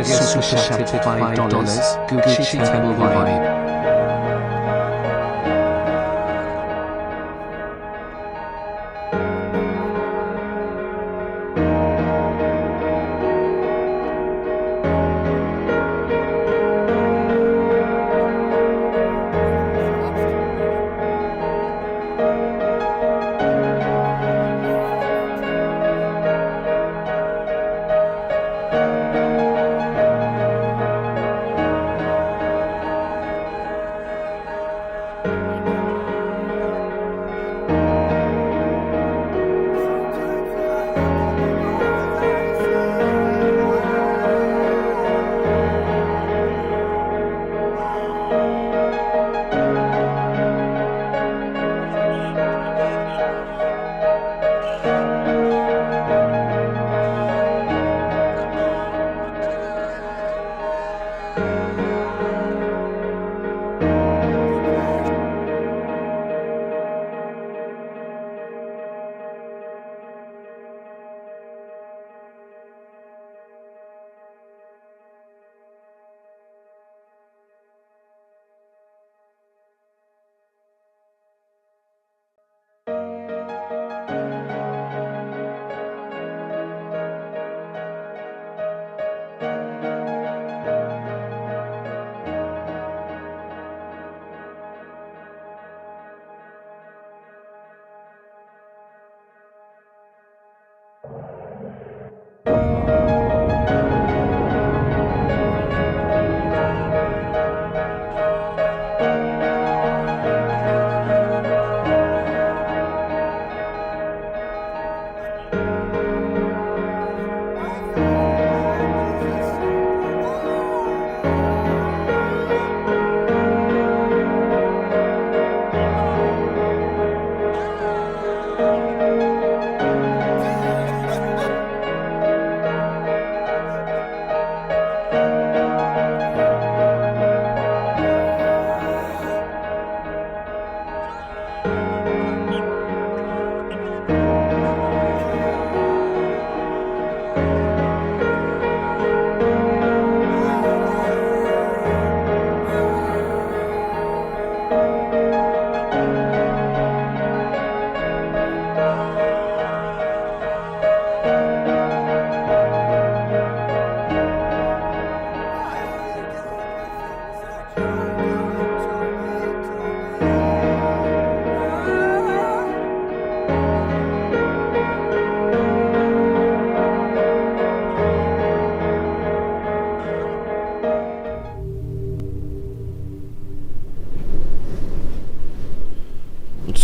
super chatted $5, Gucci Temple vibe.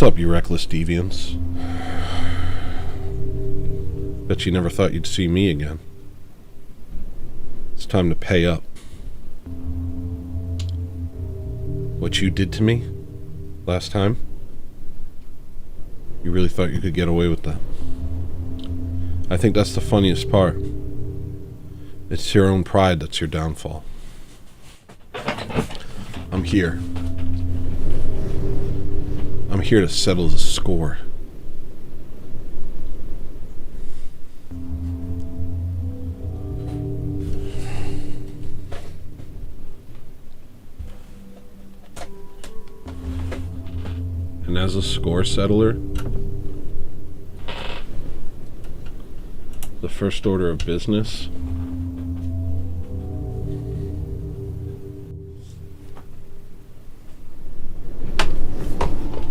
What's up, you reckless deviants? Bet you never thought you'd see me again. It's time to pay up. What you did to me last time, you really thought you could get away with that. I think that's the funniest part. It's your own pride that's your downfall. I'm here. I'm here to settle the score. And as a score settler, the first order of business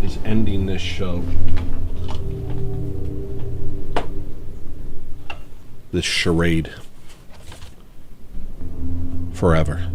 is ending this show. This charade. Forever.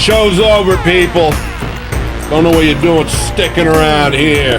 Show's over, people. Don't know what you're doing sticking around here.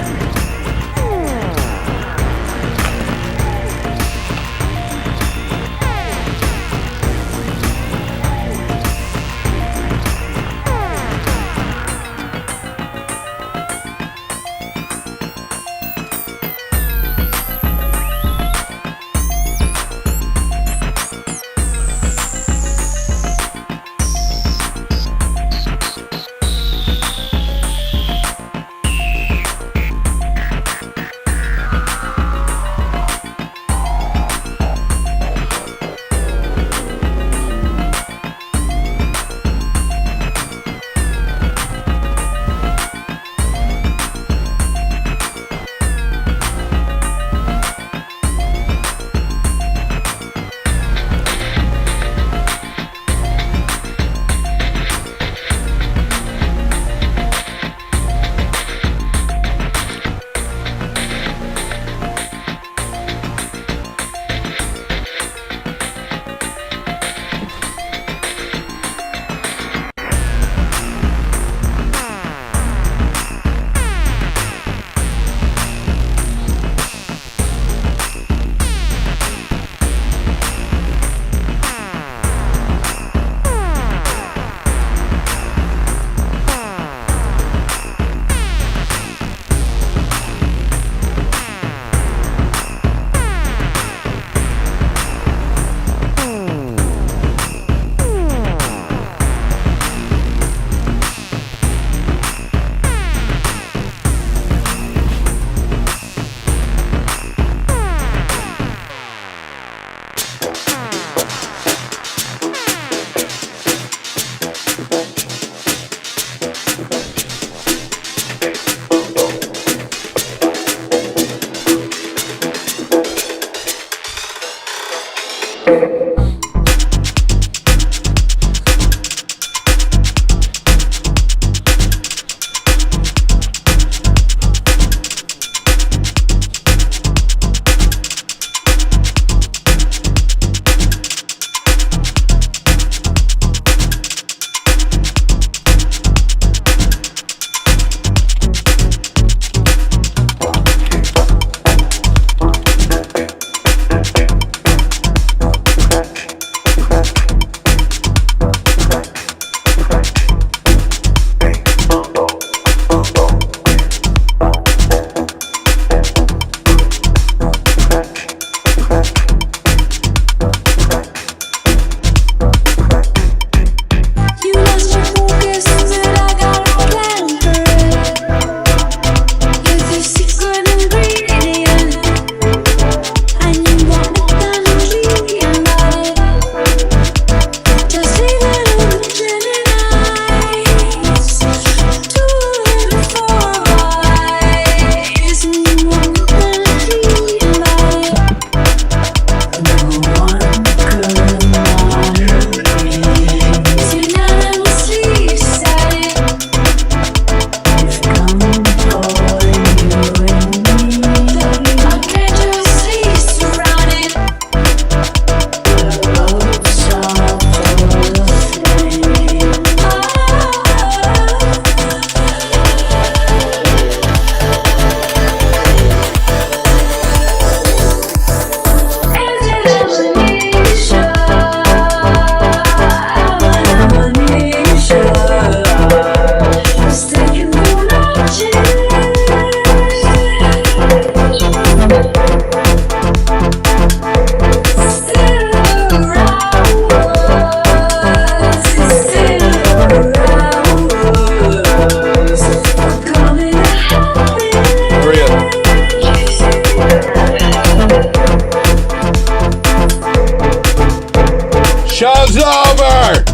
Show's over!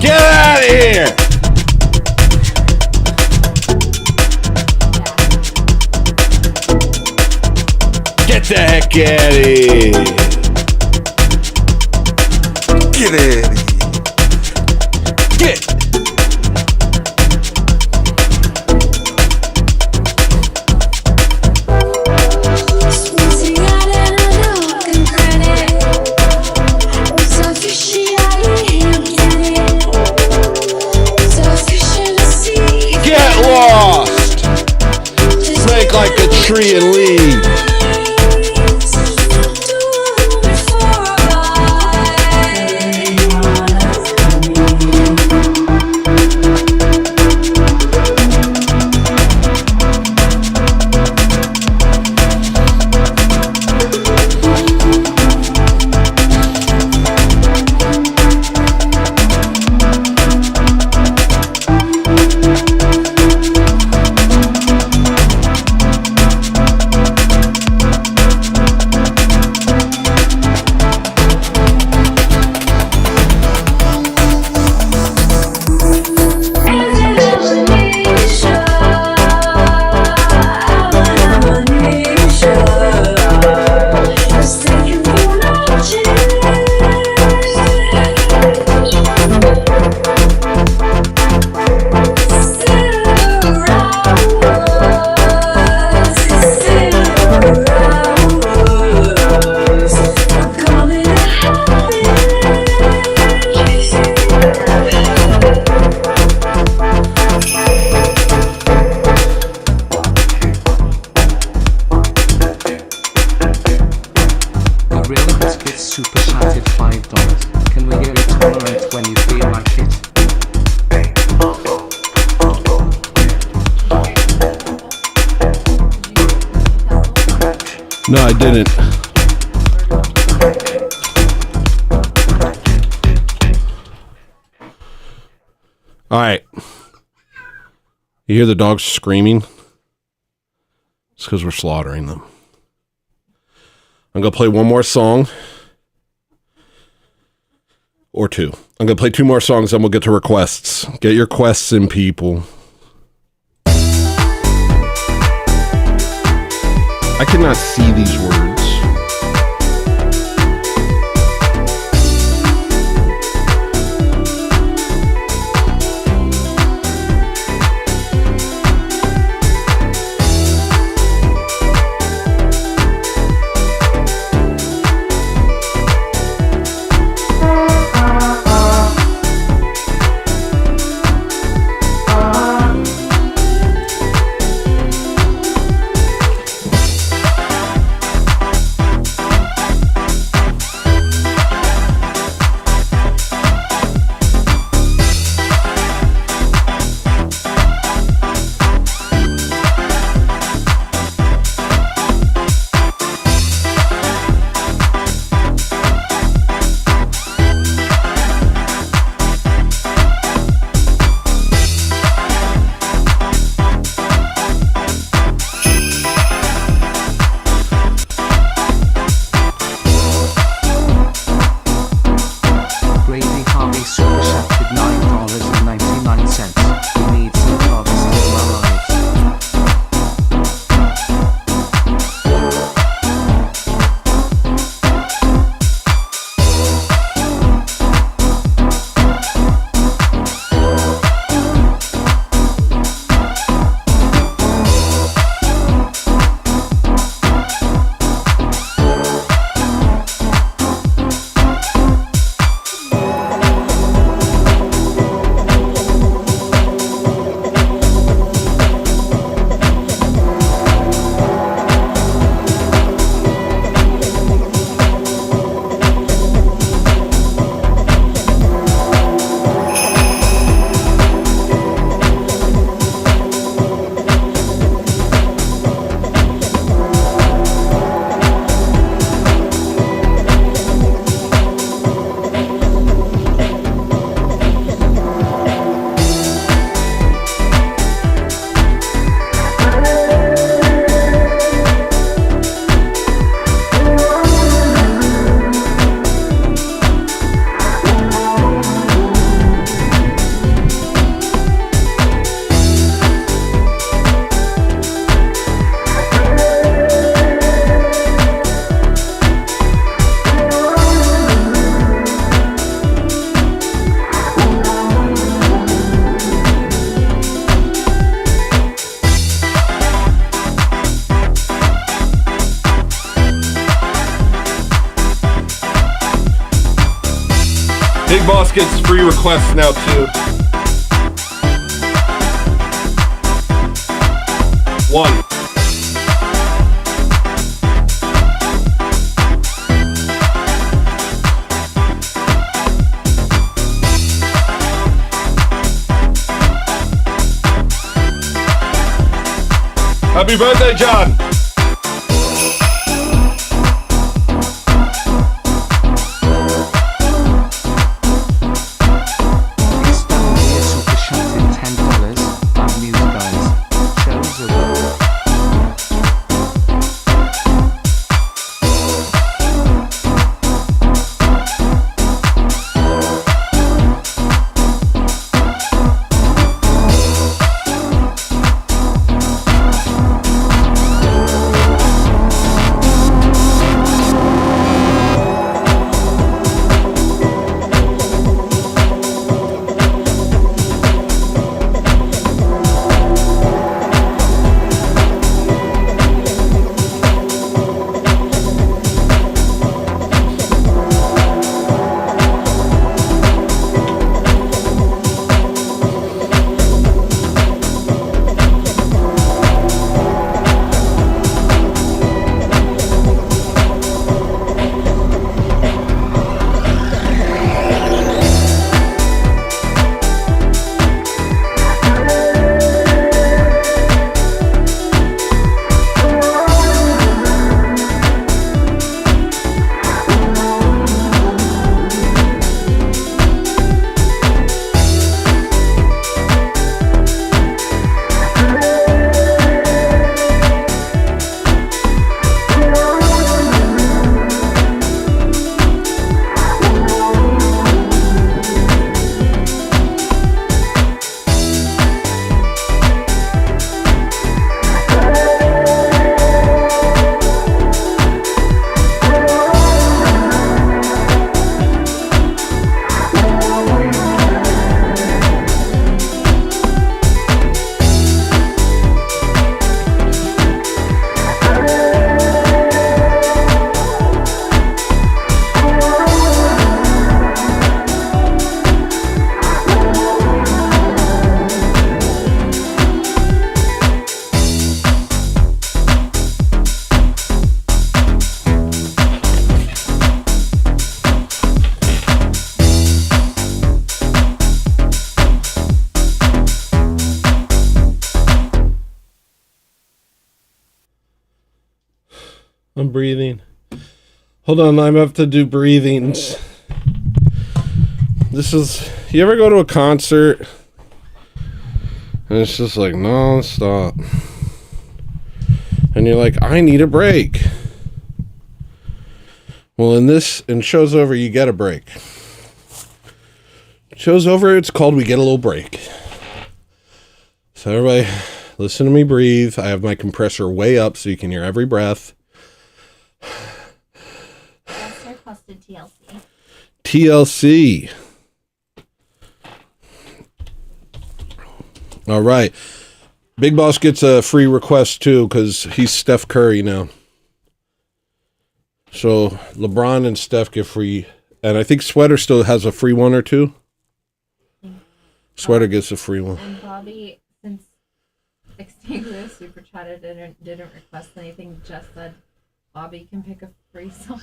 Get out of here! Get the heck out of here! Get out of here! Get! No, I didn't. All right. You hear the dogs screaming? It's because we're slaughtering them. I'm going to play one more song. Or two. I'm going to play two more songs, then we'll get to requests. Get your quests in, people. I cannot see these words. Big Boss gets free requests now too. One. Happy birthday, John! I'm breathing. Hold on, I have to do breathings. This is... You ever go to a concert and it's just like non-stop? And you're like, I need a break. Well, in Show's Over, you get a break. Show's Over, it's called We Get a Little Break. So everybody, listen to me breathe. I have my compressor way up so you can hear every breath. That's requested TLC. TLC. All right. Big Boss gets a free request too because he's Steph Curry now. So LeBron and Steph get free. And I think Sweater still has a free one or two. Sweater gets a free one. And Bobby, since Extinguisher Super Chatted didn't request anything, just said Bobby can pick a free song.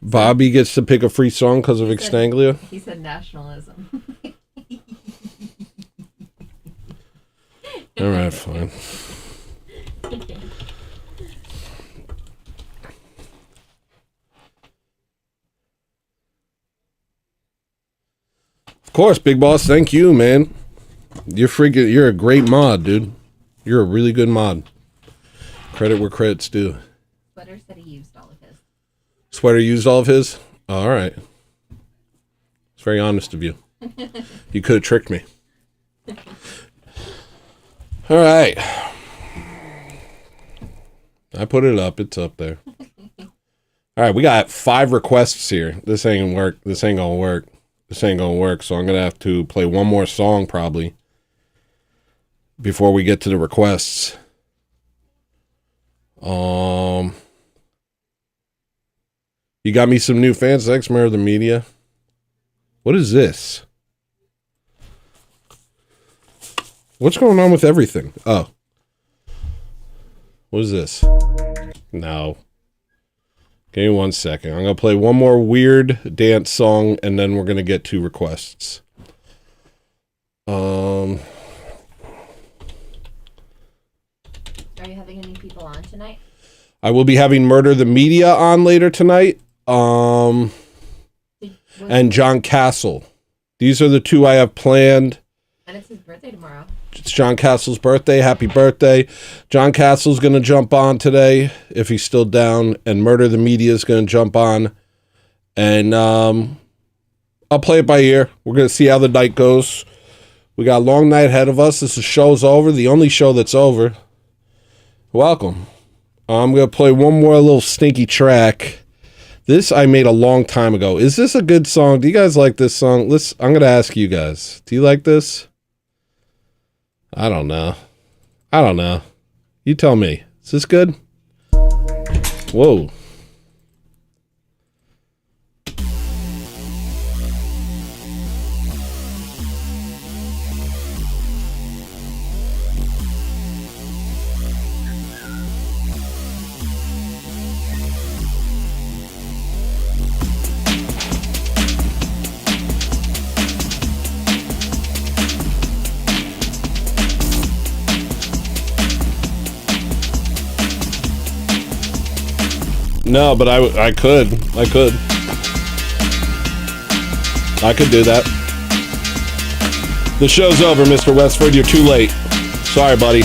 Bobby gets to pick a free song because of Extanglia? He said nationalism. All right, fine. Of course, Big Boss. Thank you, man. You're a great mod, dude. You're a really good mod. Credit where credit's due. Sweater said he used all of his. Sweater used all of his? Oh, all right. It's very honest of you. You could have tricked me. All right. I put it up. It's up there. All right, we got 5 requests here. This ain't gonna work. This ain't gonna work. This ain't gonna work. So I'm gonna have to play one more song probably before we get to the requests. You got me some new fans. Thanks, Mayor of the Media. What is this? What's going on with everything? Oh. What is this? No. Give me 1 second. I'm going to play one more weird dance song, and then we're going to get 2 requests. Are you having any people on tonight? I will be having Murder the Media on later tonight. And John Castle. These are the 2 I have planned. And it's his birthday tomorrow. It's John Castle's birthday. Happy birthday. John Castle's going to jump on today if he's still down. And Murder the Media is going to jump on. And I'll play it by ear. We're going to see how the night goes. We got a long night ahead of us. This is Show's Over, the only show that's over. Welcome. I'm going to play one more little stinky track. This I made a long time ago. Is this a good song? Do you guys like this song? I'm going to ask you guys. Do you like this? I don't know. You tell me. Is this good? Whoa. No, but I could do that. The show's over, Mr. Westford. You're too late. Sorry, buddy.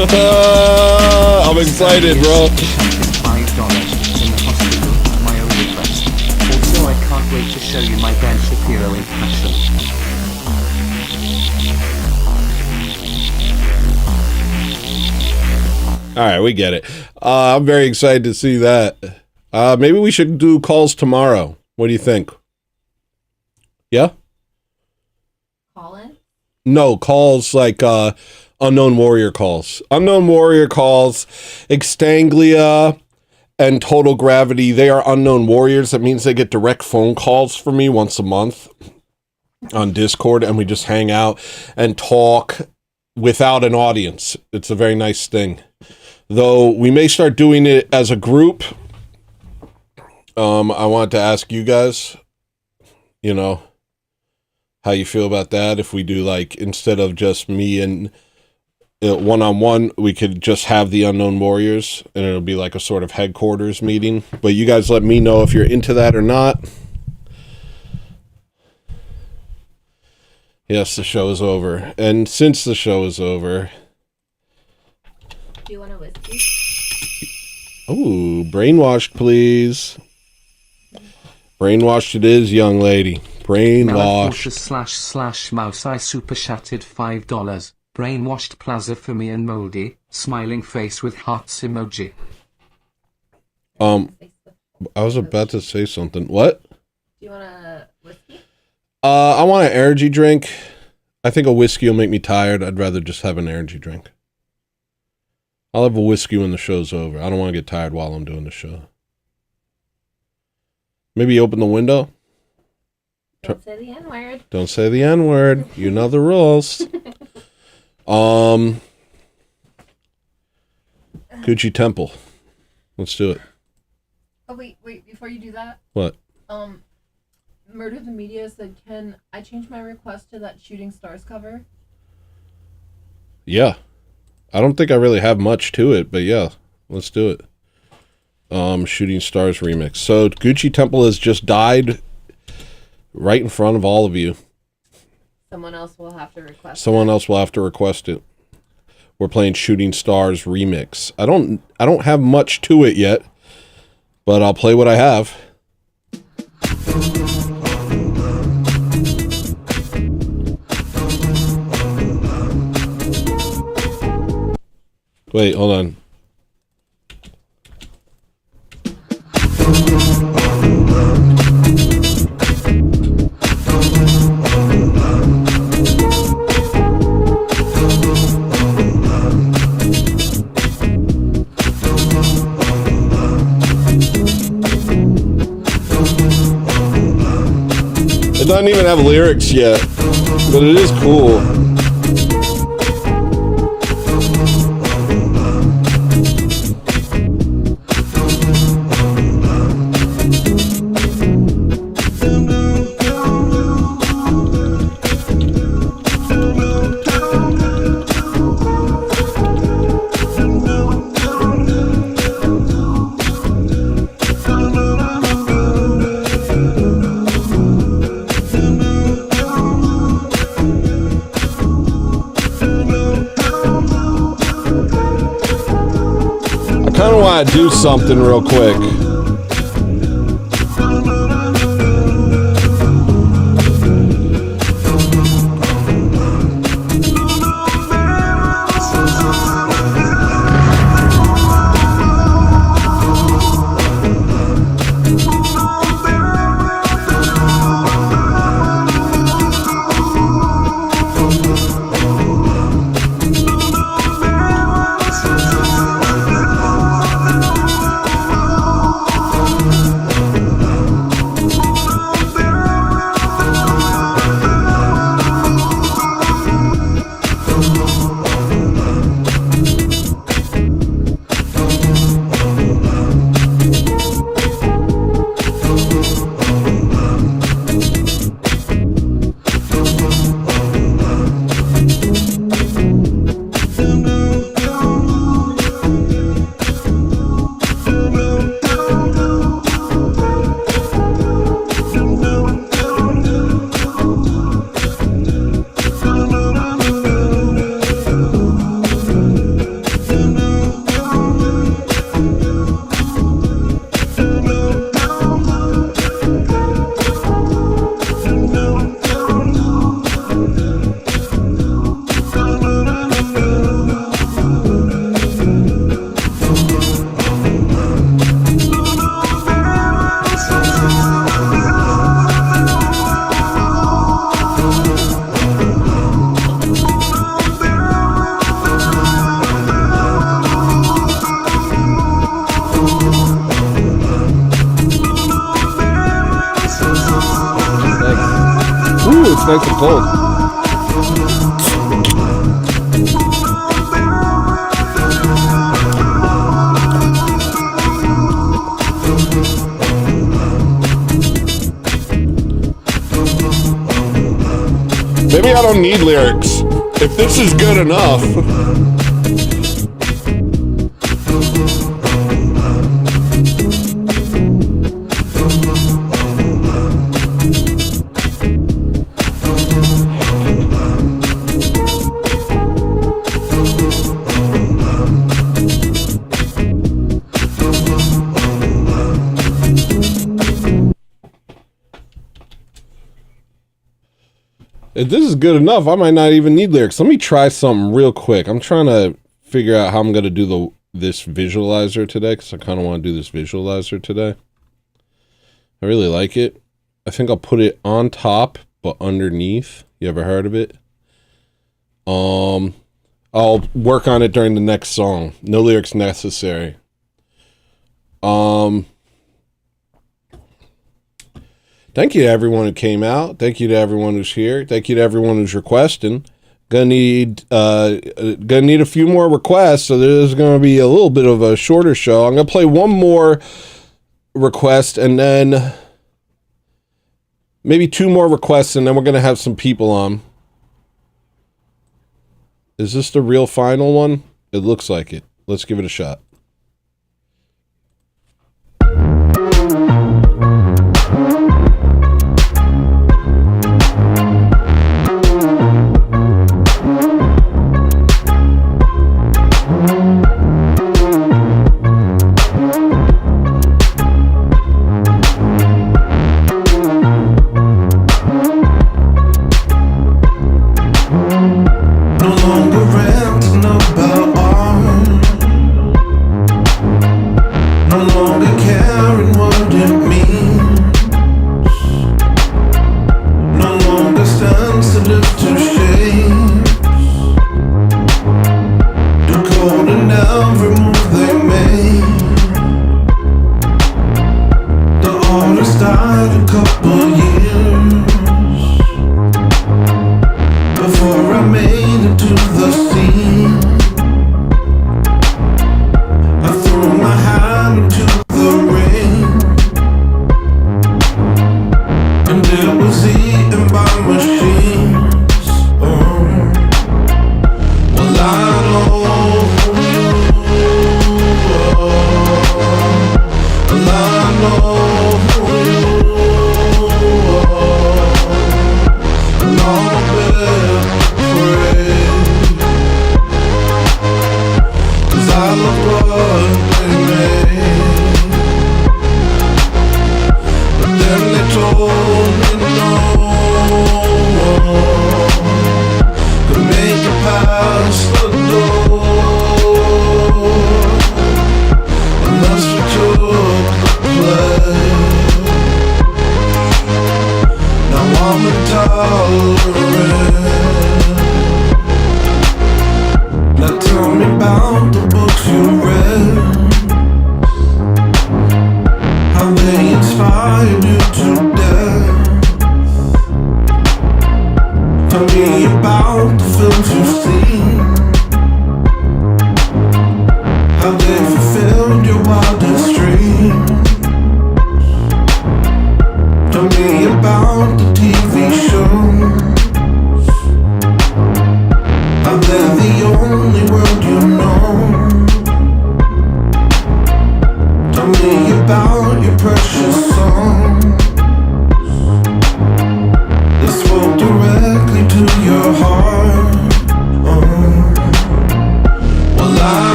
I'm excited, bro. $5 in the hospital, my own request. Also, I can't wait to show you my Ben Shapiro impression. All right, we get it. I'm very excited to see that. Maybe we should do calls tomorrow. What do you think? Yeah? Call in? No, calls like Unknown Warrior calls. Unknown Warrior calls, Extanglia, and Total Gravity. They are Unknown Warriors. That means they get direct phone calls from me once a month on Discord, and we just hang out and talk without an audience. It's a very nice thing. Though we may start doing it as a group. I wanted to ask you guys, you know, how you feel about that. If we do, like, instead of just me and one-on-one, we could just have the Unknown Warriors, and it'll be like a sort of headquarters meeting. But you guys let me know if you're into that or not. Yes, the show is over. And since the show is over... Do you want a whiskey? Ooh, brainwashed, please. Brainwashed it is, young lady. Brainwashed. //mouse I super chatted $5. Brainwashed plaza for me and moldy, smiling face with hearts emoji. I was about to say something. What? Do you want a whiskey? I want an energy drink. I think a whiskey will make me tired. I'd rather just have an energy drink. I'll have a whiskey when the show's over. I don't want to get tired while I'm doing the show. Maybe open the window. Don't say the N-word. Don't say the N-word. You know the rules. Gucci Temple. Let's do it. Oh, wait. Before you do that. What? Murder the Media said, can I change my request to that Shooting Stars cover? Yeah. I don't think I really have much to it, but yeah, let's do it. Shooting Stars remix. So Gucci Temple has just died right in front of all of you. Someone else will have to request Someone else will have to request it. We're playing Shooting Stars remix. I don't have much to it yet, but I'll play what I have. Wait, hold on. It doesn't even have lyrics yet, but it is cool. Do something real quick. nice and cold. Maybe I don't need lyrics. If this is good enough. If this is good enough, I might not even need lyrics. Let me try something real quick. I'm trying to figure out how I'm going to do this visualizer today, because I kind of want to do this visualizer today. I really like it. I think I'll put it on top, but underneath. You ever heard of it? I'll work on it during the next song. No lyrics necessary. Thank you to everyone who came out. Thank you to everyone who's here. Thank you to everyone who's requesting. Gonna need a few more requests, so there's gonna be a little bit of a shorter show. I'm gonna play one more request and then maybe two more requests, and then we're gonna have some people on. Is this the real final one? It looks like it. Let's give it a shot.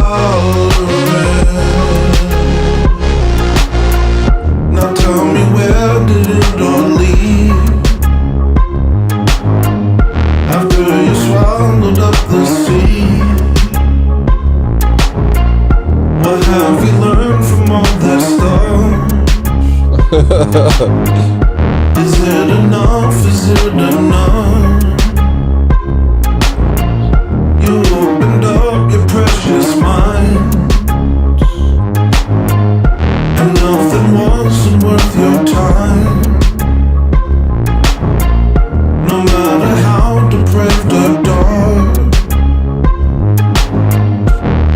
intolerant. Now tell me, where did it all lead? After you swallowed up the sea, what have you learned from all this stuff? Is it enough? Is it enough? You opened up your precious mind, and nothing wasn't worth your time. No matter how depraved or dark,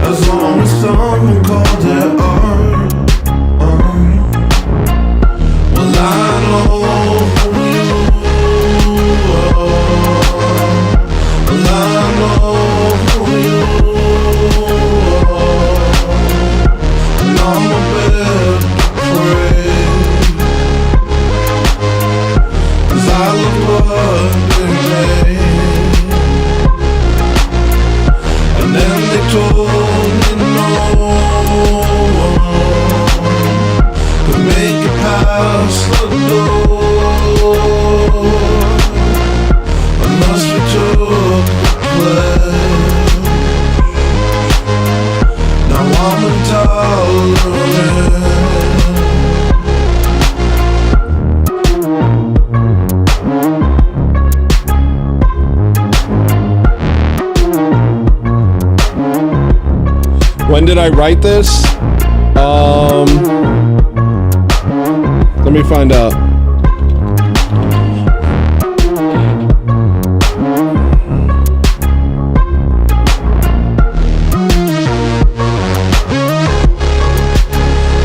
as long as someone called it art. Well, I know who you are. Well, I know who you are. And I'm a bit afraid, 'cause I love what they made. And then they told me no one could make it past the door unless we took the pledge. Now I'm intolerant. When did I write this? Let me find out.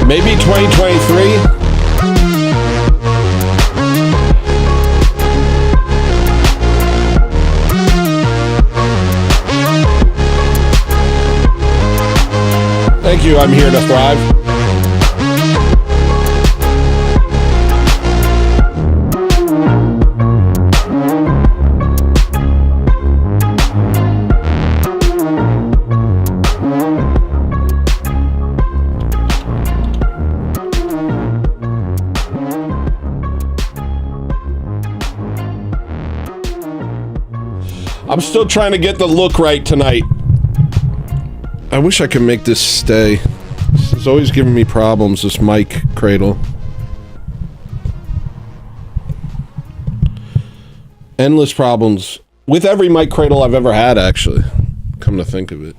Maybe 2023? Thank you, I'm here to thrive. I'm still trying to get the look right tonight. I wish I could make this stay. This is always giving me problems, this mic cradle. Endless problems. With every mic cradle I've ever had, actually. Come to think of it.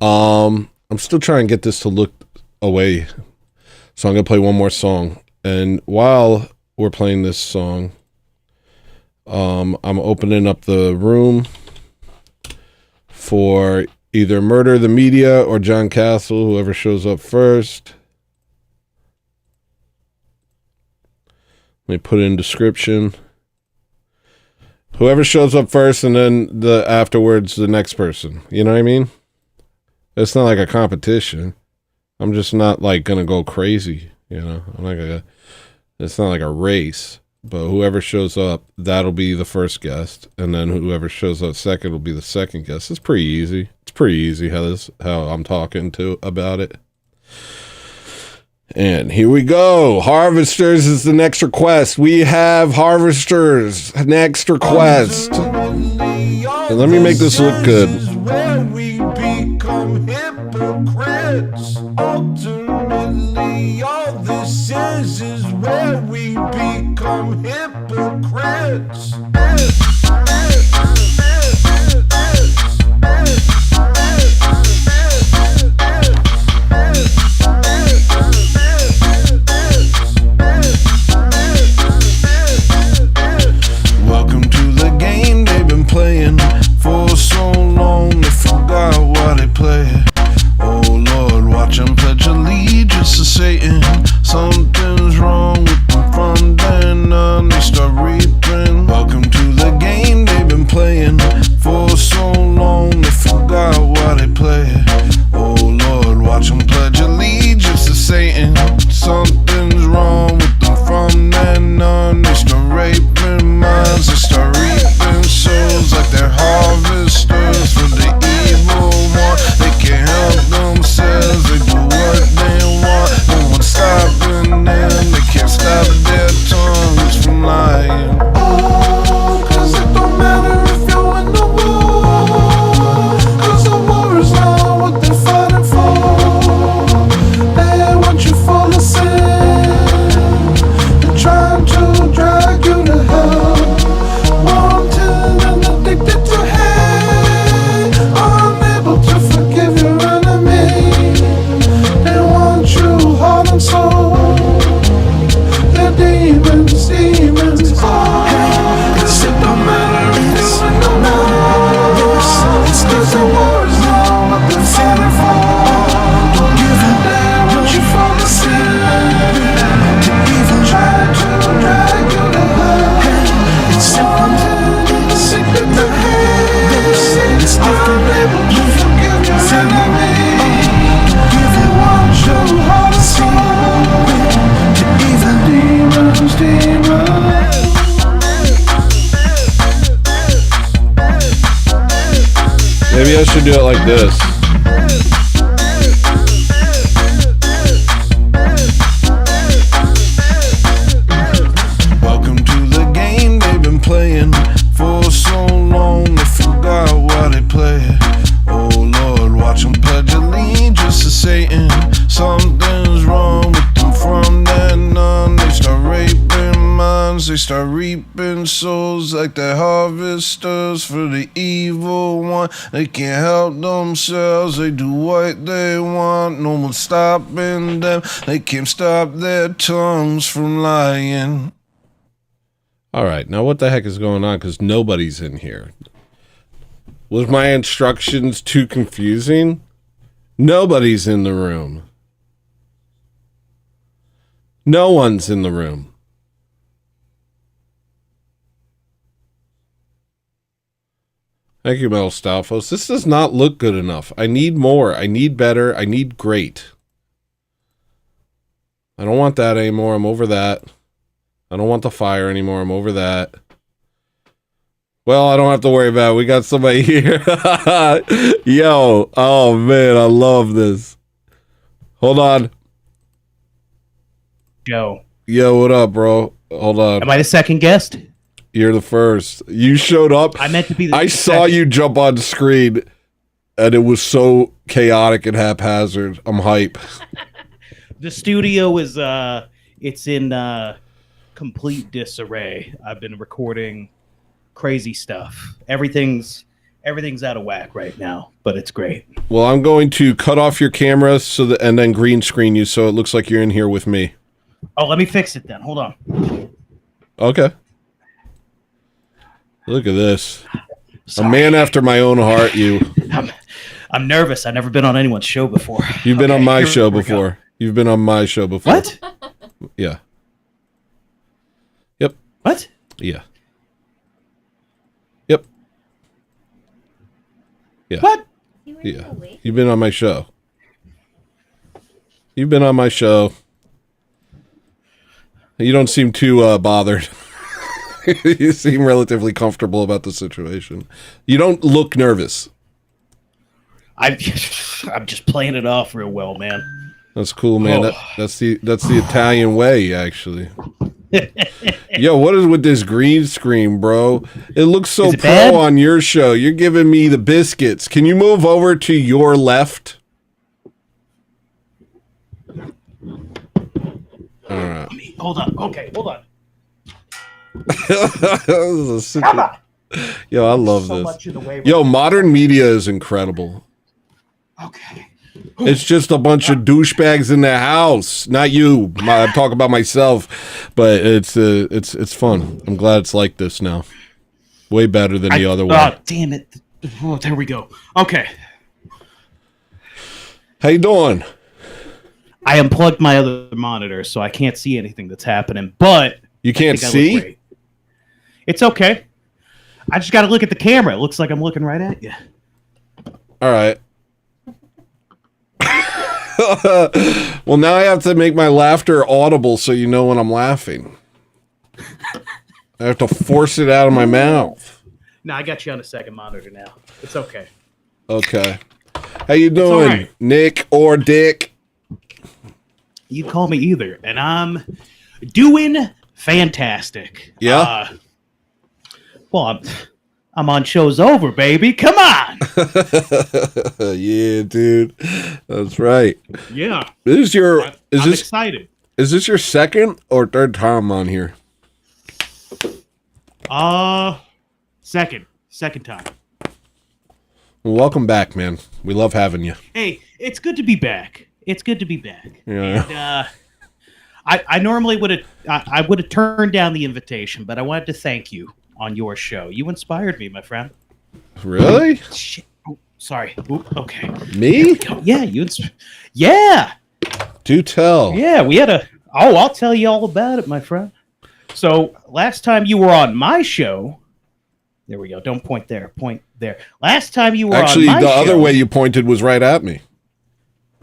I'm still trying to get this to look away. So I'm going to play one more song. And while we're playing this song, I'm opening up the room for either Murder the Media or John Castle, whoever shows up first. Let me put it in description. Whoever shows up first, and then afterwards the next person. You know what I mean? It's not like a competition. I'm just not like gonna go crazy. You know, I'm not gonna. It's not like a race. But whoever shows up, that'll be the first guest, and then whoever shows up second will be the second guest. It's pretty easy. It's pretty easy how I'm talking about it. And here we go. Harvesters is the next request. We have Harvesters next request. And let me make this look good. Where we become hypocrites. Ultimately, all this is where we become hypocrites. Welcome to the game they've been playing for so long they forgot why they play it. Oh Lord, watch them pledge allegiance to Satan. Something's wrong with them from then on, they start reaping. Welcome should do it like this. Welcome to the game they've been playing for so long they forgot why they play. Oh Lord, watch them pledge allegiance to Satan. Something's wrong with them from then on. They start raping minds, they start reaping souls like the harvesters for the evil one. They can't help themselves, they do what they want. No one's stopping them, they can't stop their tongues from lying. All right, now what the heck is going on? Because nobody's in here. Was my instructions too confusing? Nobody's in the room. No one's in the room. Thank you, Metal Stalfos. This does not look good enough. I need more. I need better. I need great. I don't want that anymore. I'm over that. I don't want the fire anymore. I'm over that. Well, I don't have to worry about it. We got somebody here. Yo. Oh, man. I love this. Hold on. Joe. Yo, what up, bro? Hold on. Am I the second guest? You're the first. You showed up. I meant to be the I saw you jump on the screen, and it was so chaotic and haphazard. I'm hype. The studio is, it's in complete disarray. I've been recording crazy stuff. Everything's out of whack right now, but it's great. Well, I'm going to cut off your camera and then green screen you so it looks like you're in here with me. Oh, let me fix it then. Hold on. Okay. Look at this. Sorry. A man after my own heart, you. I'm nervous. I've never been on anyone's show before. You've been on my show before. You've been on my show before. What? Yeah. Yep. What? Yeah. Yep. Yeah. What? Yeah. You've been on my show. You've been on my show. You don't seem too bothered. You seem relatively comfortable about the situation. You don't look nervous. I'm just playing it off real well, man. That's cool, man. Oh. That's the Italian way, actually. Yo, what is with this green screen, bro? It looks so pro bad? on your show. You're giving me the biscuits. Can you move over to your left? All right. Hold on. Okay, hold on. Yo, I love So this. much in the way. Yo, modern media is incredible. Okay. It's just a bunch of douchebags in the house. Not you. I'm talking about myself, but it's fun. I'm glad it's like this now. Way better than the other one. Oh, damn it. Oh, there we go. Okay. How you doing? I unplugged my other monitor, so I can't see anything that's happening, but You can't I look see? great. It's okay. I just got to look at the camera. It looks like I'm looking right at you. All right. Well, now I have to make my laughter audible so you know when I'm laughing. I have to force it out of my mouth. No, I got you on a second monitor now. It's okay. Okay. How you doing, right. Nick or Dick? You call me either, and I'm doing fantastic. Yeah? Well, I'm on Show's Over, baby. Come on. Yeah, dude. That's right. Yeah. Is I'm this excited. is this your second or third time on here? Second time. Well, welcome back, man. We love having you. Hey, it's good to be back. It's good to be back. Yeah. And, I normally would have turned down the invitation, but I wanted to thank you on your show. You inspired me, my friend. Really? Shit. Oh, sorry. Ooh, okay. Me? Yeah, yeah. Do tell. Yeah, we had I'll tell you all about it, my friend. So, last time you were on my show, there we go. Don't point there. Point there. Last time you were Actually, on my the show, other way you pointed was right at me.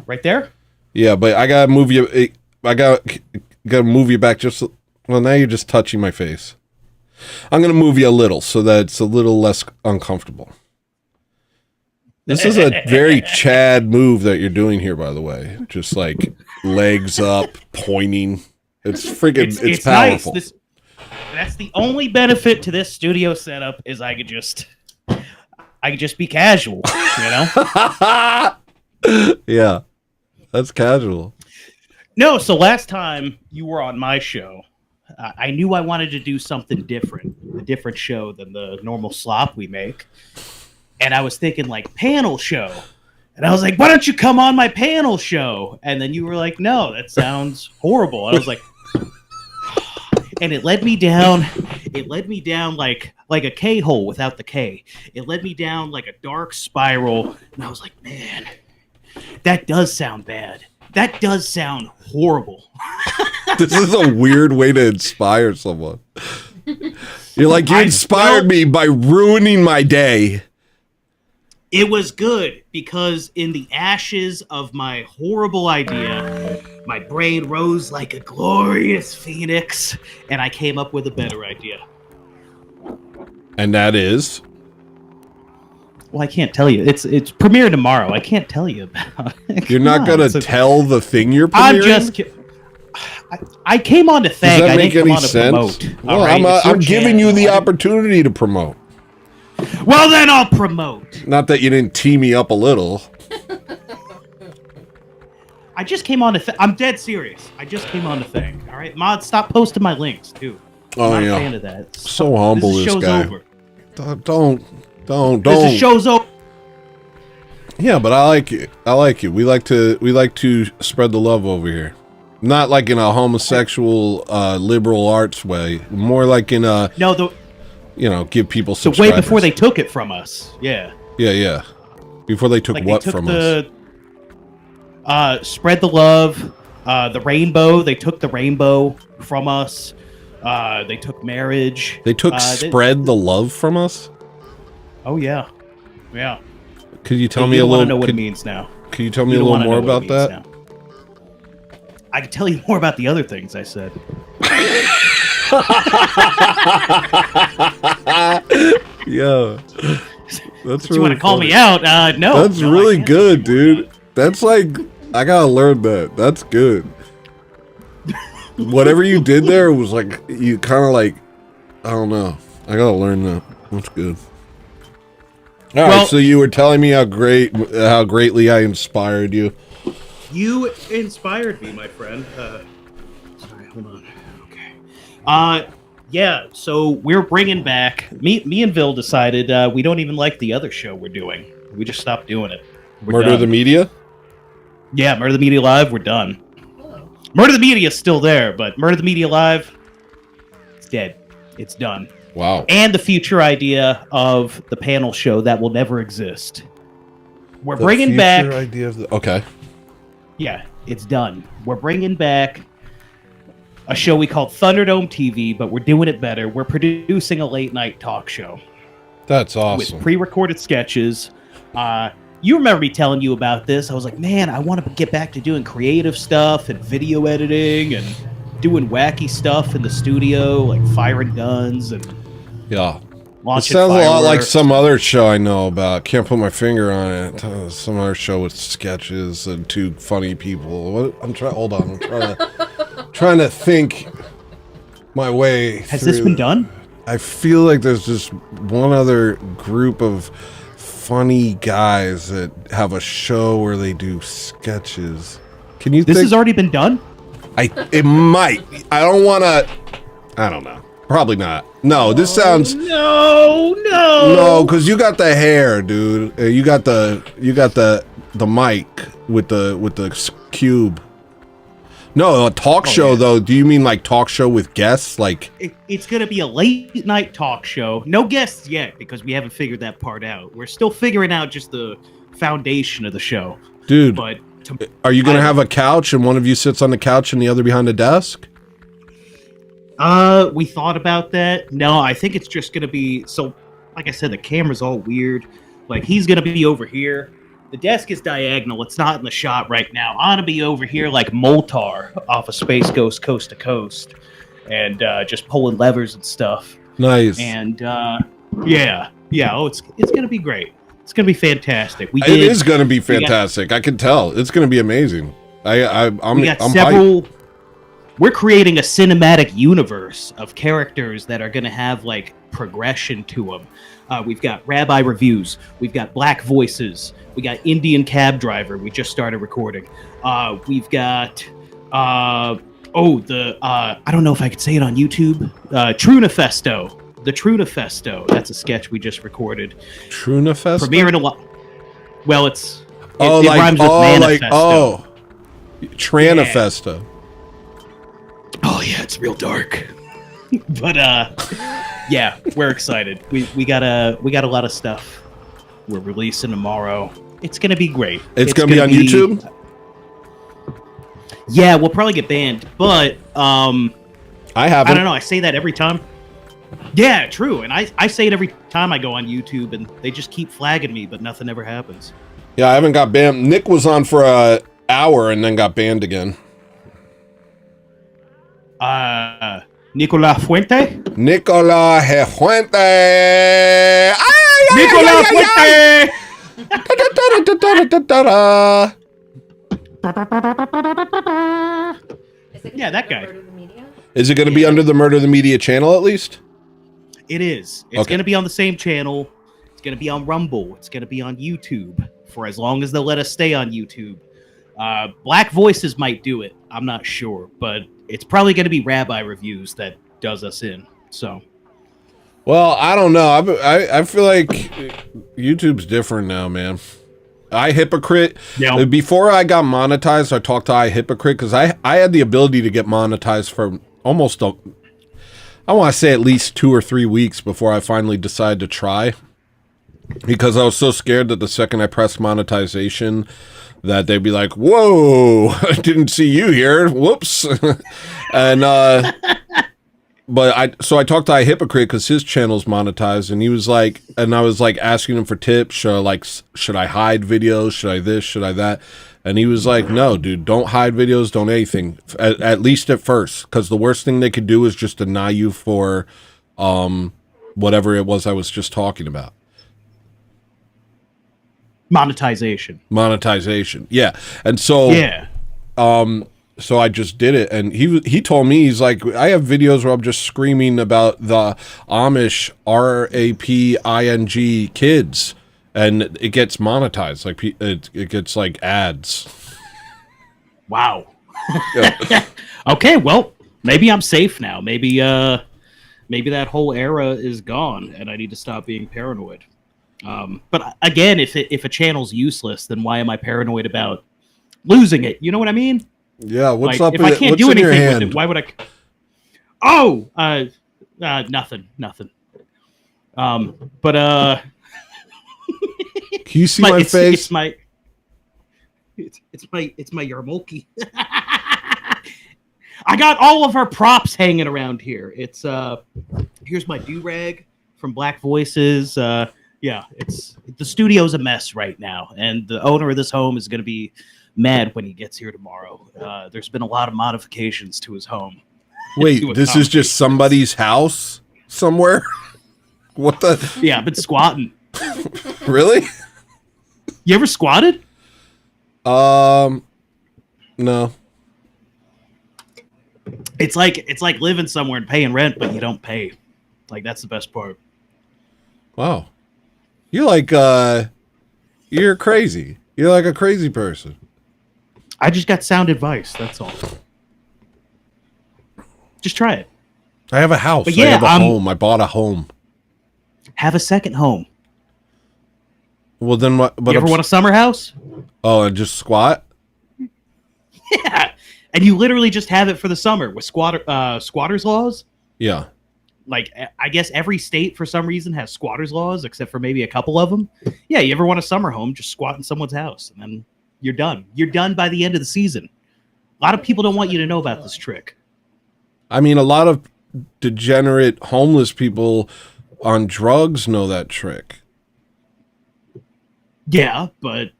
right there? Yeah, but I gotta move you. Gotta move you back just. Well, now you're just touching my face. I'm gonna move you a little so that it's a little less uncomfortable. This is a very Chad move that you're doing here, by the way. Just like legs up, pointing. It's freaking, it's powerful. Nice. That's the only benefit to this studio setup is I could just be casual, you know? Yeah, that's casual. No, so last time you were on my show, I knew I wanted to do something different, a different show than the normal slop we make. And I was thinking like panel show. And I was like, why don't you come on my panel show? And then you were like, no, that sounds horrible. And I was like, and it led me down like a K-hole without the K. It led me down like a dark spiral. And I was like, man, that does sound bad. That does sound horrible. This is a weird way to inspire someone. You're like, you inspired me by ruining my day. It was good because in the ashes of my horrible idea, my brain rose like a glorious phoenix, and I came up with a better idea. And that is? Well, I can't tell you. It's premiering tomorrow. I can't tell you about it. You're not going to tell the thing you're premiering? I'm just kidding. I came on to thank. Does that make any I didn't come on sense? to promote. Well, right? I'm giving you the opportunity to promote. Well, then I'll promote. Not that you didn't tee me up a little. I just came on to I'm dead serious. I just came on to thank. All right, Mod, stop posting my links, too. Oh, I'm yeah. not a fan of that. So humble, this show's guy. over. Don't. This show's over. Yeah, but I like it. We like to spread the love over here. Not like in a homosexual liberal arts way. More like in a give people subscribers. Way before they took it from us. Yeah. Yeah. Before they took what from us? Spread the love. The rainbow. They took the rainbow from us. They took marriage. They took spread the love from us? Oh, yeah. Yeah. Could you tell me a little? I don't know what it means now. Can you tell me a little more about that? Now. I can tell you more about the other things I said. Yeah. That's you want to call me out? No. That's really good, dude. That's like, I gotta learn that. That's good. Whatever you did there was like, you kind of like, I don't know. I gotta learn that. That's good. All right, so you were telling me how greatly I inspired you. You inspired me, my friend. Sorry, hold on. Okay. Yeah. So we're bringing back. Me and Vil decided we don't even like the other show we're doing. We just stopped doing it. Murder the Media. Yeah, Murder the Media Live. We're done. Hello. Murder the Media is still there, but Murder the Media Live, it's dead. It's done. Wow. And the future idea of the panel show that will never exist. We're bringing back. Idea of okay. Yeah, it's done. We're bringing back a show we call Thunderdome TV, but we're doing it better. We're producing a late night talk show. That's awesome. With pre-recorded sketches. You remember me telling you about this. I was like, man, I want to get back to doing creative stuff and video editing and doing wacky stuff in the studio, like firing guns and yeah. It sounds a lot like some other show I know about. Can't put my finger on it. Some other show with sketches and two funny people. What? Hold on. I'm trying to think my way. Has this been done? I feel like there's just one other group of funny guys that have a show where they do sketches. Can you? This has already been done. It might. I don't want to. I don't know. Probably not. No, this sounds no, because you got the hair, dude. You got the mic with the cube. No, a talk show though. Do you mean like talk show with guests? Like it's gonna be a late night talk show. No guests yet because we haven't figured that part out. We're still figuring out just the foundation of the show, dude. But are you gonna have a couch and one of you sits on the couch and the other behind a desk? We thought about that. No, I think it's just gonna be so. Like I said, the camera's all weird. Like he's gonna be over here. The desk is diagonal. It's not in the shot right now. I'm gonna be over here like Moltar off of Space Ghost Coast to Coast, and just pulling levers and stuff. Nice. And yeah. Oh, it's gonna be great. It's gonna be fantastic. It is going to be fantastic. I can tell. It's going to be amazing. I'm several. Hyped. We're creating a cinematic universe of characters that are going to have like progression to them. We've got Rabbi Reviews. We've got Black Voices. We got Indian Cab Driver. We just started recording. We've got I don't know if I could say it on YouTube. Trunifesto. The Trunifesto. That's a sketch we just recorded. Trunifesto? Premiering a lot. Well, it rhymes with manifesto. Tranifesto. Yeah. Oh yeah, it's real dark. But yeah, we're excited. We got a lot of stuff we're releasing tomorrow. It's gonna be great. It's gonna be on YouTube? Yeah, we'll probably get banned, but I don't know, I say that every time. Yeah, true. And I say it every time I go on YouTube and they just keep flagging me, but nothing ever happens. Yeah, I haven't got banned. Nick was on for an hour and then got banned again. Nicolas Fuente? Nicolas Fuente! Nicolas Fuente! Yeah, that guy. Is it going to be under the Murder the Media channel at least? It is. It's going to be on the same channel. It's going to be on Rumble. It's going to be on YouTube for as long as they'll let us stay on YouTube. Black Voices might do it. I'm not sure, but it's probably going to be Rabbi Reviews that does us in. So, well, I don't know. I feel like YouTube's different now, man. iHypocrite. Yeah. Before I got monetized, I talked to iHypocrite because I had the ability to get monetized for almost I want to say at least 2 or 3 weeks before I finally decided to try, because I was so scared that the second I pressed monetization that they'd be like, whoa, I didn't see you here. Whoops. And but I talked to iHypocrite because his channel's monetized, and he was like, and I was like asking him for tips. Should I hide videos? Should I this? Should I that? And he was like, no, dude, don't hide videos, don't anything, at least at first, because the worst thing they could do is just deny you for whatever it was I was just talking about. Monetization, yeah. And so yeah, so I just did it, and he told me, he's like, I have videos where I'm just screaming about the Amish RAPING kids, and it gets monetized, like it gets like ads. Wow. Yeah. Okay, well, maybe I'm safe now. Maybe that whole era is gone, and I need to stop being paranoid. But again, if a channel's useless, then why am I paranoid about losing it? You know what I mean? Yeah. What's like, up? If I can't do anything with it, why would I? Oh, nothing. But can you see my face? It's my Yarmulke. I got all of our props hanging around here. It's here's my do-rag from Black Voices. Yeah, the studio's a mess right now, and the owner of this home is going to be mad when he gets here tomorrow. There's been a lot of modifications to his home. Wait, this is just somebody's house somewhere? What the? Yeah, I've been squatting. Really? You ever squatted? No. It's like living somewhere and paying rent, but you don't pay. Like, that's the best part. Wow. You're like you're crazy. You're like a crazy person. I just got sound advice, that's all. Just try it. I have a house. But yeah, I have a home. I bought a home. Have a second home. Well, then what? But you ever want a summer house? Oh, and just squat? Yeah. And you literally just have it for the summer with squatters laws. Yeah. Like, I guess every state for some reason has squatters laws, except for maybe a couple of them. Yeah, you ever want a summer home, just squat in someone's house, and then you're done. You're done by the end of the season. A lot of people don't want you to know about this trick. I mean, a lot of degenerate homeless people on drugs know that trick. Yeah, but...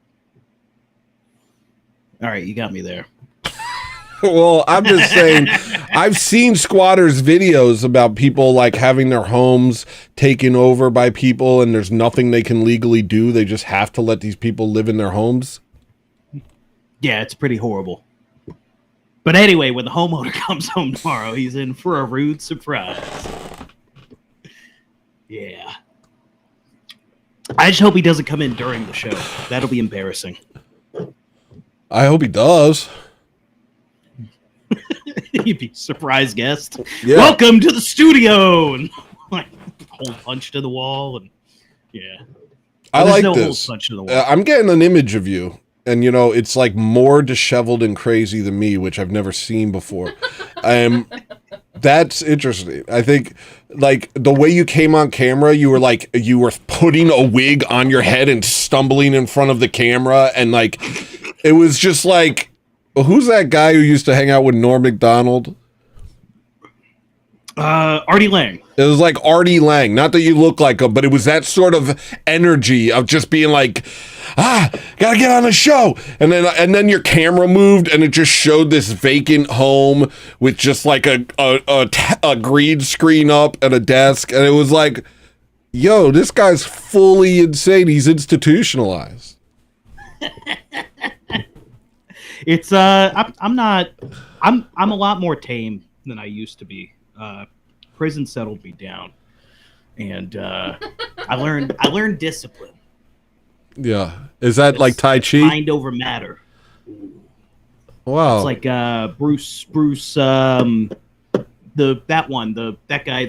All right, you got me there. Well, I'm just saying, I've seen squatters videos about people like having their homes taken over by people and there's nothing they can legally do. They just have to let these people live in their homes. Yeah, it's pretty horrible. But anyway, when the homeowner comes home tomorrow, he's in for a rude surprise. Yeah. I just hope he doesn't come in during the show. That'll be embarrassing. I hope he does. He'd be a surprise guest. Yeah. Welcome to the studio! And like hole punched to the wall, and yeah. I There's like no hole this. punched to the wall. I'm getting an image of you. And, you know, it's like more disheveled and crazy than me, which I've never seen before. That's interesting. I think, like, the way you came on camera, you were like, you were putting a wig on your head and stumbling in front of the camera. And, like, it was just like, who's that guy who used to hang out with Norm Macdonald? Artie Lang. It was like Artie Lang. Not that you look like him, but it was that sort of energy of just being like, gotta get on the show. And then your camera moved and it just showed this vacant home with just like a green screen up and a desk. And it was like, yo, this guy's fully insane. He's institutionalized. It's I'm a lot more tame than I used to be. Prison settled me down, and I learned discipline. Yeah, is that like Tai Chi? Mind over matter. Wow, it's like Bruce that guy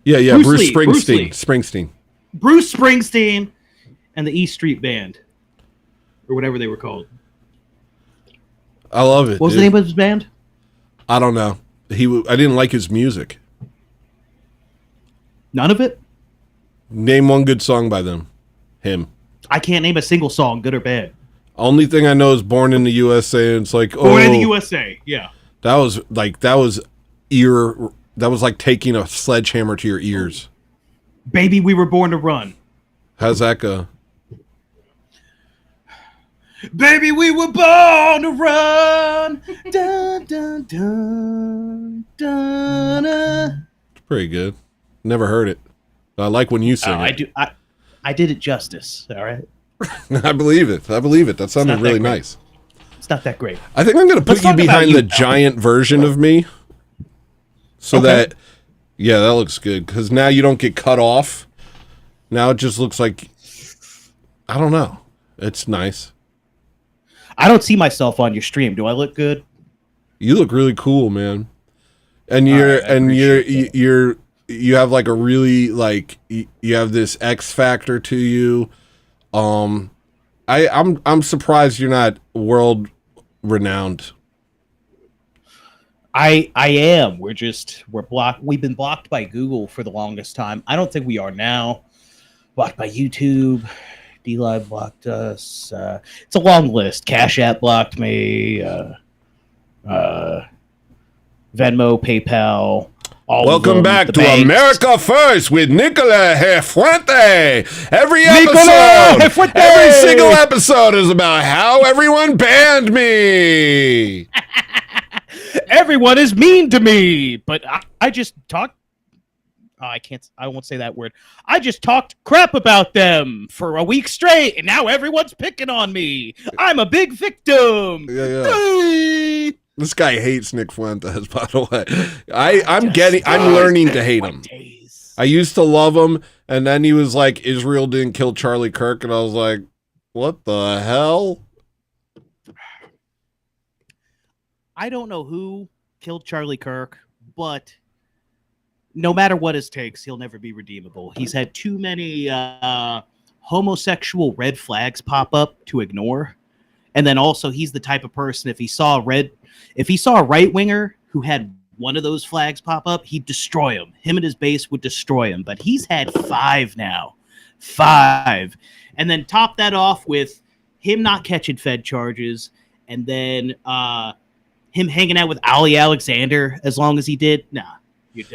yeah Bruce Lee, Springsteen Bruce Springsteen and the E Street Band or whatever they were called. I love it. What was the name of his band? I don't know. I didn't like his music. None of it? Name one good song by them. Him. I can't name a single song, good or bad. Only thing I know is Born in the USA, and it's like, Born in the USA, yeah. That was like taking a sledgehammer to your ears. Baby, we were born to run. How's that go? Baby, we were born to run. Dun, dun, dun, dun, dun. It's pretty good. Never heard it. I like when you sing it. I did it justice, all right? I believe it. That sounded really nice. It's not that great. I think I'm going to put you behind the giant version of me. So that looks good. Because now you don't get cut off. Now it just looks like, I don't know. It's nice. I don't see myself on your stream. Do I look good? You look really cool, man. And you have like a really like you have this X factor to you. I'm surprised you're not world renowned. I am. We're blocked. We've been blocked by Google for the longest time. I don't think we are now. Blocked by YouTube. DLive blocked us. It's a long list. Cash App blocked me. Venmo, PayPal. Welcome back to banks. America First with Nicola Fuente. Every single episode is about how everyone banned me. Everyone is mean to me, but I just talked. I won't say that word. I just talked crap about them for a week straight, and now everyone's picking on me. I'm a big victim. Yeah. This guy hates Nick Fuentes, by the way. I'm learning to hate him. I used to love him, and then he was like, Israel didn't kill Charlie Kirk, and I was like, what the hell? I don't know who killed Charlie Kirk, but no matter what his takes, he'll never be redeemable. He's had too many homosexual red flags pop up to ignore. And then also he's the type of person, if he saw a right winger who had one of those flags pop up, he'd destroy him. Him and his base would destroy him. But he's had 5 now. 5. And then top that off with him not catching Fed charges, and then him hanging out with Ali Alexander as long as he did. Nah. You're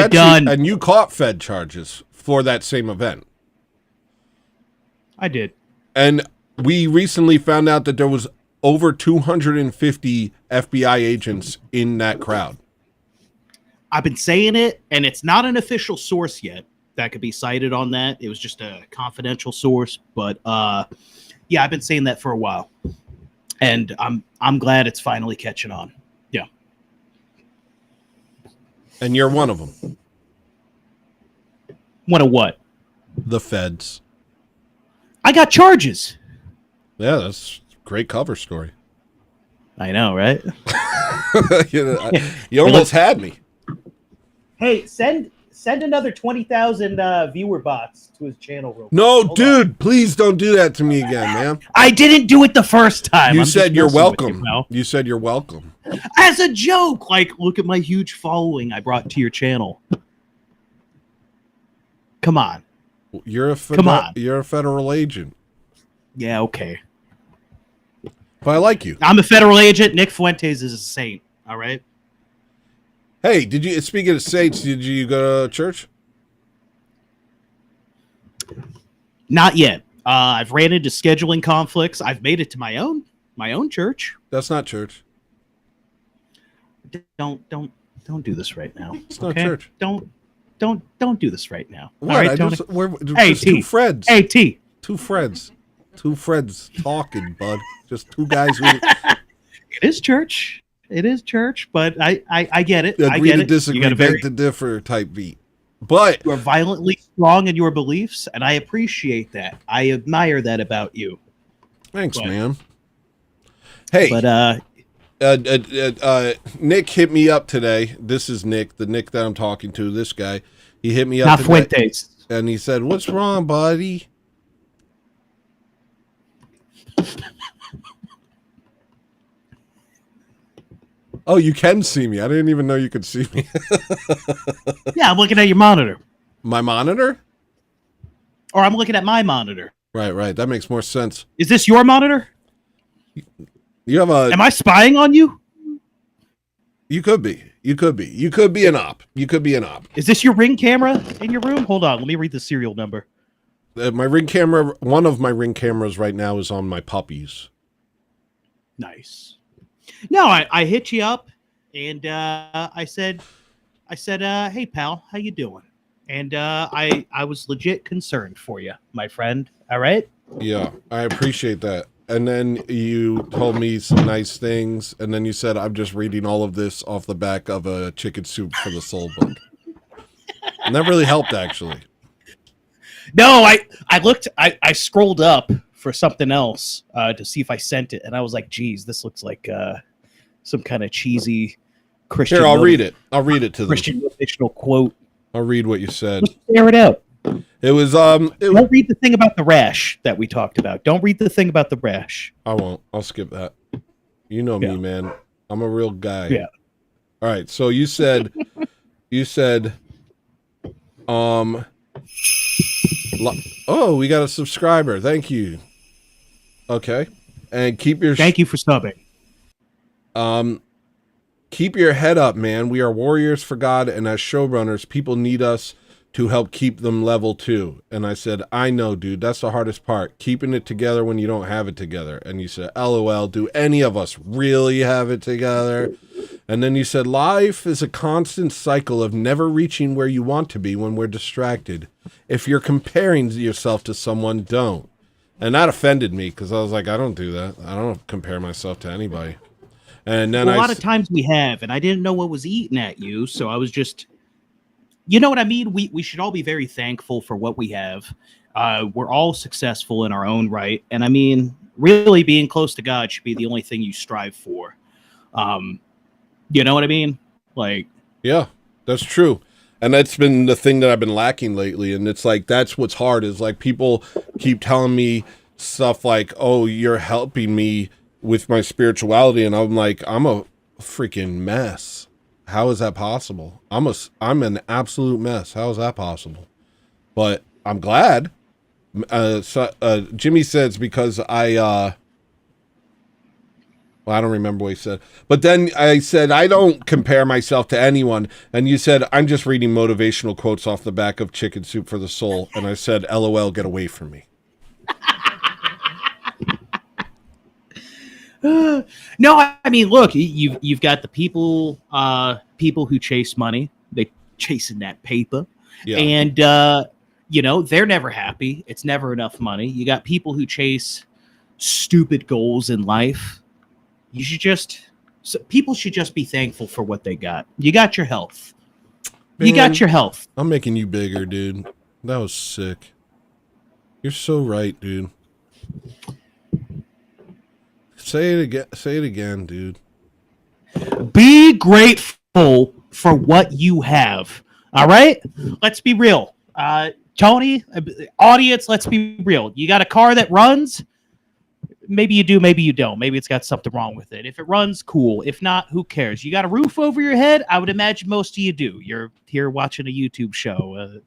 done. And you caught Fed charges for that same event. I did. And we recently found out that there was over 250 FBI agents in that crowd. I've been saying it, and it's not an official source yet that could be cited on that. It was just a confidential source, but yeah, I've been saying that for a while, and I'm glad it's finally catching on. Yeah, And you're one of them. One of what? The feds. I got charges. Yeah, that's a great cover story. I know, right? You almost had me. Hey, send another 20,000 viewer bots to his channel real quick. No, Hold dude, on. please don't do that to me again, man. I didn't do it the first time. You I'm said just you're messing with welcome. you, pal. You said you're welcome. As a joke, like, look at my huge following I brought to your channel. Come on. You're a Come on. You're a federal agent. Yeah, okay. But I like you. I'm a federal agent. Nick Fuentes is a saint. All right. Hey, speaking of saints, did you go to church? Not yet. I've ran into scheduling conflicts. I've made it to my own church. That's not church. Don't do this right now. It's not church. Don't do this right now. What? All right, Tony. We're Hey, just two T. friends. Hey, T. Two friends. Two friends talking, bud. Just two guys who It is church. It is church, but I get it. I agree get to it. disagree, You got a beg very, to differ type beat. But you are violently strong in your beliefs, and I appreciate that. I admire that about you. thanks, But- man. Hey, But Nick hit me up today. This is Nick, the Nick that I'm talking to. This guy, he hit me up not today, Fuentes. and he said, "What's wrong, buddy?" Oh, you can see me. I didn't even know you could see me. Yeah, I'm looking at your monitor, My monitor? or I'm looking at my monitor. Right. That makes more sense. Is this your monitor? You have a. Am I spying on you? You could be. You could be. You could be an op. You could be an op. Is this your Ring camera in your room? Hold on, let me read the serial number. My Ring camera. One of my Ring cameras right now is on my puppies. Nice. No, I hit you up, and I said, hey pal, how you doing? And I was legit concerned for you, my friend. All right. Yeah, I appreciate that. And then you told me some nice things, and then you said, I'm just reading all of this off the back of a Chicken Soup for the Soul book. And that really helped, actually. No, I looked, I scrolled up for something else to see if I sent it, and I was like, geez, this looks like some kind of cheesy Christian. Here, I'll read it. I'll read it to them. Christian motivational quote. I'll read what you said. Air it out. It was Don't read the thing about the rash that we talked about. Don't read the thing about the rash. I won't. I'll skip that. You know me, man. I'm a real guy. Yeah. All right. So you said, oh, we got a subscriber. Thank you. Okay. And Thank you for subbing. Keep your head up, man. We are warriors for God, and as showrunners, people need us to help keep them level too. And I said, I know, dude, that's the hardest part, keeping it together when you don't have it together. And you said, LOL, do any of us really have it together? And then you said, life is a constant cycle of never reaching where you want to be when we're distracted. If you're comparing yourself to someone, don't. And that offended me, because I was like, I don't do that. I don't compare myself to anybody. And then A lot of times we have, and I didn't know what was eating at you, so I was just, you know what I mean? We should all be very thankful for what we have. We're all successful in our own right, and I mean, really being close to God should be the only thing you strive for. You know what I mean? Like, yeah, that's true. And that's been the thing that I've been lacking lately. And it's like, that's what's hard, is like people keep telling me stuff like, oh, you're helping me with my spirituality. And I'm like, I'm a freaking mess. How is that possible? I'm an absolute mess. How is that possible? But I'm glad. Jimmy says because well, I don't remember what he said. But then I said, I don't compare myself to anyone. And you said, I'm just reading motivational quotes off the back of Chicken Soup for the Soul. And I said, LOL, get away from me. No, I mean, look, you've got the people who chase money. They chasing that paper, Yeah. and they're never happy. It's never enough money. You got people who chase stupid goals in life. People should just be thankful for what they got. You got your health. You got your health. I'm making you bigger, dude. That was sick. You're so right, dude. Say it again, dude. Be grateful for what you have. All right? Let's be real. Tony, audience, let's be real. You got a car that runs? Maybe you do, maybe you don't. Maybe it's got something wrong with it. If it runs, cool. If not, who cares? You got a roof over your head? I would imagine most of you do. You're here watching a YouTube show.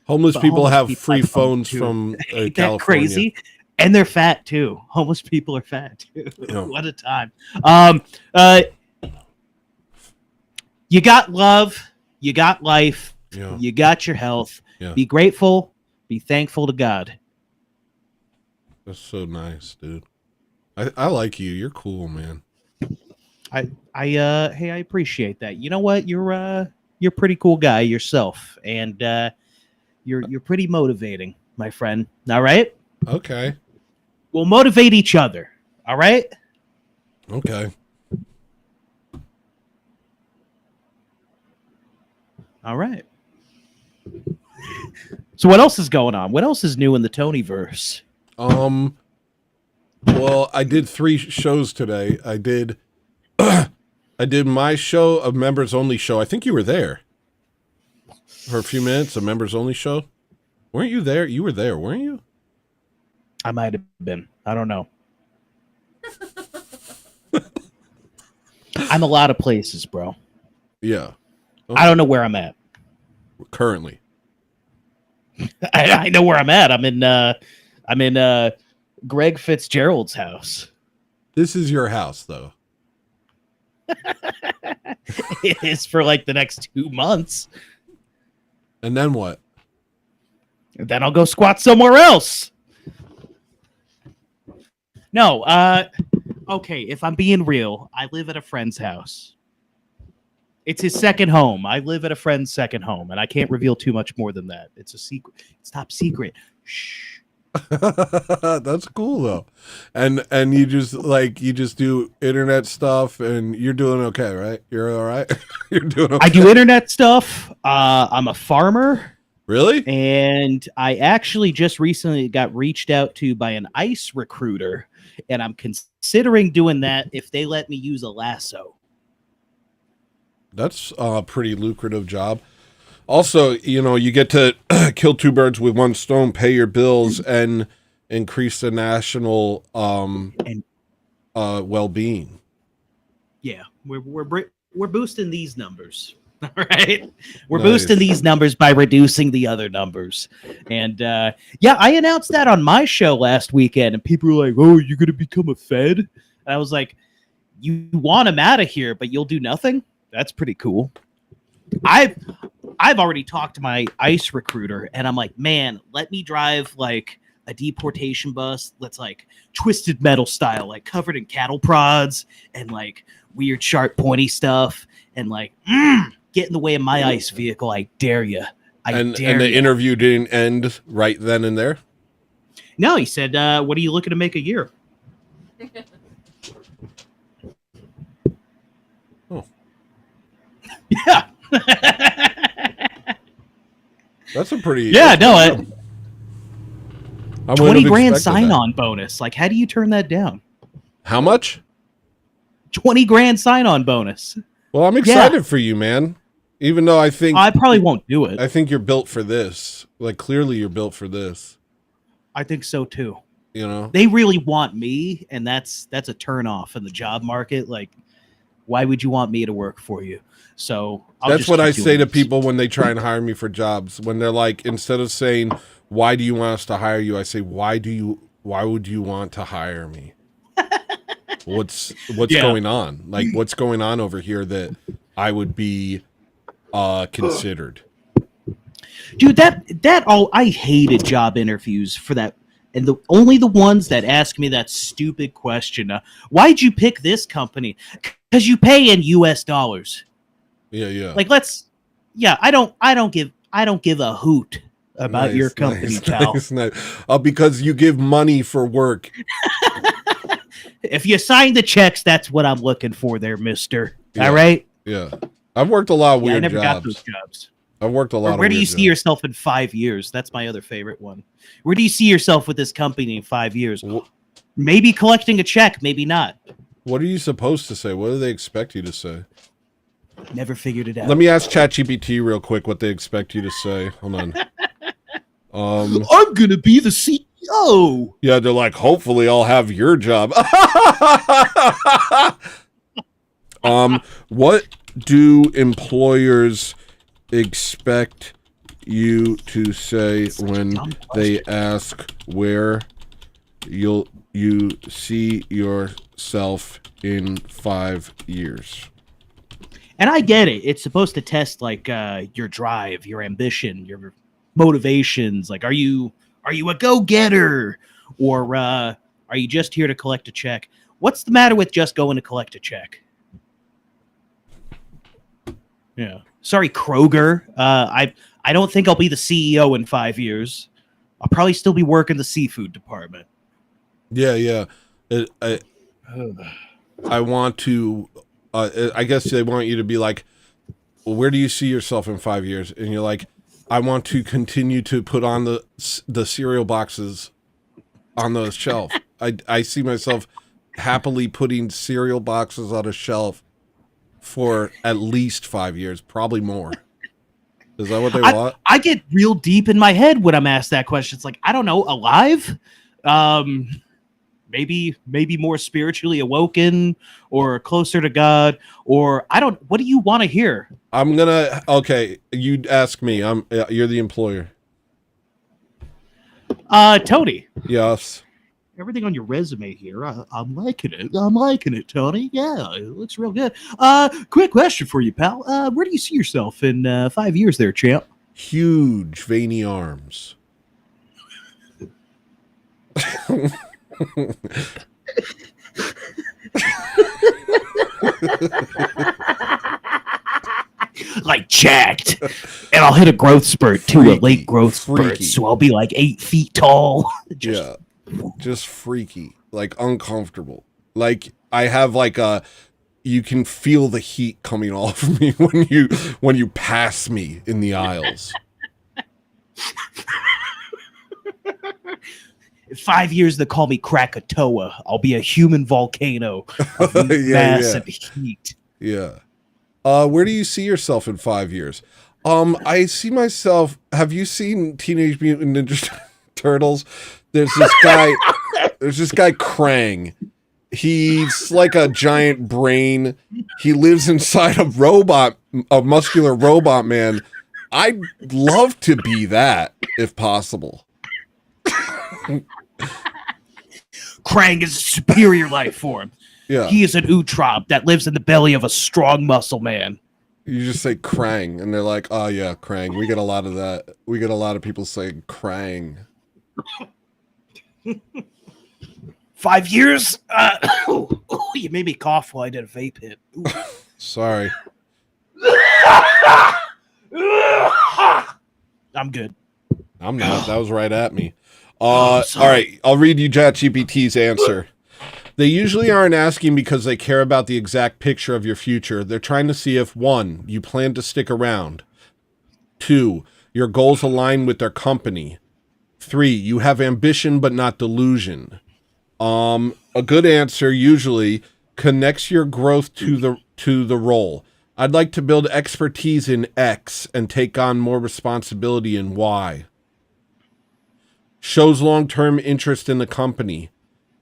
Homeless people have free have phones too. from Ain't California. that crazy? And they're fat too. Homeless people are fat too. Yeah. What a time. You got love. You got life. Yeah. You got your health. Yeah. Be grateful. Be thankful to God. That's so nice, dude. I like you. You're cool, man. Hey, I appreciate that. You know what? You're a pretty cool guy yourself, and you're pretty motivating, my friend. All right. Okay. We'll motivate each other. All right. Okay. All right. So what else is going on? What else is new in the Tonyverse? Well, I did 3 shows today. I did my show, a members only show. I think you were there for a few minutes, a members only show. Weren't you there? You were there, weren't you? I might have been. I don't know. I'm a lot of places, bro. Yeah. I don't know where I'm at. Currently. I know where I'm at. I'm in Greg Fitzgerald's house. This is your house, though. It is for like the next 2 months. And then what? And then I'll go squat somewhere else. No, okay, if I'm being real, I live at a friend's house. It's his second home. I live at a friend's second home, and I can't reveal too much more than that. It's a secret. It's top secret. Shh. That's cool though. And you just do internet stuff and you're doing okay, right? You're all right? You're doing okay. I do internet stuff. I'm a farmer. Really? And I actually just recently got reached out to by an ICE recruiter, and I'm considering doing that if they let me use a lasso. That's a pretty lucrative job. Also, you get to kill 2 birds with 1 stone, pay your bills, and increase the national well-being. Yeah, we're boosting these numbers. All right, we're Nice. boosting these numbers by reducing the other numbers. And yeah, I announced that on my show last weekend, and people were like, "Oh, you're gonna become a Fed?" And I was like, "You want them out of here, but you'll do nothing? That's pretty cool." I've already talked to my ICE recruiter, and I'm like, man, let me drive like a deportation bus that's like twisted metal style, like covered in cattle prods and like weird sharp pointy stuff, and like get in the way of my ICE vehicle. I dare you. And the interview didn't end right then and there? No, he said, what are you looking to make a year? Oh. Yeah. That's a pretty... Yeah, no, I wouldn't 20 have grand expected sign-on bonus. Like, how do you turn that down? How much? 20 grand sign-on bonus. Well, I'm excited for you, man. Even though I think... I probably won't do it. I think you're built for this. Like, clearly you're built for this. I think so, too. You know? They really want me, and that's a turn-off in the job market. Like, why would you want me to work for you? So that's what I say to people when they try and hire me for jobs. When they're like, instead of saying, why do you want us to hire you? I say, why would you want to hire me? What's going on? Like, what's going on over here that I would be considered? Dude, I hated job interviews for that and only the ones that ask me that stupid question. Why'd you pick this company? Because you pay in U.S. dollars. Yeah. Like, I don't give a hoot about your company, pal. Nice. Because you give money for work. If you sign the checks, that's what I'm looking for there, mister. Yeah. All right? Yeah. I've worked a lot of weird I never jobs. got those jobs. I've worked a lot of weird Where do you jobs. see yourself in 5 years? That's my other favorite one. Where do you see yourself with this company in 5 years? Maybe collecting a check, maybe not. What are you supposed to say? What do they expect you to say? Never figured it out. Let me ask ChatGPT real quick what they expect you to say. Hold on. I'm gonna be the CEO. Yeah, they're like, hopefully I'll have your job. What do employers expect you to say when they ask where you see yourself in 5 years? And I get it. It's supposed to test like your drive, your ambition, your motivations. Like, are you a go-getter, or are you just here to collect a check? What's the matter with just going to collect a check? Yeah. Sorry, Kroger. I don't think I'll be the CEO in 5 years. I'll probably still be working the seafood department. Yeah. I want to. I guess they want you to be like, well, where do you see yourself in 5 years? And you're like, I want to continue to put on the cereal boxes on the shelf. I see myself happily putting cereal boxes on a shelf for at least 5 years, probably more. Is that what they want? I get real deep in my head when I'm asked that question. It's like, I don't know, alive? Maybe more spiritually awoken, or closer to God, or what do you want to hear? Okay, you ask me. You're the employer. Tony. Yes. Everything on your resume here, I'm liking it. I'm liking it, Tony. Yeah, it looks real good. Quick question for you, pal. Where do you see yourself in 5 years there, champ? Huge veiny arms. Like jacked. And I'll hit a growth spurt too, a late growth spurt. So I'll be like 8 feet tall. Just freaky, like uncomfortable. Like I have like you can feel the heat coming off of me when you pass me in the aisles. In 5 years, they call me Krakatoa. I'll be a human volcano of mass and heat. Yeah. Where do you see yourself in 5 years? I see myself. Have you seen Teenage Mutant Ninja Turtles? There's this guy Krang. He's like a giant brain. He lives inside a muscular robot man. I'd love to be that if possible. Krang is a superior life form. Yeah. He is an Utrop that lives in the belly of a strong muscle man. You just say Krang, and they're like, oh yeah, Krang. We get a lot of that. We get a lot of people saying Krang. 5 years? You made me cough while I did a vape hit. Sorry. I'm good. I'm not. That was right at me. All right. I'll read you ChatGPT's answer. They usually aren't asking because they care about the exact picture of your future. They're trying to see if 1, you plan to stick around. 2, your goals align with their company. 3, you have ambition but not delusion. A good answer usually connects your growth to the role. I'd like to build expertise in X and take on more responsibility in Y. Shows long-term interest in the company.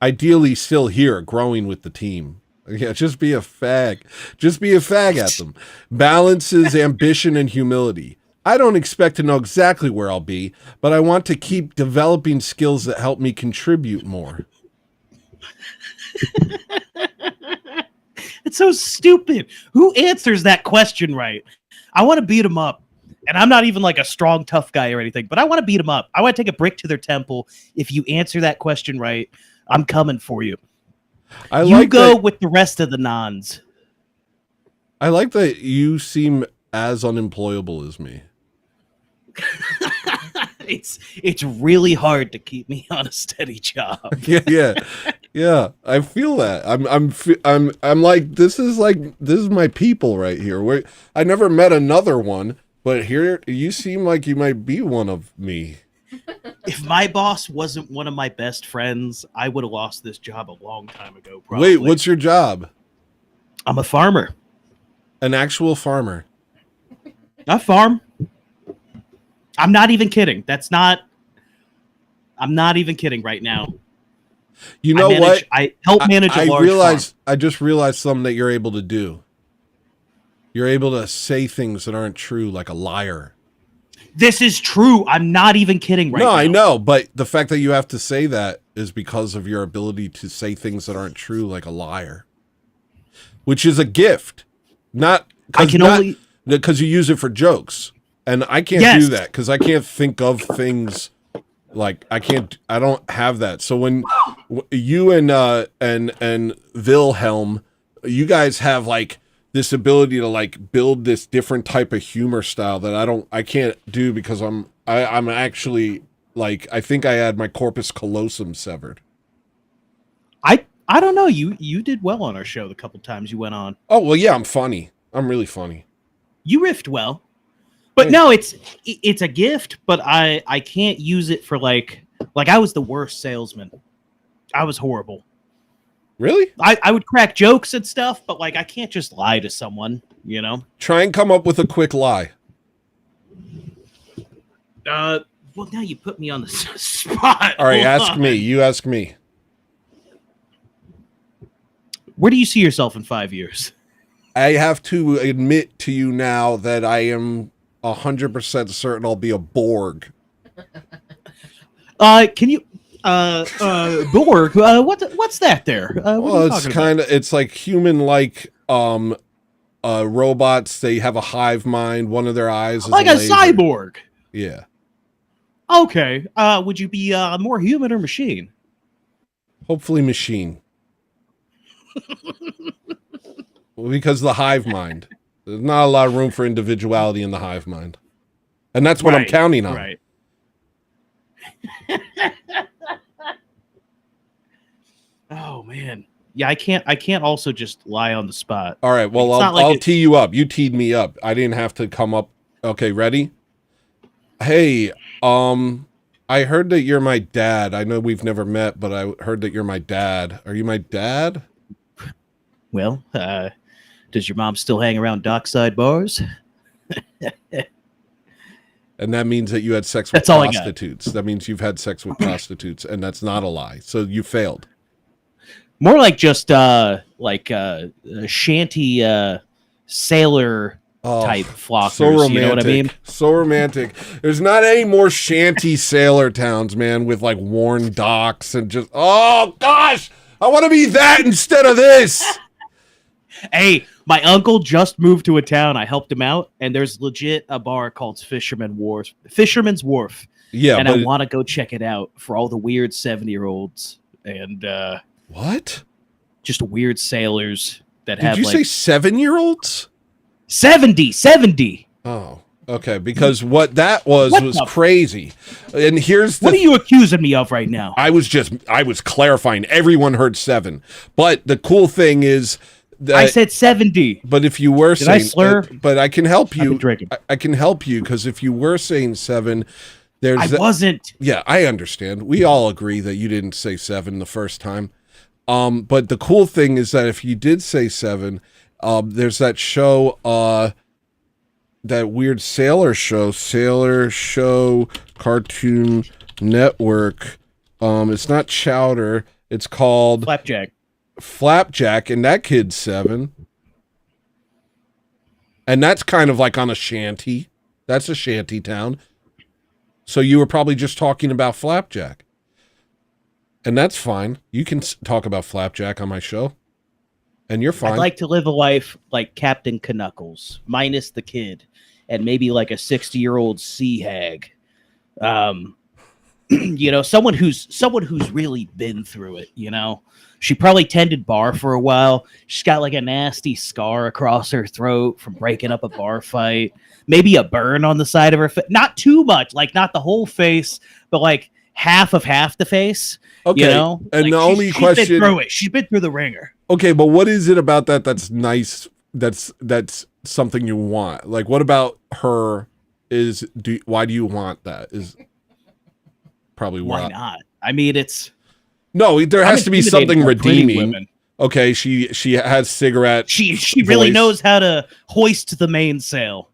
Ideally still here, growing with the team. Yeah, just be a fag. Just be a fag at them. Balances ambition and humility. I don't expect to know exactly where I'll be, but I want to keep developing skills that help me contribute more. It's so stupid. Who answers that question right? I want to beat him up. And I'm not even like a strong, tough guy or anything, but I want to beat them up. I want to take a brick to their temple. If you answer that question right, I'm coming for you. You go with the rest of the nons. I like that you seem as unemployable as me. It's really hard to keep me on a steady job. Yeah. I feel that. I'm like this is my people right here. I never met another one, but here you seem like you might be one of me. If my boss wasn't one of my best friends, I would have lost this job a long time ago. Probably. Wait, what's your job? I'm a farmer. An actual farmer. I farm. I'm not even kidding. I'm not even kidding right now. You know what? I help manage a large farm. I just realized something that you're able to do. You're able to say things that aren't true, like a liar. This is true. I'm not even kidding right now. No, I know, but the fact that you have to say that is because of your ability to say things that aren't true, like a liar, which is a gift. Not because you use it for jokes, and I can't do that because I can't think of things like I don't have that. So when you and Wilhelm, you guys have like this ability to like build this different type of humor style that I can't do because I'm actually like I think I had my corpus callosum severed. I don't know. You did well on our show the couple times you went on. Oh well, yeah, I'm funny. I'm really funny. You riffed well, but no, it's a gift. But I can't use it for like I was the worst salesman. I was horrible. Really? I would crack jokes and stuff, but like I can't just lie to someone, you know? Try and come up with a quick lie. Well, now you put me on the spot. All right, ask me. You ask me. Where do you see yourself in 5 years? I have to admit to you now that I am 100% certain I'll be a Borg. Can you... Borg. What's that there? Well, it's like human-like robots. They have a hive mind. One of their eyes is like a cyborg. Yeah. Okay. Would you be more human or machine? Hopefully, machine. Well, because the hive mind. There's not a lot of room for individuality in the hive mind, and that's what I'm counting on. Right. Oh man, yeah. I can't also just lie on the spot. All right. Well, I'll tee you up. You teed me up. I didn't have to come up. Okay, ready? Hey, I heard that you're my dad. I know we've never met, but I heard that you're my dad. Are you my dad? Well, does your mom still hang around dockside bars? And that means that you had sex with prostitutes. That means you've had sex with prostitutes, and that's not a lie. So you failed. More like just a shanty sailor type flockers. So romantic. You know what I mean? So romantic. There's not any more shanty sailor towns, man, with like worn docks and just oh gosh, I want to be that instead of this. Hey, my uncle just moved to a town. I helped him out, and there's legit a bar called Fisherman's Wharf. Yeah, and I want to go check it out for all the weird 70-year-olds and what? Just weird sailors that Did you say 7-year-olds? 70. Oh, okay. Because what that was crazy. And here's what are you accusing me of right now? I was clarifying. Everyone heard 7, but the cool thing is. I said 70. But if you were saying, I slur? But I can help you. I can help you because if you were saying 7, I wasn't. Yeah, I understand. We all agree that you didn't say 7 the first time. But the cool thing is that if you did say 7, there's that show, that weird Sailor Show Cartoon Network. It's not Chowder. It's called Flapjack, and that kid's 7. And that's kind of like on a shanty. That's a shanty town. So you were probably just talking about Flapjack. And that's fine. You can talk about Flapjack on my show. And you're fine. I'd like to live a life like Captain Knuckles, minus the kid. and maybe like a 60-year-old sea hag. You know, someone who's really been through it, you know. She probably tended bar for a while. She's got like a nasty scar across her throat from breaking up a bar fight. Maybe a burn on the side of her face. Not too much, like not the whole face, but like half the face. Okay. You know? And like the only she's question. been through it. She's been through the ringer. Okay, but what is it about that that's nice? That's something you want. Like, what about her? Why do you want that? Is probably Why not? I mean, it's. No, there has to be something intimidated by pretty redeeming. women. Okay, she has cigarette. She really voice. knows how to hoist the mainsail.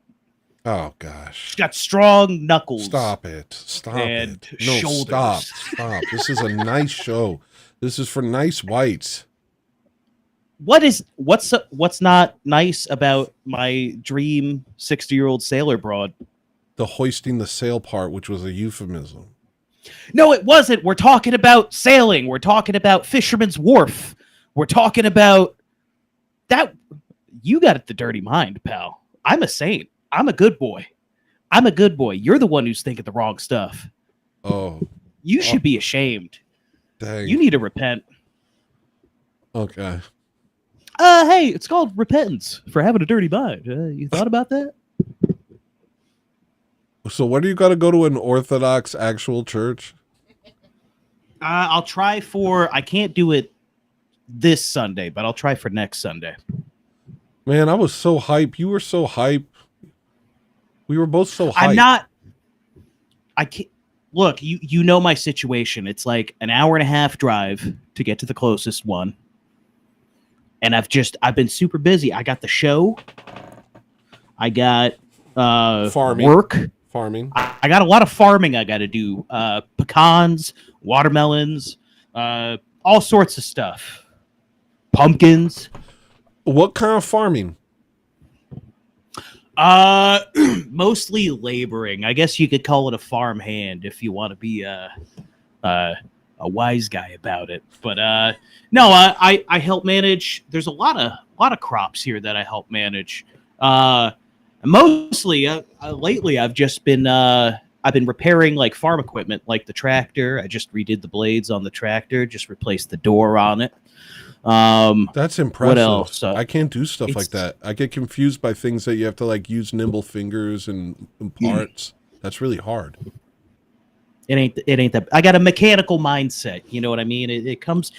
Oh gosh. She's got strong knuckles. Stop it. Stop And it. No, shoulders. Stop. This is a nice show. This is for nice whites. What's not nice about my dream 60-year-old sailor broad? The hoisting the sail part, which was a euphemism. No, it wasn't. We're talking about sailing. We're talking about Fisherman's Wharf. We're talking about that. You got the dirty mind, pal. I'm a saint. I'm a good boy. You're the one who's thinking the wrong stuff. Oh. You should be ashamed. Dang. You need to repent. Okay. Hey, it's called repentance for having a dirty mind. You thought about that? So when do you got to go to an Orthodox actual church? I'll try for. I can't do it this Sunday, but I'll try for next Sunday. Man, I was so hype. You were so hype. We were both so hype. I'm not. I can't. Look, you know my situation. It's like an hour and a half drive to get to the closest one. And I've been super busy. I got the show. I got Farming. work. Farming. I got a lot of farming I got to do. Pecans, watermelons, all sorts of stuff. Pumpkins. What kind of farming? Mostly laboring. I guess you could call it a farm hand if you want to be a wise guy about it. But no, I help manage. There's a lot of crops here that I help manage. Mostly lately, I've been repairing like farm equipment, like the tractor. I just redid the blades on the tractor, just replaced the door on it. That's impressive. What else? I can't do stuff like that. I get confused by things that you have to like use nimble fingers and parts. That's really hard. It ain't that. I got a mechanical mindset. You know what I mean? It comes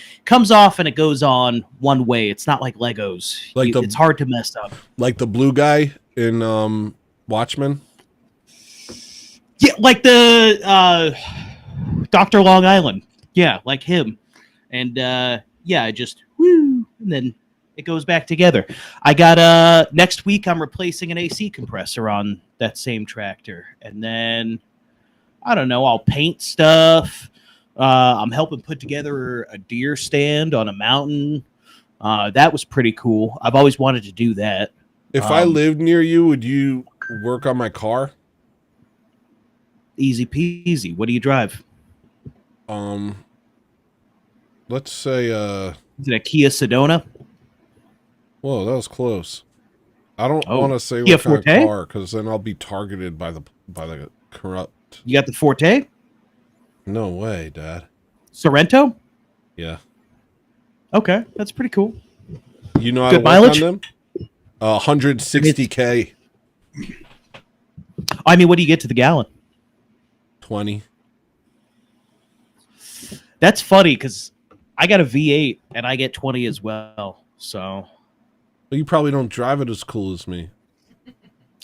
off and it goes on one way. It's not like Legos. Like it's hard to mess up. Like the blue guy in Watchmen. Yeah, like the Dr. Long Island. Yeah, like him. And yeah, I just woo, and then it goes back together. I got next week I'm replacing an AC compressor on that same tractor, and then I don't know, I'll paint stuff. I'm helping put together a deer stand on a mountain. That was pretty cool. I've always wanted to do that. If I lived near you, would you work on my car? Easy peasy. What do you drive? Let's say Is it a Kia Sedona? whoa, that was close. I don't Oh, want to say Kia what kind of Forte? car, because then I'll be targeted by the corrupt. You got the Forte? No way, Dad. Sorrento? Yeah. Okay, that's pretty cool. You know how Good to work mileage? on them? 160K. I mean, what do you get to the gallon? 20. That's funny because I got a V8 and I get 20 as well. So, Well, you probably don't drive it as cool as me.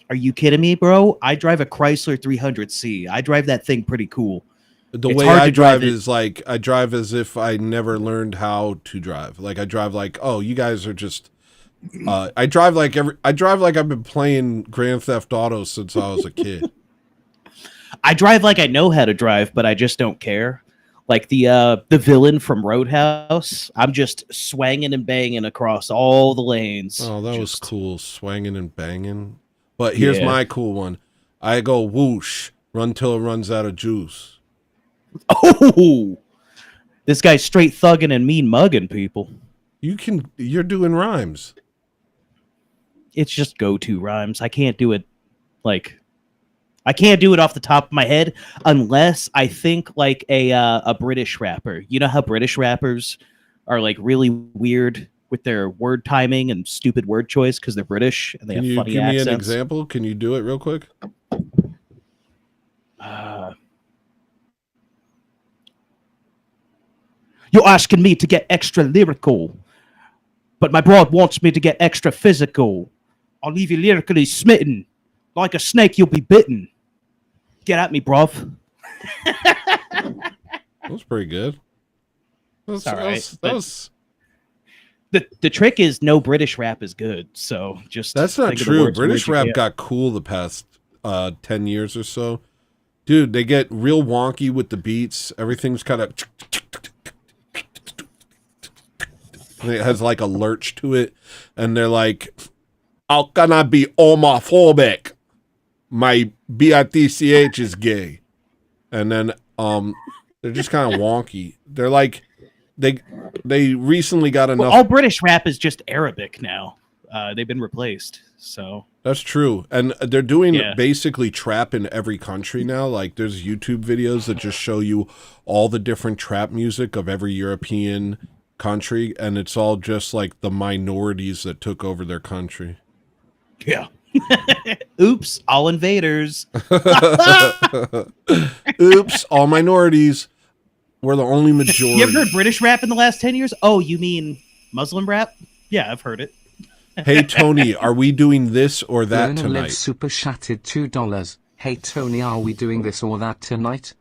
are you kidding me, bro? I drive a Chrysler 300C. I drive that thing pretty cool. The It's way hard I to drive drive it. is like I drive as if I never learned how to drive. Like I drive like, oh, you guys are just. I drive like I've been playing Grand Theft Auto since I was a kid. I drive like I know how to drive, but I just don't care. Like the villain from Roadhouse, I'm just swanging and banging across all the lanes. Oh, that was cool, swanging and banging. But here's Yeah. my cool one. I go whoosh, run till it runs out of juice. Oh, this guy's straight thugging and mean mugging people. You're doing rhymes. It's just go-to rhymes. I can't do it. Like, I can't do it off the top of my head unless I think like a British rapper. You know how British rappers are like really weird with their word timing and stupid word choice because they're British and they Can have you funny give me accents. an example? Can you do it real quick? You're asking me to get extra lyrical, but my broad wants me to get extra physical. I'll leave you lyrically smitten. Like a snake, you'll be bitten. Get at me, bruv. That was pretty good. It's all right, That was The trick is no British rap is good. So just That's not think of the true. words British you rap can. got cool the past 10 years or so. Dude, they get real wonky with the beats. Everything's kind of... It has like a lurch to it. And they're like, how can I be homophobic? My BITCH is gay. And then they're just kind of wonky. They're like... They recently got enough... Well, all British rap is just Arabic now. They've been replaced. So that's true. And they're doing basically trap in every country now. Like there's YouTube videos that just show you all the different trap music of every European country. And it's all just like the minorities that took over their country. Yeah. Oops, all invaders. Oops, all minorities. We're the only majority. You ever heard British rap in the last 10 years? Oh, you mean Muslim rap? Yeah, I've heard it. Hey, Tony, are we doing this or that Verna tonight? Liv super chatted $2. Hey, Tony, are we doing this or that tonight?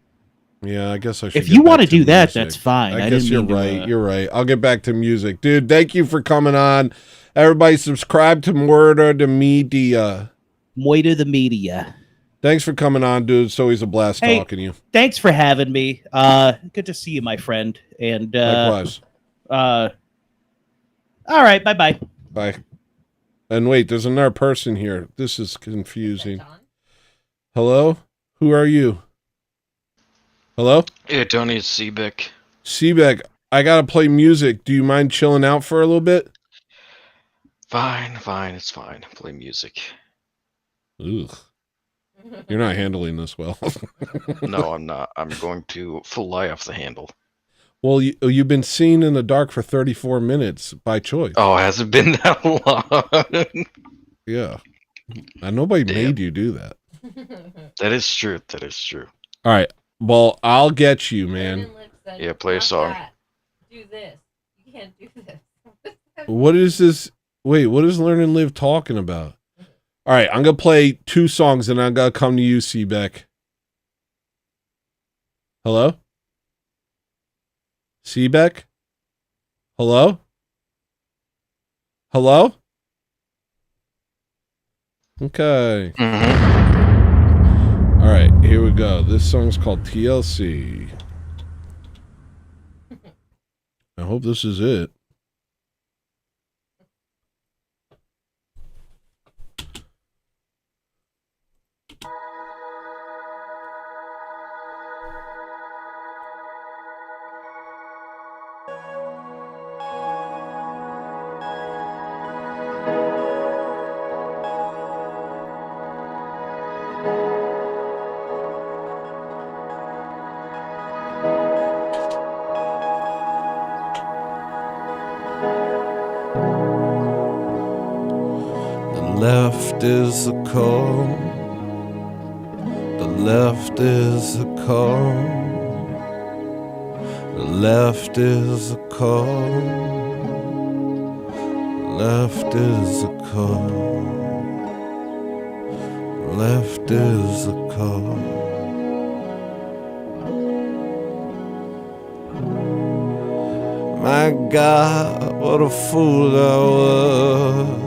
Yeah, I guess I should. If you want to do that, that's fine. I guess you're right. You're right. I'll get back to music. Dude, thank you for coming on. Everybody subscribe to Murder the Media. Moida the Media. Thanks for coming on, dude. It's always a blast talking to you. Thanks for having me. Good to see you, my friend. And likewise. All right, bye-bye. Bye. And wait, there's another person here. This is confusing. Hello? Who are you? Hello? Yeah, Tony, it's Seebeck. Seebeck, I gotta play music. Do you mind chilling out for a little bit? Fine, it's fine. Play music. Ugh. You're not handling this well. No, I'm not. I'm going to fly off the handle. Well, you've been seen in the dark for 34 minutes by choice. Oh, has it been that long? Yeah. And nobody made you do that. That is true. That is true. All right. Well, I'll get you, man. Yeah, play a song. Do this. You can't do this. What is this? Wait, what is Learn and Live talking about? All right, I'm going to play 2 songs and I'm going to come to you, Seebeck. Hello? Seebeck? Hello? Hello? Okay. Mm-hmm. All right, here we go. This song's called TLC. I hope this is it. Left is the call. The left is the call. The left is the call. Left is the call. Left is the call. My God, what a fool I was.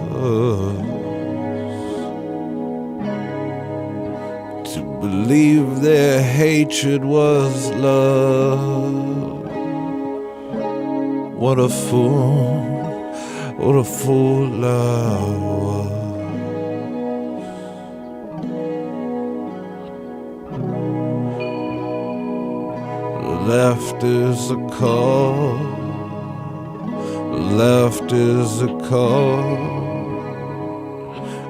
Believe their hatred was love. What a fool I was. Left is the call. Left is the call.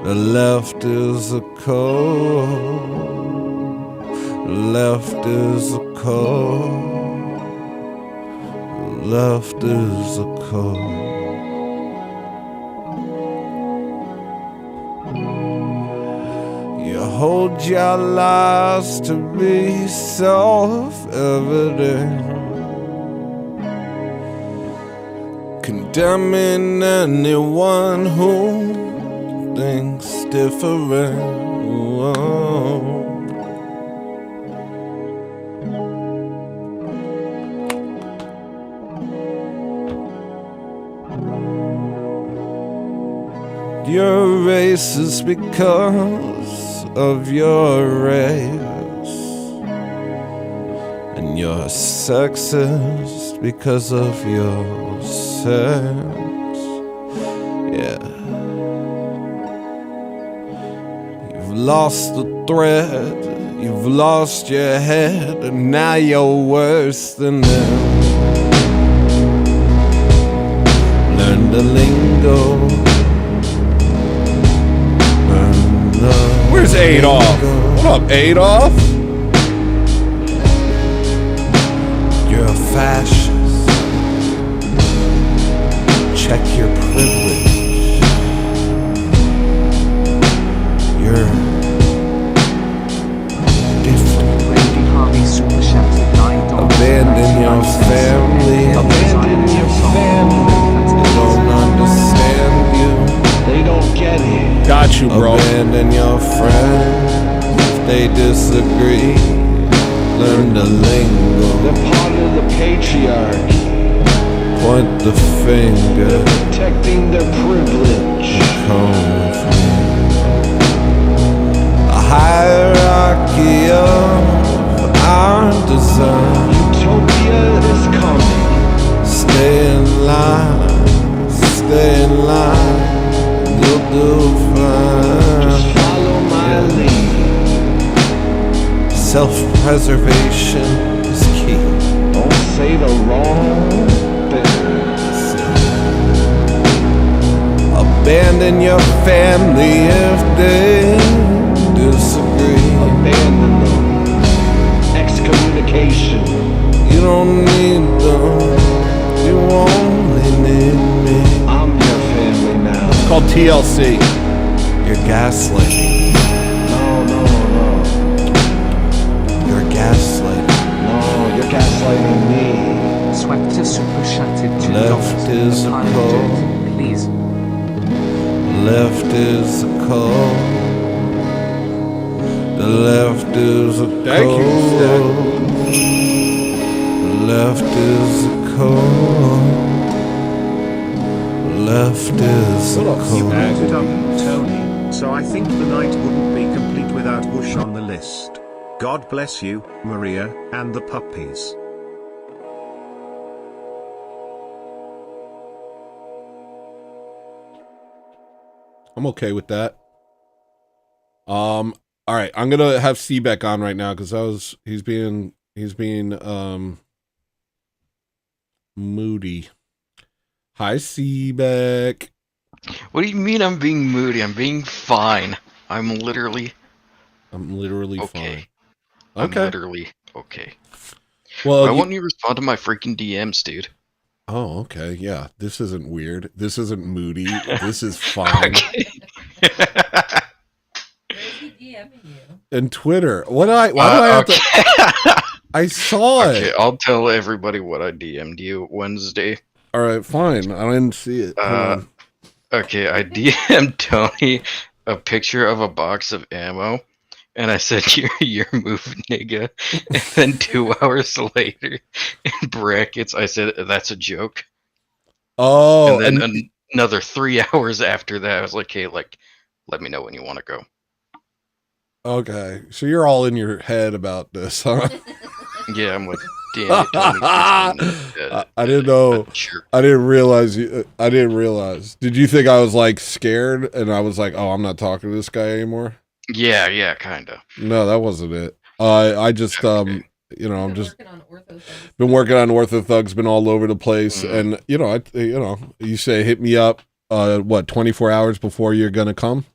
The left is a cold. The left is a cold. The left is a cold. You hold your lies to be self-evident, condemning anyone who thinks different. Whoa. You're racist because of your race, and you're sexist because of your sex. Yeah. You've lost the thread, you've lost your head, and now you're worse than them. Learn the lingo. Where's Adolf? What up, Adolf? You're a fascist. Check your privilege. You're different. Randy Harvey super chatted $9. Abandon your family. Abandon your family. They don't understand you. They don't get it. Got you, bro. Abandon your friends if they disagree. Learn the lingo. They're part of the patriarchy. Point the finger. They're protecting their privilege. Come with me. A hierarchy of our design. Utopia is coming. Stay in line. Stay in line. You'll do fine. Just follow my lead. Self-preservation is key. Don't say the wrong thing. Abandon your family if they disagree. Abandon them. Excommunication. You don't need them. You only need me. I'm your family now. It's called TLC. You're gaslighting. No. You're gaslighting. No, you're gaslighting me. Swept to super chatted $2. Left is a cold. Please. Left is a cold. The left is a cold. Thank you, The left is a cold. Left is a cold. Added up Tony, so I think the night wouldn't be complete without Whoosh on the list. God bless you, Maria, and the puppies. I'm okay with that. All right, I'm gonna have Seebeck on right now because he's being moody. Hi, Seebeck. What do you mean I'm being moody? I'm being fine. I'm literally fine. okay. Okay. I'm literally okay. Well, why won't you respond to my freaking DMs, dude? Oh, okay. Yeah, this isn't weird. This isn't moody. This is fine. Where's he DMing you? And Twitter. Why do I have to? I saw Okay, it. I'll tell everybody what I DM'd you Wednesday. All right, fine. I didn't see it. Hold on. Okay, I DM'd Tony a picture of a box of ammo, and I said, "Your move, nigga." And then 2 hours later, in brackets, I said, "That's a joke." Oh, and then another 3 hours after that, I was like, "Hey, let me know when you want to go." okay. So you're all in your head about this, huh? Yeah, I'm like, damn it, Tony. I didn't know. Sure. I didn't realize you. I didn't realize. Did you think I was like scared and I was like, "Oh, I'm not talking to this guy anymore"? Yeah, kind of. No, that wasn't it. I just Okay. I'm just working on ortho been working on Orthothugs, been all over the place, and you say hit me up. 24 hours before you're gonna come.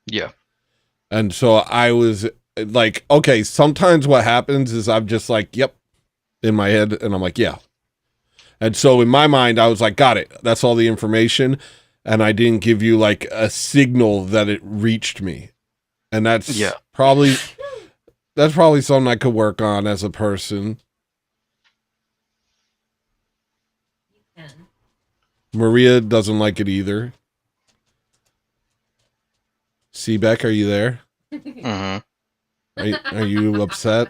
Yeah. And so I was like, okay, sometimes what happens is I'm just like, yep, in my head. And I'm like, yeah. And so in my mind, I was like, got it. That's all the information. And I didn't give you like a signal that it reached me. And that's probably something I could work on as a person. You can. Maria doesn't like it either. Seebeck, are you there? Mm-hmm. Are you upset?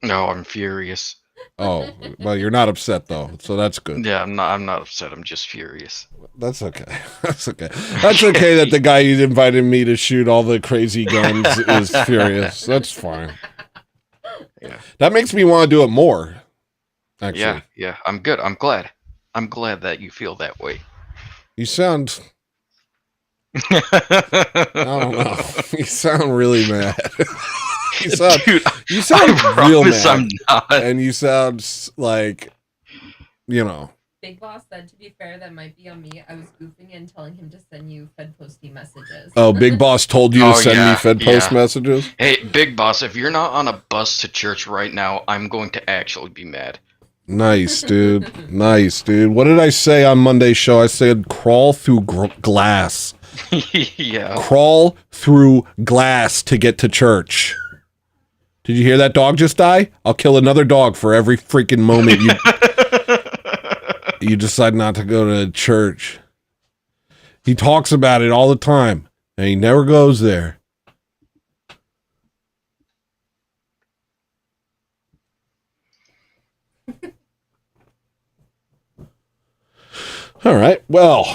No, I'm furious. Oh, well, you're not upset though, so that's good. Yeah, I'm not upset. I'm just furious. That's okay. That's okay. That's okay that the guy who invited me to shoot all the crazy guns is furious. That's fine. Yeah. That makes me want to do it more. Actually. Yeah. I'm good. I'm glad. I'm glad that you feel that way. You sound I don't know. You sound really mad. Dude, you sound I real promise mad. I'm not. And you sound like, you know. Big Boss said, to be fair, that might be on me. I was goofing and telling him to send you Fed Posty messages. Oh, Big Boss told you to send me Fed Post yeah. messages? Hey, Big Boss, if you're not on a bus to church right now, I'm going to actually be mad. Nice, dude. Nice, dude. What did I say on Monday's show? I said crawl through glass. Yeah. Crawl through glass to get to church. Did you hear that dog just die? I'll kill another dog for every freaking moment you decide not to go to church. He talks about it all the time, and he never goes there. All right. Well.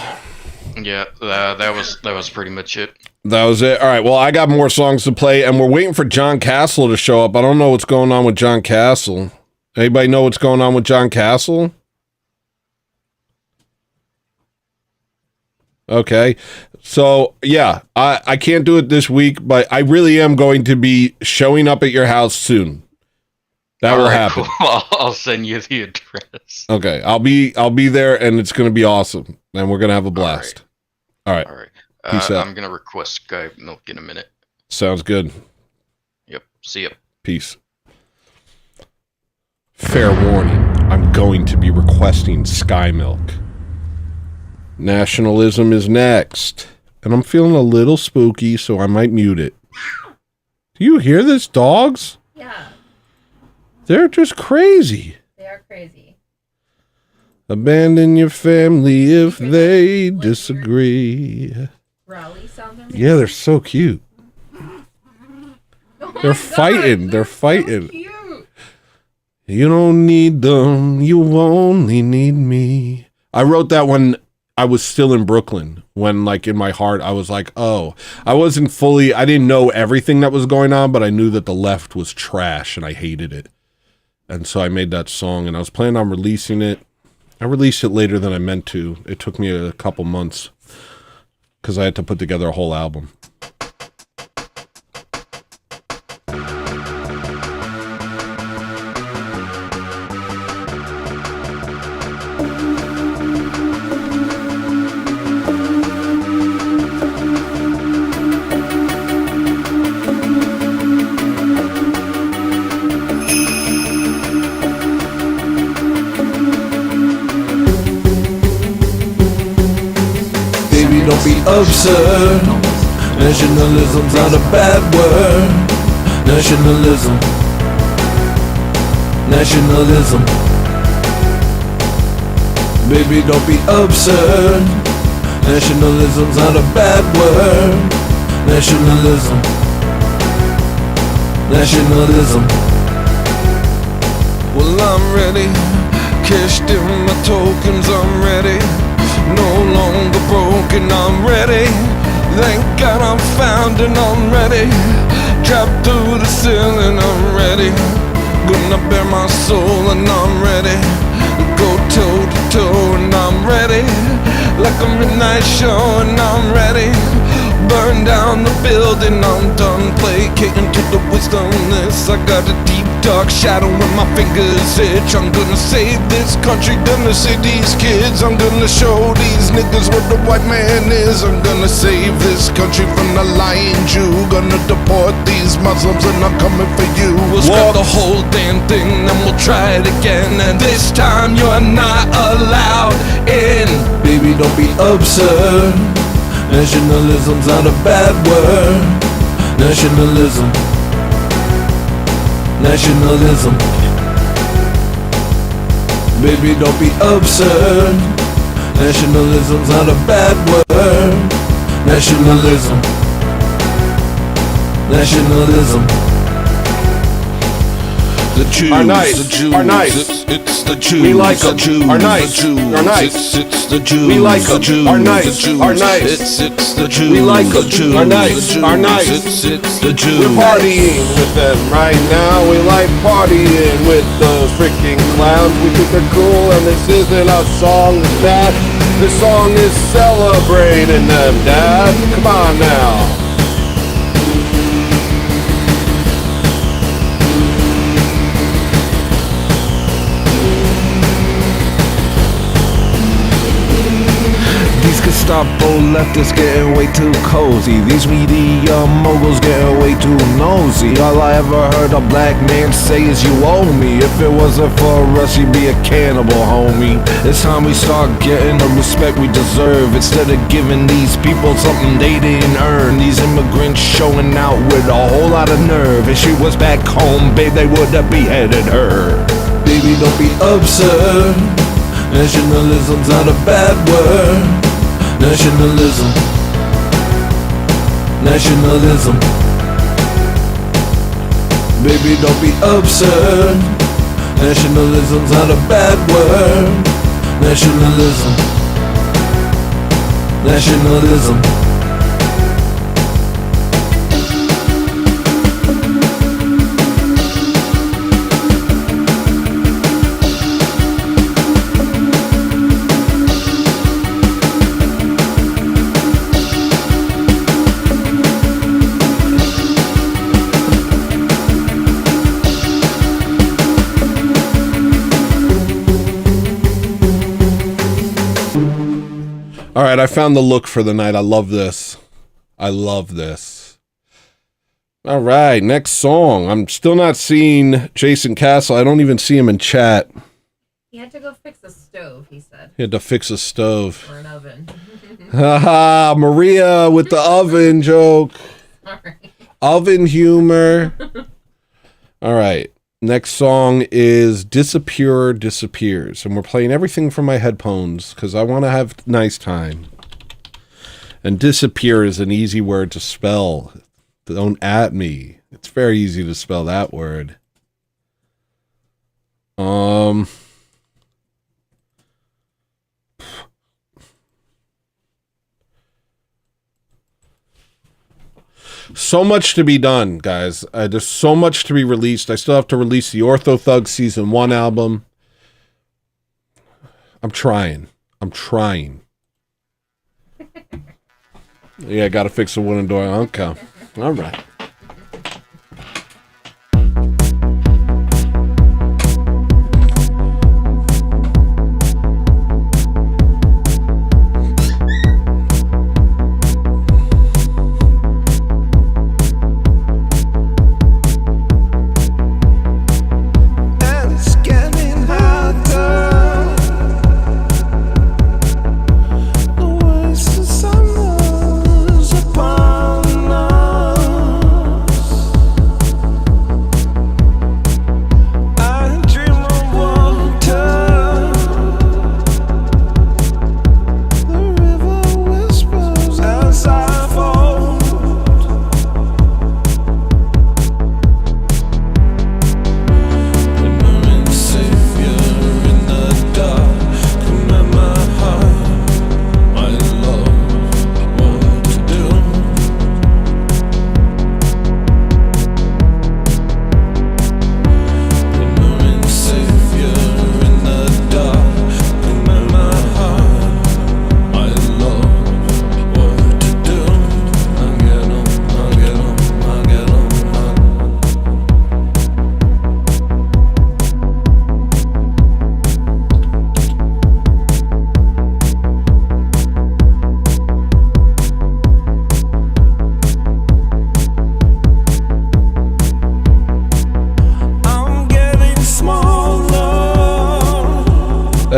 Yeah, that was pretty much it. That was it. All right. Well, I got more songs to play, and we're waiting for John Castle to show up. I don't know what's going on with John Castle. Anybody know what's going on with John Castle? Okay. So, yeah, I can't do it this week, but I really am going to be showing up at your house soon. That will happen. Cool. I'll send you the address. Okay. I'll be there, and it's going to be awesome, and we're going to have a blast. All right. Peace out. I'm going to request Sky Milk in a minute. Sounds good. Yep. See ya. Peace. Fair warning, I'm going to be requesting Sky Milk. Nationalism is next. And I'm feeling a little spooky, so I might mute it. Do you hear this, dogs? Yeah. They're just crazy. They are crazy. Abandon your family if they disagree. Rowley sounds amazing. Yeah, they're so cute. Oh They're my fighting. God, They're fighting. So cute. You don't need them. You only need me. I wrote that when I was still in Brooklyn, when like in my heart, I was like, oh, I didn't know everything that was going on, but I knew that the left was trash and I hated it. And so I made that song and I was planning on releasing it. I released it later than I meant to. It took me a couple months because I had to put together a whole album. Don't be absurd. Nationalism's not a bad word. Nationalism. Baby, don't be absurd. Nationalism's not a bad word. Nationalism. Well, I'm ready. Cashed in my tokens, I'm ready. No longer broken, I'm ready. Thank God I'm found and I'm ready. Trapped through the ceiling, I'm ready. Gonna bare my soul and I'm ready. Go toe to toe and I'm ready. Like a midnight show and I'm ready. burn down the building. I'm done placating to the wisdomless. I got a deep dark shadow when my fingers itch. I'm gonna save this country, gonna save these kids. I'm gonna show these niggas what the white man is. I'm gonna save this country from the lying Jew. Gonna deport these Muslims and I'm coming for you. We'll scrap the whole damn thing and we'll try it again. And this time you're not allowed in. Baby, don't be absurd. Nationalism's not a bad word. Nationalism. Nationalism. Baby, don't be absurd. Nationalism's not a bad word. Nationalism. Nationalism. The Jews, Are nice. the Jews, Are nice. it's the Jews. We like the 'em. Jews, Are nice. the Jews, Are nice. It's the Jews. We like the 'em. Jews, Are nice. the Jews, Are nice. It's the Jews. We like 'em. the Jews, Are nice. the Jews, Are nice. It's the Jews. We're partying with them right now. We like partying with those freaking clowns. We think they're cool and this isn't our song, it's that. This song is celebrating them, Dad. Come on now. These Gestapo leftists getting way too cozy. These media moguls getting way too nosy. All I ever heard a black man say is you owe me. If it wasn't for us, you'd be a cannibal, homie. It's time we start getting the respect we deserve, instead of giving these people something they didn't earn. These immigrants showing out with a whole lot of nerve. If she was back home, babe, they would have beheaded her. Baby, don't be absurd. Nationalism's not a bad word. Nationalism. Nationalism. Baby, don't be absurd. Nationalism's not a bad word. Nationalism. Nationalism. All right, I found the look for the night. I love this. I love this. All right, next song. I'm still not seeing Jason Castle. I don't even see him in chat. He had to go fix a stove, he said. He had to fix a stove. Or an oven. Haha, Maria with the oven joke. Sorry. Oven humor. All right. Next song is Disappear Disappears. And we're playing everything from my headphones because I want to have nice time. And disappear is an easy word to spell. Don't at me. It's very easy to spell that word. So much to be done, guys. There's so much to be released. I still have to release the Ortho Thug Season 1 album. I'm trying. Yeah, I gotta fix the wooden door. Okay. All right.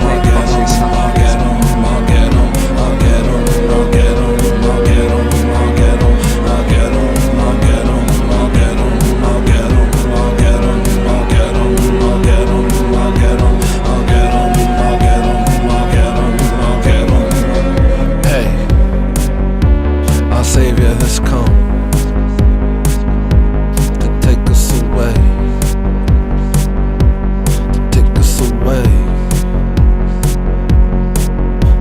Click bottom side. Savior has come to take us away, to take us away.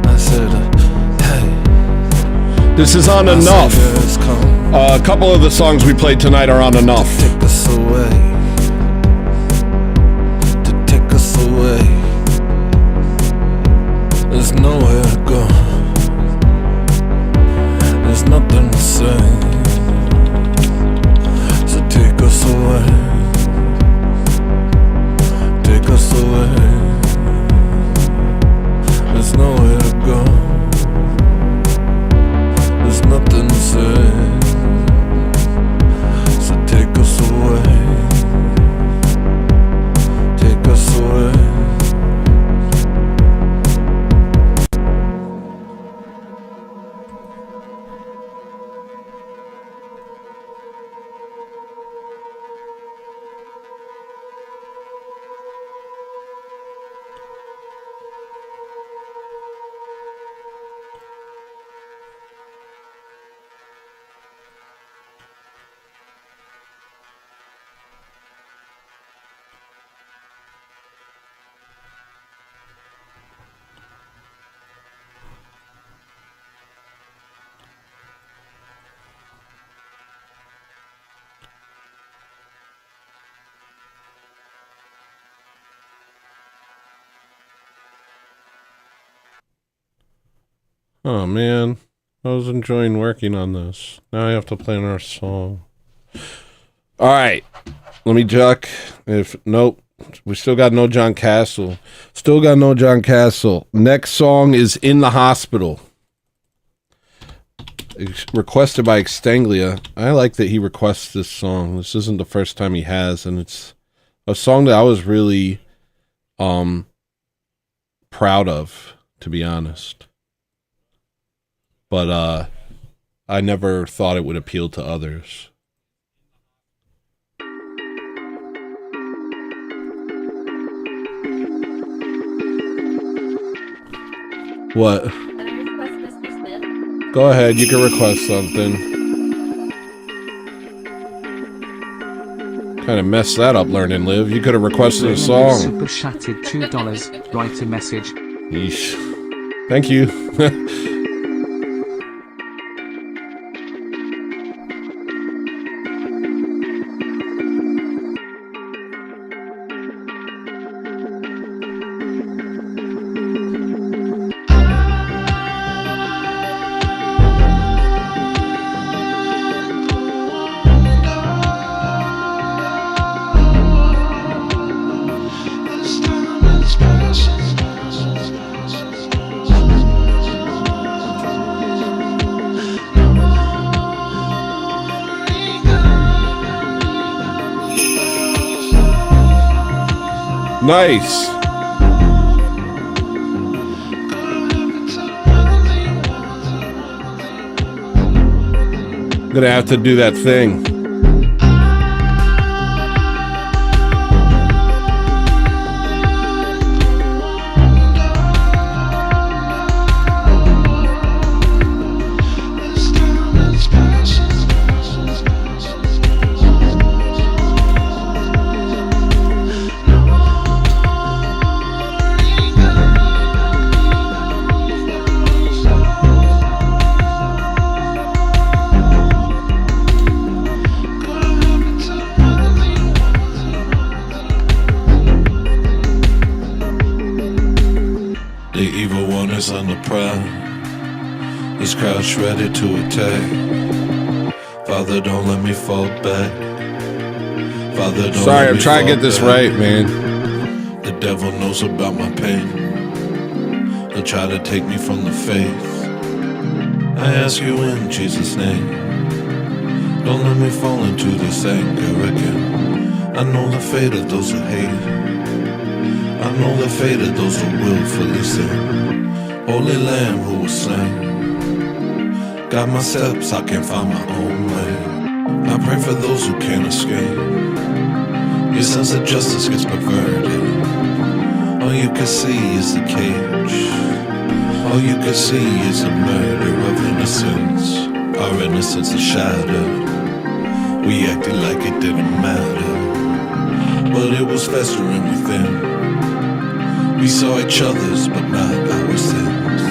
I said, hey. This is on Enough. A couple of the songs we played tonight are on Enough. Take us away, to take us away. There's nowhere to go. There's nothing to say, so take us away, take us away. There's nowhere to go, there's nothing to say, so take us away, take us away. Oh man, I was enjoying working on this. Now I have to play another song. All right, let me check. If nope, we still got no John Castle. Still got no John Castle. Next song is In the Hospital. Requested by Extanglia. I like that he requests this song. This isn't the first time he has, and it's a song that I was really proud of, to be honest. But I never thought it would appeal to others. What? Can I request Mr. Smith? Go ahead, you can request something. Kind of messed that up, Learning Live. You could have requested a song. Super chatted $2. Write a message. Yeesh. Thank you. Nice. I'm gonna have to do that thing. The evil one is on the prowl. He's crouched ready to attack. Father, don't let me fall back. Father, don't Sorry, let I'm me trying to fall get this back. right, man. The devil knows about my pain. He'll try to take me from the faith. I ask you in Jesus' name, don't let me fall into this anger again. I know the fate of those who hate. I know the fate of those who willfully sin. Holy Lamb who was slain. Got my steps, I can't find my own way. I pray for those who can't escape. Your sense of justice gets perverted. All you can see is the cage. All you can see is a murder of innocence. Our innocence is shattered. We acted like it didn't matter, but it was festering within. We saw each other's, but not our sins.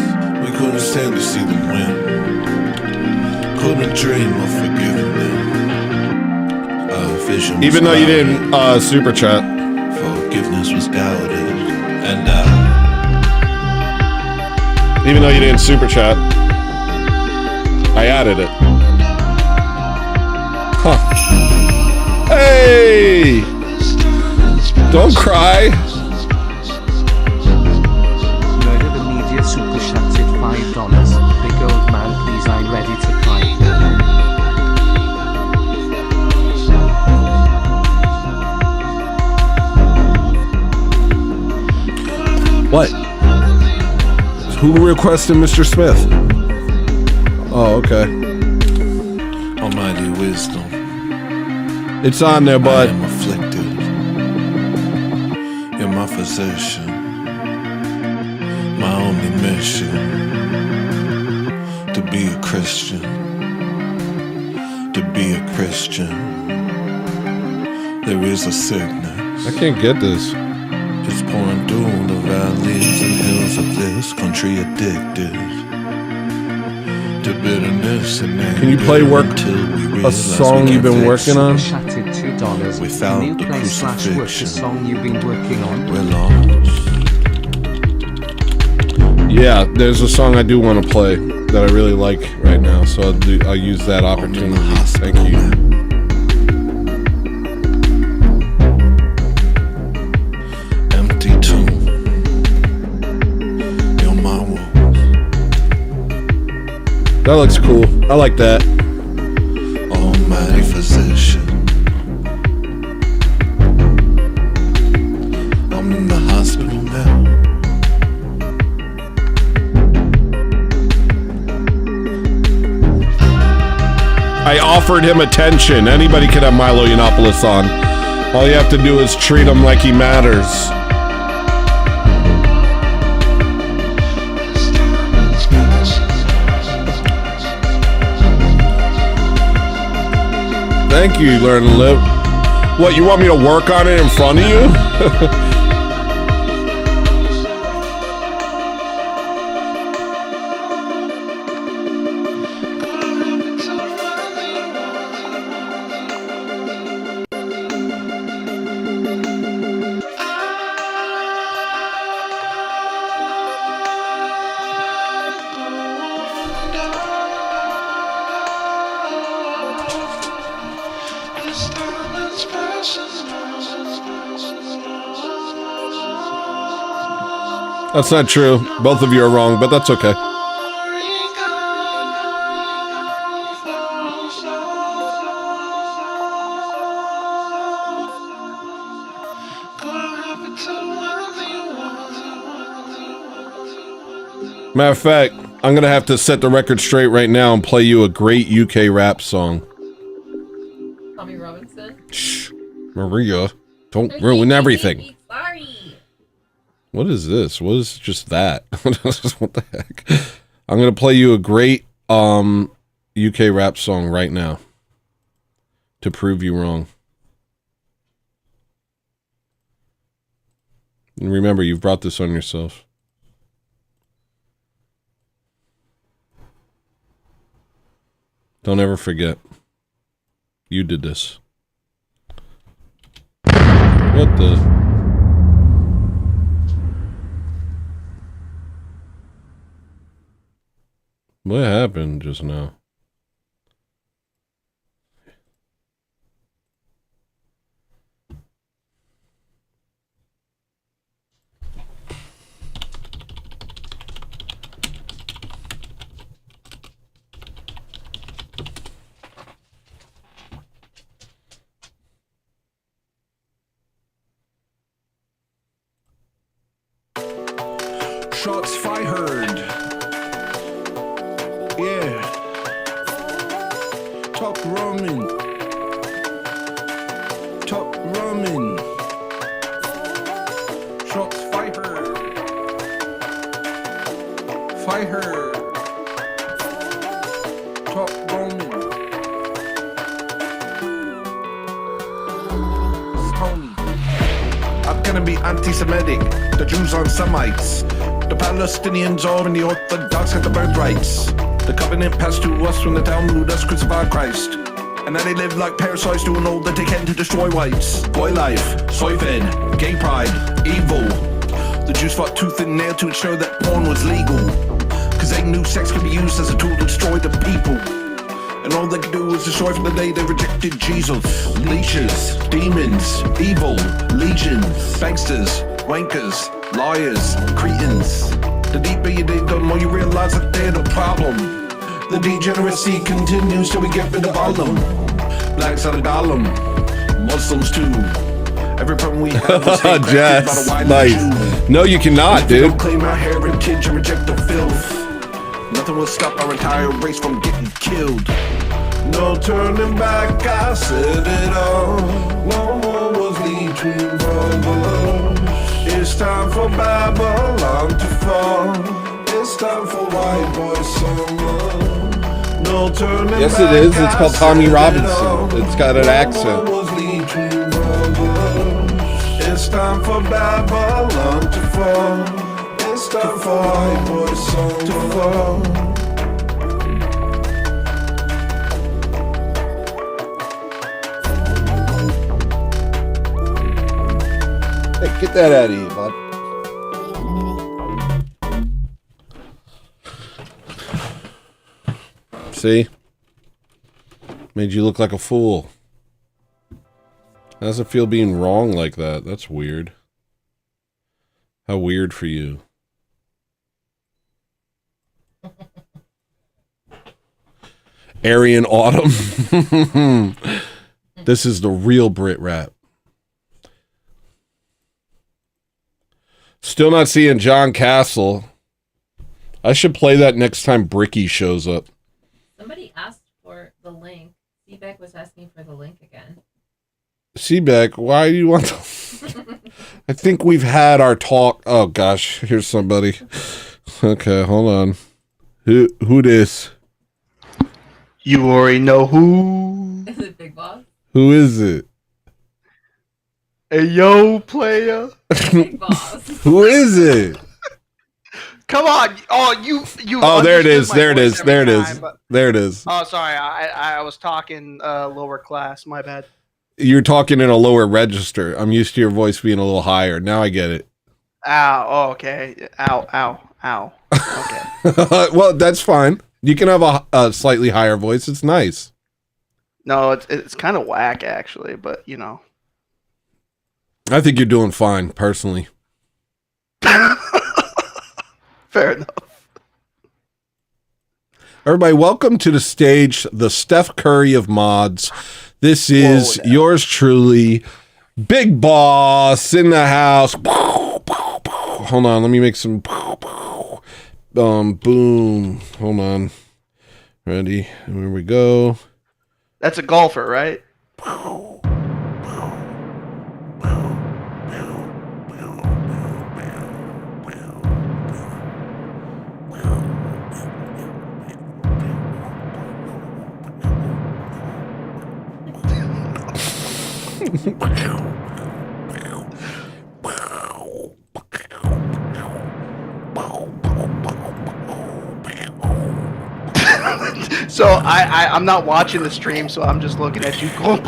We couldn't stand to see them win. Couldn't dream of forgiving them. Our vision was Even though you clouded. didn't super chat. Forgiveness was doubted, and Even though you didn't super chat, I added it. Huh. Hey! Don't cry. Murder the Media super chatted $5. Big old man, please, I'm ready to cry. What? Who requested Mr. Smith? Oh, okay. almighty wisdom. It's on there, I bud. am afflicted. You're my physician. My only mission to be a Christian. To be a Christian. There is a sickness. I can't get this. It's pouring through the valleys and hills of this country, addicted to bitterness and anger. Can you play work until we a realize song we you've can't been fix working it. on? Chatted $2. Without Can you the play /work the crucifixion. song you've been working on? We're lost. Yeah, there's a song I do want to play that I really like right now, so I'll use that opportunity. Thank you. Empty tomb. You're my wolf. That looks cool. I like that. Almighty physician. I'm in the hospital now. I offered him attention. Anybody could have Milo Yiannopoulos on. All you have to do is treat him like he matters. Thank you, Learn to Live. What, you want me to work on it in front of you? That's not true. Both of you are wrong, but that's okay. Matter of fact, I'm gonna have to set the record straight right now and play you a great UK rap song. Tommy Robinson. Shh, Maria, don't ruin everything. Sorry. What is this? What is just that? What the heck? I'm gonna play you a great UK rap song right now to prove you wrong. And remember, you've brought this on yourself. Don't ever forget. You did this. What the? What happened just now? Shots fired. Yeah. Top ramen. Top ramen. Shots fired. Fire. Top ramen. Stony. I'm gonna be anti-Semitic. The Jews are Semites. The Palestinians are and the Orthodox have the birthrights. The covenant passed to us when the Talmud us crucified Christ. And now they live like parasites doing all that they can to destroy whites. Boy life, soy fed, gay pride, evil. The Jews fought tooth and nail to ensure that porn was legal. Cause they knew sex could be used as a tool to destroy the people. And all they could do was destroy from the day they rejected Jesus. Leeches, demons, evil, legions, banksters, wankers, liars, cretins. The deeper you dig, the more you realize that they're the problem. The degeneracy continues till we get rid of all them. Blacks are the golem, Muslims too. Every problem we have was hate crafted by the white nice. Jew. No, you cannot, If we dude. don't claim our heritage and reject the filth, nothing will stop our entire race from getting killed. No turning back, I said it all. No more was between brothers. It's time for Babylon to fall. It's time for white boy summer. No turning back. Yes, it is. It's called I Tommy said it Robinson. all. It's got an No accent. more was between brothers. It's time for Babylon to fall. It's time for white boy summer to fall. Hey, get that out of here, bud. See? Made you look like a fool. How does it feel being wrong like that? That's weird. How weird for you. Aryan Autumn. This is the real Brit rap. Still not seeing John Castle. I should play that next time Bricky shows up. Somebody asked for the link. Seabeck was asking for the link again. Seabeck, why do you want to... I think we've had our talk. Oh, gosh. Here's somebody. Okay, hold on. Who this? You already know who. Is it Big Boss? Who is it? Hey, yo, player. Big Boss. Who is it? Come on. Oh, you. Oh, there it is. understood my There it voice is. every There it is. time, but- There it is. Oh, sorry. I was talking lower class. My bad. You're talking in a lower register. I'm used to your voice being a little higher. Now I get it. Ow. Oh, okay. Ow. Okay. Well, that's fine. You can have a slightly higher voice. It's nice. No, it's kind of whack, actually, but, you know. I think you're doing fine, personally. Fair enough. Everybody, welcome to the stage, the Steph Curry of mods. This is Whoa, now. yours truly, Big Boss in the house. Hold on, let me make some boom. Hold on. Ready? Here we go. That's a golfer, right? So I'm not watching the stream, so I'm just looking at you going.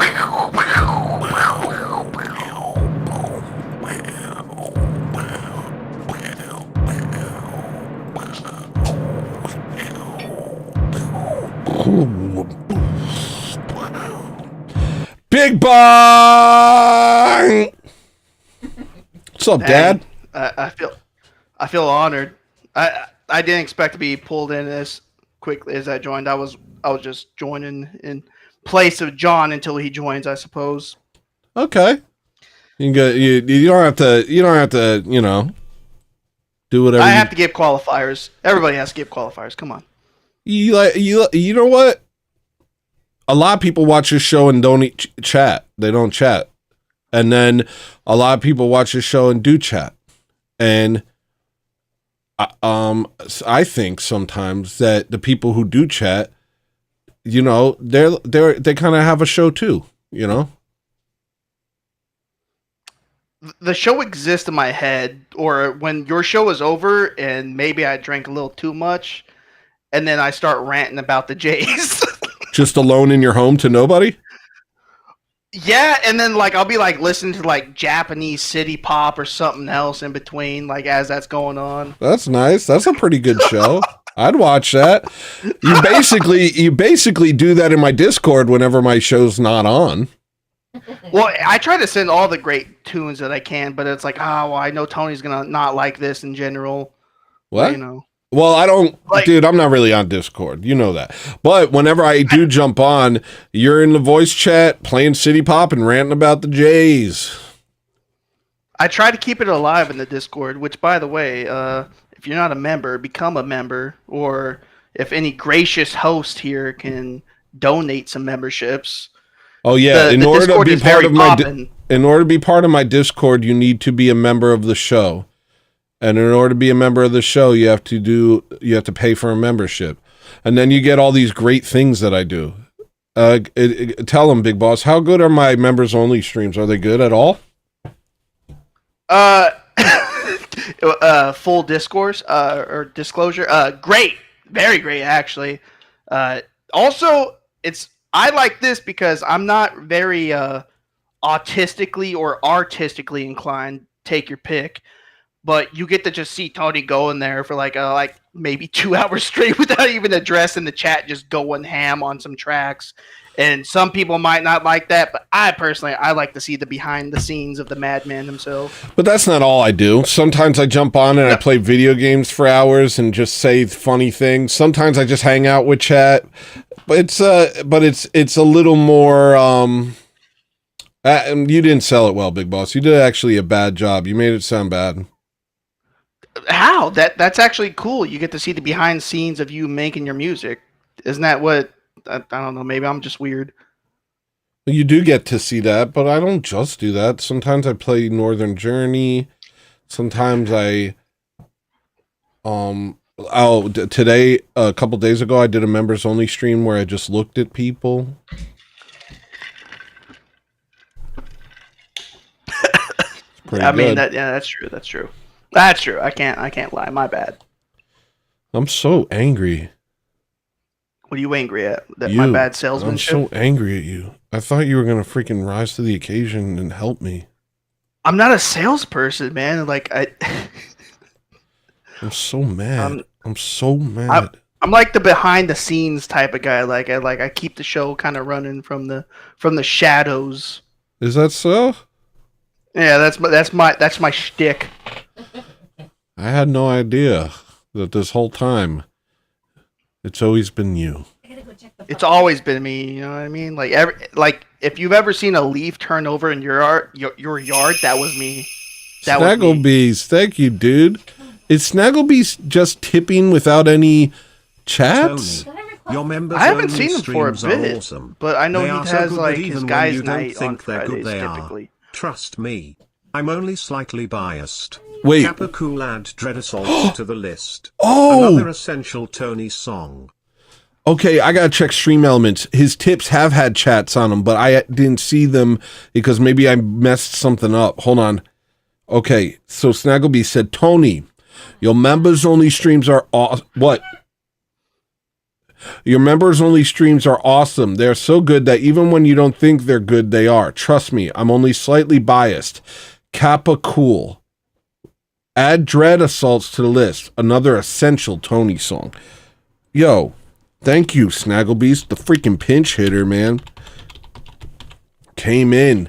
Big bang! What's up, Dad? I feel honored. I didn't expect to be pulled in as quickly as I joined. I was just joining in place of John until he joins, I suppose. Okay. You don't have to do whatever. I have to give qualifiers. Everybody has to give qualifiers. Come on. You know what? A lot of people watch this show and don't chat. They don't chat. And then a lot of people watch this show and do chat. And I think sometimes that the people who do chat, they kind of have a show too, The show exists in my head, or when your show is over and maybe I drank a little too much, and then I start ranting about the Jays. Just alone in your home to nobody? Yeah, and then I'll be listening to Japanese city pop or something else in between, as that's going on. That's nice. That's a pretty good show. I'd watch that. You basically do that in my Discord whenever my show's not on. Well, I try to send all the great tunes that I can, but it's I know Tony's gonna not like this in general. What? Well, I don't, dude, I'm not really on Discord. You know that. But whenever I do jump on, you're in the voice chat playing City Pop and ranting about the Jays. I try to keep it alive in the Discord, which, by the way, if you're not a member, become a member. Or if any gracious host here can donate some memberships. Oh, yeah. In order to be part of my Discord, you need to be a member of the show. And in order to be a member of the show, you have to pay for a membership. And then you get all these great things that I do. Tell them, Big Boss, how good are my members only streams? Are they good at all? Full discourse or disclosure. Great. Very great, actually. Also, I like this because I'm not very autistically or artistically inclined. Take your pick. But you get to just see Tony go in there for maybe 2 hours straight without even addressing the chat, just going ham on some tracks. And some people might not like that, but I like to see the behind the scenes of the madman himself. But that's not all I do. Sometimes I jump on and I play video games for hours and just say funny things. Sometimes I just hang out with chat. But it's a little more. You didn't sell it well, Big Boss. You did actually a bad job. You made it sound bad. How? That's actually cool. You get to see the behind the scenes of you making your music. Isn't that what? I don't know. Maybe I'm just weird. You do get to see that, but I don't just do that. Sometimes I play Northern Journey. Sometimes I, today, a couple days ago, I did a members only stream where I just looked at people. I mean, that's true. That's true. That's true. I can't lie. My bad. I'm so angry. What are you angry at? That my bad salesmanship? I'm so angry at you. I thought you were going to freaking rise to the occasion and help me. I'm not a salesperson, man. I'm so mad. I'm so mad. I'm like the behind the scenes type of guy. I keep the show kind of running from the shadows. Is that so? Yeah, that's my shtick. I had no idea that this whole time it's always been you. It's always been me, you know what I mean? If you've ever seen a leaf turn over in your yard, that was me. Snaggle Beast, thank you, dude. Is Snaggle Beast just tipping without any chats? Tony, your members I haven't only seen him for a streams bit, are awesome. but I know They he are so has good that his even guys' when you don't night on think they're Fridays good, they typically. are. Trust me, I'm only slightly biased. Wait. Kappa Cool add Dread Assault to the list. Oh! Another essential Tony song. Okay, I gotta check Stream Elements. His tips have had chats on them, but I didn't see them because maybe I messed something up. Hold on. Okay, so Snaggleby said, Tony, your members only streams are what? Your members only streams are awesome. They're so good that even when you don't think they're good, they are. Trust me, I'm only slightly biased. Kappa Cool. Add Dread Assaults to the list. Another essential Tony song. Yo, Thank you, Snaggle Beast, the freaking pinch hitter, man. Came in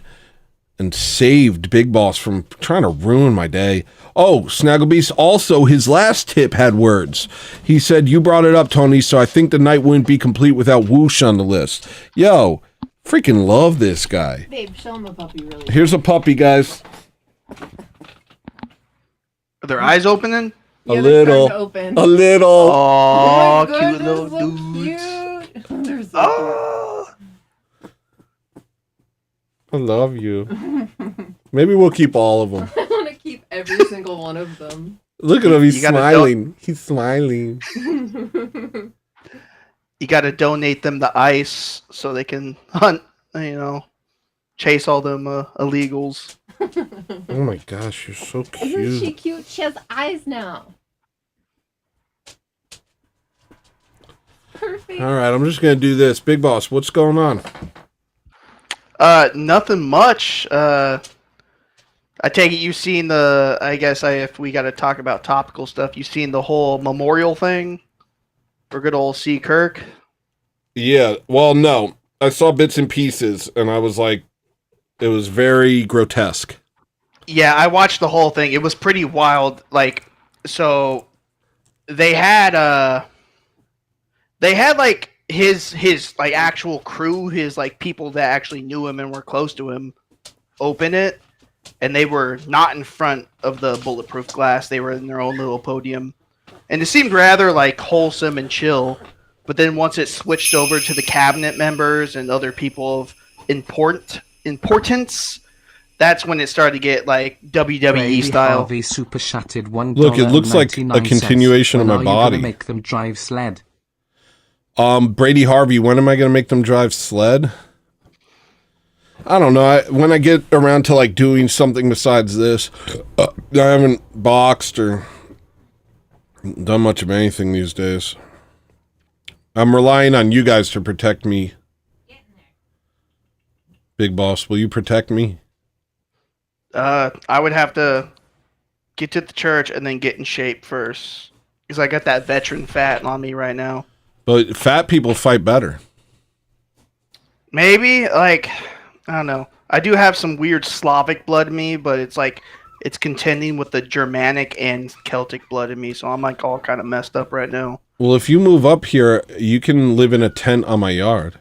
and saved Big Boss from trying to ruin my day. Oh, Snaggle Beast, also, his last tip had words. He said, you brought it up, Tony, so I think the night wouldn't be complete without Whoosh on the list. Yo, freaking love this guy. Babe, show him a puppy really. Here's a puppy, guys. Are their eyes opening? A Yeah, they're little. starting to open. A little. Oh, my cute goodness, little so dudes. cute. They're so Oh. I love you. Maybe we'll keep all of them. cute. I want to keep every single one of them. Look at him, he's You gotta smiling. He's smiling. You got to donate them the ice so they can hunt, chase all them illegals. Oh my gosh, you're so Isn't she cute. cute? She has eyes now. Perfect. All right, I'm just going to do this. Big Boss, what's going on? Nothing much. I take it you've seen if we got to talk about topical stuff, you've seen the whole memorial thing for good old C. Kirk. Yeah, well, no. I saw bits and pieces, and I was like, it was very grotesque. Yeah, I watched the whole thing. It was pretty wild. So they had like his like actual crew, his like people that actually knew him and were close to him, open it, and they were not in front of the bulletproof glass. They were in their own little podium, and it seemed rather like wholesome and chill. But then once it switched over to the cabinet members and other people of importance, that's when it started to get like WWE style. Harvey super chatted $1. Look, it looks like a continuation of my body. Make them drive sled. Brady Harvey, when am I going to make them drive sled? I don't know. When I get around to like doing something besides this, I haven't boxed or done much of anything these days. I'm relying on you guys to protect me. Big Boss, will you protect me? I would have to get to the church and then get in shape first, because I got that veteran fat on me right now. But fat people fight better. Maybe, I don't know. I do have some weird Slavic blood in me, but it's contending with the Germanic and Celtic blood in me, so I'm all kind of messed up right now. Well, if you move up here, you can live in a tent on my yard.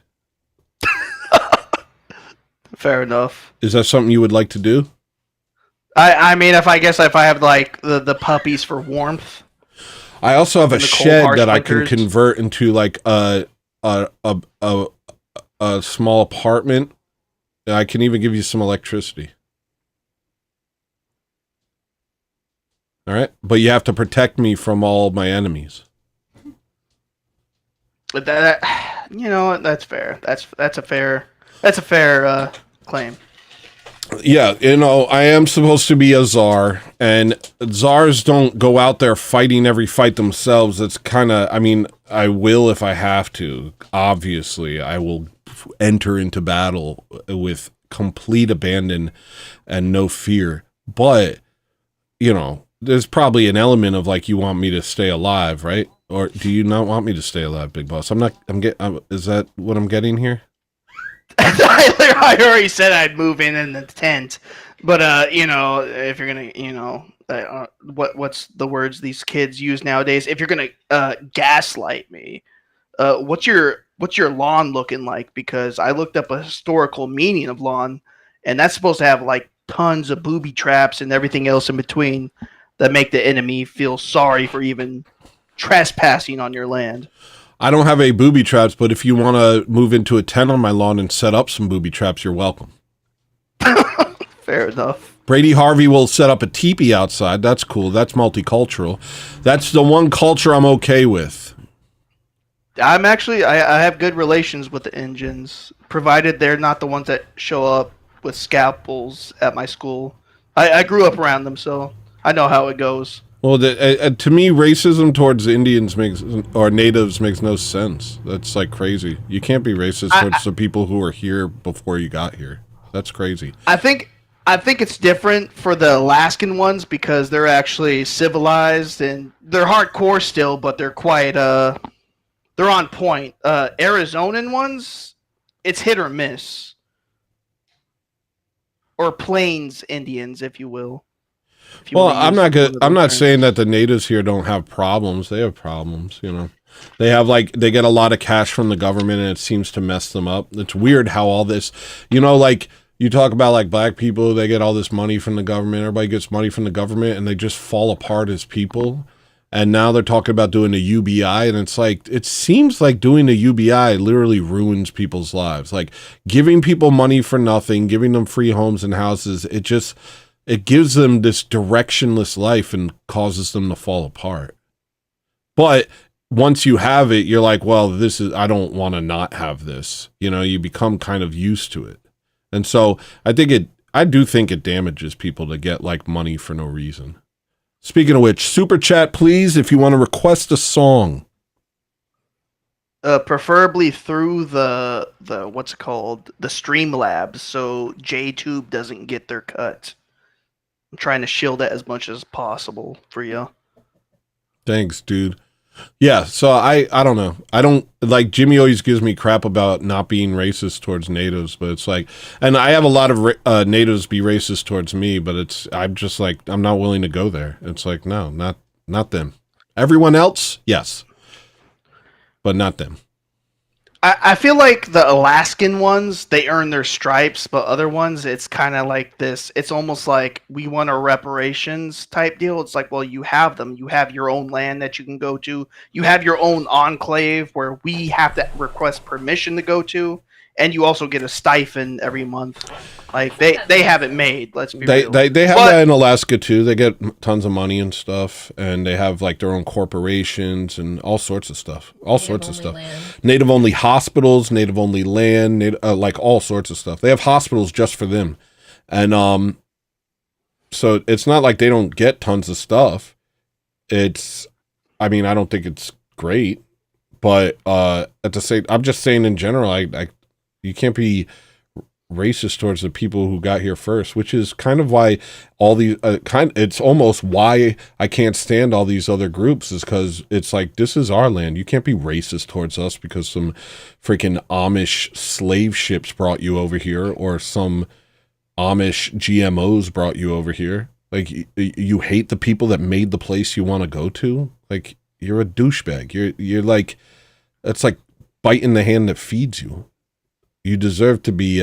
Fair enough. Is that something you would like to do? I mean, if I have like the puppies for warmth. I also have a In the cold, shed harsh that I can winters. convert into like a small apartment. I can even give you some electricity. All right, but you have to protect me from all my enemies. But that's fair. That's a fair claim. Yeah, I am supposed to be a czar, and czars don't go out there fighting every fight themselves. It's kind of, I will if I have to. Obviously, I will enter into battle with complete abandon and no fear. But, there's probably an element of like, you want me to stay alive, right? Or do you not want me to stay alive, Big Boss? Is that what I'm getting here? I already said I'd move in the tent, but if you're gonna, what's the words these kids use nowadays? If you're gonna gaslight me, what's your lawn looking like? Because I looked up a historical meaning of lawn, and that's supposed to have like tons of booby traps and everything else in between that make the enemy feel sorry for even trespassing on your land. I don't have any booby traps, but if you want to move into a tent on my lawn and set up some booby traps, you're welcome. Fair enough. Brady Harvey will set up a teepee outside. That's cool. That's multicultural. That's the one culture I'm okay with. I'm actually, I have good relations with the Indians, provided they're not the ones that show up with scalpels at my school. I grew up around them, so I know how it goes. Well, to me, racism towards Indians or natives makes no sense. That's like crazy. You can't be racist towards the people who were here before you got here. That's crazy. I think it's different for the Alaskan ones because they're actually civilized and they're hardcore still, but they're quite they're on point. Arizonan ones, it's hit or miss. Or Plains Indians, if you will. If you Well, wanna I'm use not one good. of I'm those not terms. saying that the natives here don't have problems. They have problems, you know. They have they get a lot of cash from the government and it seems to mess them up. It's weird how all this, you know, like you talk about like black people, they get all this money from the government. Everybody gets money from the government and they just fall apart as people. And now they're talking about doing a UBI, and it's like, it seems like doing a UBI literally ruins people's lives. Like giving people money for nothing, giving them free homes and houses, it gives them this directionless life and causes them to fall apart. But once you have it, you're like, well, I don't want to not have this. You know, you become kind of used to it. And so I do think it damages people to get like money for no reason. Speaking of which, super chat, please, if you want to request a song. Preferably through the what's it called? The Streamlabs, so JTube doesn't get their cut. I'm trying to shield that as much as possible for you. Thanks, dude. Yeah, so I don't know. I don't like Jimmy always gives me crap about not being racist towards natives, but it's like, and I have a lot of natives be racist towards me, but I'm just like, I'm not willing to go there. It's like, no, not them. Everyone else, yes, but not them. I feel like the Alaskan ones, they earn their stripes, but other ones, it's kind of like this. It's almost like we want a reparations type deal. It's like, well, you have them. You have your own land that you can go to. You have your own enclave where we have to request permission to go to. And you also get a stipend every month. Like, they have it made, let's be real. They have that in Alaska, too. They get tons of money and stuff, and they have, like, their own corporations and all sorts of stuff. Native-only hospitals, native-only land, like, all sorts of stuff. They have hospitals just for them. And so it's not like they don't get tons of stuff. I don't think it's great. But at the same, I'm just saying in general, you can't be racist towards the people who got here first, which is kind of why all these it's almost why I can't stand all these other groups, is because it's like, this is our land. You can't be racist towards us because some freaking Amish slave ships brought you over here, or some Amish GMOs brought you over here. Like, you hate the people that made the place you want to go to. Like, you're a douchebag. You're like, it's like biting the hand that feeds you. You deserve to be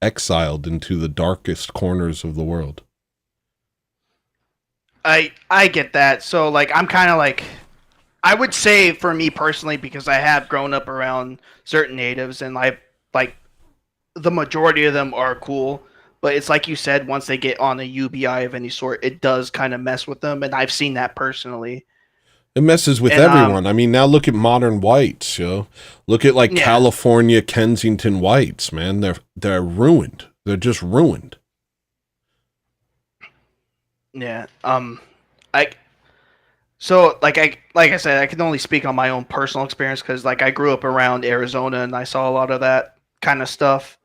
exiled into the darkest corners of the world. I get that. So like, I'm kind of like, I would say for me personally, because I have grown up around certain natives, and like the majority of them are cool, but it's like you said, once they get on a UBI of any sort, it does kind of mess with them, and I've seen that personally. It messes with everyone. I mean, now look at modern whites, yo. Look at California Kensington whites, man. They're ruined. They're just ruined. Yeah. Like I said, I can only speak on my own personal experience, because like I grew up around Arizona and I saw a lot of that kind of stuff.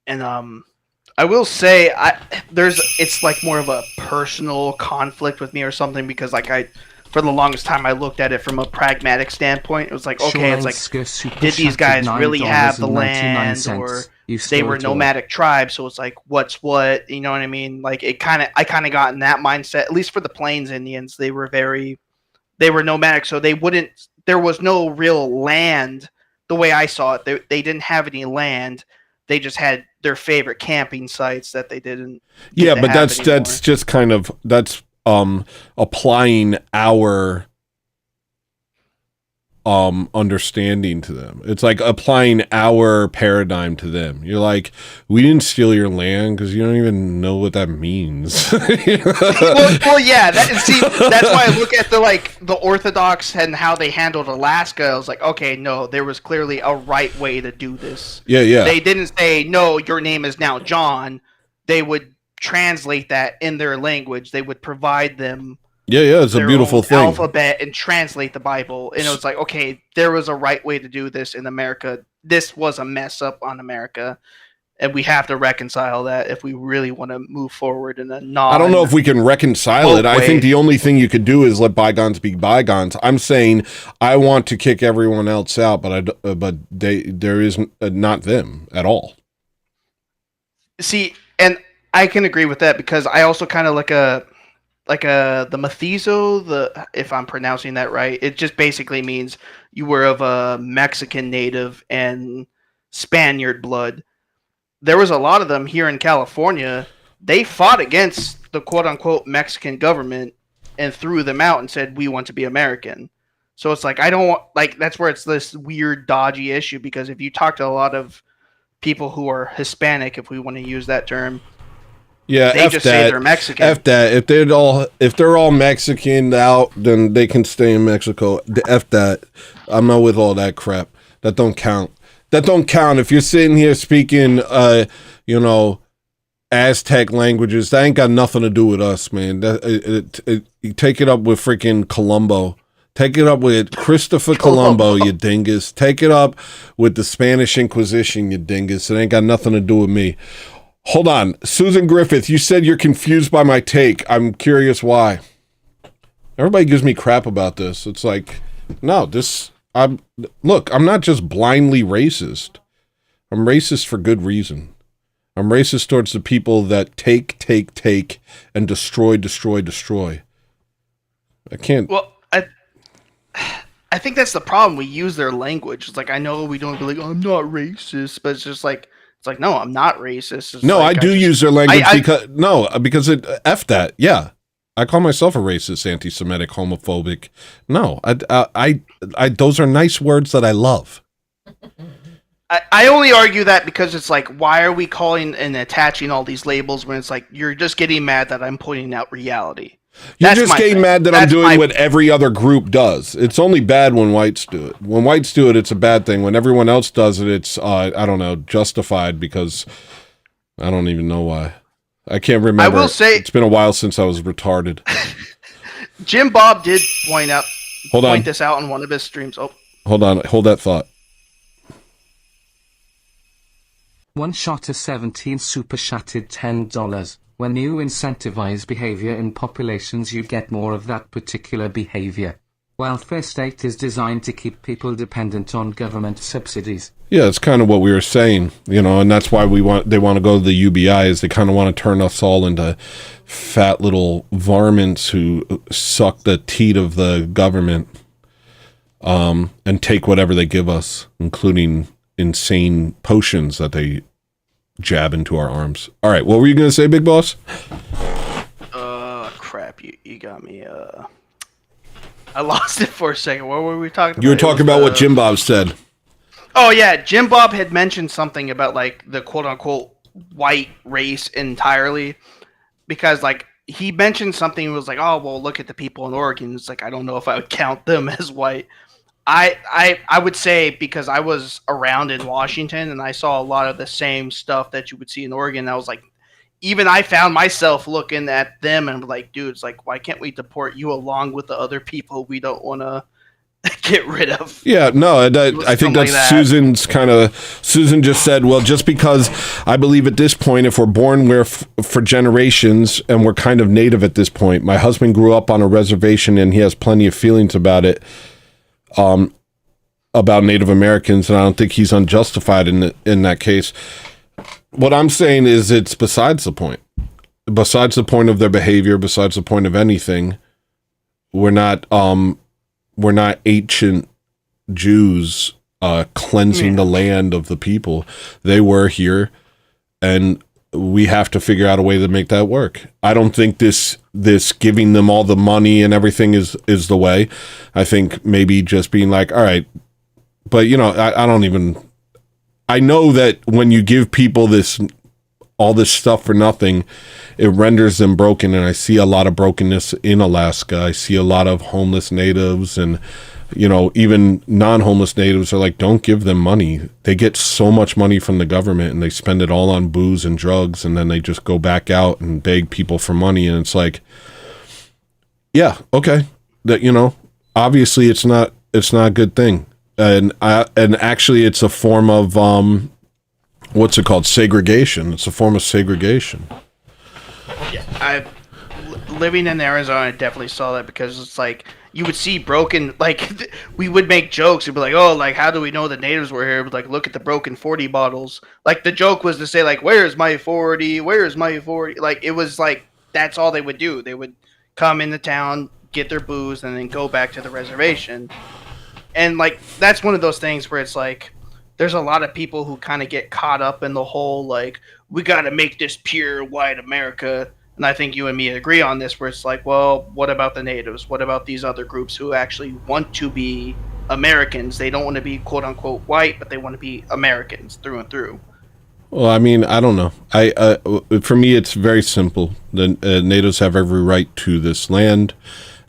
And I will say it's like more of a personal conflict with me or something, because like for the longest time, I looked at it from a pragmatic standpoint. It was like, okay, it's like, did these guys really have the land, or they were nomadic tribes? So it's like, what's what? You know what I mean? Like, I kind of got in that mindset. At least for the Plains Indians, they were nomadic, so there was no real land. The way I saw it, they didn't have any land. They just had their favorite camping sites that they didn't. Yeah, but that's just kind of applying our understanding to them. It's like applying our paradigm to them. You're like, we didn't steal your land because you don't even know what that means. well, yeah. That's why I look at the Orthodox and how they handled Alaska. I was like, okay, no, there was clearly a right way to do this. Yeah. They didn't say, no, your name is now John. They would translate that in their language. They would provide them it's a beautiful thing, alphabet, and translate the Bible. And it was like, okay, there was a right way to do this in America. This was a mess up on America. and we have to reconcile that if we really want to move forward in a non. I don't know if we can reconcile it. I think the only thing you could do is let bygones be bygones. I'm saying I want to kick everyone else out, but there is not them at all. See, and I can agree with that because I also kind of like the mestizo, if I'm pronouncing that right, it just basically means you were of a Mexican native and Spaniard blood. There was a lot of them here in California. They fought against the quote-unquote Mexican government and threw them out and said, we want to be American. So it's like, I don't want, like, that's where it's this weird, dodgy issue, because if you talk to a lot of people who are Hispanic, if we want to use that term, yeah, they just say they're Mexican. F that. If they're all Mexican out, then they can stay in Mexico. F that. I'm not with all that crap. That don't count. That don't count. If you're sitting here speaking, Aztec languages, that ain't got nothing to do with us, man. You take it up with freaking Colombo. Take it up with Christopher Colombo, you dingus. Take it up with the Spanish Inquisition, you dingus. It ain't got nothing to do with me. Hold on. Susan Griffith, you said you're confused by my take. I'm curious why. Everybody gives me crap about this. It's like, no, I'm not just blindly racist. I'm racist for good reason. I'm racist towards the people that take, and destroy. I can't. Well, I think that's the problem. We use their language. It's like, I know we don't be like, I'm not racist, but it's just like, no, I'm not racist. It's no, like, I do use their language because it F that. Yeah. I call myself a racist, anti-Semitic, homophobic. No, I those are nice words that I love. I only argue that because it's like, why are we calling and attaching all these labels when it's like, you're just getting mad that I'm pointing out reality. You're just getting mad that I'm doing what every other group does. It's only bad when whites do it. When whites do it, it's a bad thing. When everyone else does it, it's, I don't know, justified because I don't even know why. I can't remember. I will say, it's been a while since I was retarded. Jim Bob did point this out on one of his streams. Oh, hold on. Hold that thought. One shot of 17 super chatted $10. When you incentivize behavior in populations, you get more of that particular behavior. Welfare state is designed to keep people dependent on government subsidies. Yeah, it's kind of what we were saying, and that's why they want to go to the UBIs. They kind of want to turn us all into fat little varmints who suck the teat of the government, and take whatever they give us, including insane potions that they jab into our arms. All right, what were you going to say, Big Boss? Crap, you got me. I lost it for a second. What were we talking about? You were talking about what Jim Bob said. Oh, yeah. Jim Bob had mentioned something about, like, the quote-unquote white race entirely. Because, like, he mentioned something was like, oh, well, look at the people in Oregon. It's like, I don't know if I would count them as white. I would say, because I was around in Washington and I saw a lot of the same stuff that you would see in Oregon. I was like, even I found myself looking at them and like, dude, it's like, why can't we deport you along with the other people we don't want to get rid of? Yeah, no, I think that's like Susan just said, well, just because I believe at this point, if we're born for generations and we're kind of native at this point, my husband grew up on a reservation and he has plenty of feelings about it. About Native Americans, and I don't think he's unjustified in that case. What I'm saying is it's besides the point. Besides the point of their behavior, besides the point of anything, we're not ancient Jews cleansing the land of the people. They were here, and we have to figure out a way to make that work. I don't think this giving them all the money and everything is the way. I think maybe just being like, all right, but I know that when you give people all this stuff for nothing, it renders them broken. And I see a lot of brokenness in Alaska. I see a lot of homeless natives and, even non-homeless natives are like, don't give them money. They get so much money from the government and they spend it all on booze and drugs. And then they just go back out and beg people for money. And it's like, yeah, okay. That, obviously it's not a good thing. And actually it's a form of, What's it called? Segregation. It's a form of segregation. Living in Arizona, I definitely saw that because it's like you would see broken, like we would make jokes and be like, oh, like how do we know the natives were here? But like, look at the broken 40 bottles. Like the joke was to say like, where's my 40? Where's my 40? Like it was like that's all they would do. They would come into town, get their booze, and then go back to the reservation. And like that's one of those things where it's like there's a lot of people who kind of get caught up in the whole like we got to make this pure white America. And I think you and me agree on this, where it's like, well, what about the natives? What about these other groups who actually want to be Americans? They don't want to be quote unquote white, but they want to be Americans through and through. Well, I mean, I don't know. For me, it's very simple. The natives have every right to this land,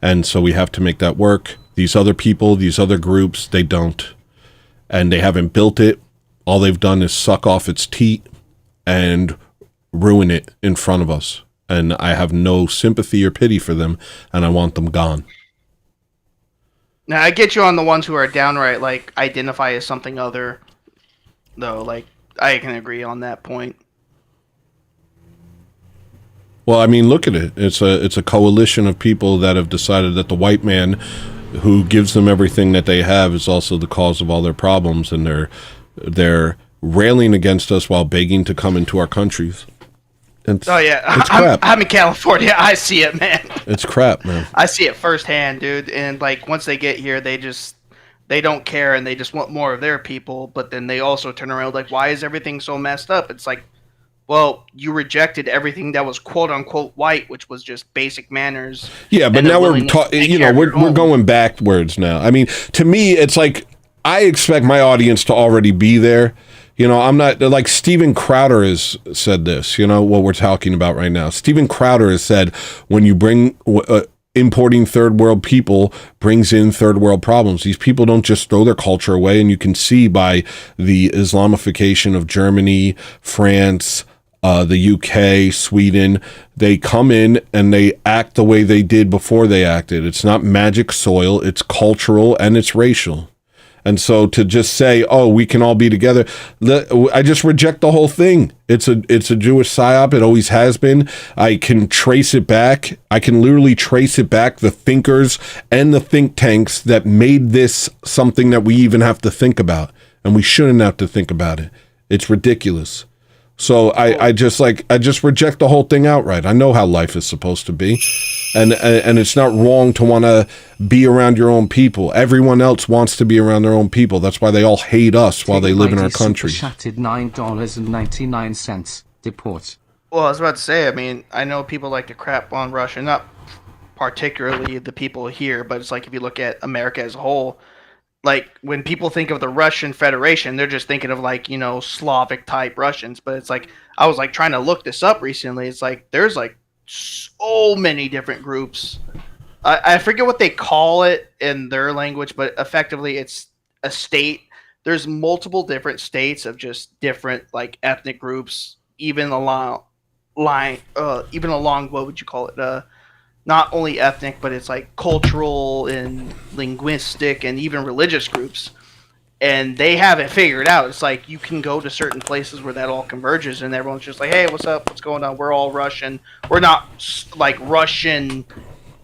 and so we have to make that work. These other people, these other groups, they don't. And they haven't built it. All they've done is suck off its teat and ruin it in front of us. And I have no sympathy or pity for them, and I want them gone. Now, I get you on the ones who are downright, like, identify as something other, though. Like, I can agree on that point. Well, I mean, look at it. It's a coalition of people that have decided that the white man who gives them everything that they have is also the cause of all their problems, and they're railing against us while begging to come into our countries. Oh yeah, it's crap. I'm in California. I see it, man. It's crap, man. I see it firsthand, dude. And like once they get here, they don't care and they just want more of their people. But then they also turn around like, why is everything so messed up? It's like, well, you rejected everything that was quote unquote white, which was just basic manners. Yeah, but now we're we're going backwards now. I mean, to me, it's like I expect my audience to already be there. You know, I'm not like Steven Crowder has said this, you know, what we're talking about right now. Steven Crowder has said when you bring importing third world people brings in third world problems. These people don't just throw their culture away. And you can see by the Islamification of Germany, France, the UK, Sweden, they come in and they act the way they did before they acted. It's not magic soil. It's cultural and it's racial. And so to just say, oh, we can all be together, I just reject the whole thing. It's a Jewish psyop. It always has been. I can trace it back. I can literally trace it back, the thinkers and the think tanks that made this something that we even have to think about. And we shouldn't have to think about it. It's ridiculous. So I just reject the whole thing outright. I know how life is supposed to be. And it's not wrong to want to be around your own people. Everyone else wants to be around their own people. That's why they all hate us while they live in our country. Chatted $9.99. Deport. Well, I was about to say, I mean, I know people like to crap on Russia, not particularly the people here, but it's like if you look at America as a whole, like when people think of the Russian Federation, they're just thinking of like, you know, Slavic type Russians. But it's like, I was like trying to look this up recently. It's like, there's like so many different groups. I forget what they call it in their language, but effectively it's a state. There's multiple different states of just different like ethnic groups, even along what would you call it? Not only ethnic, but it's like cultural and linguistic and even religious groups. And they have it figured out. It's like you can go to certain places where that all converges and everyone's just like, hey, what's up? What's going on? We're all Russian. We're not like Russian,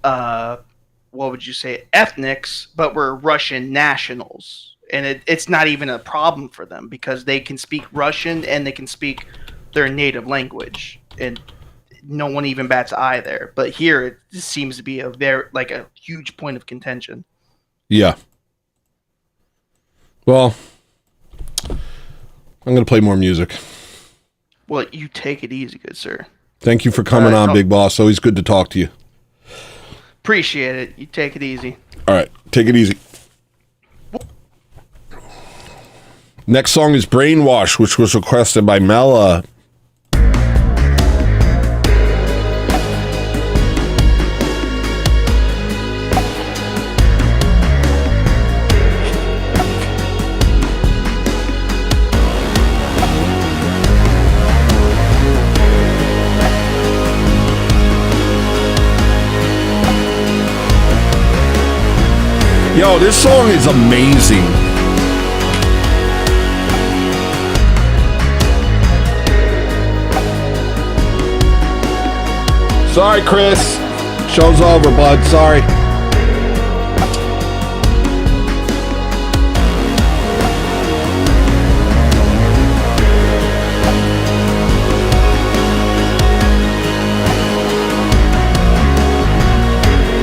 what would you say, ethnics, but we're Russian nationals. And it's not even a problem for them because they can speak Russian and they can speak their native language. And no one even bats an eye there. But here it just seems to be a huge point of contention. Yeah. Well, I'm going to play more music. Well, you take it easy, good sir. Thank you for coming on, Big Boss. Always good to talk to you. Appreciate it. You take it easy. All right. Take it easy. Next song is Brainwash, which was requested by Mela. Yo, this song is amazing. Sorry, Chris. Show's over, bud. Sorry.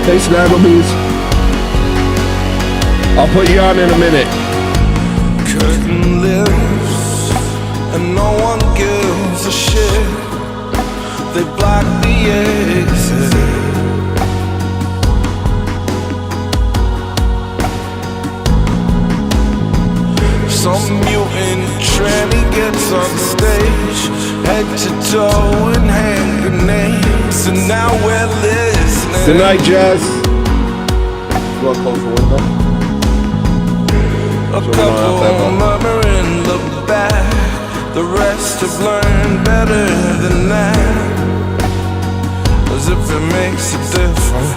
Hey, Snaggle Beast. I'll put you on in a minute. Curtain lifts and no one gives a shit. They block the exit. Some mutant tranny gets on stage, head to toe in hand grenades, and now we're listening. Good night, Jazz. You want to close the window? A couple murmur in the back, the rest have learned better than that. As if it makes a difference.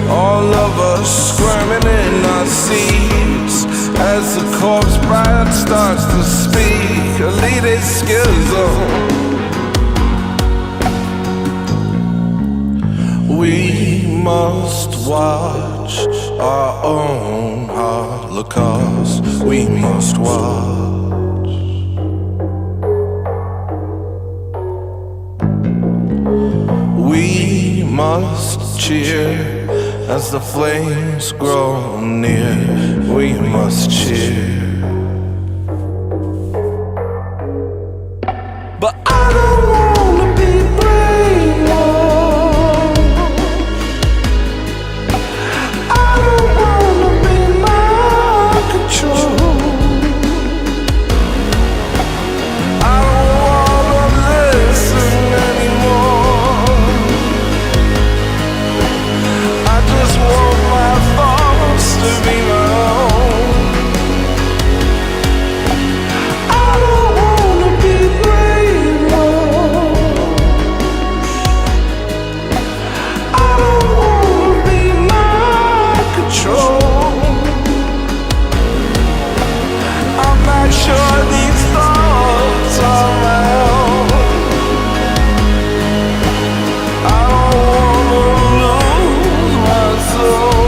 All of us squirming in our seats as the corpse bride starts to speak. Elite schism. We must watch our own Holocaust. We must watch. We must cheer as the flames grow near. We must cheer. But I don't wanna be brainwashed. I don't wanna be mind controlled. I don't wanna listen anymore. I just want my thoughts to be my own. I don't wanna be brainwashed. I don't wanna be mind controlled. I'm not sure these thoughts are my own. I don't wanna lose my soul.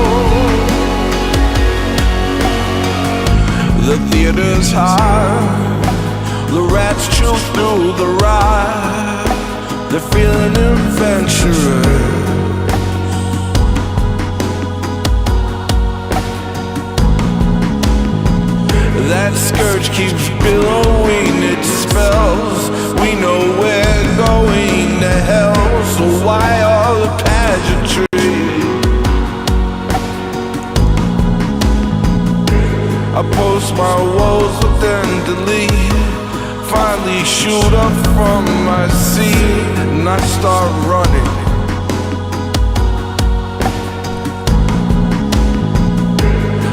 The theater's high, the rats chew through the rye. They're feeling adventurous. That scourge keeps billowing its spells. We know we're going to hell, so why all the pageantry? I post my woes but then delete. Finally shoot up from my seat and I start running.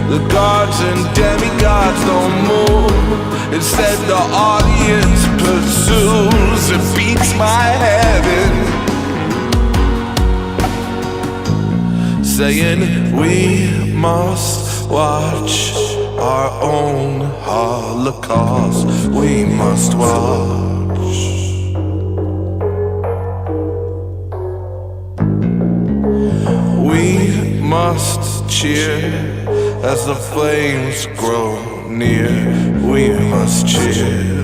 The gods and demigods don't move. Instead the audience pursues. It beats my head in, saying we must watch our own Holocaust. We must watch. We must cheer as the flames grow near. We must cheer.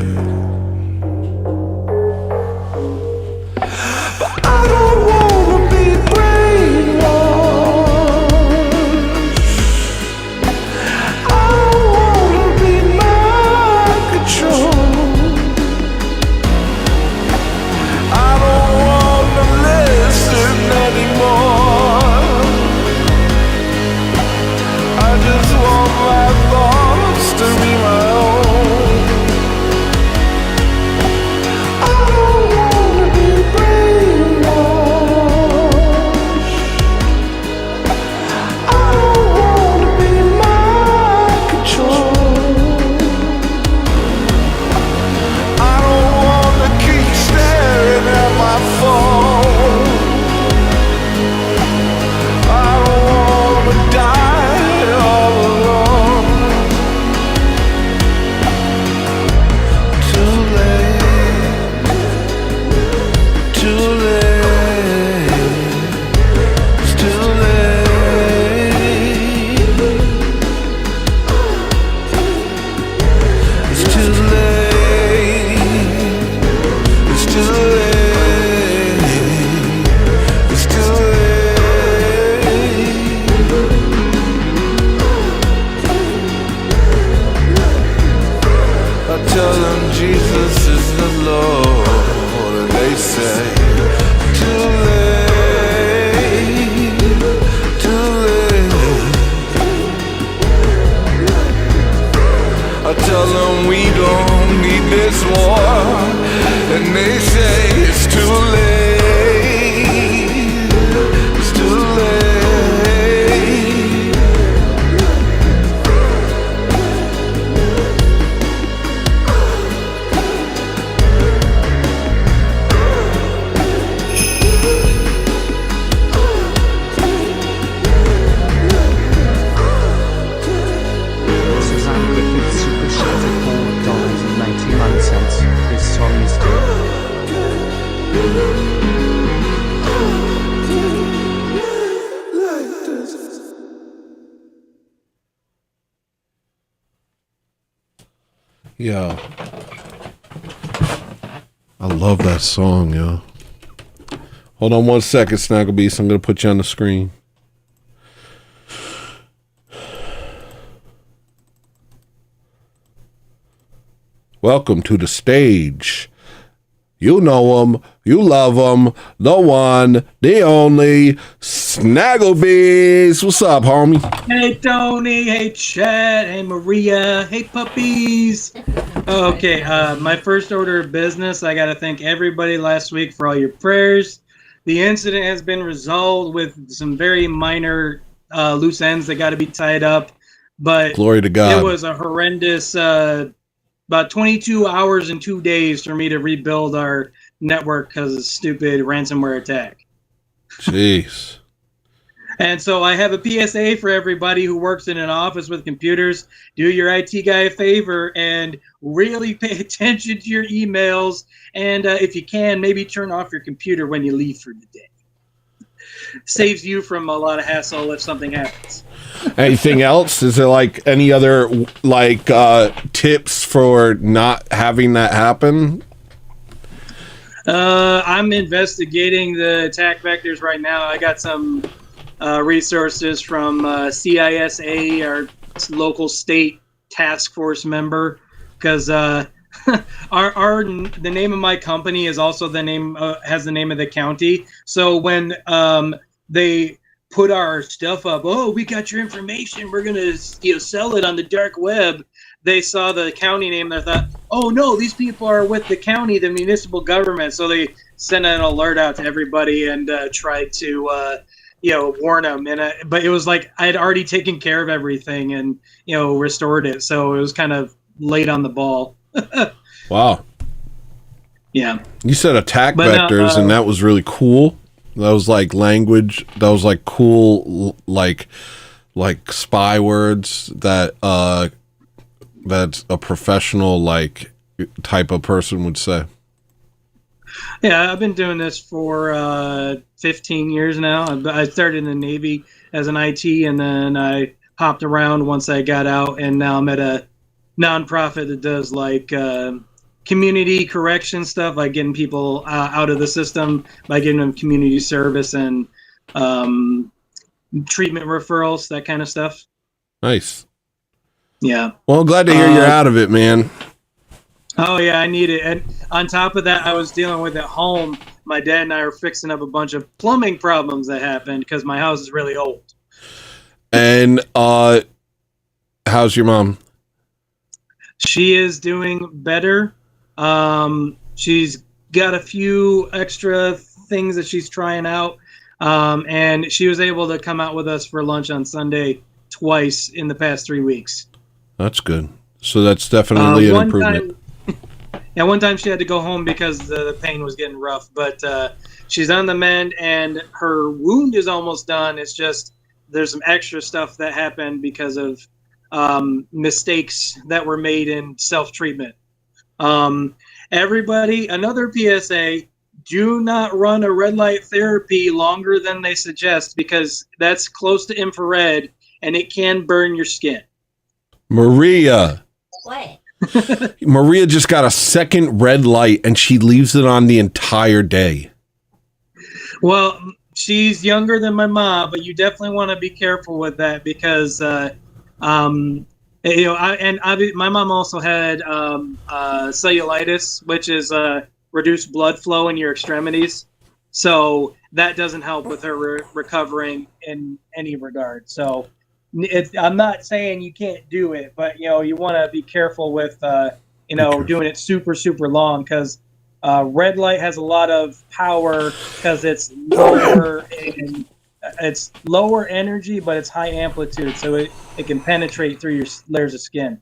But I don't wanna be brainwashed. I don't wanna be mind controlled. I don't wanna listen anymore. I just want my thoughts to be my own. Yeah. I love that song, yo. Hold on 1 second, Snaggle Beast. I'm going to put you on the screen. Welcome to the stage. You know him, you love him, the one, the only, Snaggle Beast. What's up, homie? Hey, Tony. Hey, Chad. Hey, Maria. Hey, puppies. Okay, my first order of business, I got to thank everybody last week for all your prayers. The incident has been resolved with some very minor loose ends that got to be tied up, but Glory to God. it was a horrendous about 22 hours and 2 days for me to rebuild our network because of stupid ransomware attack. Jeez. And so I have a PSA for everybody who works in an office with computers. Do your IT guy a favor and really pay attention to your emails. And if you can, maybe turn off your computer when you leave for the day. Saves you from a lot of hassle if something happens. Anything else? Is there like any other like tips for not having that happen? I'm investigating the attack vectors right now. I got some resources from CISA, our local state task force member, because the name of my company is also the name has the name of the county. So when they put our stuff up, oh, we got your information, we're gonna sell it on the dark web. They saw the county name, they thought, oh no, these people are with the county, the municipal government. So they sent an alert out to everybody and tried to warn them. But it was like I had already taken care of everything and restored it, so it was kind of late on the ball. Wow. Yeah. You said attack vectors, and that was really cool. That was like language. That was like cool, like spy words that that's a professional like type of person would say. Yeah, I've been doing this for 15 years now. I started in the Navy as an IT, and then I hopped around once I got out, and now I'm at a nonprofit that does like community correction stuff, like getting people out of the system by giving them community service and treatment referrals, that kind of stuff. Nice. Yeah. Well, I'm glad to hear you're out of it, man. Oh yeah, I need it. And on top of that, I was dealing with at home. My dad and I were fixing up a bunch of plumbing problems that happened because my house is really old. And how's your mom? She is doing better. She's got a few extra things that she's trying out. And she was able to come out with us for lunch on Sunday twice in the past 3 weeks. That's good. So that's definitely an improvement. One time she had to go home because the pain was getting rough, but she's on the mend and her wound is almost done. It's just there's some extra stuff that happened because of mistakes that were made in self-treatment. Everybody, another PSA, do not run a red light therapy longer than they suggest because that's close to infrared and it can burn your skin. Maria. What? Maria just got a second red light and she leaves it on the entire day. Well, she's younger than my mom, but you definitely want to be careful with that because, my mom also had cellulitis, which is reduced blood flow in your extremities. So that doesn't help with her recovering in any regard. So I'm not saying you can't do it, but you want to be careful with doing it super, super long because red light has a lot of power because it's lower energy, but it's high amplitude, so it can penetrate through your layers of skin.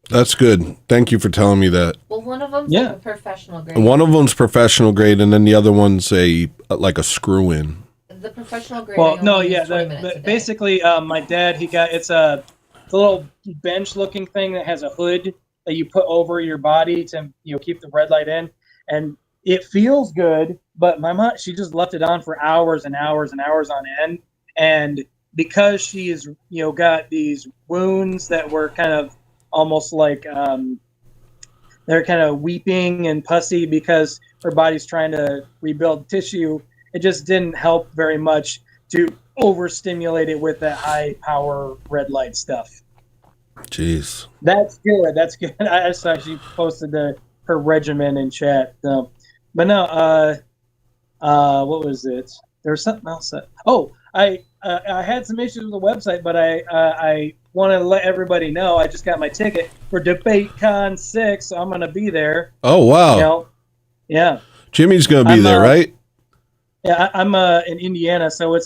That's good. Thank you for telling me that. Well, one of them's like a professional grade. One of them's professional grade, and then the other one's like a screw in. The professional grade. Well, no, yeah. Basically, my dad, it's a little bench-looking thing that has a hood that you put over your body to keep the red light in, and it feels good. But my mom, she just left it on for hours and hours and hours on end, and because she's got these wounds that were kind of almost like they're kind of weeping and pussy because her body's trying to rebuild tissue. It just didn't help very much to overstimulate it with that high power red light stuff. Jeez. That's good. That's good. I saw she posted her regimen in chat. So, but no, what was it? There was something else. I had some issues with the website, but I want to let everybody know I just got my ticket for DebateCon 6, so I'm going to be there. Oh, wow. You know? Yeah. Jimmy's going to be there, right? Yeah, I'm in Indiana, so it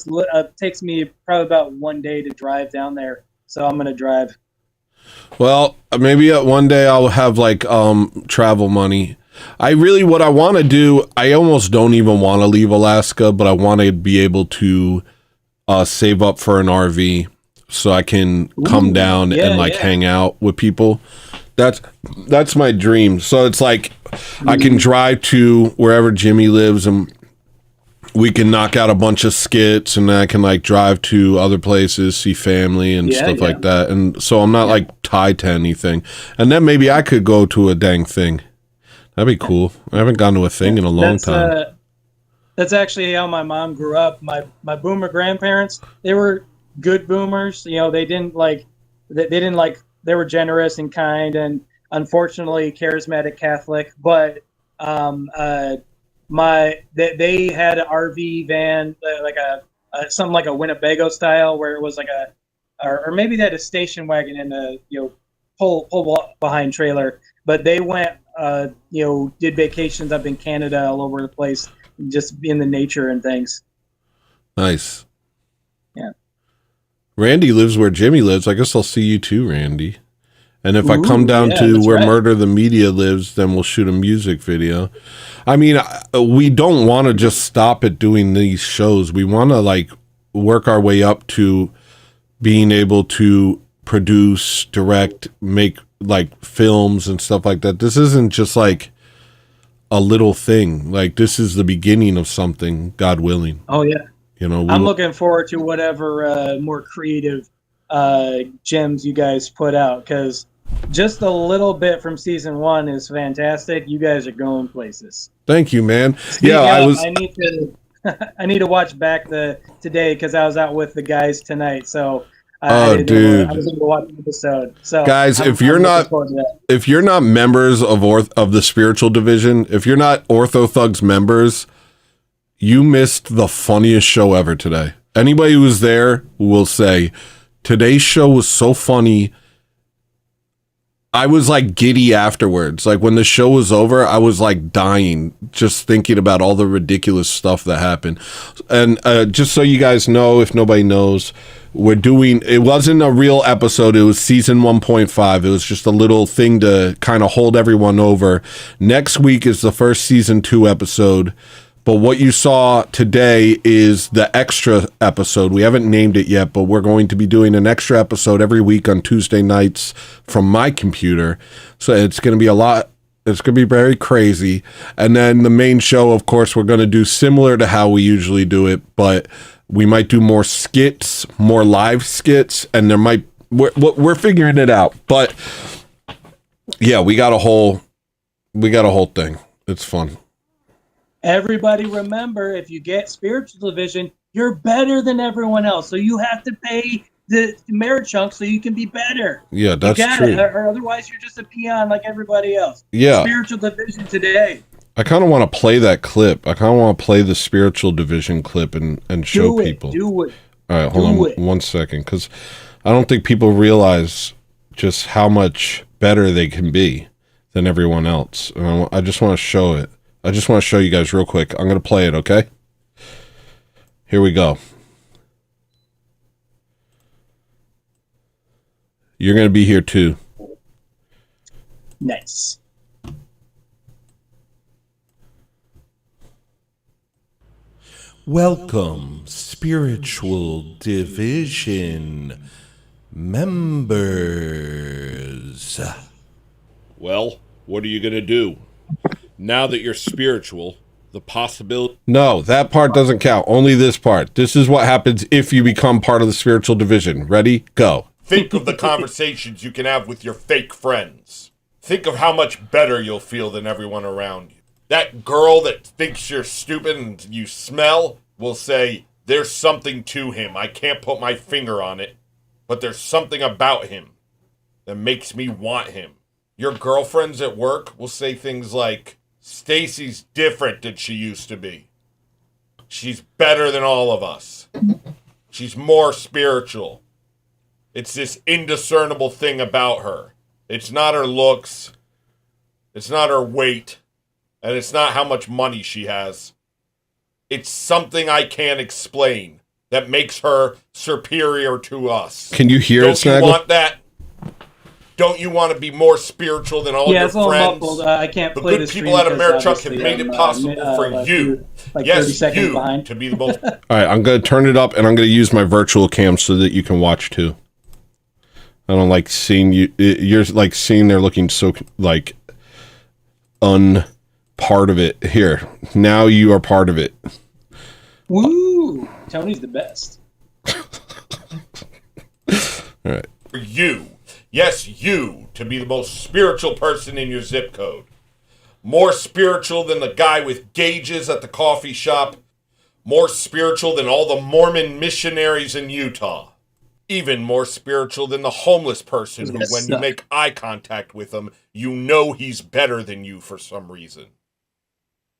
takes me probably about 1 day to drive down there. So I'm going to drive. Well, maybe one day I'll have like travel money. What I want to do, I almost don't even want to leave Alaska, but I want to be able to save up for an RV so I can come down and hang out with people. That's my dream. So it's like I can drive to wherever Jimmy lives and we can knock out a bunch of skits, and then I can like drive to other places, see family and stuff like that. And so I'm not like tied to anything. And then maybe I could go to a dang thing. That'd be cool. I haven't gone to a thing in a long time. That's actually how my mom grew up. My boomer grandparents, they were good boomers. You know, they were generous and kind and unfortunately charismatic Catholic, but they had an RV van, like something like a Winnebago style, where it was like or maybe they had a station wagon and a pull behind trailer. But they went, did vacations up in Canada, all over the place, just in the nature and things. Nice. Yeah. Randy lives where Jimmy lives. I guess I'll see you too, Randy. And if I come down to where Murder the Media lives, then we'll shoot a music video. I mean, we don't want to just stop at doing these shows. We want to like work our way up to being able to produce, direct, make like films and stuff like that. This isn't just like a little thing. Like this is the beginning of something, God willing. Oh yeah. You know, I'm looking forward to whatever more creative gems you guys put out, because just a little bit from season 1 is fantastic. You guys are going places. Thank you, man. I need to watch back today because I was out with the guys tonight. So I was able to watch the episode. So guys, if you're not members of the spiritual division, if you're not Orthothugs members, you missed the funniest show ever today. Anybody who was there will say today's show was so funny. I was like giddy afterwards. Like when the show was over, I was like dying just thinking about all the ridiculous stuff that happened. And just so you guys know, if nobody knows, it wasn't a real episode. It was season 1.5. It was just a little thing to kind of hold everyone over. Next week is the first season 2 episode. But what you saw today is the extra episode. We haven't named it yet, but we're going to be doing an extra episode every week on Tuesday nights from my computer. So it's going to be a lot. It's going to be very crazy. And then the main show, of course, we're going to do similar to how we usually do it, but we might do more skits, more live skits, and we're figuring it out. But yeah, we got a whole thing. It's fun. Everybody remember, if you get spiritual division, you're better than everyone else. So you have to pay the merit chunk so you can be better. Yeah, that's true. Or otherwise you're just a peon like everybody else. Yeah. Spiritual division today. I kind of want to play that clip. I kind of want to play the spiritual division clip and show people. Do it. All right, hold on 1 second, because I don't think people realize just how much better they can be than everyone else. And I just want to show it. I just want to show you guys real quick. I'm going to play it, okay? Here we go. You're going to be here too. Nice. Welcome, Spiritual Division members. Well, what are you going to do? Now that you're spiritual, the possibility... No, that part doesn't count. Only this part. This is what happens if you become part of the spiritual division. Ready? Go. Think of the conversations you can have with your fake friends. Think of how much better you'll feel than everyone around you. That girl that thinks you're stupid and you smell will say, there's something to him. I can't put my finger on it, but there's something about him that makes me want him. Your girlfriends at work will say things like, Stacy's different than she used to be. She's better than all of us. She's more spiritual. It's this indiscernible thing about her. It's not her looks. It's not her weight. And it's not how much money she has. It's something I can't explain that makes her superior to us. Can you hear it, Don't you Snaggle? want that? Don't you want to be more spiritual than all Yeah, your it's a little friends? muffled. I can't The play good the stream people out of because Americhuck have obviously made I'm, it possible for like you. like 30 Yes, seconds you behind. to be the most. All right, I'm going to turn it up, and I'm going to use my virtual cam so that you can watch too. I don't like seeing you. You're like seeing they're looking so like part of it. Here, now you are part of it. Woo! Tony's the best. All right. For you, yes, you, to be the most spiritual person in your zip code. More spiritual than the guy with gauges at the coffee shop. More spiritual than all the Mormon missionaries in Utah. Even more spiritual than the homeless person who, when you make eye contact with him, you know he's better than you for some reason.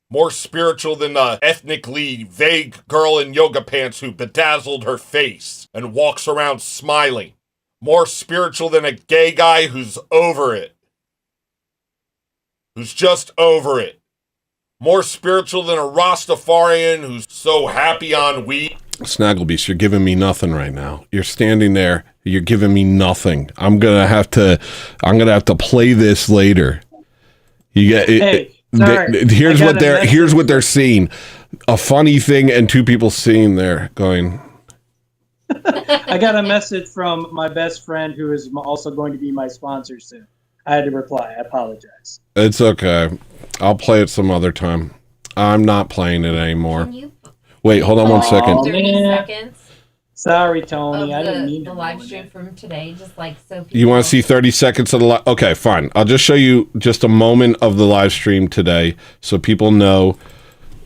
More spiritual than the ethnically vague girl in yoga pants who bedazzled her face and walks around smiling. More spiritual than a gay guy who's over it. Who's just over it. More spiritual than a Rastafarian who's so happy on weed. Snaggle Beast, you're giving me nothing right now. You're standing there. You're giving me nothing. I'm gonna have to play this later. You get it. Hey, sorry. Here's what they're seeing. A funny thing and two people seeing there going. I got a message from my best friend who is also going to be my sponsor soon. I had to reply. I apologize. It's okay. I'll play it some other time. I'm not playing it anymore. Can you Wait, hold on 1 second. 30 seconds Sorry, of Tony. I didn't mean the to. live stream from today, just like so people... You want to see 30 seconds of the live? Okay, fine. I'll just show you just a moment of the live stream today so people know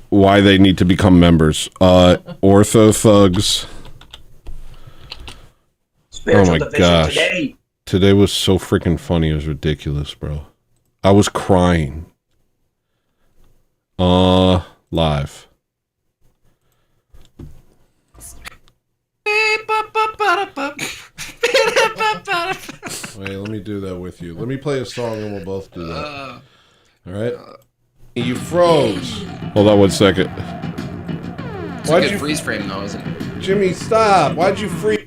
why they need to become members. Ortho Thugs. Spiritual Oh my division gosh. today. Today was so freaking funny. It was ridiculous, bro. I was crying. Live. Wait, let me do that with you. Let me play a song and we'll both do that. All right? You froze. Hold on 1 second. Why'd you freeze frame though, isn't it? Jimmy, stop. Why'd you freeze?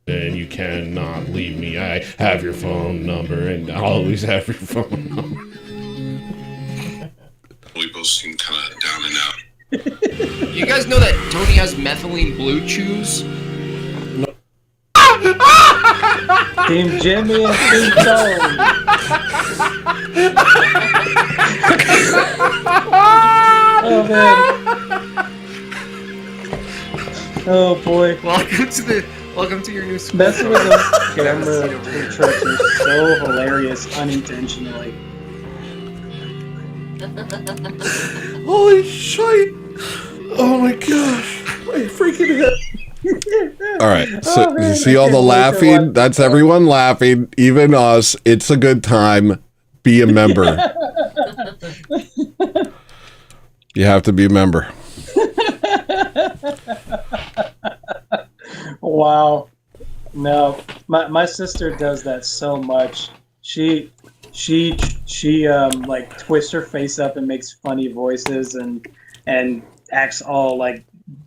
And you cannot leave me. I have your phone number and I'll always have your phone number. We both seem kind of down and out. You guys know that Tony has methylene blue chews? Team Jimmy and Team Tony. Oh man. Oh boy. Welcome to your new school. Messing with the camera in church is so hilarious unintentionally. Holy shit! Oh my gosh! My freaking head. All right, so Oh, man, you see I all the can't wait to laughing? watch That's everyone laughing, even us. It's a good time. Be a member. You have to be a member. Wow. No, my sister does that so much. She like twists her face up and makes funny voices and acts all like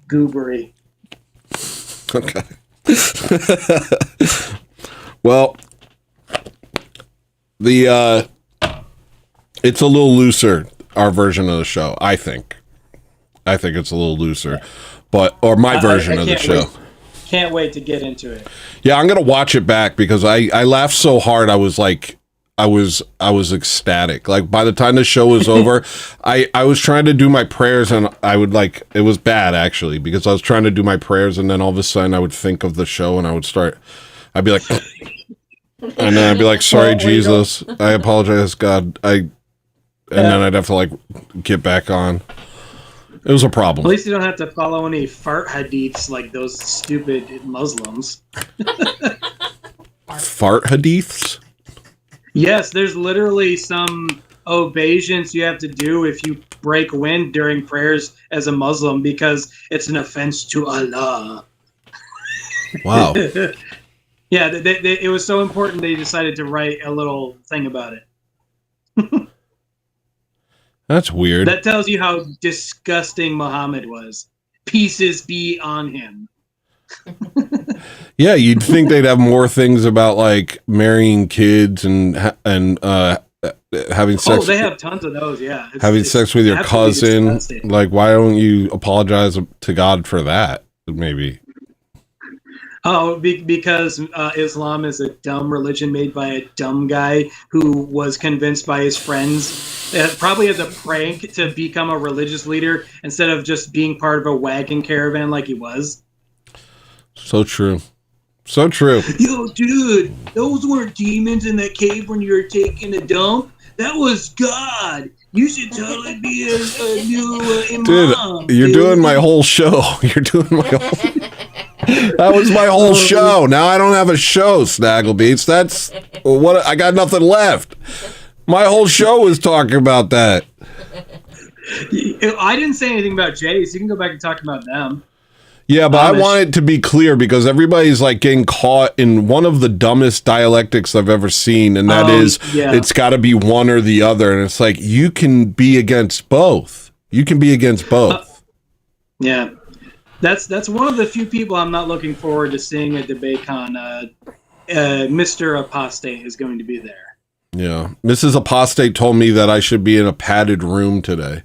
goobery. Okay. Well, it's a little looser, our version of the show, I think. I think it's a little looser. Or my version of the show. Can't wait to get into it. Yeah, I'm gonna watch it back because I laughed so hard. I was like, I was ecstatic. Like by the time the show was over, I was trying to do my prayers and I would like, it was bad actually because I was trying to do my prayers and then all of a sudden I would think of the show and I I'd be like, and then I'd be like, sorry, Jesus, I apologize, God, and then I'd have to like get back on. It was a problem. At least you don't have to follow any fart hadiths like those stupid Muslims. Fart hadiths? Yes, there's literally some obeisance you have to do if you break wind during prayers as a Muslim because it's an offense to Allah. Wow. Yeah, it was so important they decided to write a little thing about it. That's weird. That tells you how disgusting Muhammad was. Pieces be on him. Yeah, you'd think they'd have more things about like marrying kids and having sex. Oh, they have tons of those. Yeah, having sex with your cousin. disgusting. Like, why don't you apologize to God for that? Maybe. Oh, because Islam is a dumb religion made by a dumb guy who was convinced by his friends, probably as a prank, to become a religious leader instead of just being part of a wagon caravan like he was. So true. So true. Yo, dude, those weren't demons in that cave when you were taking a dump. That was God. You should totally be a new imam. Dude, you're doing my whole show. You're doing my whole... That was my whole show. Now I don't have a show, Snaggle Beast. That's what I got nothing left. My whole show was talking about that. I didn't say anything about Jay, so you can go back and talk about them. Yeah, but I want it to be clear because everybody's like getting caught in one of the dumbest dialectics I've ever seen, and that is it's got to be one or the other. And it's like, you can be against both. You can be against both. Yeah. That's one of the few people I'm not looking forward to seeing at DebateCon. Mr. Apostate is going to be there. Yeah. Mrs. Apostate told me that I should be in a padded room today.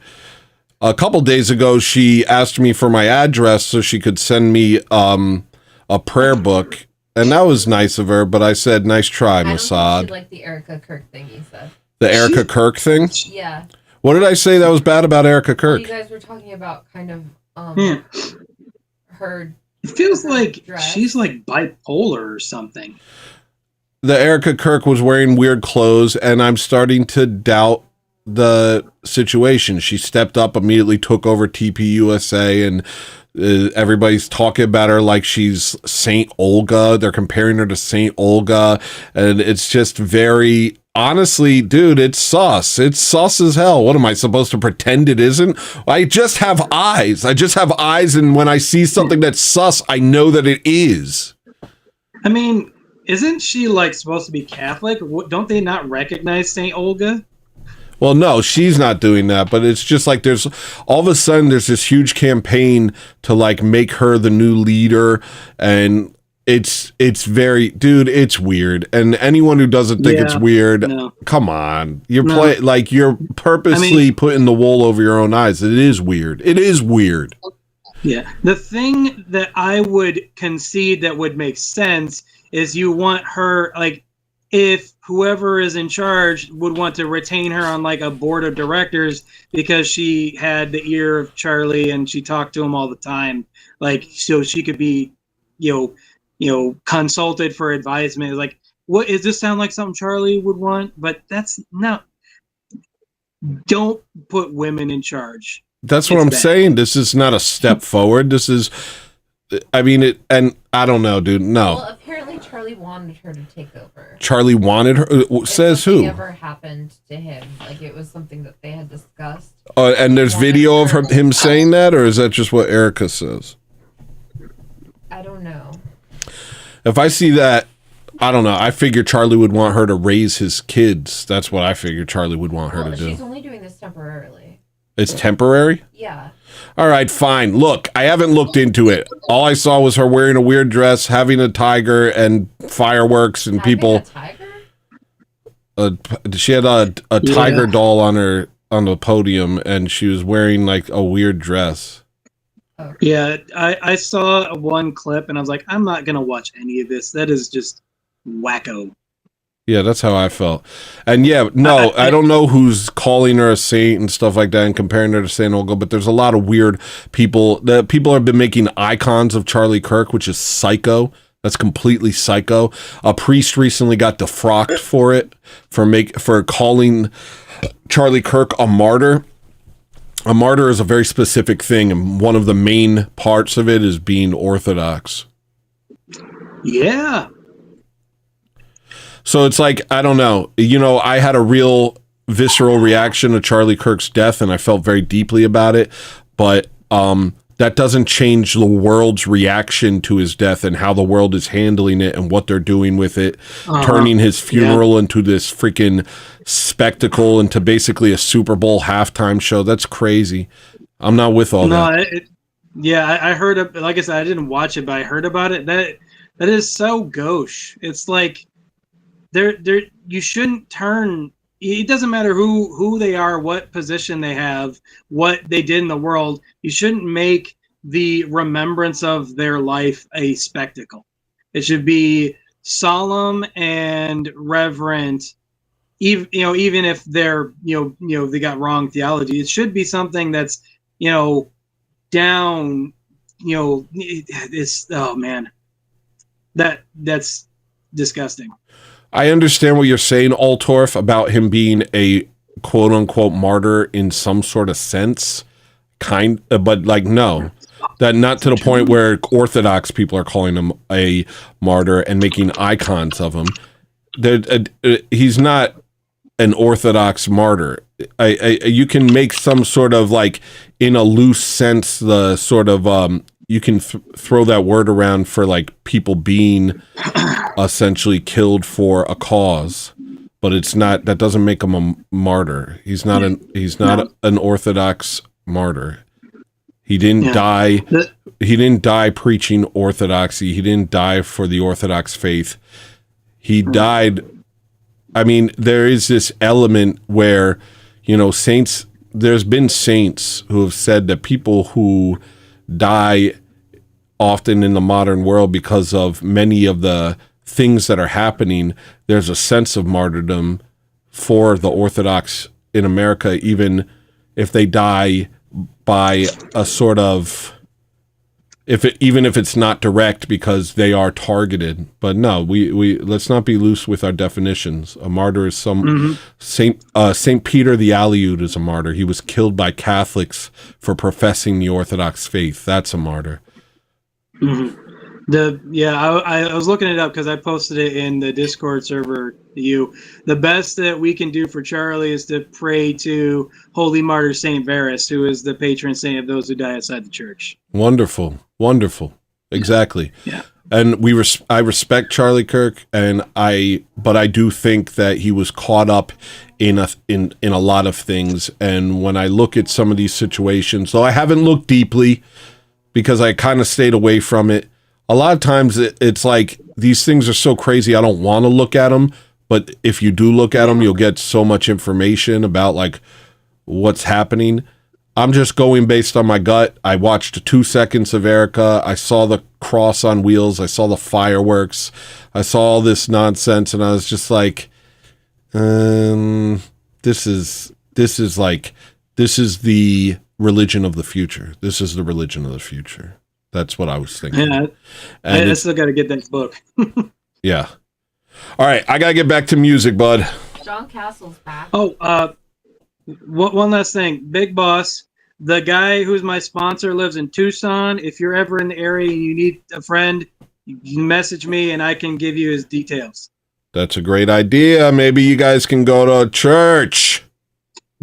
A couple days ago, she asked me for my address so she could send me a prayer book, and that was nice of her, but I said, nice try, Mossad. Like the Erica Kirk thing you said. The Erica Kirk thing? Yeah. What did I say that was bad about Erica Kirk? You guys were talking about kind of her. It feels like dress. she's like bipolar or something. The Erica Kirk was wearing weird clothes, and I'm starting to doubt the situation. She stepped up, immediately took over TPUSA, and everybody's talking about her like she's Saint Olga. They're comparing her to Saint Olga, and it's just very... Honestly, dude, it's sus. It's sus as hell. What am I supposed to pretend it isn't? I just have eyes. I just have eyes, and when I see something that's sus, I know that it is. I mean, isn't she like supposed to be Catholic? Don't they not recognize Saint Olga? Well, no, she's not doing that, but it's just like there's all of a sudden there's this huge campaign to like make her the new leader, and it's very, dude, it's weird. And anyone who doesn't think it's weird, come on. You're purposely putting the wool over your own eyes. It is weird. It is weird. Yeah. The thing that I would concede that would make sense is you want her, like, if whoever is in charge would want to retain her on like a board of directors because she had the ear of Charlie and she talked to him all the time, like, so she could be, you know, consulted for advisement. Like, what does this sound like something Charlie would want? But that's not. Don't put women in charge. That's what I'm saying. This is not a step forward. This is, I mean, it, and I don't know, dude. No. Well, apparently Charlie wanted her to take over. Charlie wanted her. Says who? Never happened to him. Like, it was something that they had discussed. And there's video of him saying that, or is that just what Erica says? I don't know. If I see that, I don't know. I figure Charlie would want her to raise his kids. That's what I figure Charlie would want her to do. She's only doing this temporarily. It's temporary? Yeah. All right, fine. Look, I haven't looked into it. All I saw was her wearing a weird dress, having a tiger and fireworks and people. A tiger? She had a tiger doll on the podium, and she was wearing like a weird dress. Yeah, I saw one clip and I was like, I'm not going to watch any of this. That is just wacko. Yeah, that's how I felt. And yeah, no, I don't know who's calling her a saint and stuff like that and comparing her to Saint Olga, but there's a lot of weird people. People have been making icons of Charlie Kirk, which is psycho. That's completely psycho. A priest recently got defrocked for it, for calling Charlie Kirk a martyr. A martyr is a very specific thing, and one of the main parts of it is being Orthodox. Yeah. So it's like, I don't know. You know, I had a real visceral reaction to Charlie Kirk's death, and I felt very deeply about it. But that doesn't change the world's reaction to his death and how the world is handling it and what they're doing with it, turning his funeral into this freaking spectacle, into basically a Super Bowl halftime show. That's crazy. I'm not with all that. I heard, like I said, I didn't watch it, but I heard about it. That is so gauche. It's like you shouldn't turn. It doesn't matter who they are, what position they have, what they did in the world. You shouldn't make the remembrance of their life a spectacle. It should be solemn and reverent. Even if they're they got wrong theology, it should be something that's down. It's that's disgusting. I understand what you're saying, Altorf, about him being a quote-unquote martyr in some sort of sense, but like, no. That not to the point where Orthodox people are calling him a martyr and making icons of him. He's not an Orthodox martyr. You can make some sort of, like, in a loose sense, the sort of... you can throw that word around for, like, people being essentially killed for a cause, but it's not. That doesn't make him a martyr. He's not an Orthodox martyr. He didn't die. He didn't die preaching orthodoxy. He didn't die for the Orthodox faith. He died. I mean, there is this element where, saints. There's been saints who have said that people who die often in the modern world because of many of the things that are happening, there's a sense of martyrdom for the Orthodox in America, even if they die by a sort of, even if it's not direct because they are targeted. But no, we let's not be loose with our definitions. A martyr is Saint Peter the Aleut is a martyr. He was killed by Catholics for professing the Orthodox faith. That's a martyr. Mm-hmm. I was looking it up because I posted it in the Discord server. The best that we can do for Charlie is to pray to Holy Martyr Saint Varus, who is the patron saint of those who die outside the church. Wonderful. Exactly. Yeah. And I respect Charlie Kirk, but I do think that he was caught up in a lot of things. And when I look at some of these situations, though I haven't looked deeply because I kind of stayed away from it. A lot of times it's like these things are so crazy I don't want to look at them, but if you do look at them, you'll get so much information about like what's happening. I'm just going based on my gut. I watched 2 seconds of Erica. I saw the cross on wheels. I saw the fireworks. I saw all this nonsense, and I was just like, this is the religion of the future. This is the religion of the future. That's what I was thinking. Yeah, I still got to get that book. Yeah. All right, I got to get back to music, bud. John Castle's back. Oh, one last thing. Big Boss, the guy who's my sponsor lives in Tucson. If you're ever in the area and you need a friend, you can message me and I can give you his details. That's a great idea. Maybe you guys can go to a church.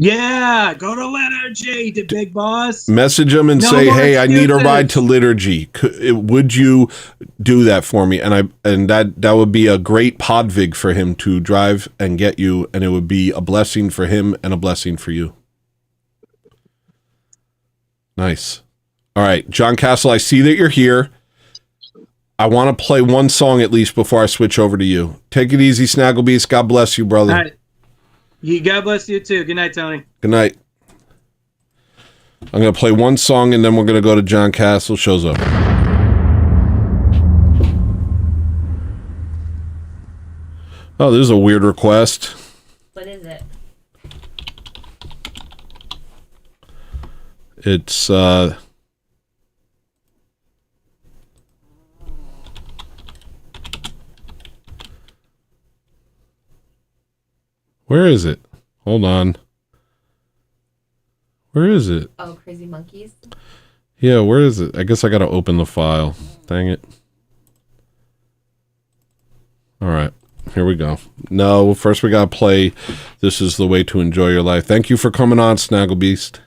Yeah, go to liturgy to Big Boss. Message him and say, "Hey, I need a ride to liturgy. Would you do that for me?" And that would be a great podvig for him to drive and get you, and it would be a blessing for him and a blessing for you. Nice. All right, John Castle, I see that you're here. I want to play one song at least before I switch over to you. Take it easy, Snaggle Beast. God bless you, brother. All right. God bless you too. Good night, Tony. Good night. I'm going to play one song and then we're going to go to John Castle. Show's over. Oh, this is a weird request. What is it? It's Where is it? Hold on. Where is it? Oh, Crazy Monkeys. Yeah, where is it? I guess I gotta open the file. Dang it. All right, here we go. No, first we gotta play This Is the Way to Enjoy Your Life. Thank you for coming on, Snaggle Beast.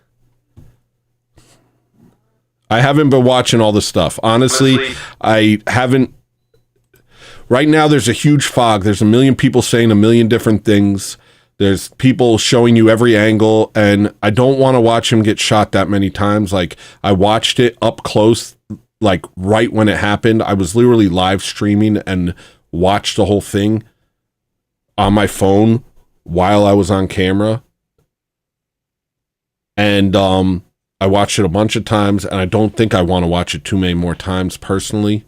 I haven't been watching all this stuff. Honestly, I haven't. Right now, there's a huge fog. There's a million people saying a million different things. There's people showing you every angle, and I don't want to watch him get shot that many times. Like, I watched it up close, like, right when it happened. I was literally live streaming and watched the whole thing on my phone while I was on camera. And I watched it a bunch of times, and I don't think I want to watch it too many more times personally.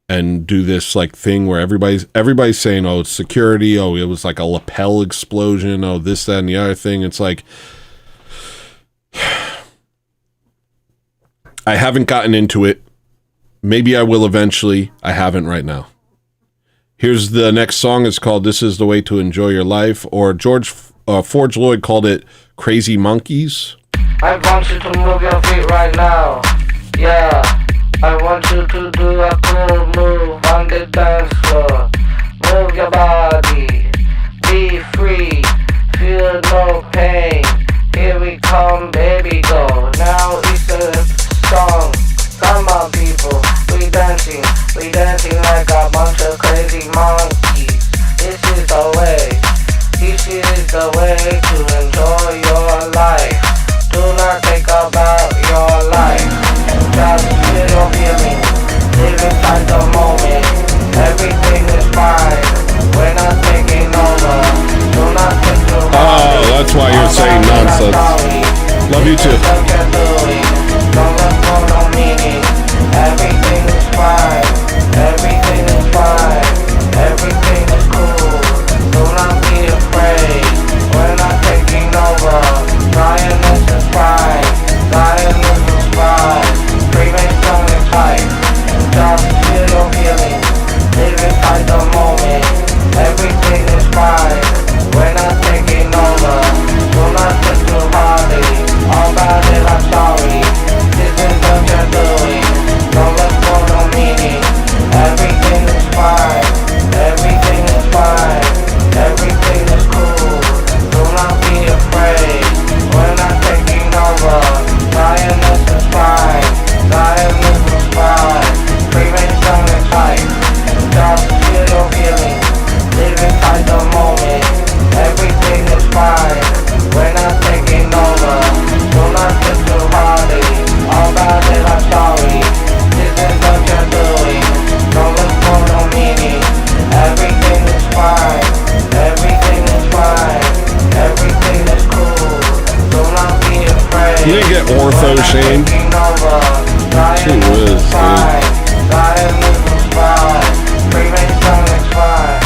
And do this like thing where everybody's saying, oh, it's security, oh, it was like a lapel explosion, oh, this, that, and the other thing. It's like, I haven't gotten into it. Maybe I will eventually. I haven't right now. Here's the next song. It's called This Is the Way to Enjoy Your Life, or Forge Lloyd called it Crazy Monkeys. I want you to move your feet right now. Yeah. I want you to do a cool move on the dance floor. Move your body, be free, feel no pain. Here we come, baby, go. Now it's a song. Come on, people, we dancing like a bunch of crazy monkeys. This is the way to enjoy your life. Do not think about your life. Just feel your feelings, live inside the moment. Everything is fine, we're not taking over. Do not think too hard. Oh, that's why you're saying nonsense. Love you too. Don't look for no meaning. Everything is fine, everything is fine, everything is cool. Do not be afraid, we're not taking over. Lioness is fine, lioness is fine. Freemason is tight, just feel your feelings, live inside the moment. Everything is fine, we're not taking over. Do not think too hardly, all about it, I'm sorry. This is what you're doing, don't look for no meaning. Everything is fine, everything is fine, everything is cool. Do not be afraid, we're not taking over. Lioness is fine, lioness is fine. Freemason is tight, just feel your feelings, live inside the moment. Everything is fine, we're not taking over. Do not think too hardly, all about it, I'm sorry. This is what you're doing, don't look for no meaning. Everything is fine, everything is fine, everything is cool. Do not be afraid. You didn't get ortho, Shane. Gee whiz, dude. Lioness is fine, Freemason is fine.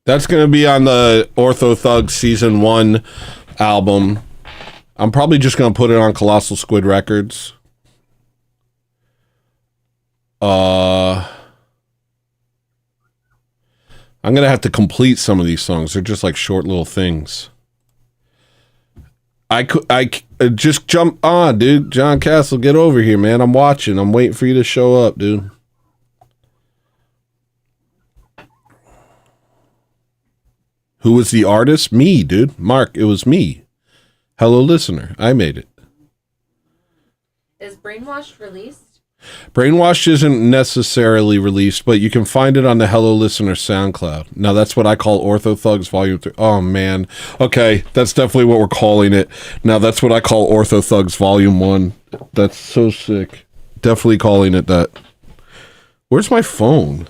That's going to be on the Ortho Thug Season 1 album. I'm probably just going to put it on Colossal Squid Records. I'm going to have to complete some of these songs. They're just like short little things. I just jump on, dude. John Castle, get over here, man. I'm watching. I'm waiting for you to show up, dude. Who was the artist? Me, dude. Mark, it was me. Hello, listener. I made it. Is Brainwashed released? Brainwashed isn't necessarily released, but you can find it on the Hello Listener SoundCloud. Now, that's what I call Ortho Thugs Volume 3. Oh, man. Okay, that's definitely what we're calling it. Now, that's what I call Ortho Thugs Volume 1. That's so sick. Definitely calling it that. Where's my phone?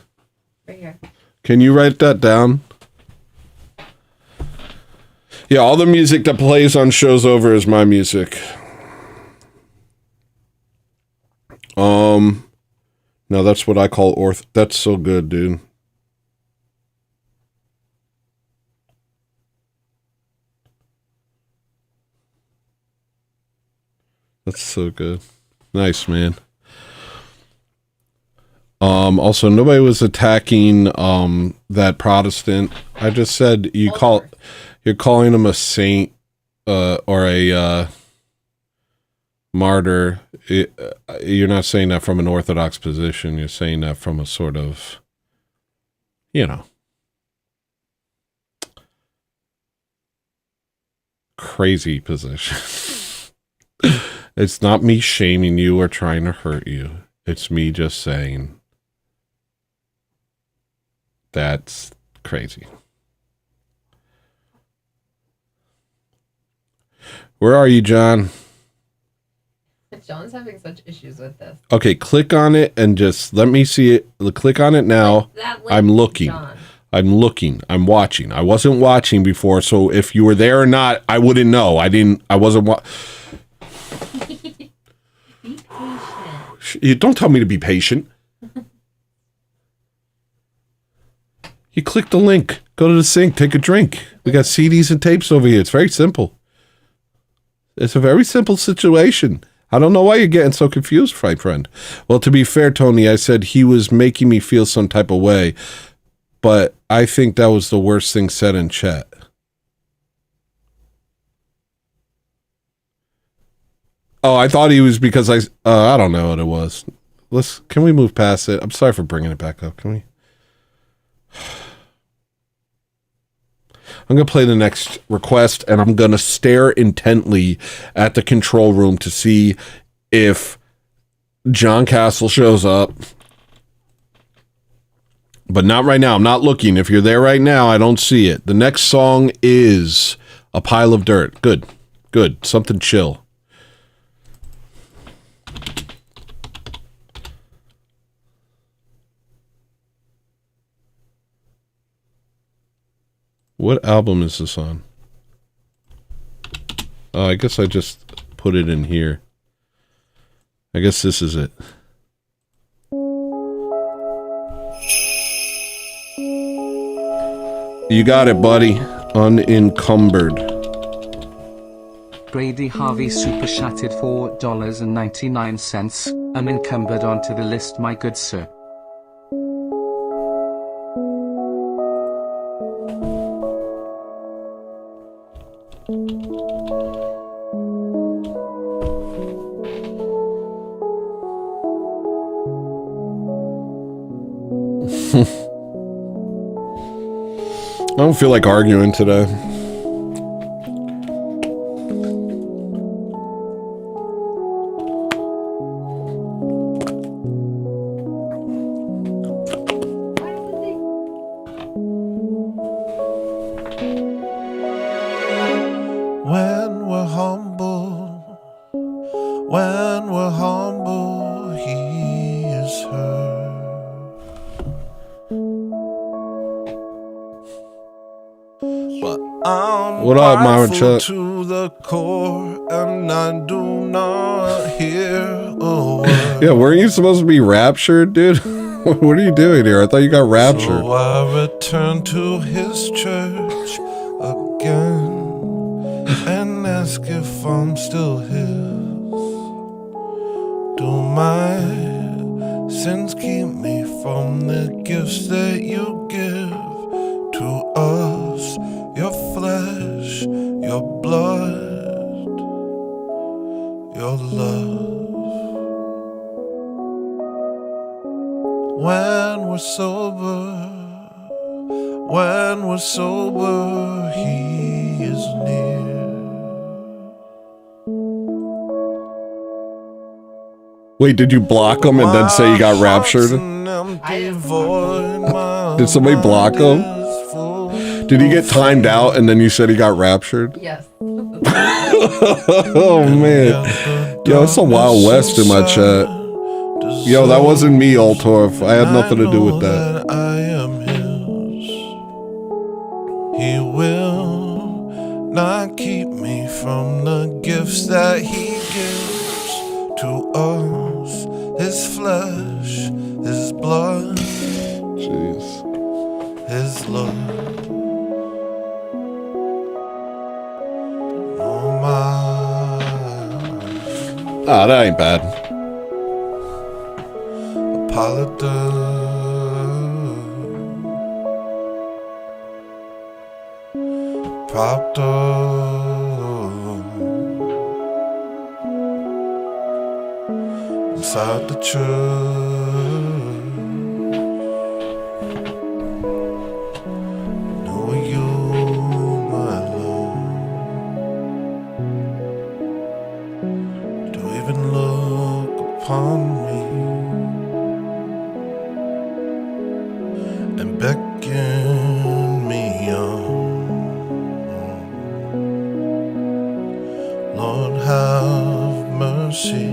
Right here. Can you write that down? Yeah, all the music that plays on Show's Over is my music. No, that's what I call orth. That's so good, dude. That's so good. Nice, man. Also, nobody was attacking that Protestant. I just said you're calling him a saint or a martyr. You're not saying that from an Orthodox position. You're saying that from a sort of, crazy position. It's not me shaming you or trying to hurt you. It's me just saying that's crazy. Where are you, John? John's having such issues with this. Okay, click on it and just let me see it. Click on it now. I'm looking. John. I'm looking. I'm watching. I wasn't watching before, so if you were there or not, I wouldn't know. I wasn't Be patient. You don't tell me to be patient. You click the link. Go to the sink. Take a drink. We got CDs and tapes over here. It's very simple. It's a very simple situation. I don't know why you're getting so confused, my friend. Well, to be fair, Tony, I said he was making me feel some type of way, but I think that was the worst thing said in chat. Oh, I thought he was because I don't know what it was. Can we move past it? I'm sorry for bringing it back up. Can we? I'm going to play the next request, and I'm going to stare intently at the control room to see if John Castle shows up. But not right now. I'm not looking. If you're there right now, I don't see it. The next song is A Pile of Dirt. Good. Good. Something chill. What album is this on? Oh, I guess I just put it in here. I guess this is it. You got it, buddy. Unencumbered. Brady Harvey super chatted $4.99. Unencumbered onto the list, my good sir. I don't feel like arguing today. When we're humble, he is heard. But I'm What up, Myron prideful Chuck? to the core, and I do not hear a word. Yeah, weren't you supposed to be raptured, dude? What are you doing here? I thought you got raptured. So I return to his church again and ask if I'm still his. Do my sins keep me from the gifts that you give to us? Your flesh, your blood, your love. When we're sober, he is near. Wait, did you block him and then say you got raptured? Did somebody block him? Did he get timed out and then you said he got raptured? Yes. Oh, man. Yo, it's a Wild West in my chat. Yo, that wasn't me, Altorf. I had nothing to do with that. I am not keep me from the gifts that he gives to us. His flesh, his blood, Jeez. his love. Oh my. Ah, that ain't bad. Apologize. Propped up inside the church. Know you, my Lord, to even look upon me and beckon me on. Lord, have mercy.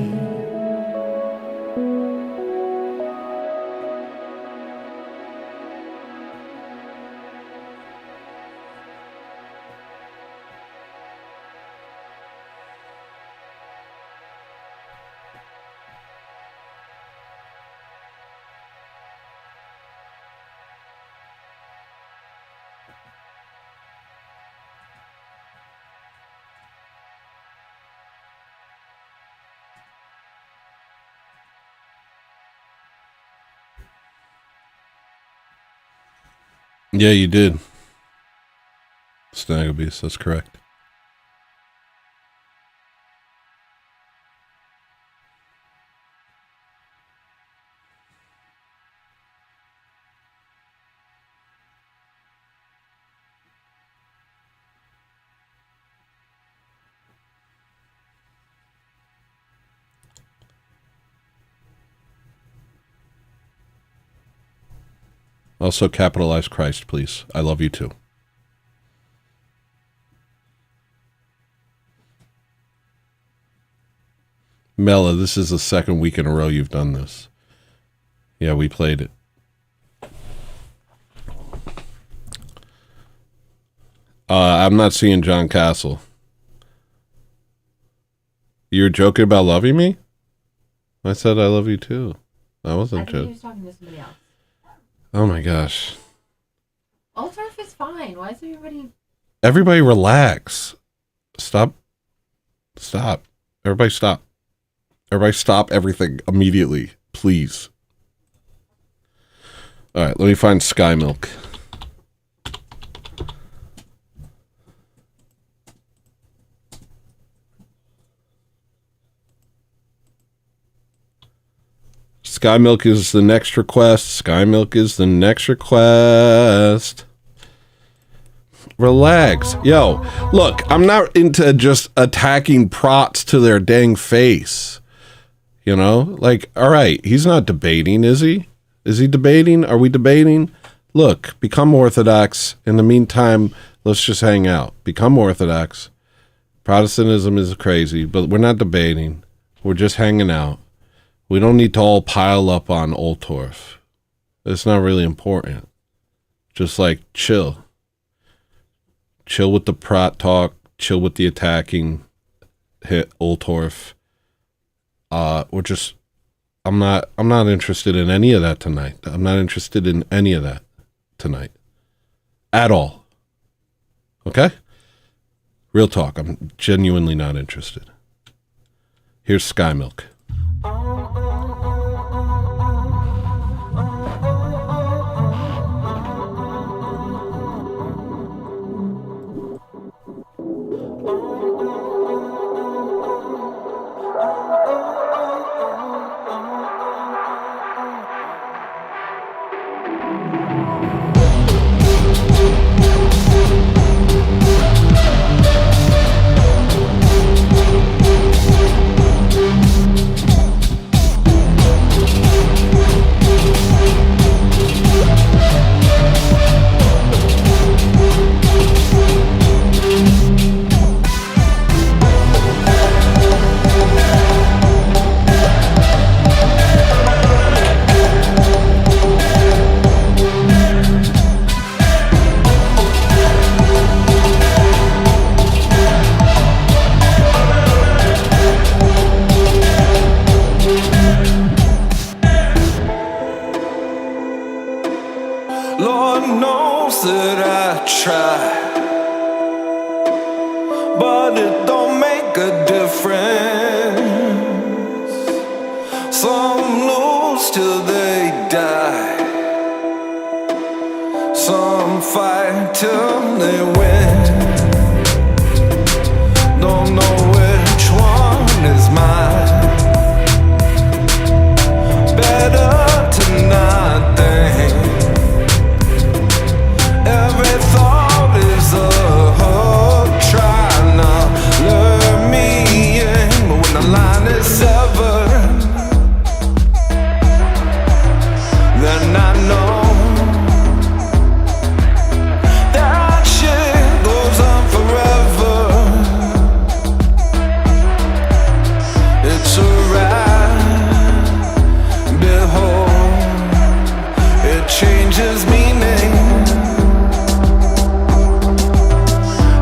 Yeah, you did. Snaggle Beast, that's correct. Also capitalize Christ, please. I love you too. Mela, this is the second week in a row you've done this. Yeah, we played it. I'm not seeing John Castle. You're joking about loving me? I said I love you too. I wasn't I think he joking. was talking to somebody else. Oh my gosh. Ultorf is fine. Why is everybody... Everybody relax. Stop. Everybody stop. Everybody stop everything immediately, please. All right, let me find Sky Milk. Sky Milk is the next request. Sky Milk is the next request. Relax. Yo, look, I'm not into just attacking prots to their dang face. You know? Like, all right, he's not debating, is he? Is he debating? Are we debating? Look, become Orthodox. In the meantime, let's just hang out. Become Orthodox. Protestantism is crazy, but we're not debating. We're just hanging out. We don't need to all pile up on Ultorf. It's not really important. Just like chill. Chill with the prot talk. Chill with the attacking. Hit Ultorf. We're just. I'm not interested in any of that tonight. I'm not interested in any of that tonight. At all. Okay? Real talk. I'm genuinely not interested. Here's Sky Milk. knows that I try, but it don't make a difference. Some lose till they die, some fight till they win. Don't know which one is mine. Better to not think. Every thought is a hook trying to lure me in, but when the line is severed, then I know that shit goes on forever. It's a rabbit hole. It changes meaning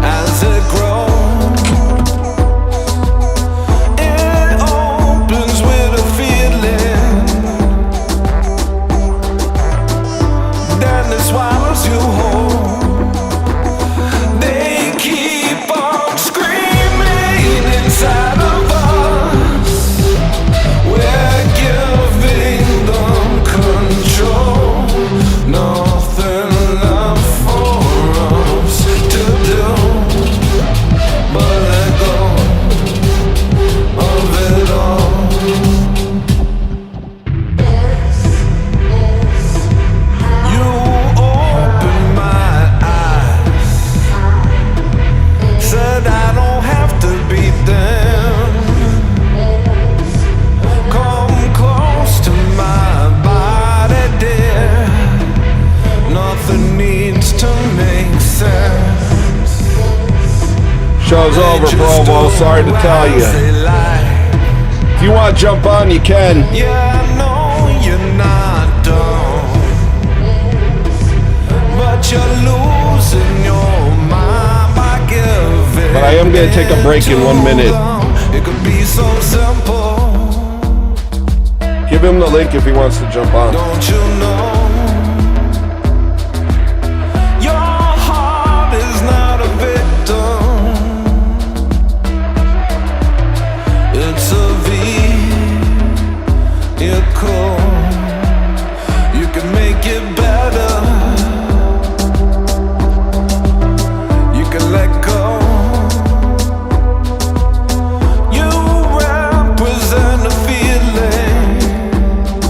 as it grows. It opens with a feeling, then it swallows you whole. They keep on screaming inside of us. We're giving them control. Nothing left for us to do but let go of it all. You opened my eyes, said I don't have to beat them. Come close to my body, dear. Nothing needs to make sense. Show's over, Provo. Sorry to tell you. If you want to jump on, you can. Yeah, I know you're not done, but you're losing your mind by giving. But I am going to take a break in 1 minute. It could be so simple. Give him the link if he wants to jump on. Don't you know? Your heart is not a victim. It's a vehicle. You can make it better. You can let go. You represent a feeling.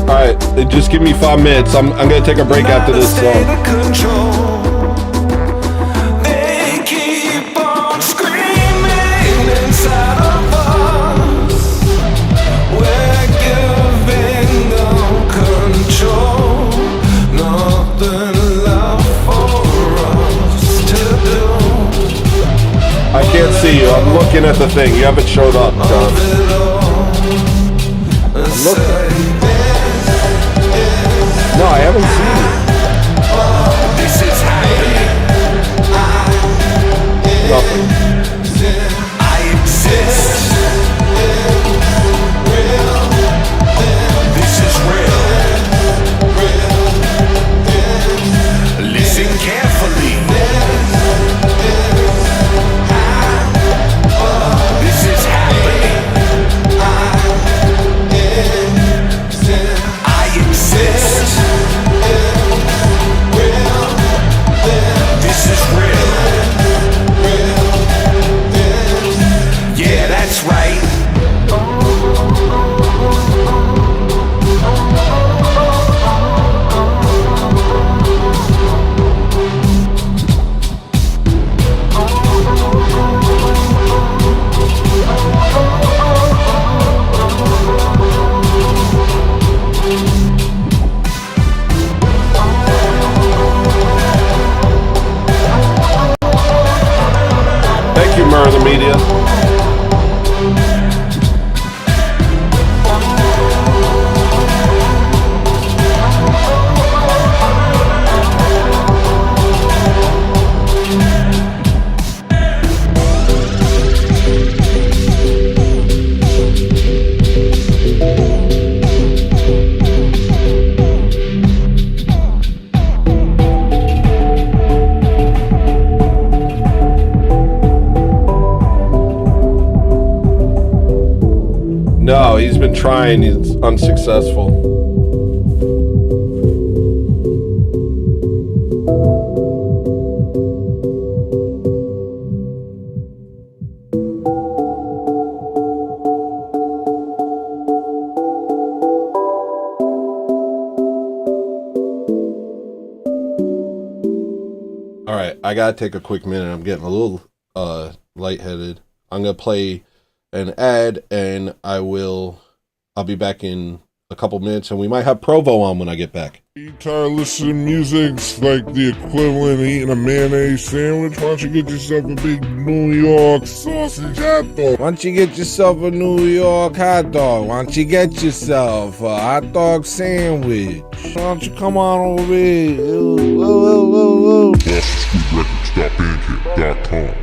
All right, just give me 5 minutes. I'm going to take a break after this song. They keep on screaming inside of us. We're giving them control. Nothing left for us to do. I can't see you. I'm looking at the thing. You haven't showed up, John. I'm looking. No, I haven't seen you. This is happening. Nothing. I exist. This is real. Listen carefully. This is happening. No, he's been trying. He's unsuccessful. All right, I gotta take a quick minute. I'm getting a little lightheaded. I'm gonna play an ad, and I'll be back in a couple minutes, and we might have Provo on when I get back. You tired of listening to music's like the equivalent of eating a mayonnaise sandwich? Why don't you get yourself a big New York sausage hot dog? Why don't you get yourself a New York hot dog? Why don't you get yourself a hot dog sandwich? Why don't you come on over here? GlossonStreetRecords.bandcamp.com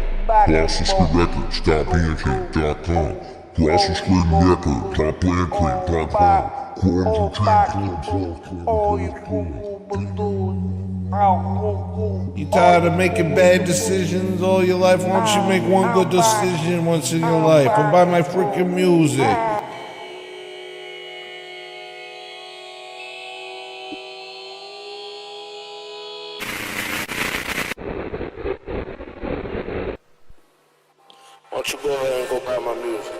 GlossonStreetRecords.bandcamp.com GlossonStreetRecords.bandcamp.com You tired of making bad decisions all your life? Why don't you make one good decision once in your life and buy my freaking music? Why don't you go ahead and go buy my music?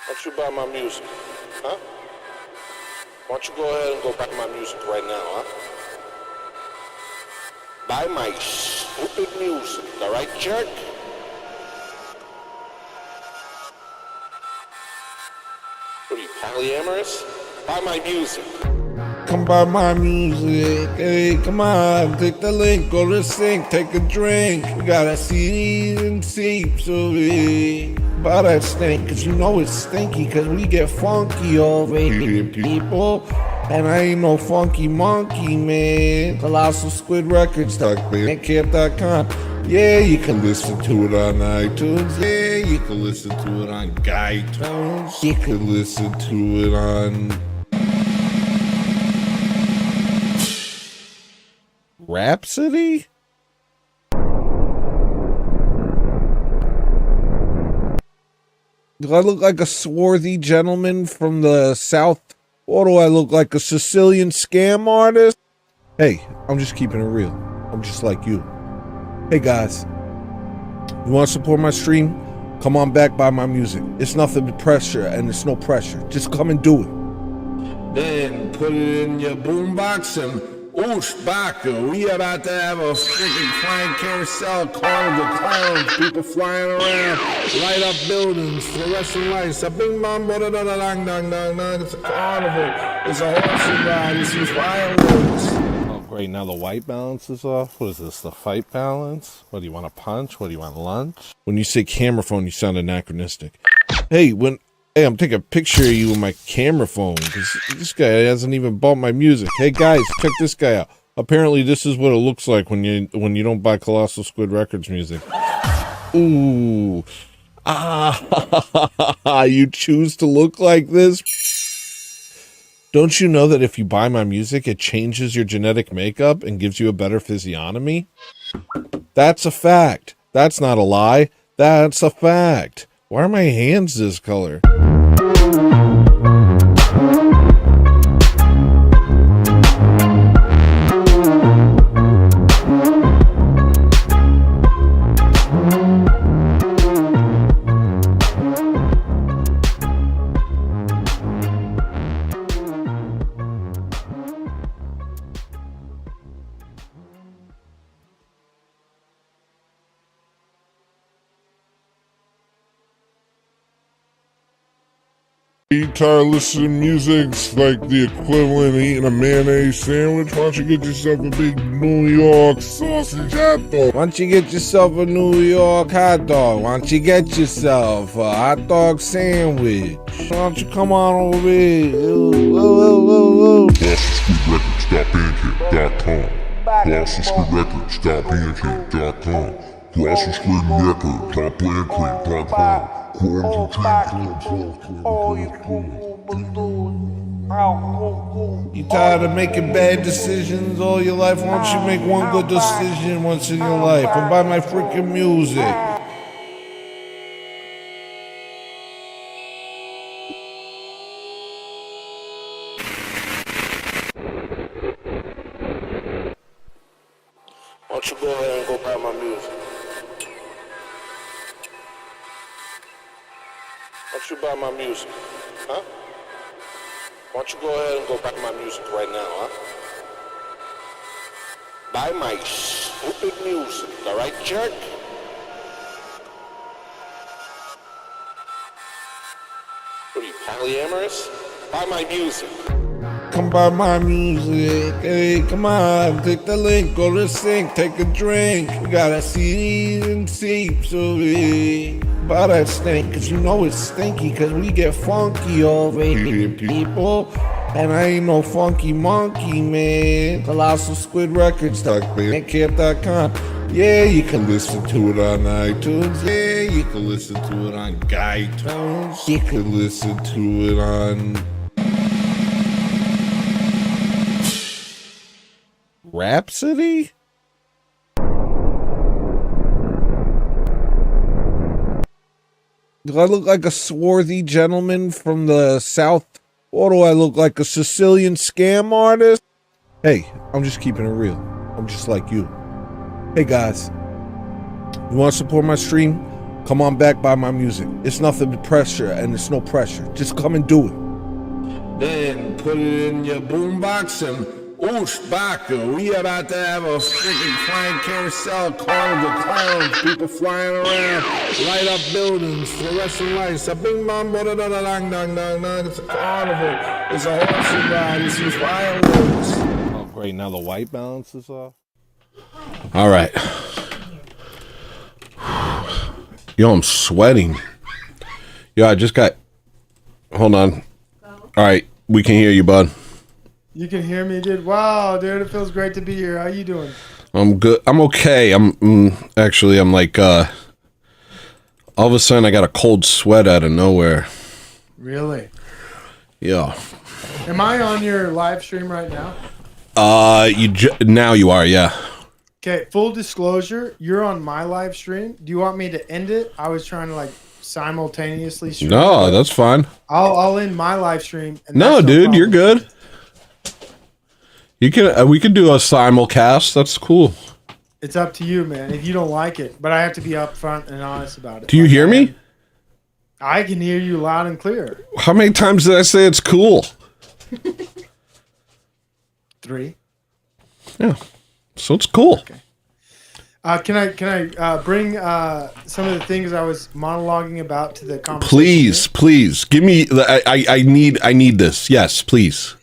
Why don't you buy my music? Huh? Why don't you go ahead and go buy my music right now, huh? Buy my stupid music, alright, jerk? What are you, polyamorous? Buy my music. Come buy my music, hey, come on, click the link, go to the sink, take a drink. We got our CDs and tapes over here. Buy that stink, cause you know it's stinky, cause we get funky over here, people. And I ain't no funky monkey, man. Colossal Squid Records, bandcamp.com. Yeah, you can listen to it on iTunes. Yeah, you can listen to it on iTunes. You can listen to it on Rhapsody? Do I look like a swarthy gentleman from the South? Or do I look like a Sicilian scam artist? Hey, I'm just keeping it real. I'm just like you. Hey guys, you want to support my stream? Come on back, buy my music. It's nothing but pressure, and it's no pressure. Just come and do it. Then put it in your boombox and oosh, baka. We about to have a freaking flying carousel, carnival, clowns, people flying around, light up buildings, fluorescent lights, a bing bong, da da da da dang dang dang dang. It's a carnival. It's a horse ride. It's some fireworks. Oh great, now the white balance is off. What is this? The fight balance? What do you want, a punch? What do you want, lunch? When you say camera phone, you sound anachronistic. Hey, I'm taking a picture of you with my camera phone because this guy hasn't even bought my music. Hey guys, check this guy out. Apparently this is what it looks like when you don't buy Colossal Squid Records music. Ooh. You choose to look like this? Don't you know that if you buy my music, it changes your genetic makeup and gives you a better physiognomy? That's a fact. That's not a lie. That's a fact. Why are my hands this color? You tired of listening to music's like the equivalent of eating a mayonnaise sandwich? Why don't you get yourself a big New York sausage hot dog? Why don't you get yourself a New York hot dog? Why don't you get yourself a hot dog sandwich? Why don't you come on over here? GlossonStreetRecords.bandcamp.com GlossonStreetRecords.bandcamp.com You tired of making bad decisions all your life? Why don't you make one good decision once in your life and buy my freaking music? don't you buy my music? Huh? Why don't you go ahead and go buy my music right now, huh? Buy my stupid music, all right, jerk? What are you, polyamorous? Buy my music. Come buy my music, hey, come on, click the link, go to the sink, take a drink. We got a CDs and tapes of it. Buy that stink, cause you know it's stinky, cause we get funky over here, people. And I ain't no funky monkey, man. Colossal Squid Records, Bandcamp.com. Yeah, you can listen to it on iTunes. Yeah, you can listen to it on iTunes. You can listen to it on Rhapsody? Do I look like a swarthy gentleman from the South? Or do I look like a Sicilian scam artist? Hey, I'm just keeping it real. I'm just like you. Hey guys, you want to support my stream? Come on back, buy my music. It's nothing but pressure, and it's no pressure. Just come and do it. Then put it in your boombox and oosh, baka. We about to have a freaking flying carousel, carnival, clowns, people flying around, light up buildings, fluorescent lights, a bing bong, da da da dang dang dang dang. It's a carnival. It's a horse ride. It's these fireworks. Oh great, now the white balance is off. All right. Yo, I'm sweating. Yo, I just got. Hold on. All right, we can hear you, bud. You can hear me, dude. Wow, dude, it feels great to be here. How you doing? I'm good. I'm okay. I'm actually, I'm like, all of a sudden I got a cold sweat out of nowhere. Really? Yeah. Am I on your live stream right now? Now you are, yeah. Okay, full disclosure, you're on my live stream. Do you want me to end it? I was trying to like simultaneously stream. No, that's fine. I'll end my live stream. And No, that's dude, problem. you're good. You can we can do a simulcast. That's cool. It's up to you, man. If you don't like it, but I have to be upfront and honest about it. Do you hear me? I can hear you loud and clear. How many times did I say it's cool? 3. Yeah. So it's cool. Okay. Can I bring some of the things I was monologuing about to the conversation? Please give me. I need this. Yes, please.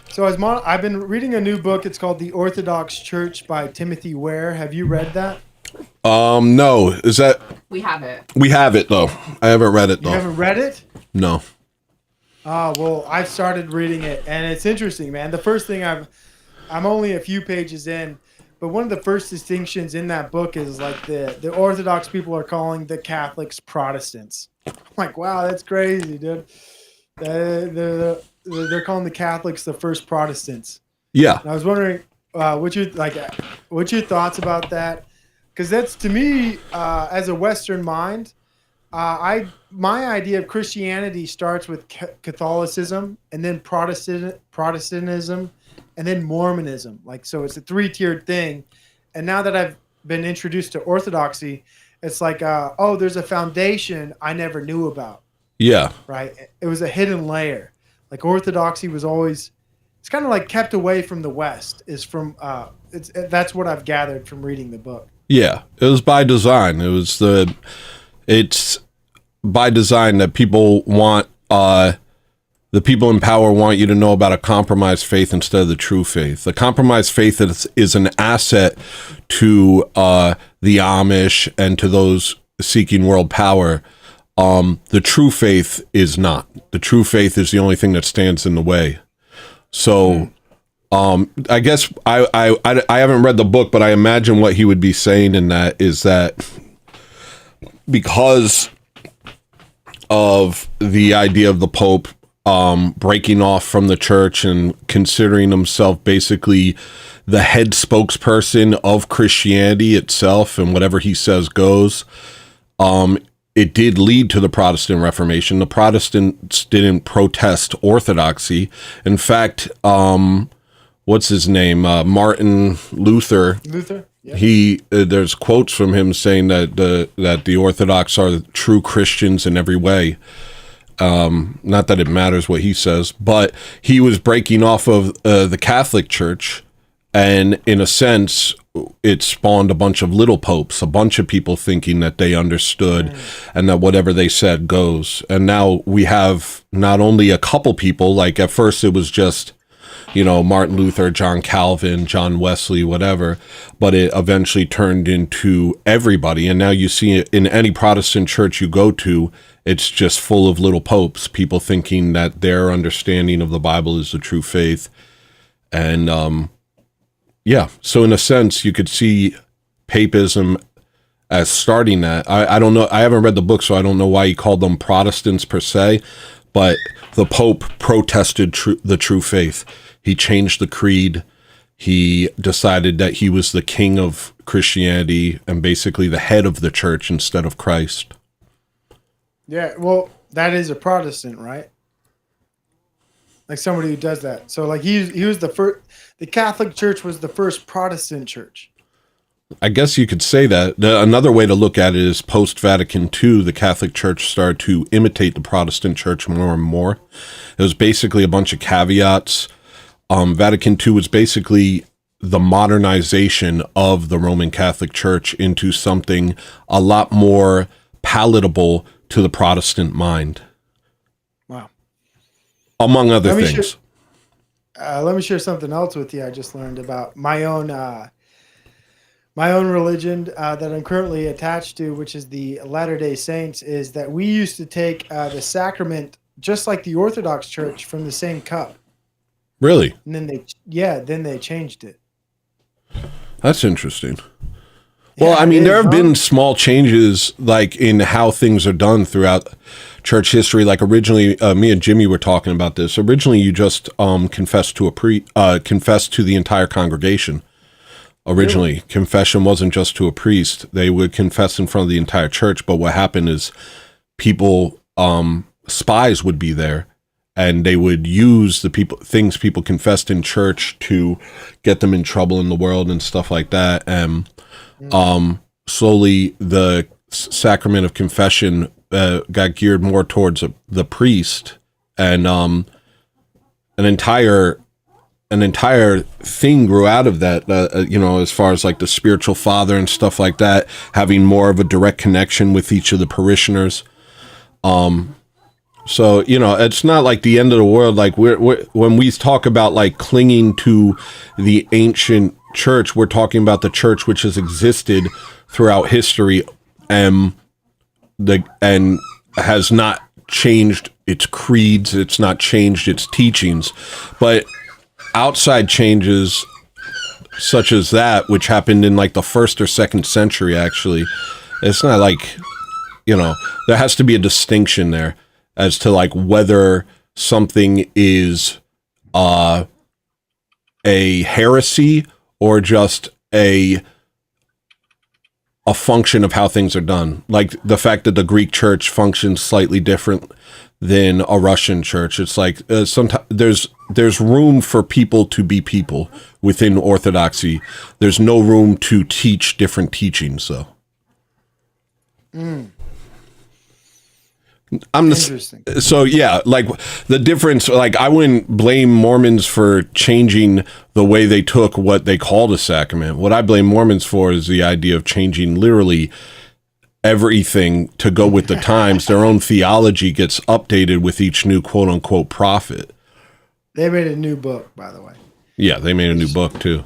So I've been reading a new book. It's called The Orthodox Church by Timothy Ware. Have you read that? No. Is that? We have it. We have it though. I haven't read it though. You haven't read it? No. Well, I've started reading it, and it's interesting, man. The first thing I'm only a few pages in, but one of the first distinctions in that book is like the Orthodox people are calling the Catholics Protestants. I'm like, wow, that's crazy, dude. They're calling the Catholics the first Protestants. Yeah. And I was wondering, what's your thoughts about that? Because that's, to me, as a Western mind, my idea of Christianity starts with Catholicism, and then Protestantism, and then Mormonism. So it's a 3-tiered thing. And now that I've been introduced to Orthodoxy, it's like, there's a foundation I never knew about. Yeah. Right. It was a hidden layer. Like Orthodoxy was always, it's kind of like kept away from the West. That's what I've gathered from reading the book. Yeah, it was by design. It's by design that people want, the people in power want you to know about a compromised faith instead of the true faith. The compromised faith is an asset to the Amish and to those seeking world power. The true faith is not. The true faith is the only thing that stands in the way. So, I guess I haven't read the book, but I imagine what he would be saying in that is that because of the idea of the Pope breaking off from the church and considering himself basically the head spokesperson of Christianity itself, and whatever he says goes, it did lead to the Protestant Reformation. The Protestants didn't protest orthodoxy. In fact, what's his name? Martin Luther. Luther? He there's quotes from him saying that the Orthodox are true Christians in every way. Not that it matters what he says, but he was breaking off of the Catholic Church, and in a sense, it spawned a bunch of little popes, a bunch of people thinking that they understood and that whatever they said goes. And now we have not only a couple people, like at first it was just, Martin Luther, John Calvin, John Wesley, whatever, but it eventually turned into everybody. And now you see it in any Protestant church you go to, it's just full of little popes, people thinking that their understanding of the Bible is the true faith. And, yeah, so in a sense, you could see papism as starting that. I don't know. I haven't read the book, so I don't know why he called them Protestants per se, but the Pope protested the true faith. He changed the creed. He decided that he was the king of Christianity and basically the head of the church instead of Christ. Yeah, well, that is a Protestant, right? Like somebody who does that. So like he was the first. The Catholic Church was the first Protestant church. I guess you could say that. Another way to look at it is post-Vatican II, the Catholic Church started to imitate the Protestant Church more and more. It was basically a bunch of caveats. Vatican II was basically the modernization of the Roman Catholic Church into something a lot more palatable to the Protestant mind. Wow. Among other things. Let me share something else with you. I just learned about my own religion that I'm currently attached to, which is the Latter-day Saints, is that we used to take the sacrament just like the Orthodox Church from the same cup. Really? And then they changed it. That's interesting. Well, I mean, there have been small changes like in how things are done throughout church history. Like originally, me and Jimmy were talking about this. Originally, you just confessed to confessed to the entire congregation. Originally, really? Confession wasn't just to a priest. They would confess in front of the entire church. But what happened is people, spies would be there, and they would use the things people confessed in church to get them in trouble in the world and stuff like that. And slowly the sacrament of confession got geared more towards the priest, and an entire thing grew out of that, as far as like the spiritual father and stuff like that, having more of a direct connection with each of the parishioners. So, it's not like the end of the world. Like we're when we talk about like clinging to the ancient church, we're talking about the church which has existed throughout history and has not changed its creeds. It's not changed its teachings, but outside changes such as that, which happened in like the 1st or 2nd century, actually, it's not like, there has to be a distinction there as to like whether something is a heresy or just a function of how things are done. Like the fact that the Greek church functions slightly different than a Russian church. It's like sometimes there's room for people to be people within Orthodoxy. There's no room to teach different teachings, though. So yeah, like the difference, like I wouldn't blame Mormons for changing the way they took what they called a sacrament. What I blame Mormons for is the idea of changing literally everything to go with the times. Their own theology gets updated with each new quote unquote prophet. They made a new book, by the way. Yeah, they made a new book too.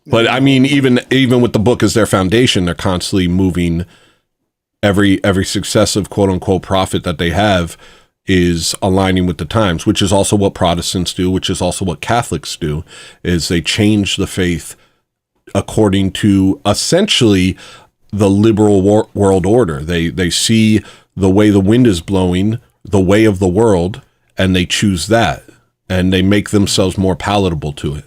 But I mean, even with the book as their foundation, they're constantly moving. Every successive quote unquote prophet that they have is aligning with the times, which is also what Protestants do, which is also what Catholics do, is they change the faith according to essentially the liberal world order. They see the way the wind is blowing, the way of the world, and they choose that, and they make themselves more palatable to it.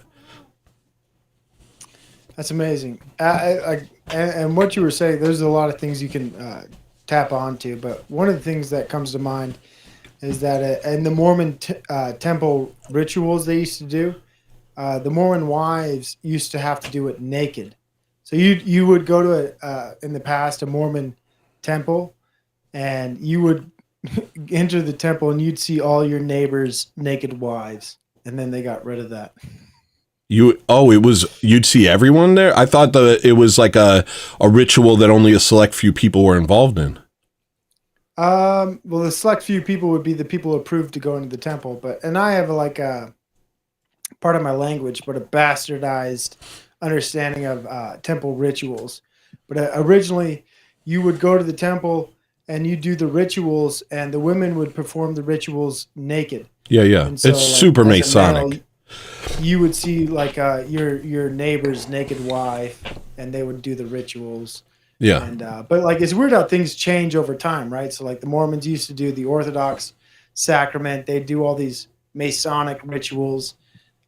That's amazing. And what you were saying, there's a lot of things you can tap onto, but one of the things that comes to mind is that in the Mormon temple rituals they used to do, the Mormon wives used to have to do it naked. So you would go to in the past a Mormon temple, and you would enter the temple and you'd see all your neighbors' naked wives, and then they got rid of that. You'd see everyone there? I thought that it was like a ritual that only a select few people were involved in. Well, the select few people would be the people approved to go into the temple, and I have like a part of my language, but a bastardized understanding of temple rituals. But originally, you would go to the temple and you do the rituals, and the women would perform the rituals naked. Yeah. And so, it's super as a male, Masonic. you would see like your neighbor's naked wife, and they would do the rituals. Yeah. And but like it's weird how things change over time, right? So like the Mormons used to do the Orthodox sacrament. They do all these Masonic rituals.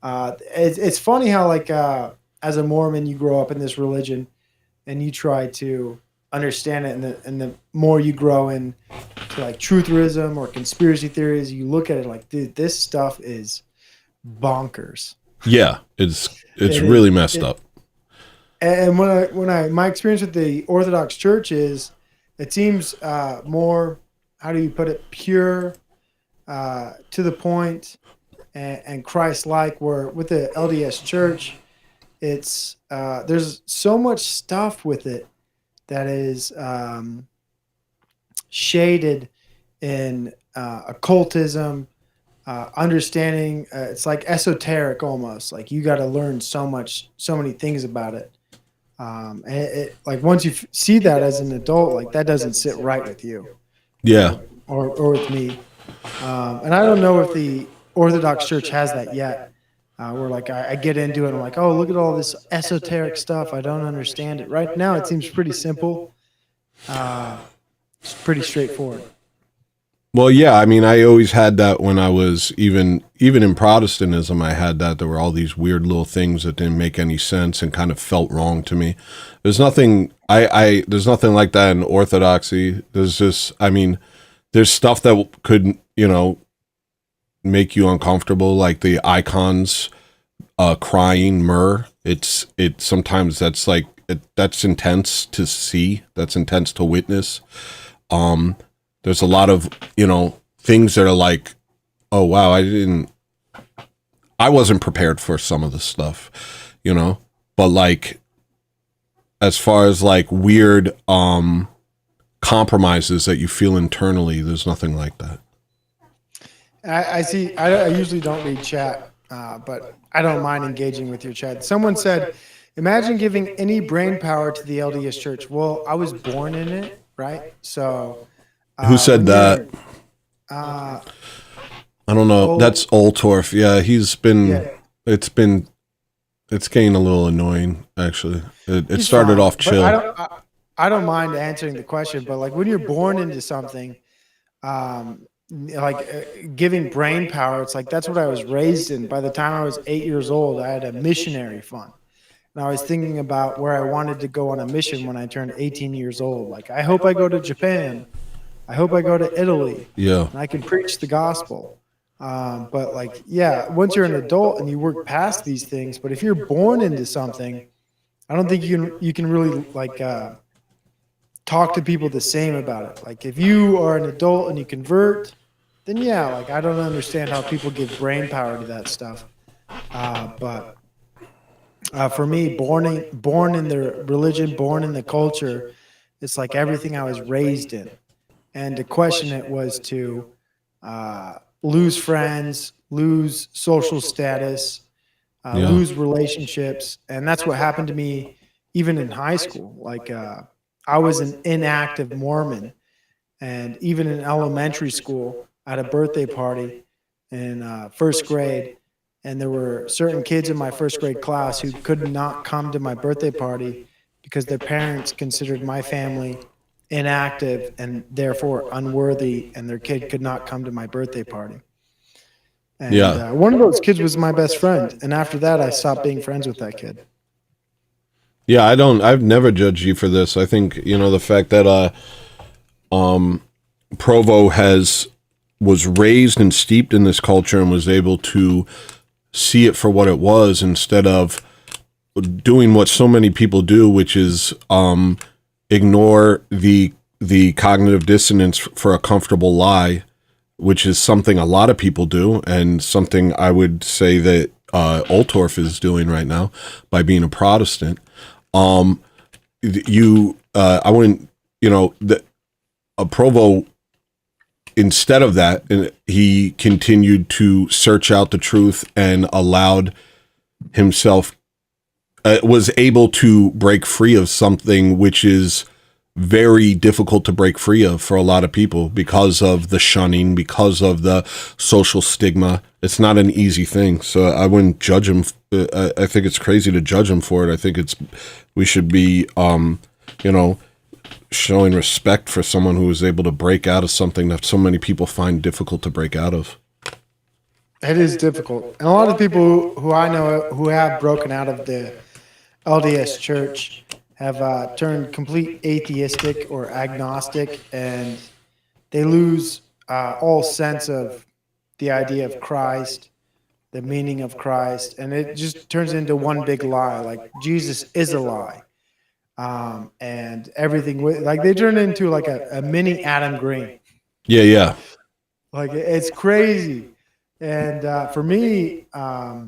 It's funny how like as a Mormon you grow up in this religion, and you try to understand it, and the more you grow in to like trutherism or conspiracy theories, you look at it like, dude, this stuff is bonkers. Yeah, it's really messed up. And my experience with the Orthodox Church is, it seems more, how do you put it, pure, to the point, and Christ-like. Where with the LDS Church, it's there's so much stuff with it that is shaded in occultism, understanding. It's like esoteric almost. Like you got to learn so many things about it. And it like once you see that as an adult, like that doesn't sit right with you. Yeah. Or with me. And I don't know if the Orthodox Church has that yet. Where like I get into it and I'm like, oh, look at all this esoteric stuff. I don't understand it. Right now it seems pretty simple. It's pretty straightforward. Well, yeah, I mean, I always had that when I was even in Protestantism. I had that. There were all these weird little things that didn't make any sense and kind of felt wrong to me. There's nothing there's nothing like that in Orthodoxy. There's just, I mean, there's stuff that could, make you uncomfortable, like the icons crying myrrh. It's sometimes that's like that's intense to see. That's intense to witness. There's a lot of, things that are like, oh, wow, I wasn't prepared for some of the stuff, but like, as far as like weird compromises that you feel internally, there's nothing like that. I see. I usually don't read chat, but I don't mind engaging with your chat. Someone said, imagine giving any brain power to the LDS Church. Well, I was born in it, right? So... Who said that? I don't know. That's Oltorf. Yeah, he's been. Yeah. It's getting a little annoying. Actually, it started off chill. I don't mind answering the question, but like when you're born into something, giving brain power, it's like that's what I was raised in. By the time I was 8 years old, I had a missionary fund. And I was thinking about where I wanted to go on a mission when I turned 18 years old. Like, I hope I go to Japan. I hope I go to Italy. Yeah. And I can preach the gospel. But like, yeah, once you're an adult and you work past these things, but if you're born into something, I don't think you can really like talk to people the same about it. Like if you are an adult and you convert, then yeah, like I don't understand how people give brain power to that stuff. But for me, born in the religion, born in the culture, it's like everything I was raised in. And to question it was to lose friends, lose social status, lose relationships. And that's what happened to me even in high school. Like I was an inactive Mormon. And even in elementary school, I had a birthday party in first grade. And there were certain kids in my first grade class who could not come to my birthday party because their parents considered my family inactive and therefore unworthy, and their kid could not come to my birthday party. And one of those kids was my best friend, and after that I stopped being friends with that kid. Yeah, I've never judged you for this. I think the fact that Provo was raised and steeped in this culture and was able to see it for what it was instead of doing what so many people do, which is ignore the cognitive dissonance for a comfortable lie, which is something a lot of people do, and something I would say that Oltorf is doing right now by being a Protestant. I wouldn't, Provo, instead of that, he continued to search out the truth and allowed himself, was able to break free of something which is very difficult to break free of for a lot of people because of the shunning, because of the social stigma. It's not an easy thing. So I wouldn't judge him. I think it's crazy to judge him for it. I think we should be, showing respect for someone who is able to break out of something that so many people find difficult to break out of. It is difficult. And a lot of people who I know who have broken out of the LDS church have turned complete atheistic or agnostic, and they lose all sense of the idea of Christ, the meaning of Christ, and it just turns into one big lie. Like Jesus is a lie, and everything. Like they turn into like a mini Adam Green. Yeah. Like it's crazy. And for me, I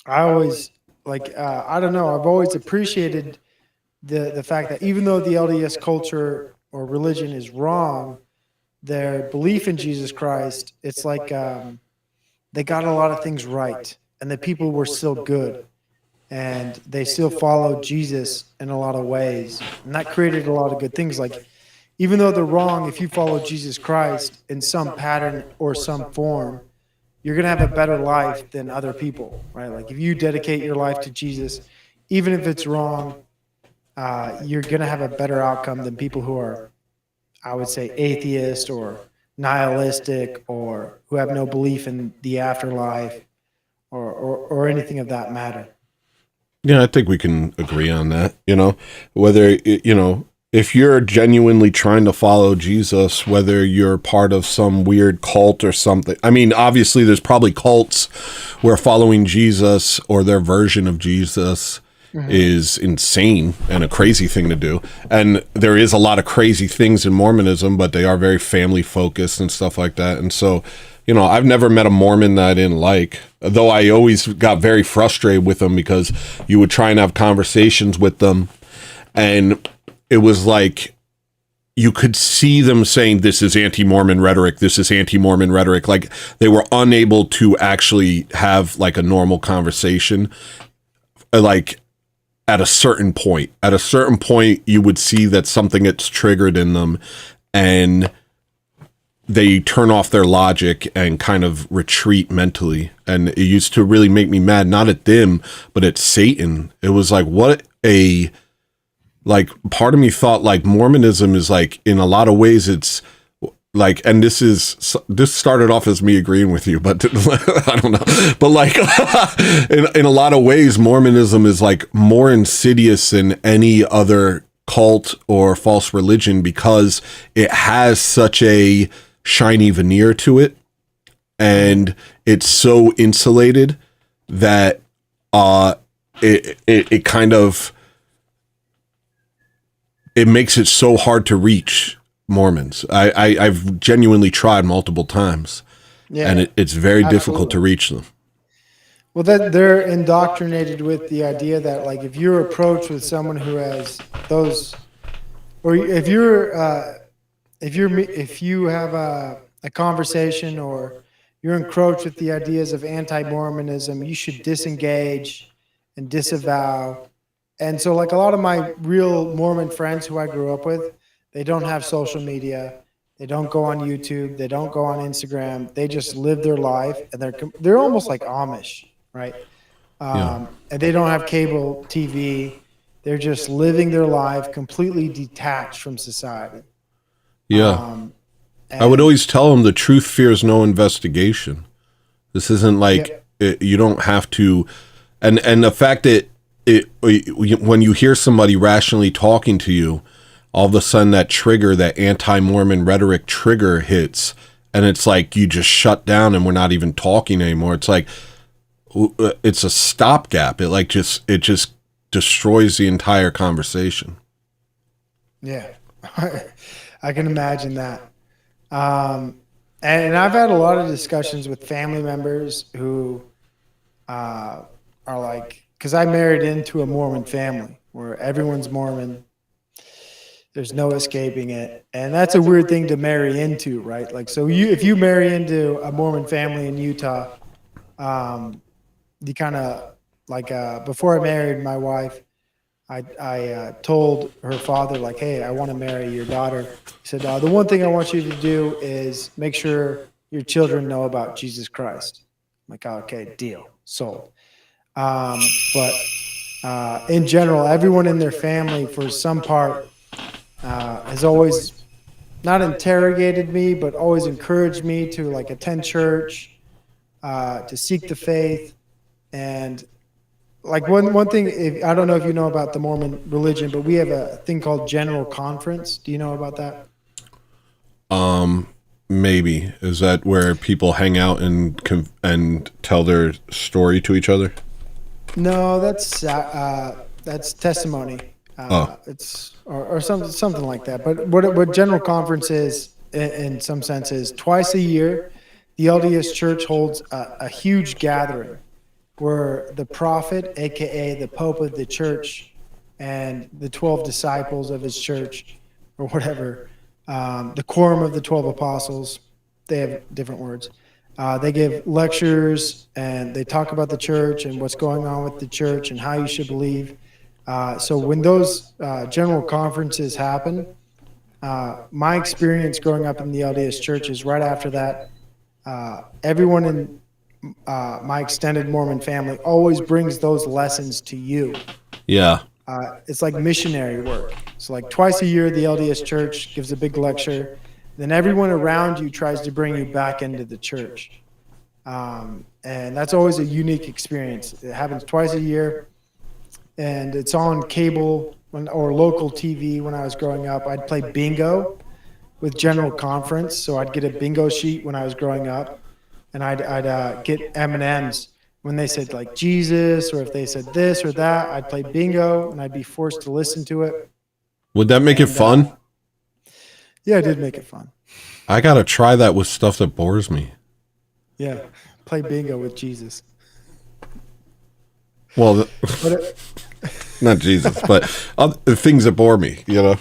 always I don't know. I've always appreciated the fact that even though the LDS culture or religion is wrong, their belief in Jesus Christ, it's like they got a lot of things right, and the people were still good, and they still followed Jesus in a lot of ways, and that created a lot of good things. Like even though they're wrong, if you follow Jesus Christ in some pattern or some form, you're going to have a better life than other people, right? Like if you dedicate your life to Jesus, even if it's wrong, you're going to have a better outcome than people who are, I would say, atheist or nihilistic or who have no belief in the afterlife or anything of that matter. Yeah, I think we can agree on that, whether, if you're genuinely trying to follow Jesus, whether you're part of some weird cult or something. I mean, obviously there's probably cults where following Jesus or their version of Jesus is insane and a crazy thing to do. And there is a lot of crazy things in Mormonism, but they are very family focused and stuff like that. And so, I've never met a Mormon that I didn't like, though I always got very frustrated with them because you would try and have conversations with them, and it was like you could see them saying, this is anti-Mormon rhetoric, this is anti-Mormon rhetoric. Like they were unable to actually have like a normal conversation. Like at a certain point, you would see that something gets triggered in them and they turn off their logic and kind of retreat mentally. And it used to really make me mad, not at them, but at Satan. It was like, part of me thought like Mormonism is like, in a lot of ways it's like, and this started off as me agreeing with you, but I don't know, but like in a lot of ways, Mormonism is like more insidious than any other cult or false religion because it has such a shiny veneer to it, and it's so insulated that it kind of, it makes it so hard to reach Mormons. I've genuinely tried multiple times, and it's very difficult to reach them. Well, that they're indoctrinated with the idea that like if you're approached with someone who has those, or if you have a conversation or you're encroached with the ideas of anti-Mormonism, you should disengage and disavow. And so like a lot of my real Mormon friends who I grew up with, they don't have social media. They don't go on YouTube. They don't go on Instagram. They just live their life, and they're almost like Amish, right? And they don't have cable TV. They're just living their life completely detached from society. Yeah. I would always tell them the truth fears no investigation. This isn't like you don't have to, and the fact that when you hear somebody rationally talking to you, all of a sudden that trigger, that anti-Mormon rhetoric trigger hits, and it's like you just shut down and we're not even talking anymore. It's like, it's a stopgap. It just destroys the entire conversation. Yeah, I can imagine that. And I've had a lot of discussions with family members who are like, because I married into a Mormon family where everyone's Mormon. There's no escaping it. And that's a weird thing to marry into, right? Like, so if you marry into a Mormon family in Utah, you kind of like, before I married my wife, I told her father, like, hey, I want to marry your daughter. He said, the one thing I want you to do is make sure your children know about Jesus Christ. I'm like, okay, deal, sold. But in general, everyone in their family, for some part, has always not interrogated me, but always encouraged me to like attend church, to seek the faith. And like one thing, I don't know if you know about the Mormon religion, but we have a thing called General Conference. Do you know about that? Maybe. Is that where people hang out and tell their story to each other? No, that's testimony. It's or something like that. But what General Conference is, in some sense, is twice a year, the LDS Church holds a huge gathering where the prophet, aka the Pope of the church, and the 12 disciples of his church, or whatever, the quorum of the 12 apostles, they have different words. They give lectures and they talk about the church and what's going on with the church and how you should believe. So when those general conferences happen, my experience growing up in the LDS church is right after that, everyone in my extended Mormon family always brings those lessons to you. Yeah. It's like missionary work. So like twice a year, the LDS church gives a big lecture. Then everyone around you tries to bring you back into the church. And that's always a unique experience. It happens twice a year, and it's on cable or local TV. When I was growing up, I'd play bingo with General Conference. So I'd get a bingo sheet when I was growing up, and I'd get M&Ms when they said like Jesus, or if they said this or that. I'd play bingo, and I'd be forced to listen to it. Would that make it fun? Yeah, it did make it fun. I gotta try that with stuff that bores me. Yeah, play bingo with Jesus. Well, not Jesus, but other things that bore me, you know?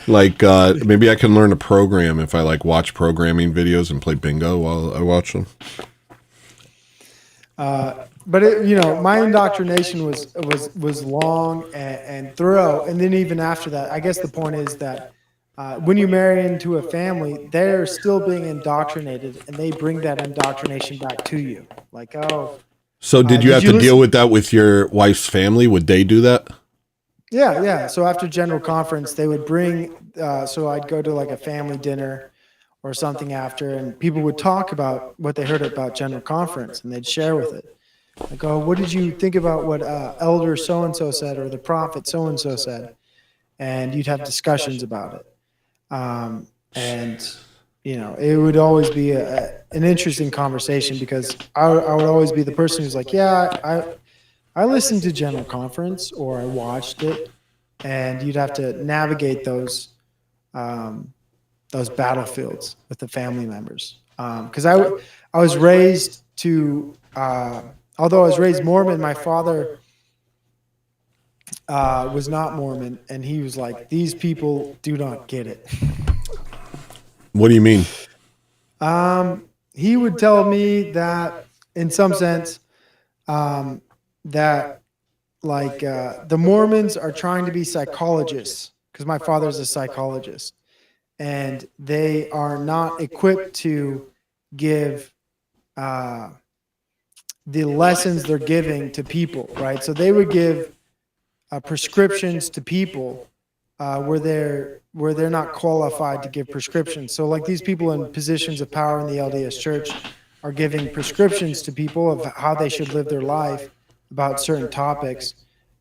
Like, maybe I can learn a program if I, like, watch programming videos and play bingo while I watch them. But, my indoctrination was long and thorough. And then even after that, I guess the point is that when you marry into a family, they're still being indoctrinated, and they bring that indoctrination back to you. Like, oh. So did you have to deal with that with your wife's family? Would they do that? Yeah. So after General Conference, they would bring, so I'd go to like a family dinner or something after, and people would talk about what they heard about General Conference, and they'd share with it. Like, oh, what did you think about what elder so-and-so said, or the prophet so-and-so said? And you'd have discussions about it. And, it would always be an interesting conversation, because I would always be the person who's like, yeah, I listened to General Conference, or I watched it, and you'd have to navigate those battlefields with the family members. Because I was raised to, although I was raised Mormon, my father was not Mormon, and he was like, these people do not get it. What do you mean? He would tell me that, in some sense, that like the Mormons are trying to be psychologists, because my father's a psychologist, and they are not equipped to give the lessons they're giving to people, right? So they would give prescriptions to people where they're not qualified to give prescriptions. So like these people in positions of power in the LDS Church are giving prescriptions to people of how they should live their life about certain topics,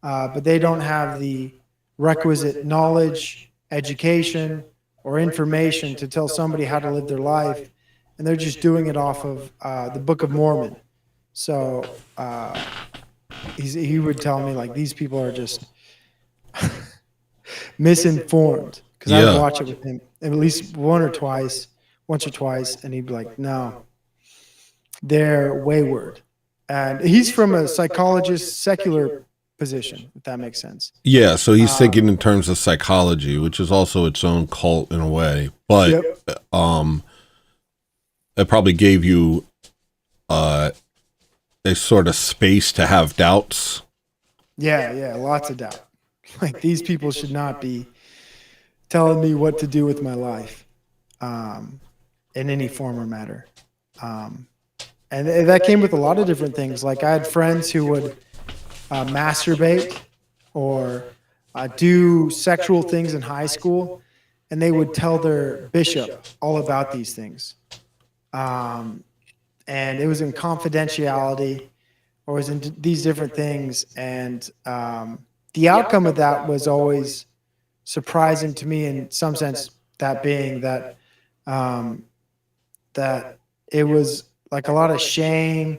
but they don't have the requisite knowledge, education, or information to tell somebody how to live their life, and they're just doing it off of the Book of Mormon. So he would tell me like these people are just misinformed because I would watch it with him at least once or twice, and he'd be like, no, they're wayward. And he's from a psychologist, secular position, if that makes sense. Yeah, so he's thinking in terms of psychology, which is also its own cult in a way. But it probably gave you a sort of space to have doubts. Yeah, lots of doubt. Like these people should not be telling me what to do with my life in any form or matter. And that came with a lot of different things. Like I had friends who would masturbate or do sexual things in high school, and they would tell their bishop all about these things. And it was in confidentiality, or was in these different things. And the outcome of that was always surprising to me in some sense, that being that that it was like a lot of shame.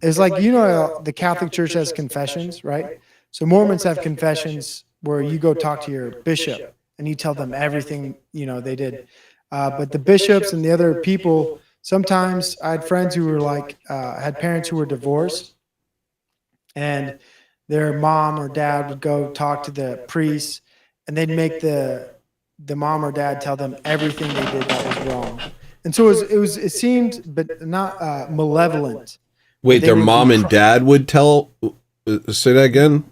It's like, the Catholic Church has confessions, right? So Mormons have confessions where you go talk to your bishop and you tell them everything, they did. But the bishops and the other people, sometimes I had friends who were like, had parents who were divorced, and their mom or dad would go talk to the priest, and they'd make the mom or dad tell them everything they did that was wrong. And so it seemed, but not malevolent. Wait, their mom and dad would tell? Say that again.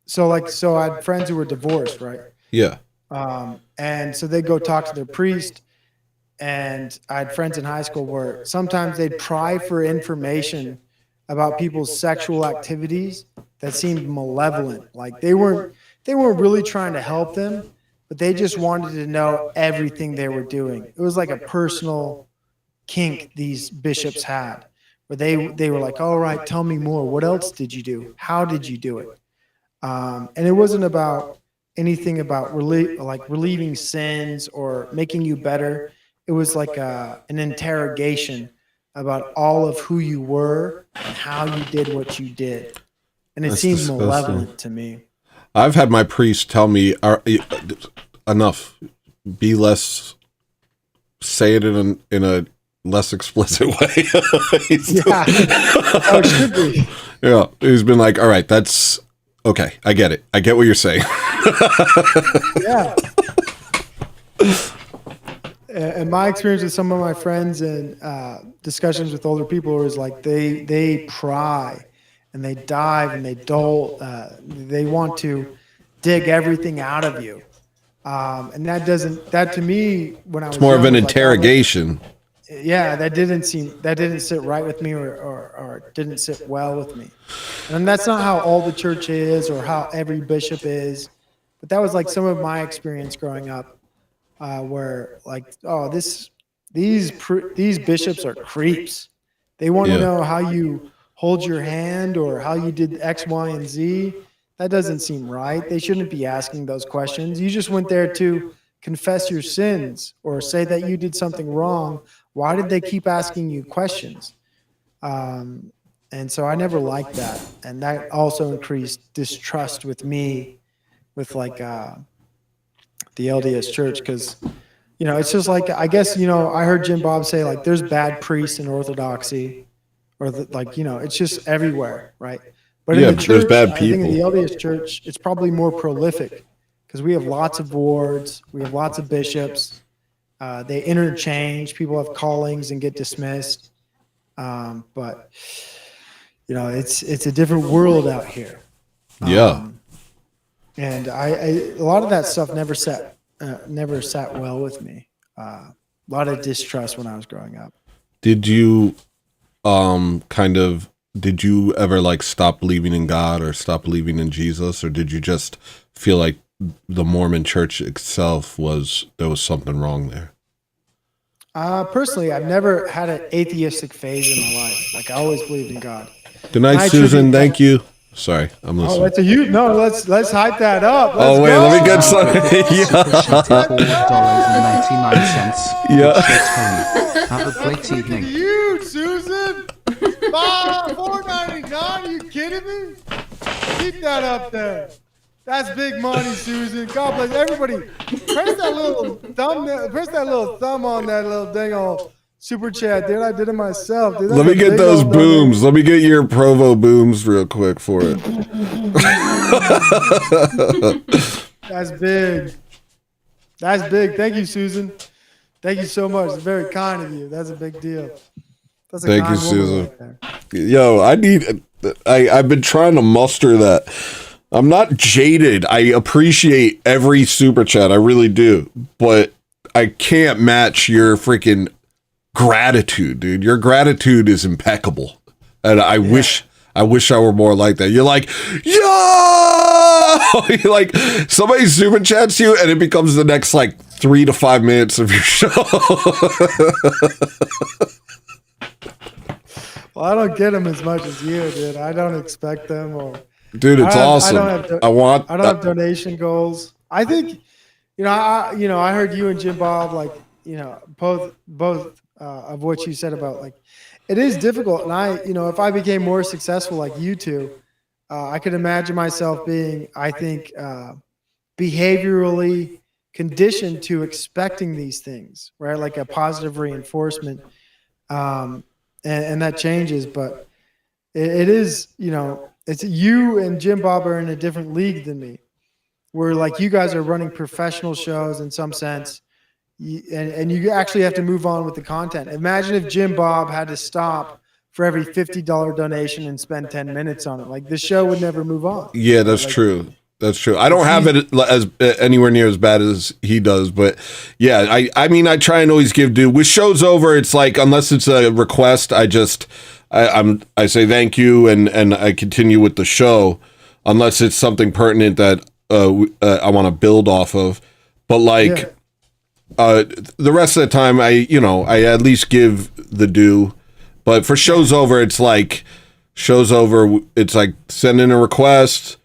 So I had friends who were divorced, right? Yeah. And so they'd go talk to their priest, and I had friends in high school where sometimes they'd pry for information about people's sexual activities that seemed malevolent. Like they weren't really trying to help them, but they just wanted to know everything they were doing. It was like a personal kink these bishops had, where they were like, all right, tell me more. What else did you do? How did you do it? And it wasn't about anything about relieving sins or making you better. It was like an interrogation about all of who you were and how you did what you did. And it seemed malevolent to me. I've had my priest tell me, enough, be less, say it in a less explicit way. It should be. Yeah, he's been like, all right, that's okay. I get it. I get what you're saying. Yeah. And my experience with some of my friends and discussions with older people was like they pry and they dive and they want to dig everything out of you. And that to me, when I was it's more of an young, interrogation. That didn't sit right with me or didn't sit well with me. And that's not how all the church is or how every bishop is. But that was like some of my experience growing up, where like, these bishops are creeps. They want to know how you hold your hand or how you did X, Y, and Z. That doesn't seem right. They shouldn't be asking those questions. You just went there to confess your sins or say that you did something wrong. Why did they keep asking you questions? And so I never liked that. And that also increased distrust with me, with like the LDS church. Because, it's just like, I guess, I heard Jim Bob say like there's bad priests in Orthodoxy, or it's just everywhere, right? But in the church, there's bad people. I think in the LDS church, it's probably more prolific because we have lots of wards, we have lots of bishops. They interchange. People have callings and get dismissed. But it's a different world out here. And a lot of that stuff never sat well with me. A lot of distrust when I was growing up. Did you did you ever like stop believing in God or stop believing in Jesus, or did you just feel like the Mormon church itself there was something wrong there? Personally, I've never had an atheistic phase in my life. Like I always believed in God. Good night, Susan. Thank you. Sorry, I'm listening. Oh, that's a huge. No, let's hype that up. Let me get some. $4.99. Yeah. Have a great evening. Huge, Susan. $4.99? Are you kidding me? Keep that up there. That's big money, Susan. God bless everybody. Press that little thumb on that little dang old super chat, dude. I did it myself, dude. Let me get those booms. Let me get your Provo booms real quick for it. That's big. That's big. Thank you, Susan. Thank you so much. It's very kind of you. That's a big deal. That's a Thank you, kind woman Susan. right there. Yo, I've been trying to muster that. I'm not jaded. I appreciate every super chat. I really do. But I can't match your freaking gratitude, dude. Your gratitude is impeccable. And I wish I were more like that. You're like, yo! You're like, somebody super chats you and it becomes the next like 3 to 5 minutes of your show. Well, I don't get them as much as you, dude. I don't expect them. Dude, it's awesome. I don't have donation goals. I think, I heard you and Jim Bob, like, both of what you said about, like, it is difficult. And if I became more successful like you two, I could imagine myself being, I think, behaviorally conditioned to expecting these things, right? Like a positive reinforcement. And that changes, but it is, it's you and Jim Bob are in a different league than me, where like you guys are running professional shows in some sense, and you actually have to move on with the content. Imagine if Jim Bob had to stop for every $50 donation and spend 10 minutes on it. Like the show would never move on. Yeah, that's true. That's true. I don't have it as anywhere near as bad as he does, but yeah, I mean, I try and always give due. With Show's Over, it's like, unless it's a request, I say thank you and I continue with the show, unless it's something pertinent that I want to build off of. But like the rest of the time, I at least give the due. But for Show's Over, it's like Show's Over. It's like send in a request.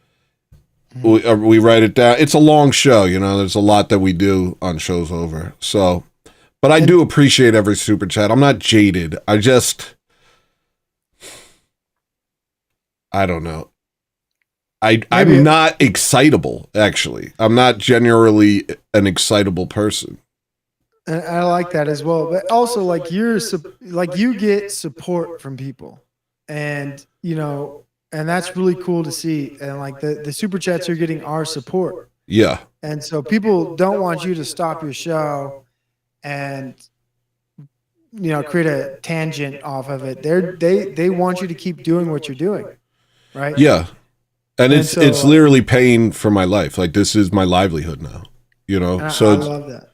We write it down. It's a long show, there's a lot that we do on Show's Over. So, but I do appreciate every super chat. I'm not jaded. I don't know. I'm not excitable, actually. I'm not generally an excitable person. And I like that as well. But also like you get support from people, and, and that's really cool to see. And like the super chats are getting our support. Yeah. And so people don't want you to stop your show and, create a tangent off of it. They want you to keep doing what you're doing. Right. Yeah. And it's literally paying for my life. Like this is my livelihood now, so I love that.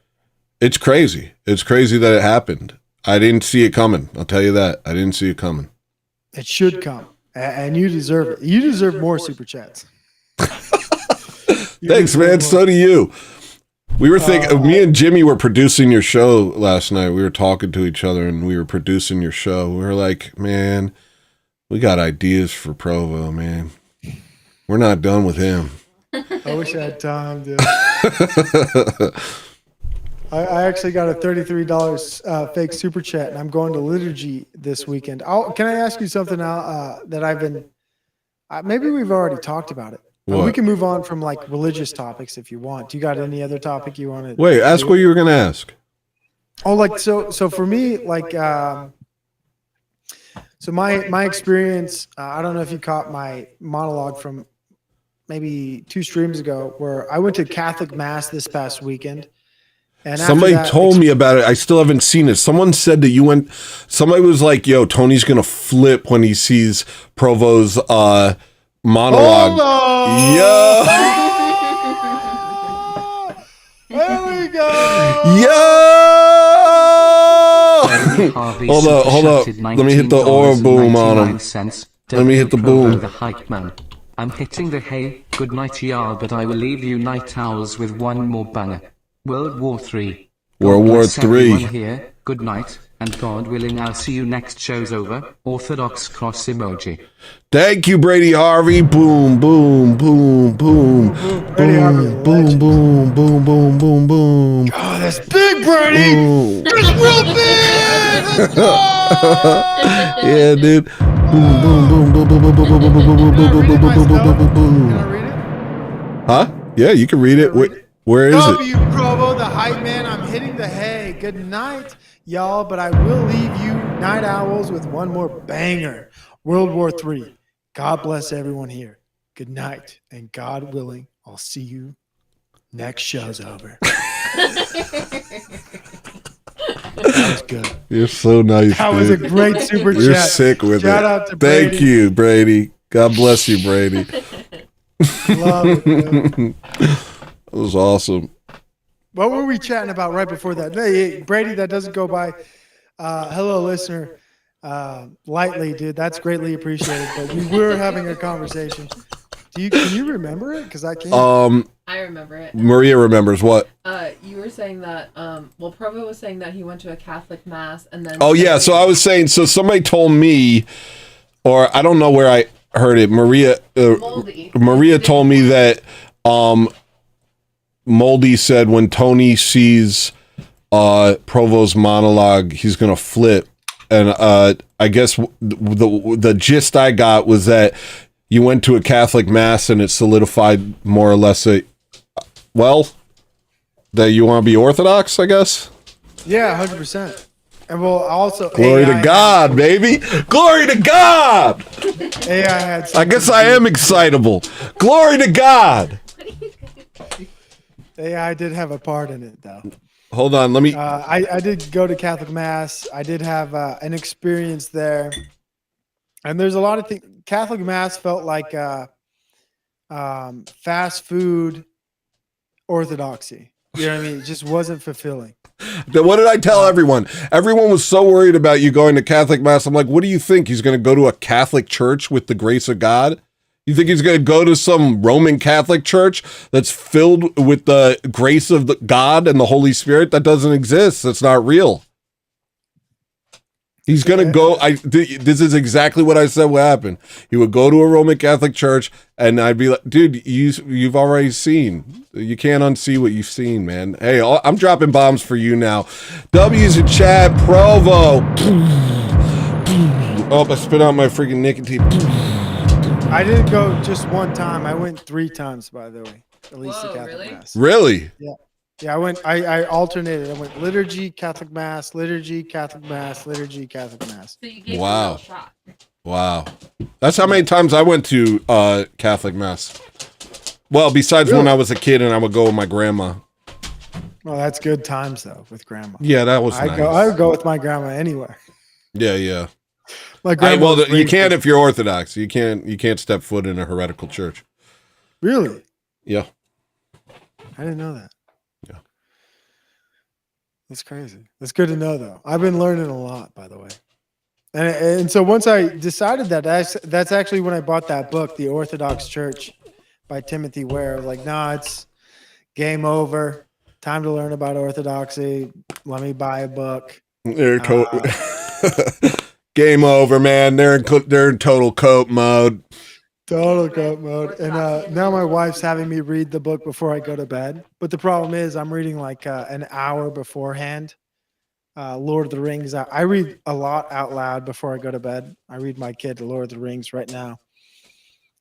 It's crazy. It's crazy that it happened. I didn't see it coming. I'll tell you that. I didn't see it coming. It should come. And you deserve it. You deserve more super chats. Thanks, man. So do you. We were thinking, me and Jimmy were producing your show last night. We were talking to each other and we were producing your show. We were like, man, we got ideas for Provo, man. We're not done with him. I wish I had time, dude. I actually got a $33 fake super chat, and I'm going to liturgy this weekend. Can I ask you something that I've been? Maybe we've already talked about it. We can move on from like religious topics if you want. Do you got any other topic you want to? Wait, ask what you were going to ask. Oh, like so for me, like so my experience. I don't know if you caught my monologue from maybe 2 streams ago, where I went to Catholic Mass this past weekend. And somebody told me about it. I still haven't seen it. Someone said that you went. Somebody was like, "Yo, Tony's gonna flip when he sees Provo's monologue." Yo, there we go. Yo, hold up. Let me hit the aura boom on him. Let me hit the boom. The hype man. I'm hitting the hey, good night y'all, but I will leave you night owls with one more banger. World War 3. World War 3. Here, good night, and God willing I'll see you next. Show's over. Orthodox cross emoji. Thank you, Brady Harvey. Boom, boom, boom, boom. Boom, boom, boom, boom, boom, boom, boom. Oh, that's big, Brady! That's real big! Let's go! Yeah, dude. Boom, boom, boom, boom, boom, boom, boom, boom, boom, boom, boom, boom, boom, boom, boom, boom, boom. Can I read it? Huh? Yeah, you can read it. Where is it? W Provo, the hype man. I'm hitting the hay. Good night, y'all. But I will leave you night owls with one more banger. World War III. God bless everyone here. Good night, and God willing, I'll see you next show's over. That was good. You're so nice. That was a great super You're chat. sick with Shout it. out to Thank Brady. you, Brady. God bless you, Brady. Love it, man. That was awesome. What were we chatting about right before that? Hey, Brady, that doesn't go by. Hello, listener. Lightly, dude. That's greatly appreciated. But we were having a conversation. Can you remember it? Because I can't. I remember it. Maria remembers what? You were saying that. Well, Provo was saying that he went to a Catholic mass and then. Oh yeah. So I was saying. So somebody told me, or I don't know where I heard it. Maria told me that Moldy said when Tony sees Provo's monologue, he's gonna flip. And I guess the gist I got was that you went to a Catholic mass and it solidified more or less that you want to be Orthodox, I guess. Yeah, 100%. And we'll also glory to God, baby. Glory to God. AI had. I guess I am excitable. Glory to God. AI did have a part in it, though. Hold on, let me. I did go to Catholic mass. I did have an experience there, and there's a lot of things. Catholic mass felt like fast food orthodoxy. You know what I mean? It just wasn't fulfilling. What did I tell everyone? Everyone was so worried about you going to Catholic mass. I'm like, what do you think? He's going to go to a Catholic church with the grace of God? You think he's going to go to some Roman Catholic church that's filled with the grace of the God and the Holy Spirit? That doesn't exist. That's not real. He's going to go. This is exactly what I said would happen. He would go to a Roman Catholic church, and I'd be like, dude, you've already seen. You can't unsee what you've seen, man. Hey, I'm dropping bombs for you now. W's in chat, Provo. Oh, I spit out my freaking nicotine. I didn't go just one time. I went 3 times, by the way. At least to Catholic mass. Really? Yeah. Yeah, I went. I alternated. I went liturgy, Catholic mass, liturgy, Catholic mass, liturgy, Catholic mass. So you gave Wow. it a real shot. Wow. That's how many times I went to Catholic mass. Well, besides when I was a kid and I would go with my grandma. Well, that's good times though with grandma. Yeah, that was nice. I would go with my grandma anywhere. Yeah. My grandma. Well, you can't if you're Orthodox. You can't step foot in a heretical church. Really? Yeah. I didn't know that. Yeah. That's crazy. That's good to know, though. I've been learning a lot, by the way. And so once I decided that's actually when I bought that book, The Orthodox Church by Timothy Ware. I was like, nah, it's game over. Time to learn about Orthodoxy. Let me buy a book. Game over, man. They're in total cope mode. Total cope mode. And now my wife's having me read the book before I go to bed. But the problem is I'm reading like an hour beforehand. Lord of the Rings. I read a lot out loud before I go to bed. I read my kid Lord of the Rings right now.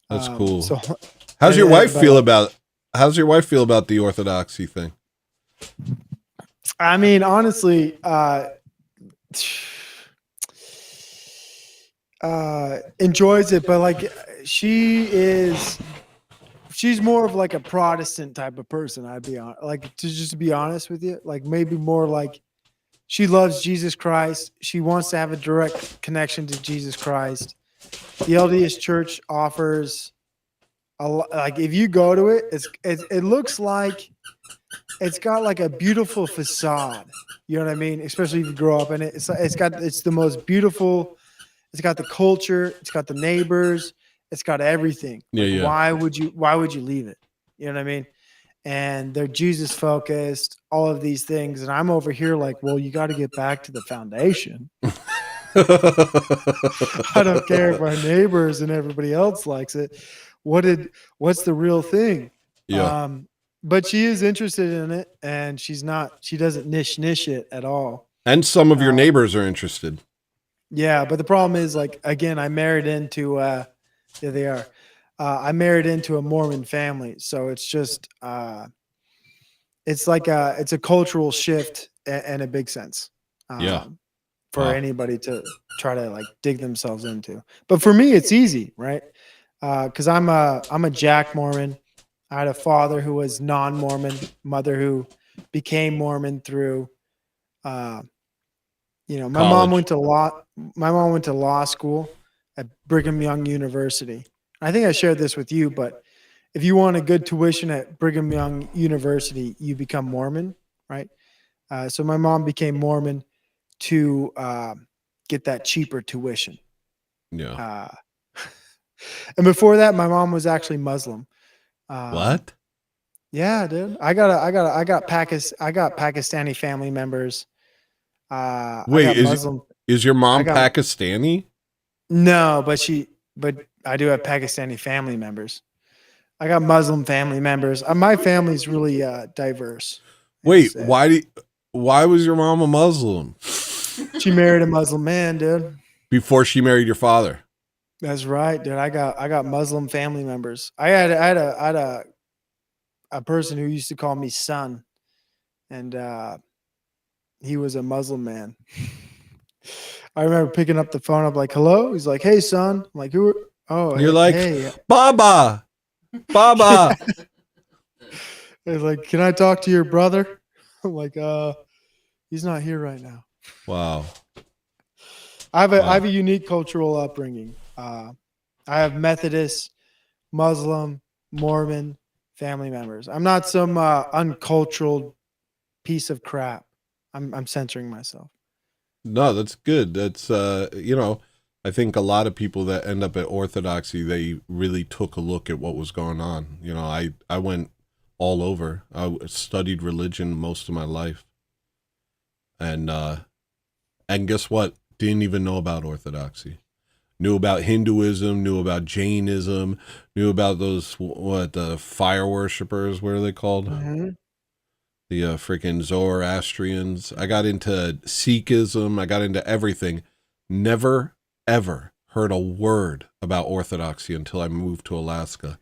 That's cool. So, How's your wife feel about the orthodoxy thing? I mean, honestly, enjoys it, but like she's more of like a Protestant type of person. I'd be on, like, to be honest with you, like maybe more like she loves Jesus Christ. She wants to have a direct connection to Jesus Christ. The LDS Church offers like if you go to it, it looks like it's got like a beautiful facade. You know what I mean? Especially if you grow up in it. It's the most beautiful. It's got the culture. It's got the neighbors. It's got everything. Yeah. Why would you leave it? You know what I mean? And they're Jesus focused, all of these things. And I'm over here like, well, you got to get back to the foundation. I don't care if my neighbors and everybody else likes it. What's the real thing? Yeah. But she is interested in it, and she doesn't niche it at all. And some of your neighbors are interested. Yeah, but the problem is, like, again, I married into yeah, they are. I married into a Mormon family, so it's just it's like it's a cultural shift in a big sense. Yeah. For Wow. anybody to try to like dig themselves into. But for me, it's easy, right? Because I'm a Jack Mormon. I had a father who was non-Mormon, mother who became Mormon through, uh, my mom College. went to law. My mom went to law school at Brigham Young University. I think I shared this with you, but if you want a good tuition at Brigham Young University, you become Mormon, right? So my mom became Mormon to get that cheaper tuition. Yeah. And before that, my mom was actually Muslim. What? Yeah, dude. I got Pakistani family members. I Wait, got Muslim. is your I mom got Pakistani? no, but I do have Pakistani family members. I got Muslim family members. My family's really diverse. Wait, why was your mom a Muslim She married a Muslim man, dude. before she married your father? That's right, dude. I got Muslim family members. I had a person who used to call me son, and he was a Muslim man. I remember picking up the phone. I'm like, "Hello." He's like, "Hey, son." I'm like, "Who?" Oh, You're like, hey. Baba, Baba. He's like, "Can I talk to your brother?" I'm like, he's not here right now. Wow. I have a unique cultural upbringing. I have Methodist, Muslim, Mormon family members. I'm not some uncultured piece of crap. I'm censoring myself. No, that's good. That's I think a lot of people that end up at Orthodoxy, they really took a look at what was going on. I went all over. I studied religion most of my life. And guess what? Didn't even know about Orthodoxy. Knew about Hinduism, knew about Jainism, knew about those, the fire worshippers, what are they called? Mm-hmm. The freaking Zoroastrians. I got into Sikhism. I got into everything. Never, ever heard a word about Orthodoxy until I moved to Alaska.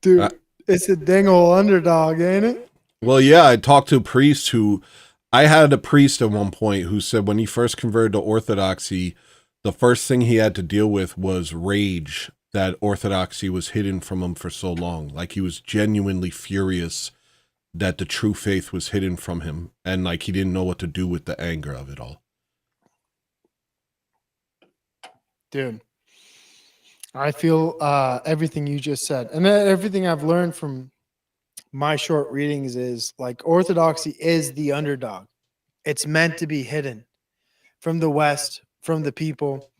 Dude, it's a dang old underdog, ain't it? Well, yeah, I talked to a priest I had a priest at one point who said when he first converted to Orthodoxy, the first thing he had to deal with was rage that Orthodoxy was hidden from him for so long. Like he was genuinely furious that the true faith was hidden from him, and like he didn't know what to do with the anger of it all. Dude, I feel everything you just said, and everything I've learned from my short readings is like Orthodoxy is the underdog. It's meant to be hidden from the West, from the people.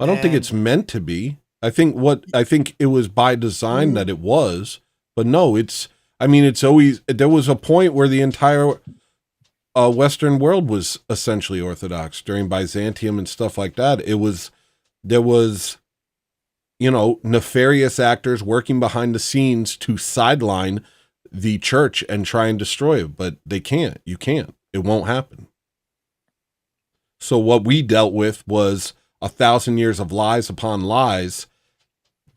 I don't think it's meant to be. I think it was by design that it was, but no, it's always, there was a point where the entire Western world was essentially Orthodox during Byzantium and stuff like that. There was nefarious actors working behind the scenes to sideline the church and try and destroy it, but they can't. You can't. It won't happen. So what we dealt with was 1,000 years of lies upon lies,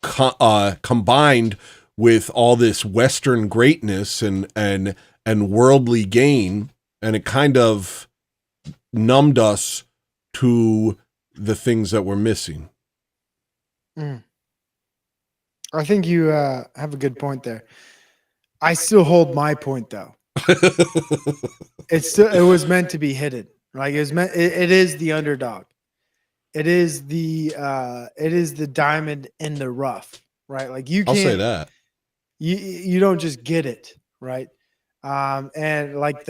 combined with all this Western greatness and worldly gain, and it kind of numbed us to the things that we're missing. I think you have a good point there. I still hold my point though. It was meant to be hidden. Like it is the underdog. It is the diamond in the rough, right? Like you can't, I'll say that. You don't just get it, right? And like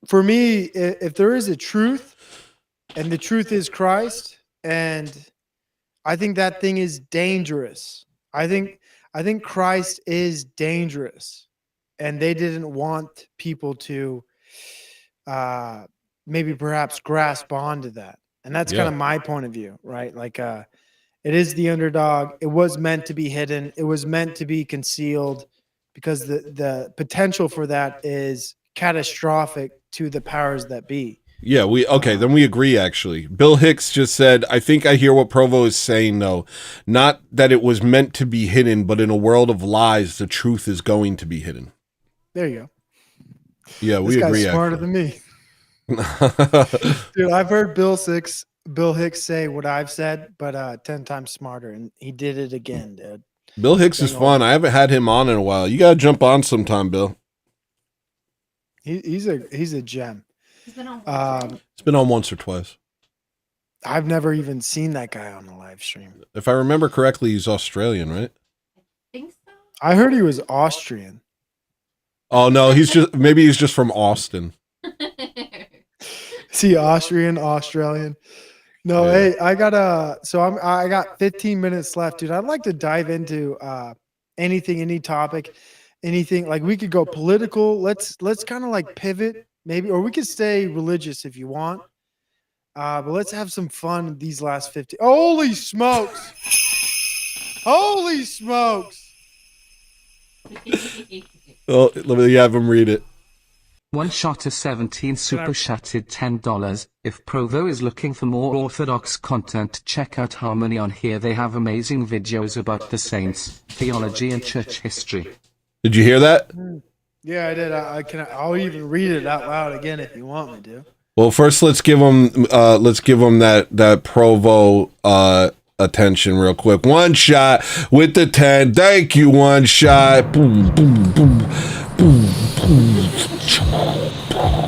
for me, if there is a truth, and the truth is Christ, and I think that thing is dangerous. I think Christ is dangerous, and they didn't want people to maybe perhaps grasp onto that. And that's kind of my point of view, right? Like it is the underdog. It was meant to be hidden. It was meant to be concealed because the potential for that is catastrophic to the powers that be. Yeah, then we agree, actually. Bill Hicks just said, I think I hear what Provo is saying, though. Not that it was meant to be hidden, but in a world of lies, the truth is going to be hidden. There you go. Yeah, This we agree. guy's smarter than me. Dude, I've heard Bill Hicks say what I've said, but 10 times smarter, and he did it again, dude. Bill Hicks is fun. I haven't had him on in a while. You got to jump on sometime, Bill. He's a gem. He's been on. It's been on once or twice. I've never even seen that guy on the live stream. If I remember correctly, he's Australian, right? Think so. I heard he was Austrian. Oh no, he's just from Austin. Is he Austrian, Australian? No, Yeah. hey, I got 15 minutes left, dude. I'd like to dive into anything, any topic, anything. Like we could go political. Let's kind of like pivot, maybe, or we could stay religious if you want. But let's have some fun these last 50. Holy smokes! Holy smokes! Oh, let me have him read it. One shot of 17 super chatted $10. If Provo is looking for more Orthodox content, check out Harmony on here. They have amazing videos about the saints, theology, and church history. Did you hear that? Yeah, I did. I'll even read it out loud again if you want me to. Well, first let's give him that Provo attention real quick. One shot with the 10. Thank you, one shot. Boom, boom, boom, boom, boom.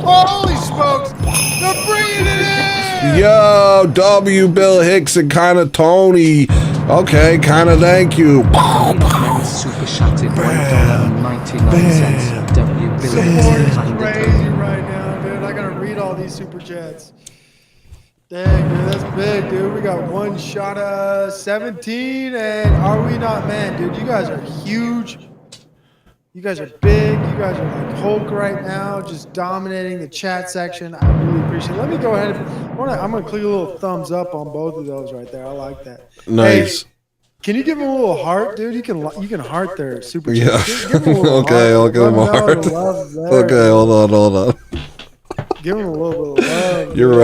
Holy smokes! They're bringing it in! Yo, W. Bill Hicks and kind of Tony. Okay, kind of thank you. Super chatted $1.99. W. Bill Support is Hicks. crazy right now, dude. I gotta read all these super chats. Dang, dude, that's big, dude. We got one shot of 17, and are we not, man, dude? You guys are huge. You guys are big. You guys are like Hulk right now, just dominating the chat section. I really appreciate it. Let me go ahead. I'm gonna click a little thumbs up on both of those right there. I like that. Nice. Hey, can you give them a little heart, dude? You can heart their super chat. Yeah. Give them a little Okay, heart. I'll give him a Let them know heart. the love there. Okay, hold on. Give them a little bit of love. You're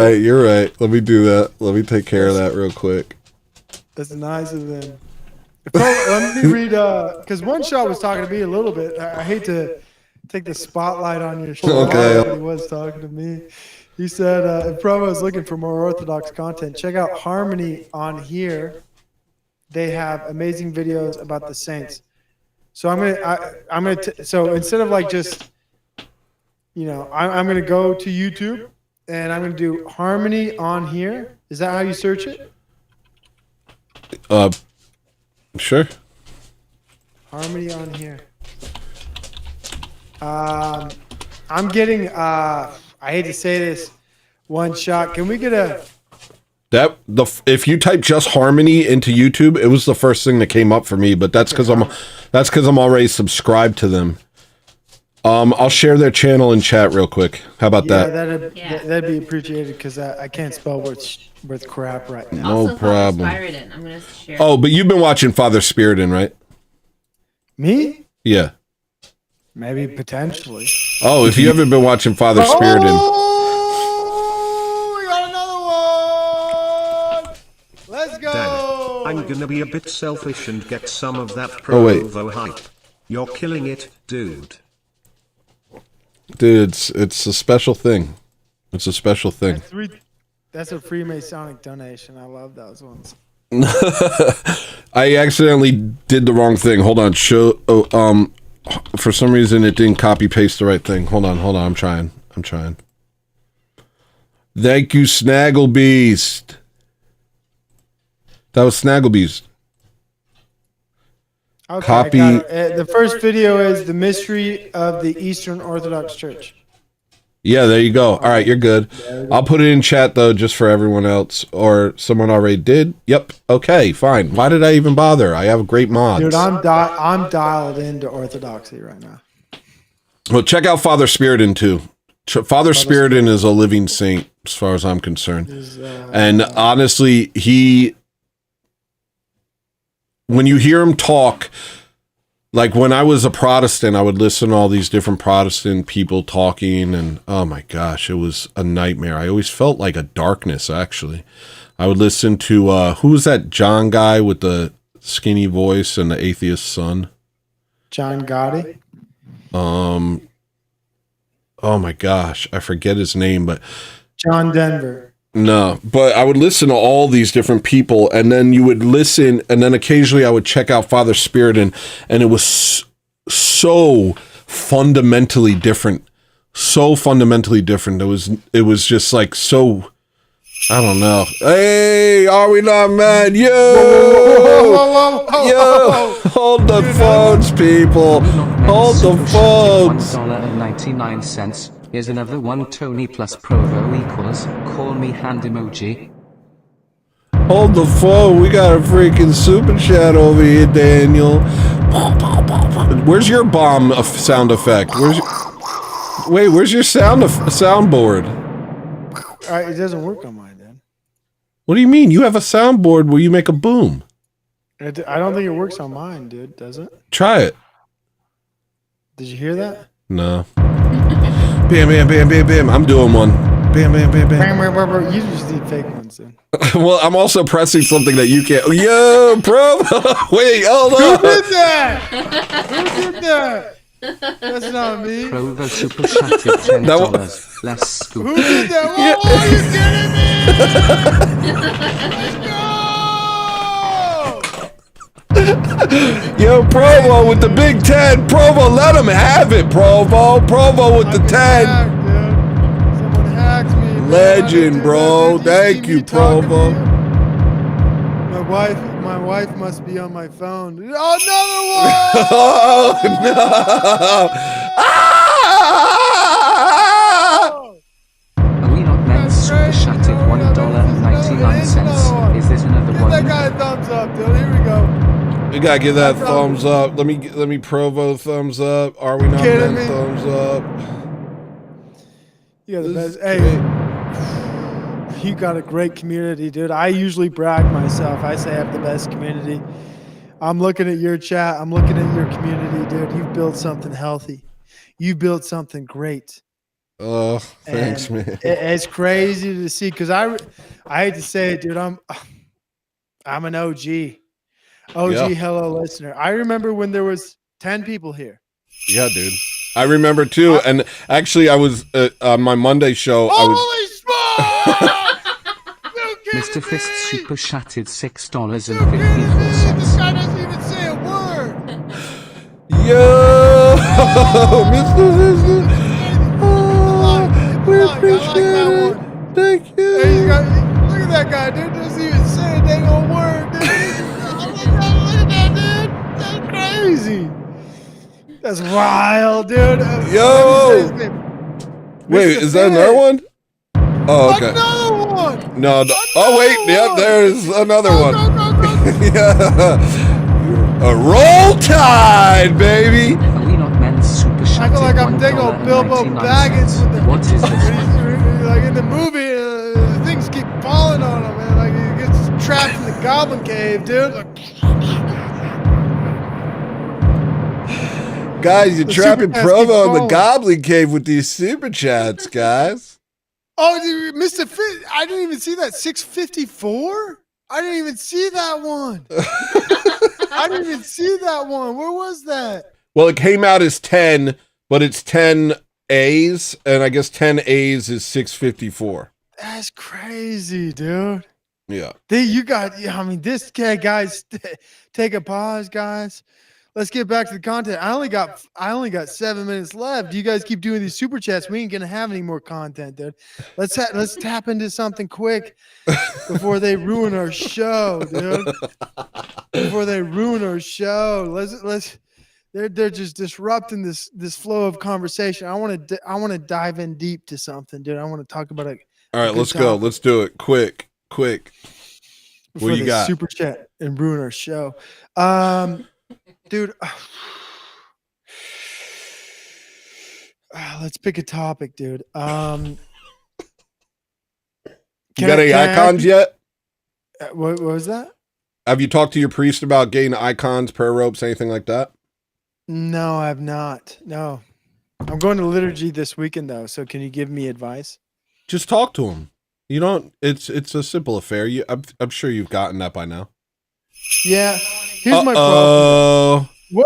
right. Let me do that. Let me take care of that real quick. That's nice of them. Let me read, because One Shot was talking to me a little bit. I hate to take the spotlight on your show. Okay. But he was talking to me. He said, if Provo is looking for more Orthodox content, check out Harmony on here. They have amazing videos about the saints. So so instead of like just, I'm gonna go to YouTube and I'm gonna do Harmony on here. Is that how you search it? Sure. Harmony on here. I'm getting I hate to say this, One Shot. Can we get a if you type just Harmony into YouTube, it was the first thing that came up for me, but that's because I'm already subscribed to them. I'll share their channel in chat real quick. How about that? That'd be appreciated because I can't spell worth crap right now. No problem. I'm gonna share. Oh, but you've been watching Father Spiritin, right? Me? Yeah. Maybe potentially. Oh, if you haven't been watching Father Spiritin. Oh, we got another one. Let's go. Damn it. I'm gonna be a bit selfish and get some of that Oh, wait. Provo hype. You're killing it, dude. Dude, it's a special thing. It's a special thing. That's a Freemasonic donation. I love those ones. I accidentally did the wrong thing. Hold on. For some reason it didn't copy paste the right thing. Hold on. I'm trying. Thank you, Snaggle Beast. That was Snaggle Beast. Okay, Copy. The first video is the mystery of the Eastern Orthodox Church. Yeah, there you go. All right, you're good. I'll put it in chat though, just for everyone else, or someone already did. Yep. Okay, fine. Why did I even bother? I have great mods. Dude, I'm dialed into Orthodoxy right now. Well, check out Father Spiritin too. Father Spiritin is a living saint, as far as I'm concerned. And honestly, when you hear him talk, like when I was a Protestant, I would listen to all these different Protestant people talking, and oh my gosh, it was a nightmare. I always felt like a darkness, actually. I would listen to, who was that John guy with the skinny voice and the atheist son? John Gotti. Oh my gosh, I forget his name, but John Denver. No, but I would listen to all these different people, and then you would listen, and then occasionally I would check out Father Spirit, and it was so fundamentally different. So fundamentally different. It was just like so, I don't know. Hey, are we not mad? Yo! Yo! Hold the phones, people. Hold the phones. $1.99. Here's another one. Tony plus Provo equals call me hand emoji. Hold the phone. We got a freaking super chat over here, Daniel. Where's your bomb sound effect? Where's your soundboard? It doesn't work on mine, Dan. What do you mean? You have a soundboard where you make a boom. I don't think it works on mine, dude. Does it? Try it. Did you hear that? No. Bam, bam, bam, bam, bam. I'm doing one. Bam, bam, bam, bam. You just need fake ones, then. Well, I'm also pressing something that you can't. Yo, bro. Wait, hold on. Who did that? Who did that? That's not me. Provo super chatted $10. Less scoop. Who did that? Whoa, are you kidding me? Yo, Provo with the Big 10. Provo, let him have it, Provo. Provo with the 10. Someone hacked me. Legend, bro. Thank you, Provo. My wife must be on my phone. Oh, another one! Oh, no. Are we not meant super chatted $1.99? Is this another Give one? that guy a thumbs up, dude. Here we go. We gotta give that thumbs up. Let me Provo thumbs up. Are we not Kidding men me? thumbs up? You got the best. Hey, you got a great community, dude. I usually brag myself. I say I have the best community. I'm looking at your chat. I'm looking at your community, dude. You've built something healthy. You built something great. Oh, thanks, And man. It's crazy to see because I hate to say it, dude. I'm an OG. Yeah. Hello listener. I remember when there was 10 people here. Yeah, dude. I remember too. And actually, I was on my Monday show. Holy smoke! Mr. Fist super chatted $6.54. This guy doesn't even say a word. Yo, Mr. Sister. We appreciate it. Thank you. Hey, look at that guy, dude. Doesn't even say a dang old word, dude. Look at that, dude. That's crazy. That's wild, dude. Yo. Wait, is that another one? Oh, okay. Another one. No. Oh, wait. Yep, there's another one. Yeah. A roll tide, baby. Are we not men super chatted? I feel like I'm taking old Bilbo Baggins with the. What is this? Like in the movie, things keep falling on him, man. Like he gets trapped in the Goblin Cave, dude. Like, Guys, you're The trapping super chats Provo keep in the falling. Goblin Cave with these super chats, guys. oh, dude, Mr. Fit, I didn't even see that 654. I didn't even see that one. I didn't even see that one. Where was that? Well, it came out as 10, but it's 10 A's, and I guess 10 A's is 654. That's crazy, dude. Yeah. This guy, guys, take a pause, guys. Let's get back to the content. I only got 7 minutes left. You guys keep doing these super chats. We ain't gonna have any more content, dude. Let's tap into something quick before they ruin our show, dude. Before they ruin our show, let's. They're just disrupting this flow of conversation. I want to dive in deep to something, dude. I want to talk about it. All right, let's go. Let's do it. Quick. What Before do you they got? super chat and ruin our show. Dude, let's pick a topic, dude. You got any icons yet? What was that? Have you talked to your priest about getting icons, prayer ropes, anything like that? No, I have not. No. I'm going to liturgy this weekend though, so can you give me advice? Just talk to him. You don't. It's a simple affair. I'm sure you've gotten that by now. Yeah. Here's my problem. Whoa!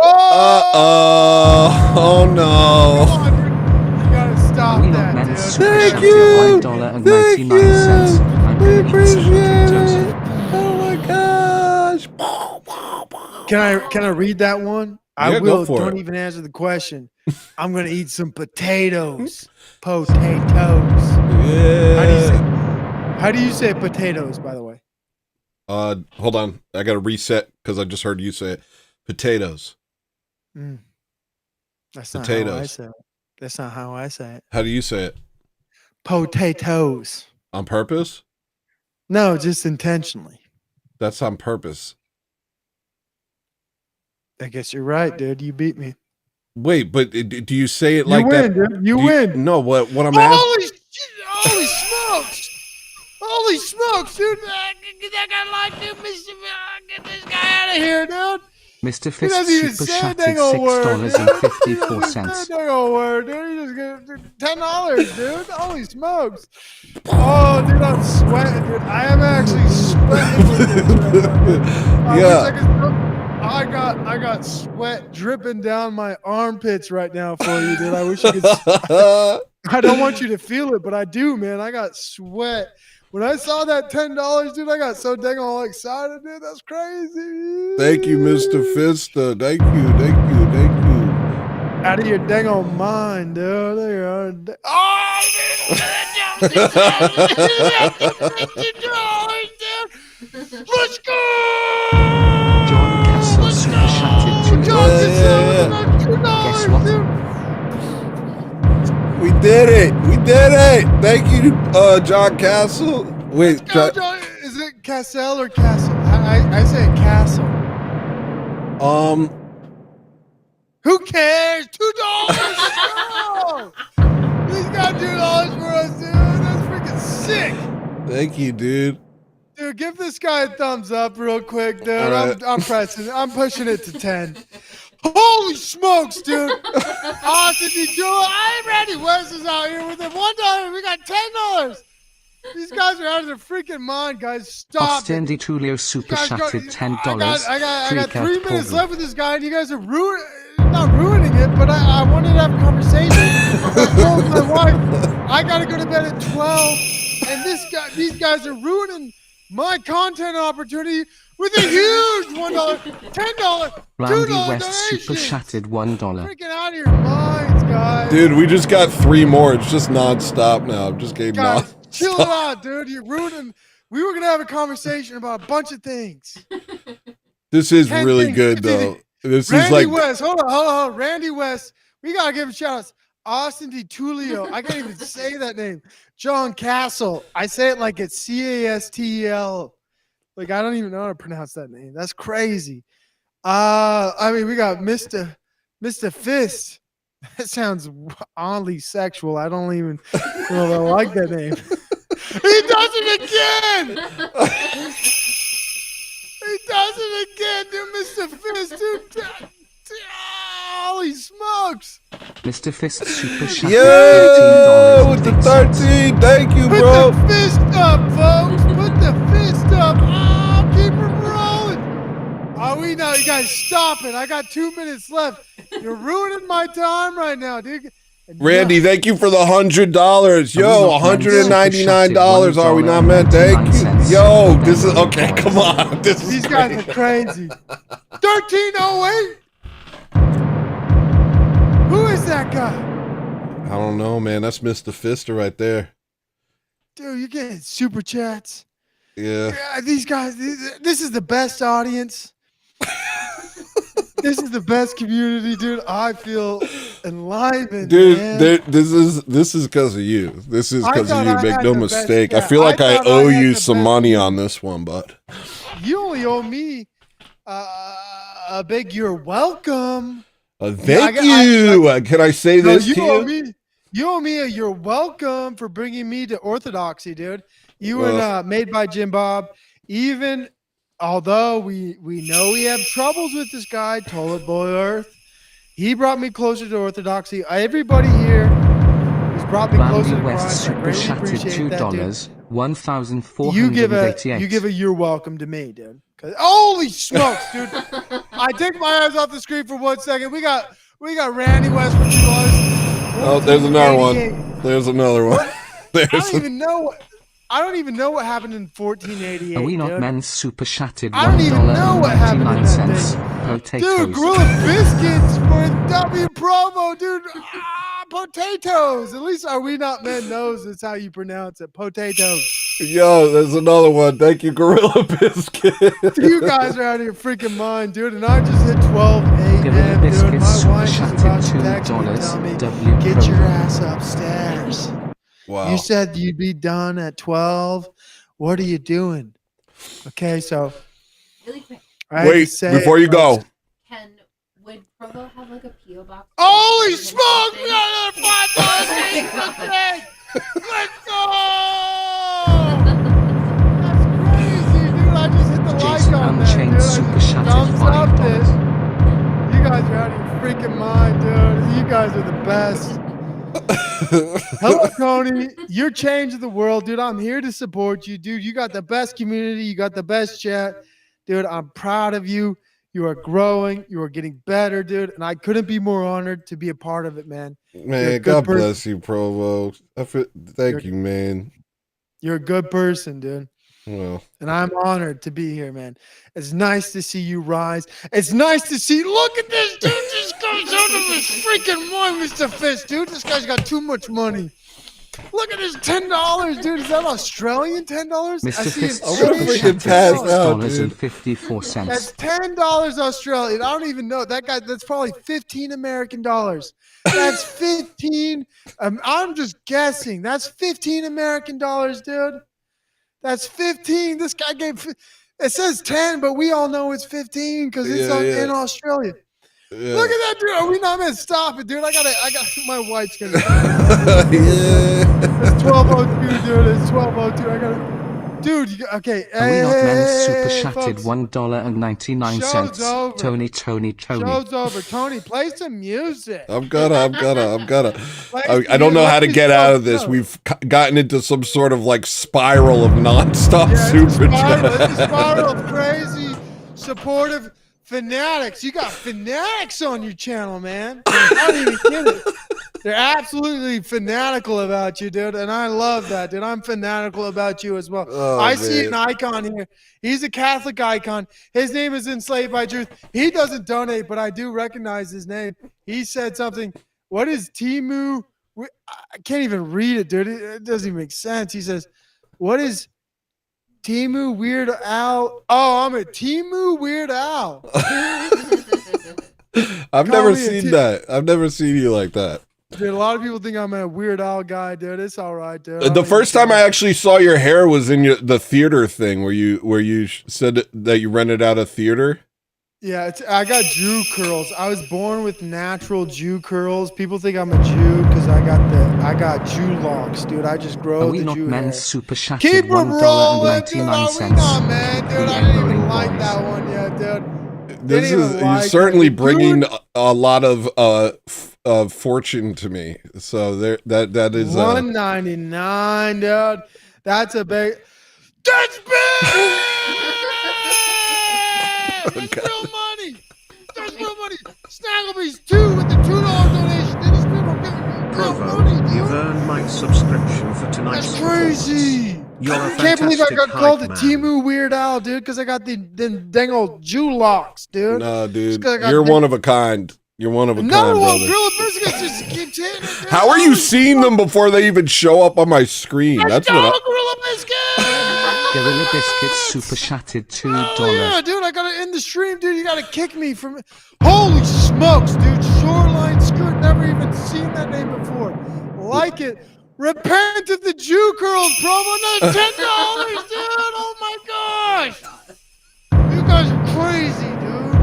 Oh no! Come on, dude. You gotta stop that, dude. Thank you. Thank you. We appreciate it. Oh my gosh! Can I read that one? I Yeah, will. go for Don't it. even answer the question. I'm gonna eat some potatoes. Potatoes. Yeah. How do you say potatoes, by the way? Hold on. I gotta reset because I just heard you say it. Potatoes. That's not Potatoes. how I say it. That's not how I say it. How do you say it? Potatoes. On purpose? No, just intentionally. That's on purpose. I guess you're right, dude. You beat me. Wait, but do you say it You like win, that? dude. You win. No, what I'm asking. Holy smokes! Holy smokes, dude! That guy like dude, get this guy out of here, dude. Mr. He Fist doesn't even super say a shattered dang old word, dude. He $6.54. doesn't say a dang old word, dude. He just get $10, dude. Holy smokes! Oh, dude, I'm sweating, dude. I am actually sweating with this right now, dude. I wish I could. I got sweat dripping down my armpits right now for you, dude. I wish you could. I don't want you to feel it, but I do, man. I got sweat. When I saw that $10, dude, I got so dang all excited, dude. That's crazy. Thank you, Mr. Fista. Thank you. Out of your dang old mind, dude. There you are. Let's go! John Castle super shattered Guess what? We did it. Thank you, John Castle. Wait, John, is it Cassell or Castle? I say Castle. Who cares? $2. He's got $2 for us, dude. That's freaking sick. Thank you, dude. Dude, give this guy a thumbs up real quick, dude. Right. I'm pushing it to 10. Holy smokes, dude. Austin, I'm Randy West is out here with him. $1. We got $10. These guys are out of their freaking mind, guys. Stop Austin it. Di Tulio super Guys, shattered $10. I got 3 Freak out minutes Paul. left with this guy, and you guys are not ruining it, but I wanted to have a conversation. I told my wife I gotta go to bed at 12, and these guys are ruining my content opportunity with a huge $1, $10, Randy $2 West super donations. shattered $1. Freaking out of your minds, guys. Dude, we just got 3 more. It's just nonstop now. I'm just getting Guys, nonstop. chill it out, dude. You're ruining. We were gonna have a conversation about a bunch of things. This is 10 really things. good, though. This Randy is like West. Hold on. Randy West. We gotta give him shout outs. Austin Di Tulio. I can't even say that name. John Castle. I say it like it's Castel. Like I don't even know how to pronounce that name. That's crazy. I mean, we got Mr. Fist. That sounds oddly sexual. I don't even know if I like that name. He does it again. He does it again, dude. Mr. Fist, dude. Holy smokes. Mr. Fist super shattered yeah, with the $13. 13. Thank you, bro. Put the fist up, folks. Put the fist up. Oh, keep it rolling. Oh, we know. You guys, stop it. I got 2 minutes left. You're ruining my time right now, dude. Randy, thank you for the $100. Yo, $199. Are we not meant? Thank you. Yo, this is okay. Come on, this is These guys are crazy. 1308. Who is that guy? I don't know, man. That's Mr. Fister right there. Dude, you're getting super chats. Yeah. These guys. This is the best audience. This is the best community, dude. I feel enlivened, Dude, man. this is because of you. This is because of thought you. I Make had no the best mistake. I chat. feel like I thought owe had you the some best money on this one, bud. You only owe me a big "you're welcome." Thank you. Can I say this you to owe you? me. You owe me a "you're welcome" for bringing me to orthodoxy, dude. You Well- and Made by Jim Bob. Even although we know we have troubles with this guy, Toilet Boy Earth. He brought me closer to orthodoxy. Everybody here has brought me closer Randy to West Christ. I super greatly chatted appreciate that, dude. $2, 1,488. You give a you're welcome to me, dude. Holy smokes, dude! I take my eyes off the screen for 1 second. We got Randy West for $2. Oh, there's another one. There's another one. I don't even know what happened in 1488. Are we not dude. men's super chatted I don't even know what happened in that day. Potatoes. Dude, Gorilla Biscuits for W promo, dude. Potatoes. At least Are We Not Men knows that's how you pronounce it. Potatoes. Yo, there's another one. Thank you, Gorilla Biscuit. You guys are out of your freaking mind, dude. And I just hit 12 a.m. Gorilla dude. Biscuits My super wife is about to chatted text me and tell me, $2, get your ass upstairs. Wow. You said you'd be done at 12. What are you doing? Okay, so Really quick. Wait, before you go. Would Provo have like a P.O. box? Holy smokes! We got another $5 Let's go! That's crazy, dude. I just hit the like on that, dude. I just thumbs up this. You guys are out of your freaking mind, dude. You guys are the best. Hello, Tony. You're changing the world, dude. I'm here to support you, dude. You got the best community. You got the best chat. Dude, I'm proud of you. You are growing. You are getting better, dude. And I couldn't be more honored to be a part of it, man. Man, God bless you, Provo. Thank you, man. You're a good person, dude. Well, and I'm honored to be here, man. It's nice to see you rise. It's nice to see. Look at this dude. This guy's out of his freaking mind, Mr. Fish, dude. This guy's got too much money. Look at his $10, dude. Is that Australian $10? Mr. Fist I'm gonna freaking pass out, dude. $54. That's $10 Australian. I don't even know that guy. That's probably 15 American dollars. That's 15. I'm just guessing. That's 15 American dollars, dude. That's 15. This guy gave. It says 10, but we all know it's 15 because it's in Australia. Yeah. Look at that, dude. Are we not meant to stop it, dude? I got my wife's gonna. It's 12:02, dude. It's 12:02. I gotta. Dude, okay. Are we not men super chatted $1.99? Tony. Show's over. Tony, play some music. I'm gonna. I don't know how to get out of this. We've gotten into some sort of like spiral of nonstop super chat. It's a spiral of crazy, supportive fanatics. You got fanatics on your channel, man. I don't even get it. They're absolutely fanatical about you, dude, and I love that, dude. I'm fanatical about you as well. I see an icon here. He's a Catholic icon. His name is Enslaved by Truth. He doesn't donate, but I do recognize his name. He said something. What is Timu? I can't even read it, dude. It doesn't even make sense. He says, what is Timu Weird Al? Oh, I'm a Timu Weird Al. I've never seen that. I've never seen you like that. Dude, a lot of people think I'm a Weird Al guy, dude. It's all right, dude. The first time I actually saw your hair was in the theater thing where you said that you rented out a theater. Yeah, I got Jew curls. I was born with natural Jew curls. People think I'm a Jew because I got Jew locks, dude. I just grow the Jew hair. Super chatted Keep it rolling, dude. $1.99. Man, dude. I didn't even like that one yet, dude. You're certainly bringing a lot of fortune to me. So that is $1.99, dude. That's a big. That's big. That's real money. That's real money. Snaggle Beast 2 with the $2 donation. These people get real money, dude. You've earned my subscription for tonight's That's crazy. You're a I can't believe I got fantastic called a hype Timu Weird Al, dude, because I got the dang old Jew locks, dude. No, dude. You're one of a kind. You're one of a kind, brother. Gorilla Biscuits just keeps hitting it. How are you seeing them before they even show up on my screen? That's what Gorilla Biscuits! Gorilla Biscuits super chatted $2. Oh, yeah, dude, I got to end the stream, dude. You got to kick me from. Holy smokes, dude. Shoreline Skirt. Never even seen that name before. Like it. Repent of the Jew curls promo. Another $10, dude. Oh my gosh. You guys are crazy, dude.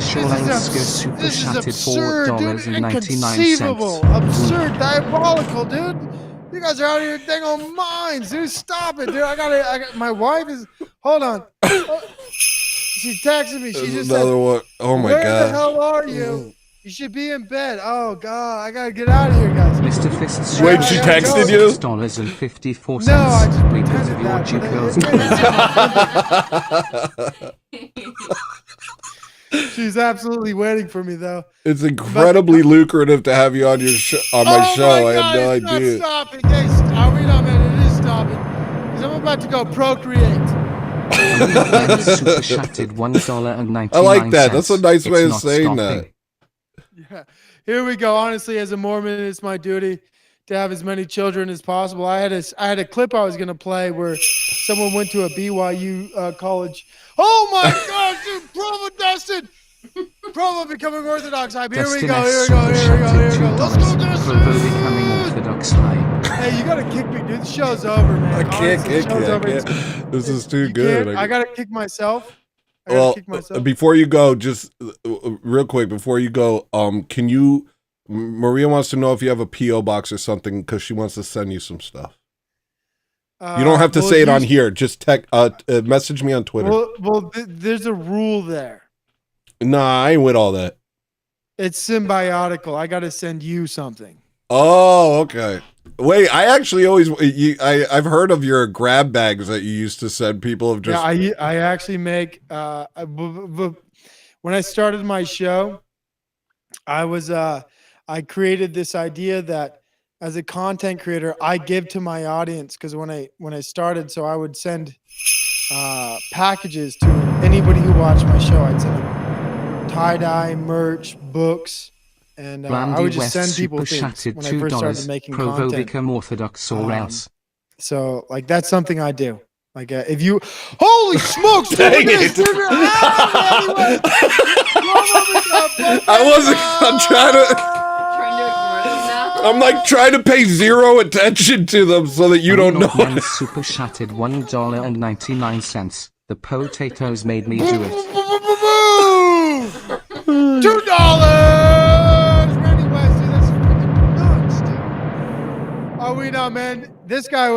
Shoreline Skirt super chatted $4.99. Inconceivable. Absurd. Diabolical, dude. You guys are out of your dang old minds, dude. Stop it, dude. I got my wife is. Hold on. She texted me. She just another said, one. Oh my Where god. the hell are you? You should be in bed. Oh God, I gotta get out of here, guys. Mr. Fist. Wait, she texted you? $6.54. No, I just because of your cheap girls. She's absolutely waiting for me, though. It's incredibly lucrative to have you on your on my show. I had no idea. Stop it, guys. Are we not, man? It is stopping. Because I'm about to go procreate. Super chatted $1.99. I like that. That's a nice way of saying that. Yeah. Here we go. Honestly, as a Mormon, it's my duty to have as many children as possible. I had a clip I was going to play where someone went to a BYU college. Oh my gosh, dude, Provo Dustin! Provo becoming Orthodox high. Here we go. Let's go, Dustin! Becoming Orthodox high. Hey, you gotta kick me, dude. The show's over, man. I can't kick you. This is too good. I gotta kick myself. Well, before you go, just real quick, before you go, can you, Maria wants to know if you have a P.O. box or something because she wants to send you some stuff. You don't have to say it on here. Just message me on Twitter. There's a rule there. Nah, I ain't with all that. It's symbiotical. I got to send you something. Oh, okay. Wait, I actually always I've heard of your grab bags that you used to send people of just. Yeah, I actually make. When I started my show, I created this idea that as a content creator, I give to my audience because when I started, so I would send packages to anybody who watched my show. I'd send them tie-dye, merch, books, and I would just send people things when I first started making content. Become Orthodox or else. So, like, that's something I do. Like, if you, holy smokes, dang it! I'm trying to. I'm like trying to pay zero attention to them so that you don't know. Super chatted $1.99. The potatoes made me do it. $2. Randy West, dude, that's freaking nuts, dude. Are we not, man? This guy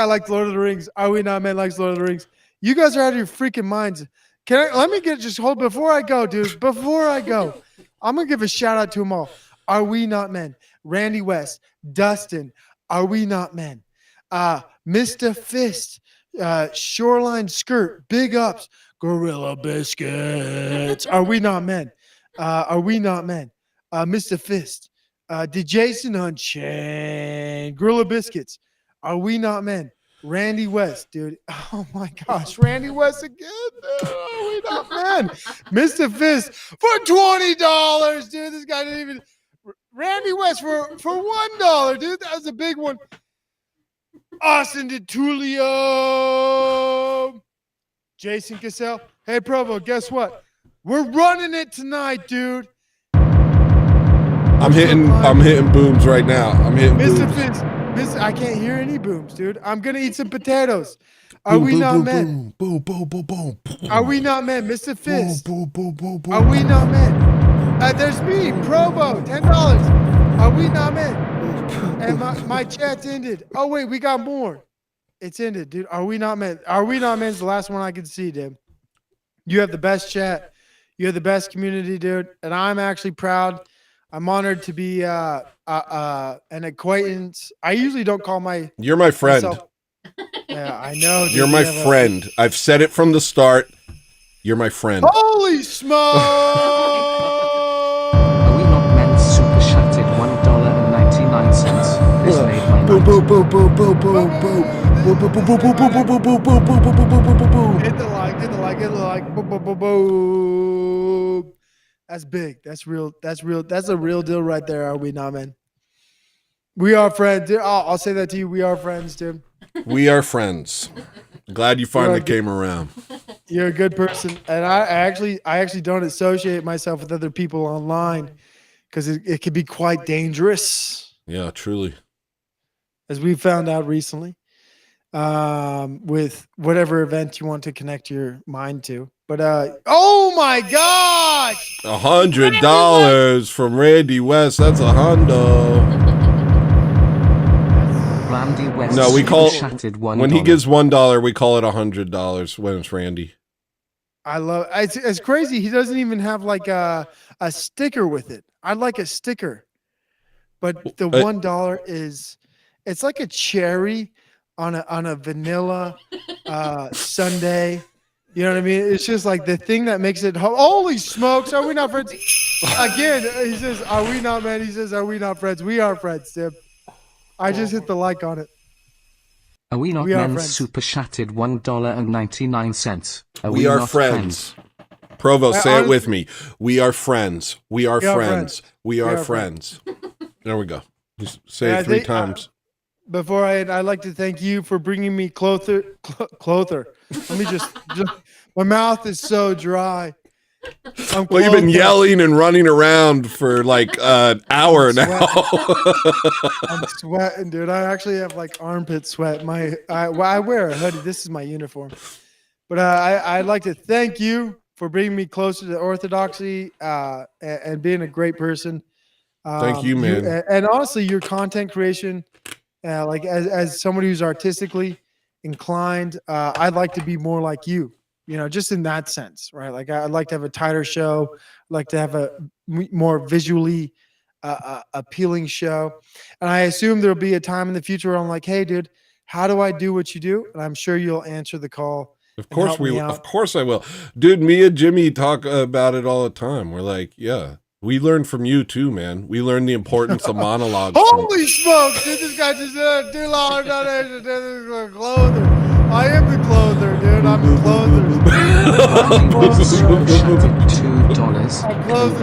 likes Lord of the Rings. Are we not, man? Likes Lord of the Rings. You guys are out of your freaking minds. Let me hold before I go, dude. Before I go, I'm gonna give a shout out to them all. Are we not men? Randy West, Dustin. Are we not men? Mr. Fist, Shoreline Skirt, Big Ups, Gorilla Biscuits. Are we not men? Are we not men? Mr. Fist, Jason Unchained, Gorilla Biscuits. Are we not men? Randy West, dude. Oh my gosh, Randy West again, dude. Are we not men? Mr. Fist for $20, dude. This guy didn't even. Randy West for $1, dude. That was a big one. Austin DiTulio. Jason Cassell. Hey, Provo, guess what? We're running it tonight, dude. I'm hitting booms right now. I'm hitting Mr. booms. Fitz, I can't hear any booms, dude. I'm gonna eat some potatoes. Are we not men? Boom, boom, boom, boom. Are we not men, Mr. Fist? Boom, boom, boom, boom. Are we not men? There's me, Provo, $10. Are we not men? And my chat's ended. Oh wait, we got more. It's ended, dude. Are we not men? Are we not men is the last one I can see, dude. You have the best chat. You have the best community, dude. And I'm actually proud. I'm honored to be an acquaintance. I usually don't call You're my friend. myself. Yeah, I know. Dude. You're my friend. I've said it from the start. You're my friend. Holy smoke! Are we not men? Super chatted $1.99. This made my boom, boom, boom, boom, boom, boom, boom. Boom, boom, boom, boom, boom, boom, boom, boom, boom, boom, boom, boom, boom, boom, boom. Hit the like. Boom, boom, boom, boom. That's big. That's real. That's a real deal right there. Are we not, man? We are friends, dude. I'll say that to you. We are friends, dude. We are friends. Glad you finally came around. You're a good person, and I actually don't associate myself with other people online because it can be quite dangerous. Yeah, truly. As we found out recently, with whatever event you want to connect your mind to. But oh my gosh, $100 from Randy West. That's a hundo. Randy West. No, we call when he gives $1, we call it $100 when it's Randy. I love it's crazy. He doesn't even have like a sticker with it. I'd like a sticker. But the $1 is, it's like a cherry on a vanilla sundae. You know what I mean? It's just like the thing that makes it. Holy smokes! Are we not friends? Again, he says, "Are we not, man?" He says, "Are we not friends?" We are friends, Tim. I just hit the like on it. Are we not We are men friends. super chatted $1.99? We are friends. Provo, say it with me. We are friends. We are friends. We are friends. There we go. Just say it 3 times. Before I'd like to thank you for bringing me clother. Let me just my mouth is so dry. Well, you've been yelling and running around for like an hour now. I'm sweating, dude. I actually have like armpit sweat. I wear a hoodie. This is my uniform. But I'd like to thank you for bringing me closer to orthodoxy and being a great person. Thank you, man. And honestly, your content creation, like as somebody who's artistically inclined, I'd like to be more like you. You know, just in that sense, right? Like I'd like to have a tighter show, I'd like to have a more visually appealing show. And I assume there'll be a time in the future where I'm like, hey, dude, how do I do what you do? And I'm sure you'll answer the call. Of course I will. Dude, me and Jimmy talk about it all the time. We're like, yeah, we learned from you too, man. We learned the importance of monologues. Holy smokes, dude, this guy just said $2 donation to this clother. I am the clother, dude. I'm the clother. I'm closing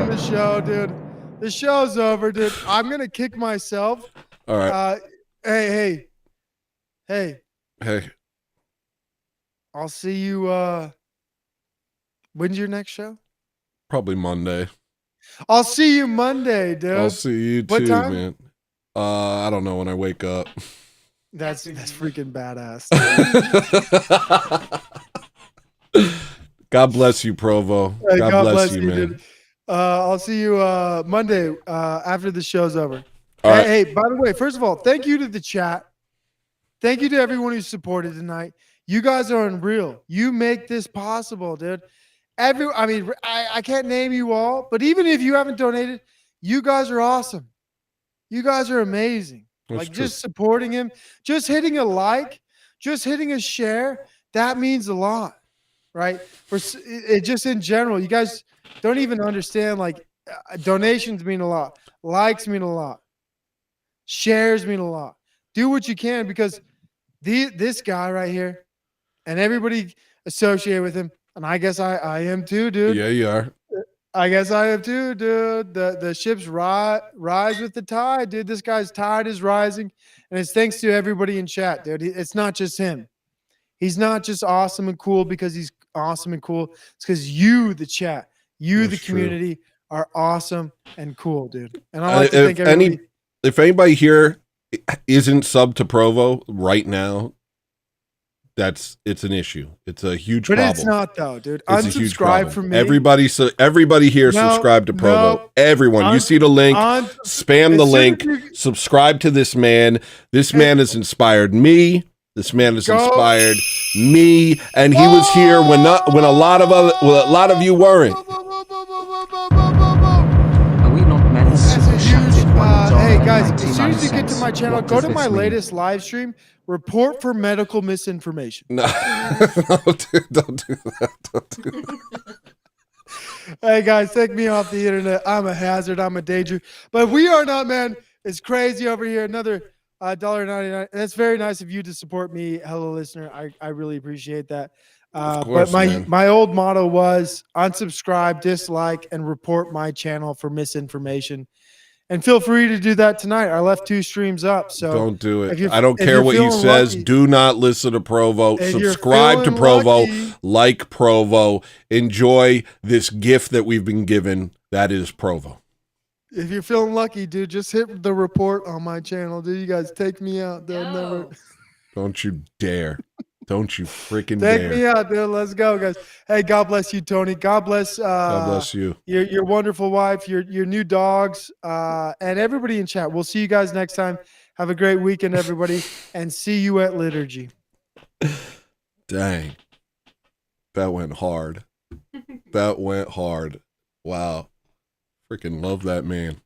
the show, dude. The show's over, dude. I'm gonna kick myself. All right. Hey. I'll see you. When's your next show? Probably Monday. I'll see you Monday, dude. I'll see you too, man. I don't know when I wake up. That's freaking badass. God bless you, Provo. Hey, God bless you, man. dude. I'll see you Monday after the show's over. All right. Hey, by the way, first of all, thank you to the chat. Thank you to everyone who supported tonight. You guys are unreal. You make this possible, dude. I can't name you all, but even if you haven't donated, you guys are awesome. You guys are amazing. That's true. Just supporting him, just hitting a like, just hitting a share, that means a lot, right? Just in general, you guys don't even understand, like, donations mean a lot. Likes mean a lot. Shares mean a lot. Do what you can, because this guy right here and everybody associated with him, and I guess I am too, dude. Yeah, you are. I guess I am too, dude. The ships rise with the tide, dude. This guy's tide is rising, and it's thanks to everybody in chat, dude. It's not just him. He's not just awesome and cool because he's awesome and cool. It's because you, the chat, the community, are awesome and cool, dude. And I like to thank everybody. If anybody here isn't subbed to Provo right now, it's an issue. It's a huge problem. But it's not though, dude. Unsubscribe from me. Everybody here subscribe to Provo. Everyone. You see the link, spam the link, subscribe to this man. This man has inspired me. This man has inspired me, and he was here when a lot of you weren't. Hey guys, as soon as you get to my channel, go to my latest live stream. Report for medical misinformation. No, dude, don't do that. Don't do that. Hey guys, take me off the internet. I'm a hazard. I'm a danger. But we are not, man. It's crazy over here. Another $1.99. That's very nice of you to support me, hello listener. I really appreciate that. Of course, but my old motto was unsubscribe, dislike, and report my channel for misinformation. And feel free to do that tonight. I left 2 streams up, so don't do it. I don't care what he says. Lucky, do not listen to Provo. Subscribe to Provo. Like Provo. Enjoy this gift that we've been given. That is Provo. If you're feeling lucky, dude, just hit the report on my channel. Dude, you guys take me out. They'll never. Don't you dare. Don't you freaking dare. Take me out, dude. Let's go, guys. Hey, God bless you, Tony. God bless you. Your wonderful wife, your new dogs, and everybody in chat. We'll see you guys next time. Have a great weekend, everybody, and see you at Liturgy. Dang. That went hard. That went hard. Wow. Freaking love that man.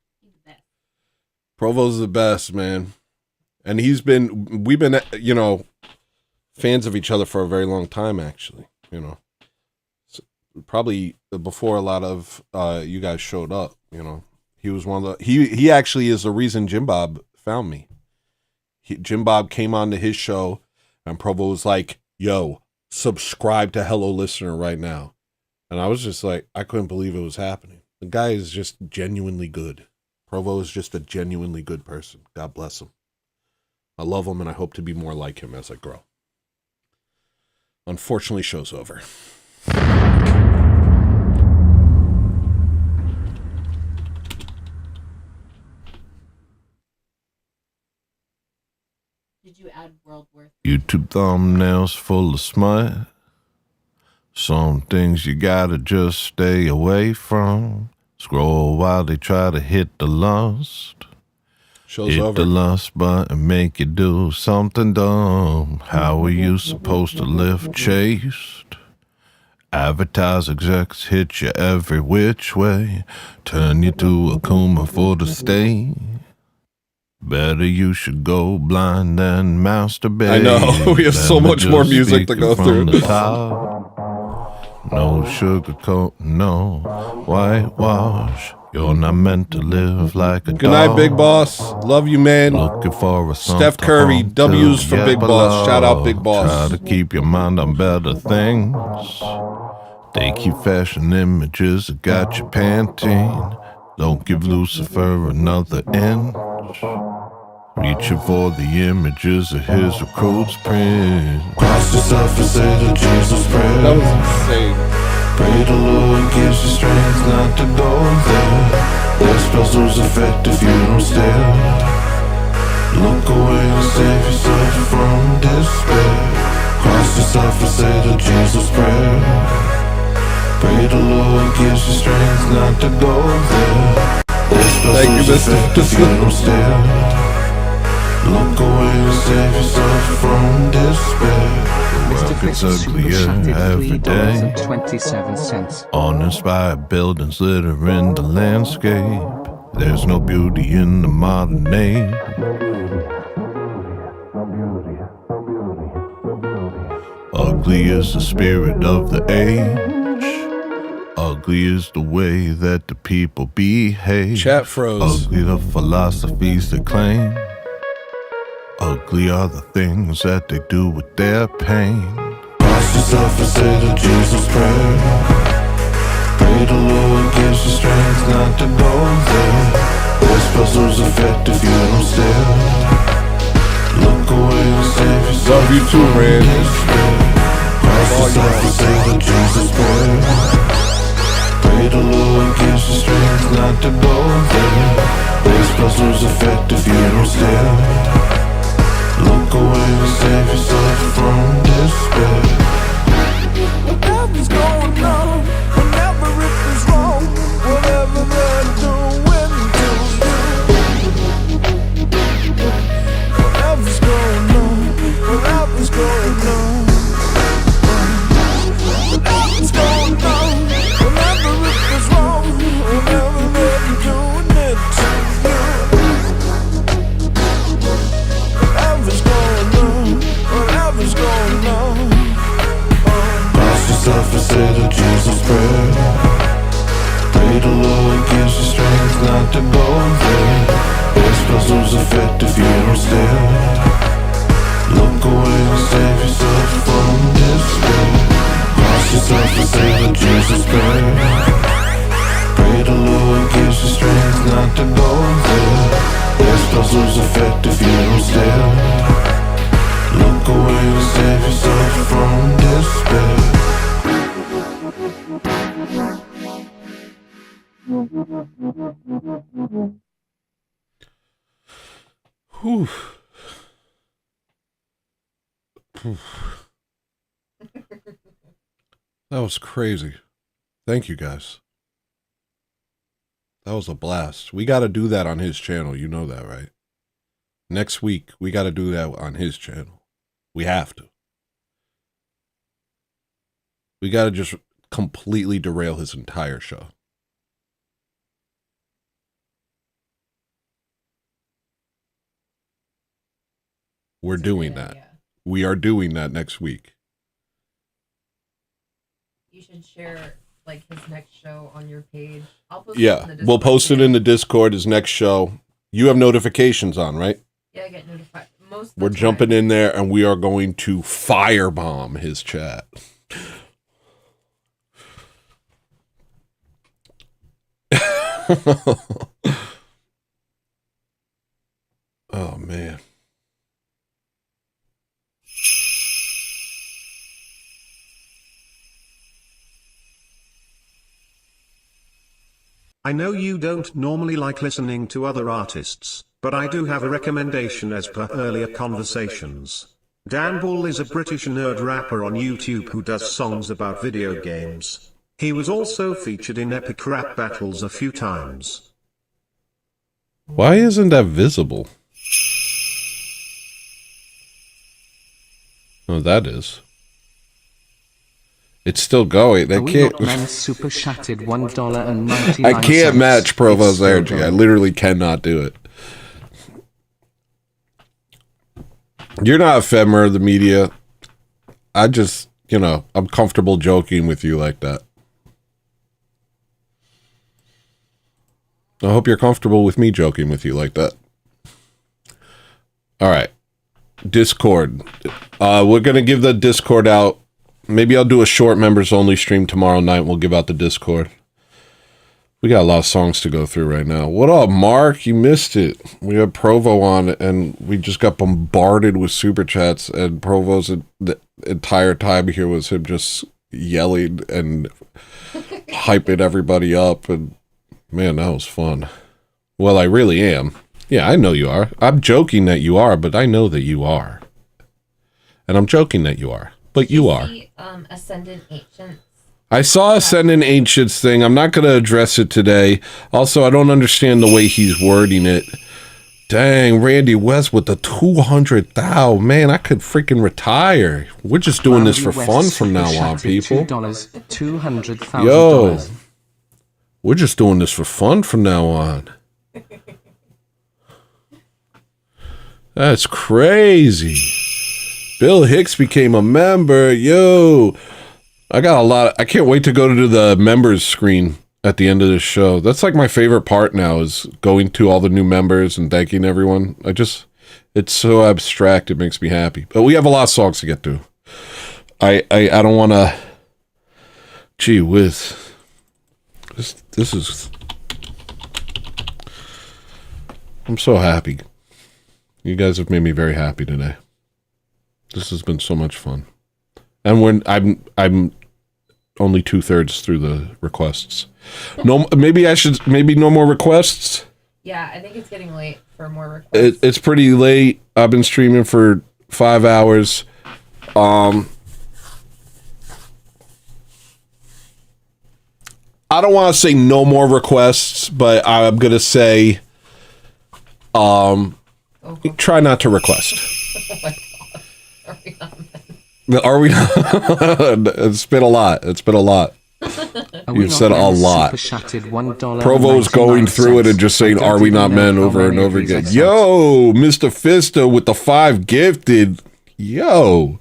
Provo's the best, man. And we've been, fans of each other for a very long time, actually, probably before a lot of you guys showed up, he was one of the, he actually is the reason Jim Bob found me. Jim Bob came on to his show and Provo was like, yo, subscribe to Hello Listener right now. And I was just like, I couldn't believe it was happening. The guy is just genuinely good. Provo is just a genuinely good person. God bless him. I love him and I hope to be more like him as I grow. Unfortunately, show's over. Did you add World War YouTube thumbnails full of smut. Some things you gotta just stay away from. Scroll while they try to hit the lust. Show's hit over. the lust button, make you do something dumb. How are you supposed to live chaste? Advertise execs hit you every which way. Turn you to a Kuma for the state. Better you should go blind than masturbate. I know. We have so Let me much more just music to speak go from through. the top. No sugarcoat, no whitewash. You're not meant to live like a Good night, Big Boss. Love you, man. Looking for a Steph Curry, W's for Big Boss. Shout out, Big Boss. Try to keep your mind on better things. They keep fashion images that got you panting. Don't give Lucifer another inch. Reaching for the images of his recruit's print. Cross yourself and say the Jesus prayer. That was insane. Pray the Lord gives you strength not to go there. Their spells lose effect if you don't stare. Look away and save yourself from despair. Cross yourself and say the Jesus prayer. Pray the Lord gives you strength not to go there. Their spells lose effect if you don't stare. Look away and save yourself from despair. Work gets uglier every day. 27 cents. Uninspired buildings littering the landscape. There's no beauty in the modern age. Ugly is the spirit of the age. Ugly is the way that the people behave. Chat froze. Ugly the philosophies they claim. Ugly are the things that they do with their pain. Cross yourself and say the Jesus prayer. Pray the Lord gives you strength not to go there. Their spells lose effect if you don't stare. Look away and save yourself. Love you too, man. Cross yourself and say the Jesus prayer. Pray the Lord gives you strength not to go there. Their spells lose effect if you don't stare. Look away and save yourself from despair. Whatever's going on, whenever it is wrong, whatever they're doing to you. Whatever's going on, whatever's going on. Whatever's going on, whenever it is wrong, whatever they're doing it to you. Whatever's going on. Cross yourself and say the Jesus prayer. Pray the Lord gives you strength not to go there. Their spells lose effect if you don't stare. Look away and save yourself from despair. Cross yourself and say the Jesus prayer. Pray the Lord gives you strength not to go there. Their spells lose effect if you don't stare. Look away and save yourself from despair. Whew. That was crazy. Thank you, guys. That was a blast. We got to do that on his channel. You know that, right? Next week, we got to do that on his channel. We have to. We got to just completely derail his entire show. We're doing that. We are doing that next week. You should share like his next show on your page. I'll post it Yeah, in the Discord we'll post it too. in the Discord, his next show. You have notifications on, right? Yeah, I get notified. Most of the We're time. jumping in there, and we are going to firebomb his chat. Oh, man. I know you don't normally like listening to other artists, but I do have a recommendation as per earlier conversations. Dan Bull is a British nerd rapper on YouTube who does songs about video games. He was also featured in epic rap battles a few times. Why isn't that visible? Oh, that is. It's still going. I can't. Men super chatted $1.99. I can't match Provo's energy. I literally cannot do it. You're not a femmer of the media. I just, I'm comfortable joking with you like that. I hope you're comfortable with me joking with you like that. All right. Discord. We're going to give the Discord out. Maybe I'll do a short members only stream tomorrow night. We'll give out the Discord. We got a lot of songs to go through right now. What up, Mark? You missed it. We had Provo on, and we just got bombarded with super chats. And Provo's the entire time here was him just yelling and hyping everybody up. And man, that was fun. Well, I really am. Yeah, I know you are. I'm joking that you are, but I know that you are. And I'm joking that you are. But you are. Ascendant Ancients. I saw Ascendant Ancients thing. I'm not going to address it today. Also, I don't understand the way he's wording it. Dang, Randy West with the 200,000. Man, I could freaking retire. We're just doing this for fun from now on, people. $200,000. Yo, we're just doing this for fun from now on. That's crazy. Bill Hicks became a member. Yo, I got a lot. I can't wait to go to the members screen at the end of this show. That's like my favorite part now, is going to all the new members and thanking everyone. It's so abstract. It makes me happy. But we have a lot of songs to get to. I don't want to. Gee whiz. This is. I'm so happy. You guys have made me very happy today. This has been so much fun, and when I'm only 2/3 through the requests. No, maybe no more requests. Yeah, I think it's getting late for more requests. It's pretty late. I've been streaming for 5 hours. I don't want to say no more requests, but I'm gonna say, try not to request. Are we not? It's been a lot. You've said a lot. Provo's going through it and just saying, "Are we not men?" over and over again. Yo, Mr. Fisto with the 5 gifted. Yo,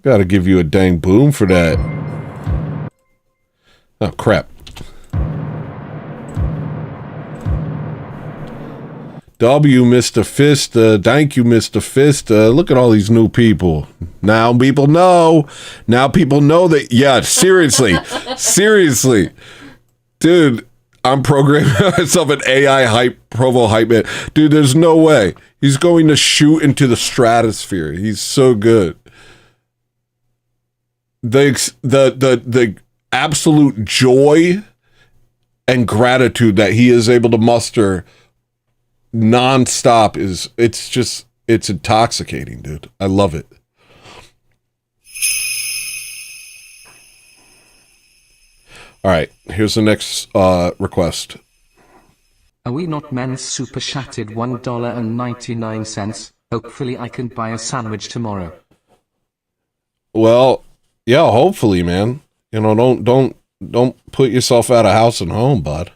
gotta give you a dang boom for that. Oh crap. W, Mr. Fista. Thank you, Mr. Fista. Look at all these new people. Now people know. Now people know that. Yeah, seriously. Seriously. Dude, I'm programming myself an AI hype, Provo hype man. Dude, there's no way. He's going to shoot into the stratosphere. He's so good. The absolute joy and gratitude that he is able to muster non-stop it's intoxicating, dude. I love it. All right, here's the next request. Are we not men super chatted $1.99? Hopefully I can buy a sandwich tomorrow. Well, yeah, hopefully, man. Don't put yourself out of house and home, bud.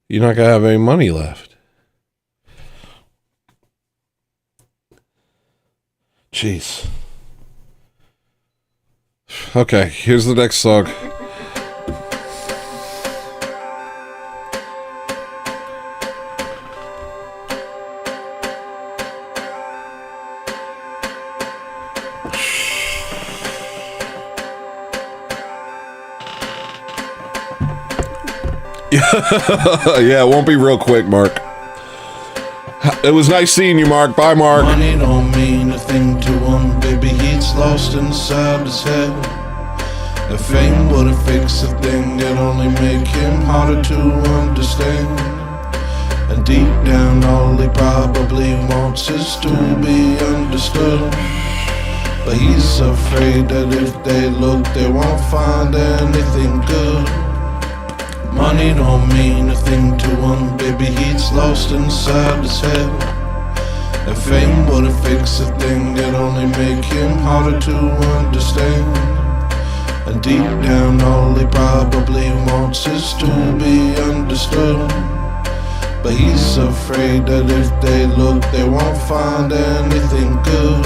You're not gonna have any money left. Jeez. Okay, here's the next song. Yeah, it won't be real quick, Mark. It was nice seeing you, Mark. Bye, Mark. Money don't mean a thing to him, baby. He's lost inside his head. The fame wouldn't fix a thing, it only make him harder to understand. And deep down, all he probably wants is to be understood. But he's afraid that if they look, they won't find anything good. Money don't mean a thing to him, baby, he's lost inside his head. And fame wouldn't fix a thing, it only make him harder to understand. And deep down all he probably wants is to be understood. But he's afraid that if they look, they won't find anything good.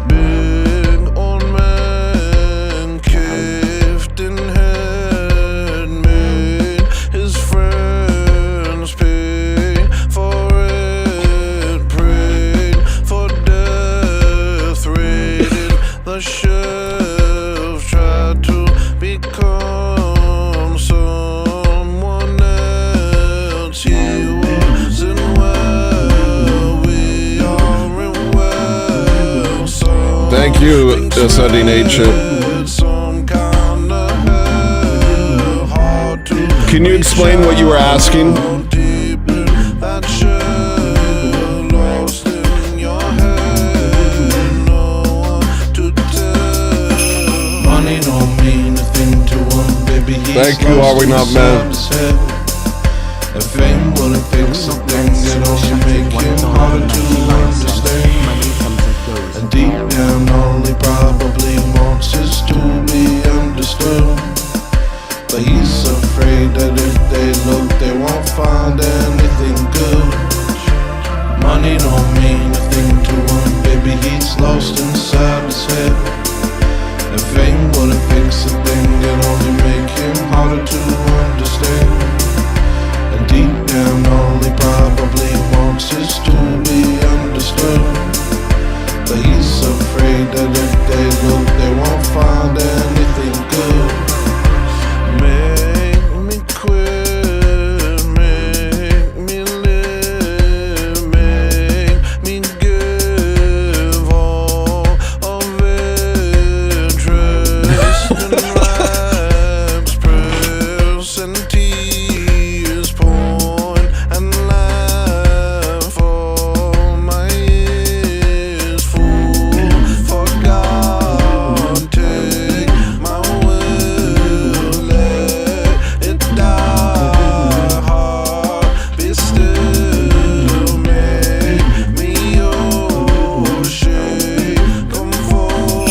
Big old man, caved in head, made his friends pay for it, prayed for death, raided the shelf, tried to become someone else. He wasn't well, we are in well. Thank you, Sunday Nature. Can you explain what you were asking? Money don't mean a thing to him, baby. Thank you, Are We Not Men? And fame wouldn't fix a thing, it only make him harder to understand. And deep down all he probably wants is to be understood. But he's afraid that if they look, they won't find anything good. Money don't mean a thing to him, baby, he's lost inside his head. And fame wouldn't fix a thing, it only make him harder to understand. And deep down all he probably wants is to be understood. But he's afraid that if they look, they won't find anything good. Make me quit, make me live, make me give all of it. Dressed in rags, prayers and tears, point and laugh all my years. Fool for God, take my will, let it die. Heart, be still, make me your shade, conform,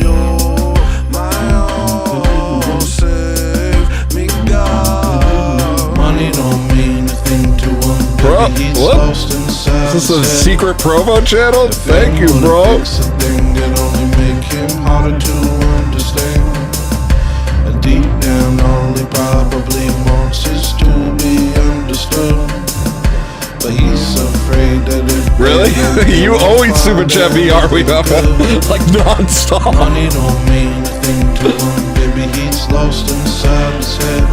you're my all, save me God. Money don't mean a thing to him, Bro, baby, he's what? lost inside Is this a his head. secret promo channel? Thank you, bro. Fix a thing that only make him harder to understand. And deep down all he probably wants is to be understood. But he's afraid that if Really? they look, You they always won't super find chat me, Are We Not Men? anything Like non-stop. Money don't mean a thing to him, baby, he's lost inside his head.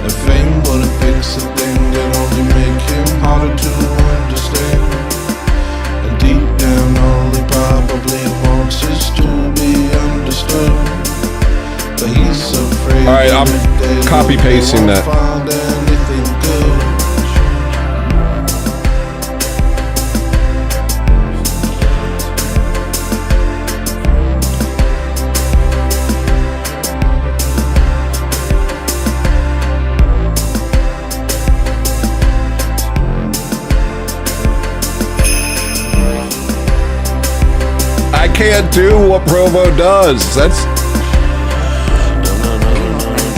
And fame wouldn't fix a thing, it only make him harder to understand. And deep down all he probably wants is to be understood. But he's afraid All right, that I'm if they look, copy they pasting won't that. find anything good. I can't do what promo does. That's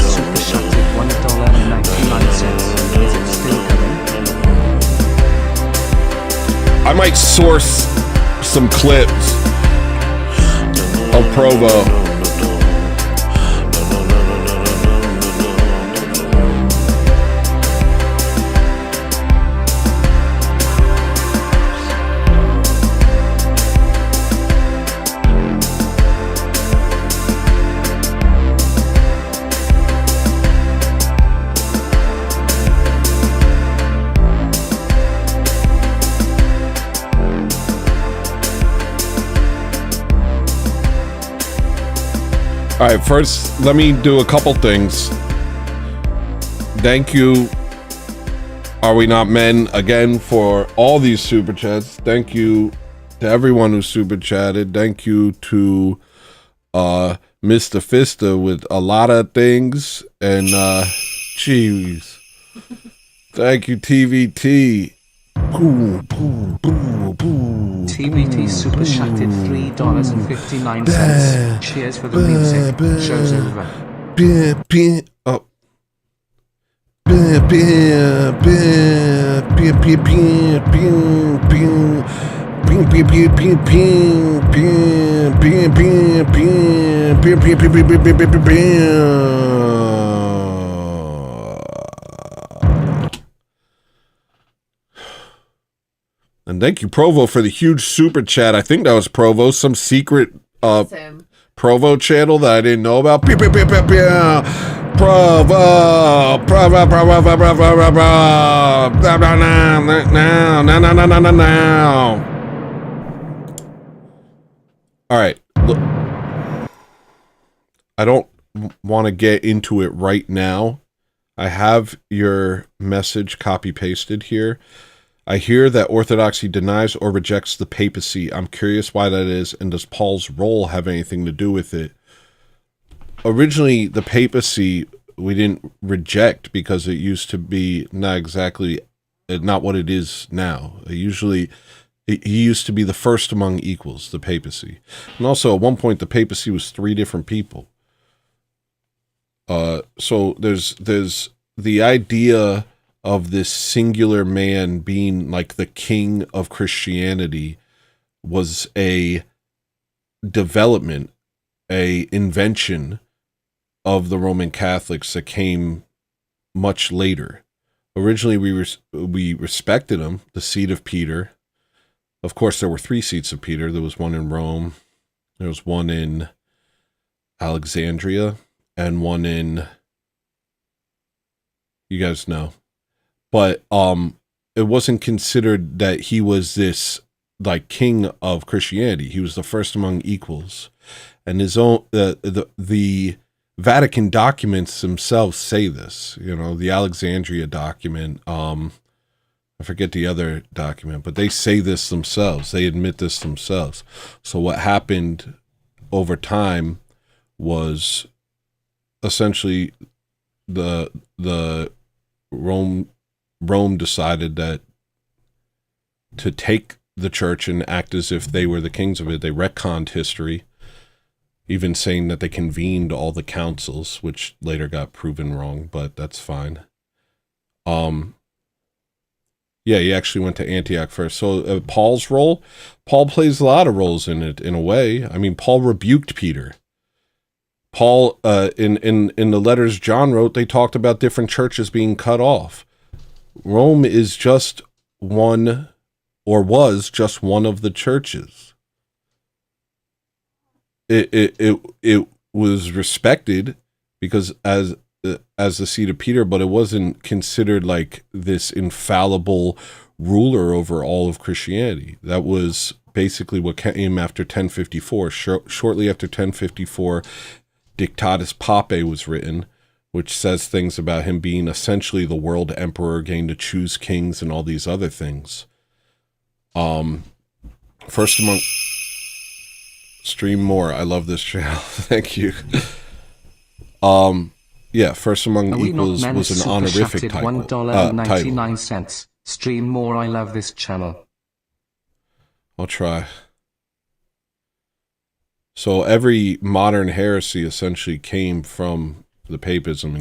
Super chatted $1.99. Is it still coming? I might source some clips of Provo. All right, first, let me do a couple things. Thank you, Are We Not Men, again, for all these super chats. Thank you to everyone who super chatted. Thank you to Mr. Fista with a lot of things. And, jeez. Thank you, TVT. TBT super chatted $3.59. Cheers for the music. Show's over. And thank you, Provo, for the huge super chat. I think that was Provo, some secret Provo channel that I didn't know about. Provo, now. All right, look, I don't want to get into it right now. I have your message copy pasted here. I hear that Orthodoxy denies or rejects the papacy. I'm curious why that is, and does Paul's role have anything to do with it? Originally, the papacy we didn't reject because it used to be not what it is now. He used to be the first among equals, the papacy. And also, at one point, the papacy was 3 different people. So there's the idea of this singular man being like the king of Christianity was a development, a invention of the Roman Catholics that came much later. Originally, we respected him, the seat of Peter. Of course, there were 3 seats of Peter. There was one in Rome, there was one in Alexandria, and one in, you guys know. But it wasn't considered that he was this like king of Christianity. He was the first among equals, and his own the Vatican documents themselves say this. You know, the Alexandria document. I forget the other document, but they say this themselves. They admit this themselves. So what happened over time was essentially the Rome decided that to take the church and act as if they were the kings of it. They retconned history, even saying that they convened all the councils, which later got proven wrong, but that's fine. Yeah, he actually went to Antioch first. So Paul's role, Paul plays a lot of roles in it, in a way. I mean, Paul rebuked Peter. Paul, in the letters John wrote, they talked about different churches being cut off. Rome is just one, or was just one of the churches. It was respected because as the seat of Peter, but it wasn't considered like this infallible ruler over all of Christianity. That was basically what came after 1054. Shortly after 1054, Dictatus Papae was written, which says things about him being essentially the world emperor, getting to choose kings and all these other things. First among... Stream more. I love this channel. Thank you. Yeah, First Among Equals was an honorific title. $1.99. Stream more. I love this channel. I'll try. So every modern heresy essentially came from the papism,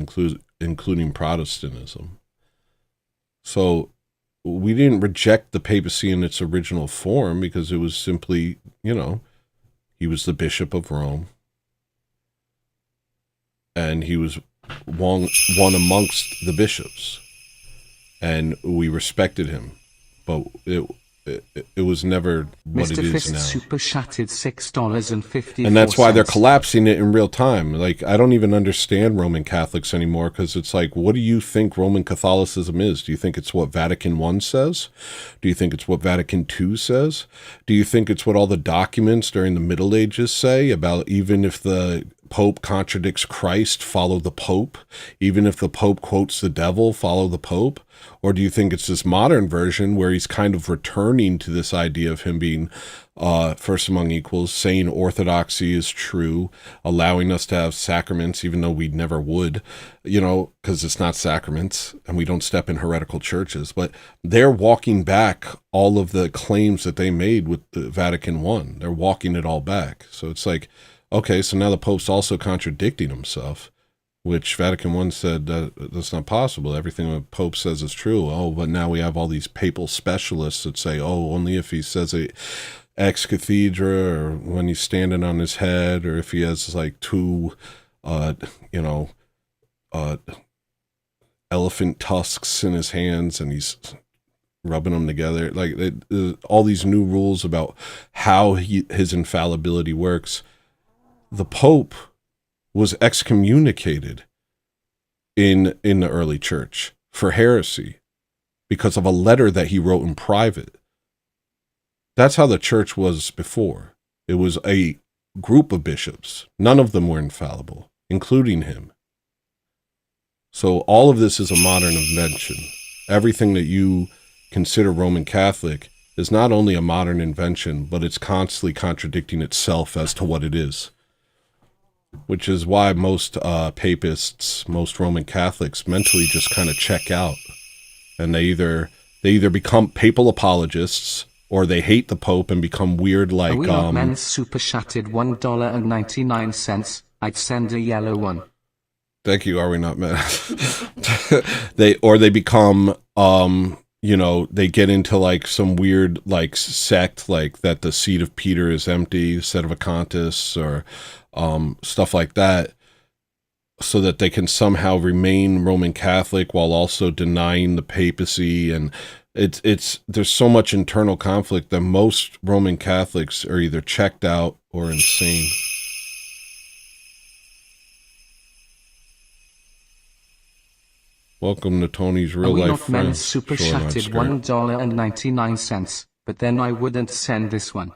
including Protestantism. So we didn't reject the papacy in its original form because it was simply, you know, he was the Bishop of Rome. And he was one amongst the bishops. And we respected him. But it was never what Mr. it is Fist now. super chatted $6.54. And that's why they're collapsing it in real time. Like, I don't even understand Roman Catholics anymore because it's like, what do you think Roman Catholicism is? Do you think it's what Vatican I says? Do you think it's what Vatican II says? Do you think it's what all the documents during the Middle Ages say about even if the Pope contradicts Christ, follow the Pope? Even if the Pope quotes the devil, follow the Pope? Or do you think it's this modern version where he's kind of returning to this idea of him being first among equals, saying orthodoxy is true, allowing us to have sacraments even though we never would, you know, because it's not sacraments and we don't step in heretical churches. But they're walking back all of the claims that they made with the Vatican I. They're walking it all back. So it's like, okay, so now the Pope's also contradicting himself, which Vatican I said that's not possible. Everything the Pope says is true. Oh, but now we have all these papal specialists that say, oh, only if he says a ex cathedra or when he's standing on his head or if he has like two, elephant tusks in his hands and he's rubbing them together. Like all these new rules about how his infallibility works. The Pope was excommunicated in the early church for heresy because of a letter that he wrote in private. That's how the church was before. It was a group of bishops. None of them were infallible, including him. So all of this is a modern invention. Everything that you consider Roman Catholic is not only a modern invention, but it's constantly contradicting itself as to what it is. Which is why most papists, most Roman Catholics mentally just kind of check out. And they either become papal apologists or they hate the Pope and become weird like... Are we not men super chatted $1.99? I'd send a yellow one. Thank you, Are We Not Men? They become... they get into like some weird like sect, like that the seat of Peter is empty, Sedevacantists, or stuff like that, so that they can somehow remain Roman Catholic while also denying the papacy. And there's so much internal conflict that most Roman Catholics are either checked out or insane. Welcome to Tony's Real Life Friends. Men super chatted $1.99, but then I wouldn't send this one.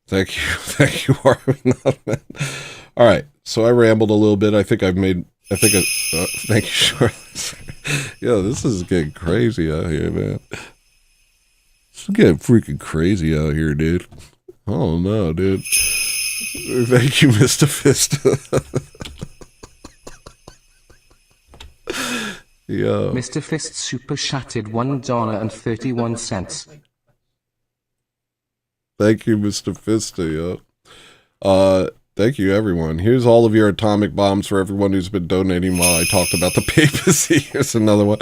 Thank you, Are We Not Men? All right, so I rambled a little bit. Thank you, sure. Yo, this is getting crazy out here, man. It's getting freaking crazy out here, dude. Oh no, dude. Thank you, Mr. Fist. Yo. Mr. Fist super chatted $1.31. Thank you, Mr. Fista, yo. Thank you, everyone. Here's all of your atomic bombs for everyone who's been donating while I talked about the papacy. Here's another one.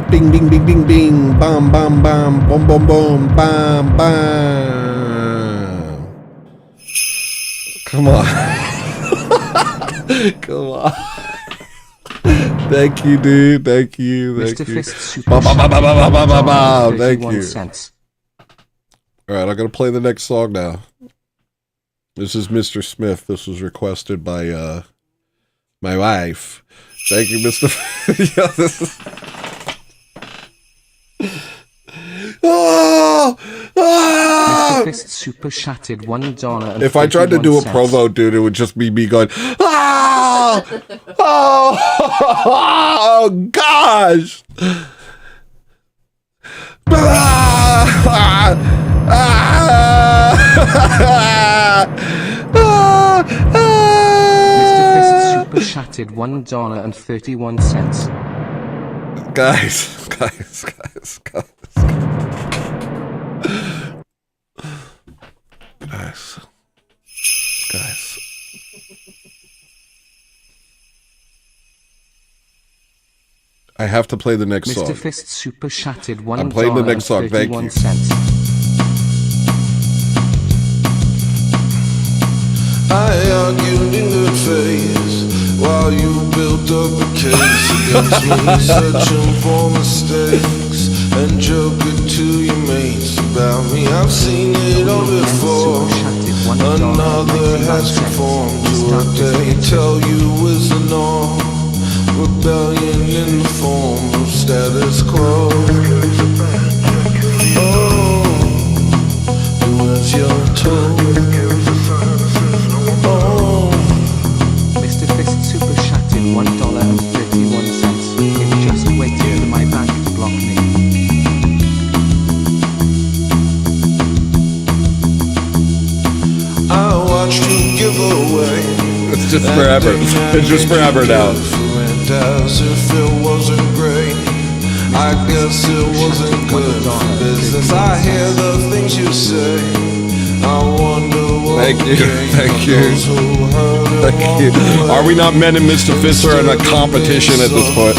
Bing, bing, bing, bing, bing. Bam, bam, bam. Boom, boom, boom. Bam, bam. Come on. Come on. Thank you, dude. Thank you. Thank you. Thank you. All right, I'm going to play the next song now. This is Mr. Smith. This was requested by my wife. Thank you, Mr. Yeah, this is... Mr. Fist super chatted $1. If I tried to do a promo, dude, it would just be me going, ah! Oh, gosh! Mr. Fist super chatted $1.31. Guys. Guys. I have to play the next song. Mr. Fist super shattered $1. I'm playing the next song. Thank you. I argued in good faith while you built up a case against me, searching for mistakes and joking to your mates about me. I've seen it all before. Another has conformed to what they tell you is the norm. Rebellion in the form of status quo. Oh, do as you're told. Oh, Mr. Fist super shattered $1.31. It just waited for my bank to block me. I watched you give away. It's just forever. It's just forever now. As if it wasn't great, I guess it wasn't good for business. I hear the things you say. I wonder what Thank you. Are we not men and Mr. Fist are in a competition at this point?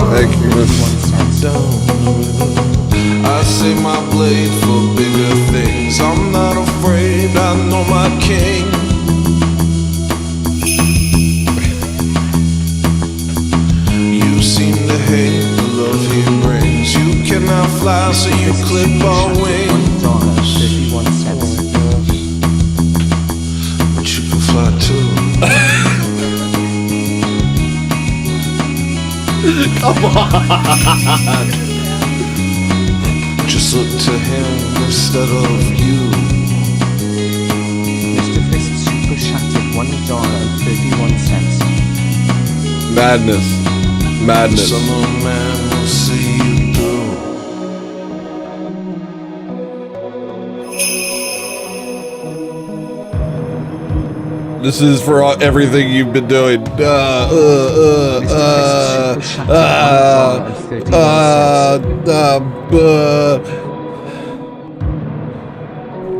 Thank you. I save my blade for bigger things. I'm not afraid, I know my king. You seem to hate the love he brings. You cannot fly, so you clip our wings. But you can fly too. Come on. Just look to him instead of you. Mr. Fist super shattered $1.31. Madness. Summer man will see you through. This is for everything you've been doing.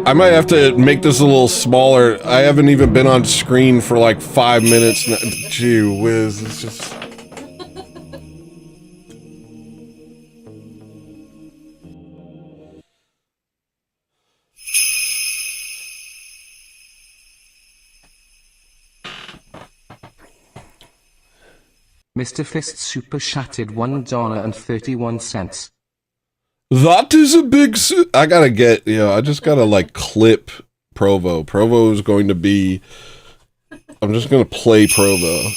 I might have to make this a little smaller. I haven't even been on screen for like 5 minutes now. Gee whiz, it's just... Mr. Fist super shattered $1.31. That is a big... I gotta get, I just gotta like clip Provo. Provo is going to be... I'm just gonna play Provo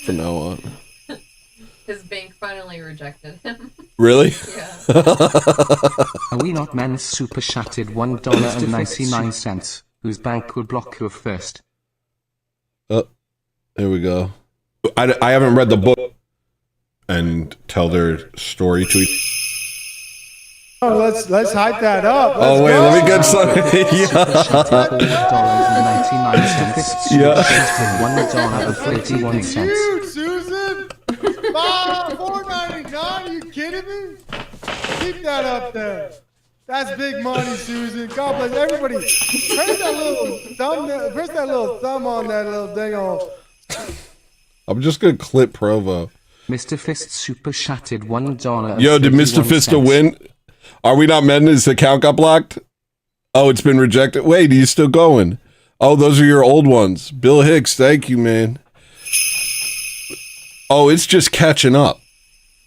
from now on. His bank finally rejected him. Really? Yeah. Are we not men super shattered $1.99? Whose bank will block you first? Oh, here we go. I haven't read the book and tell their story to each. Oh, let's hype that up. Oh wait, let me get some. $1.31. Huge, Susan. $4.99. Are you kidding me? Keep that up there. That's big money, Susan. God bless everybody. Press that little thumb on that little thing on. I'm just gonna clip Provo. Mr. Fist super shattered $1. Yo, did Mr. Fista win? Are we not men? His account got blocked? Oh, it's been rejected. Wait, he's still going. Oh, those are your old ones. Bill Hicks, thank you, man. Oh, it's just catching up.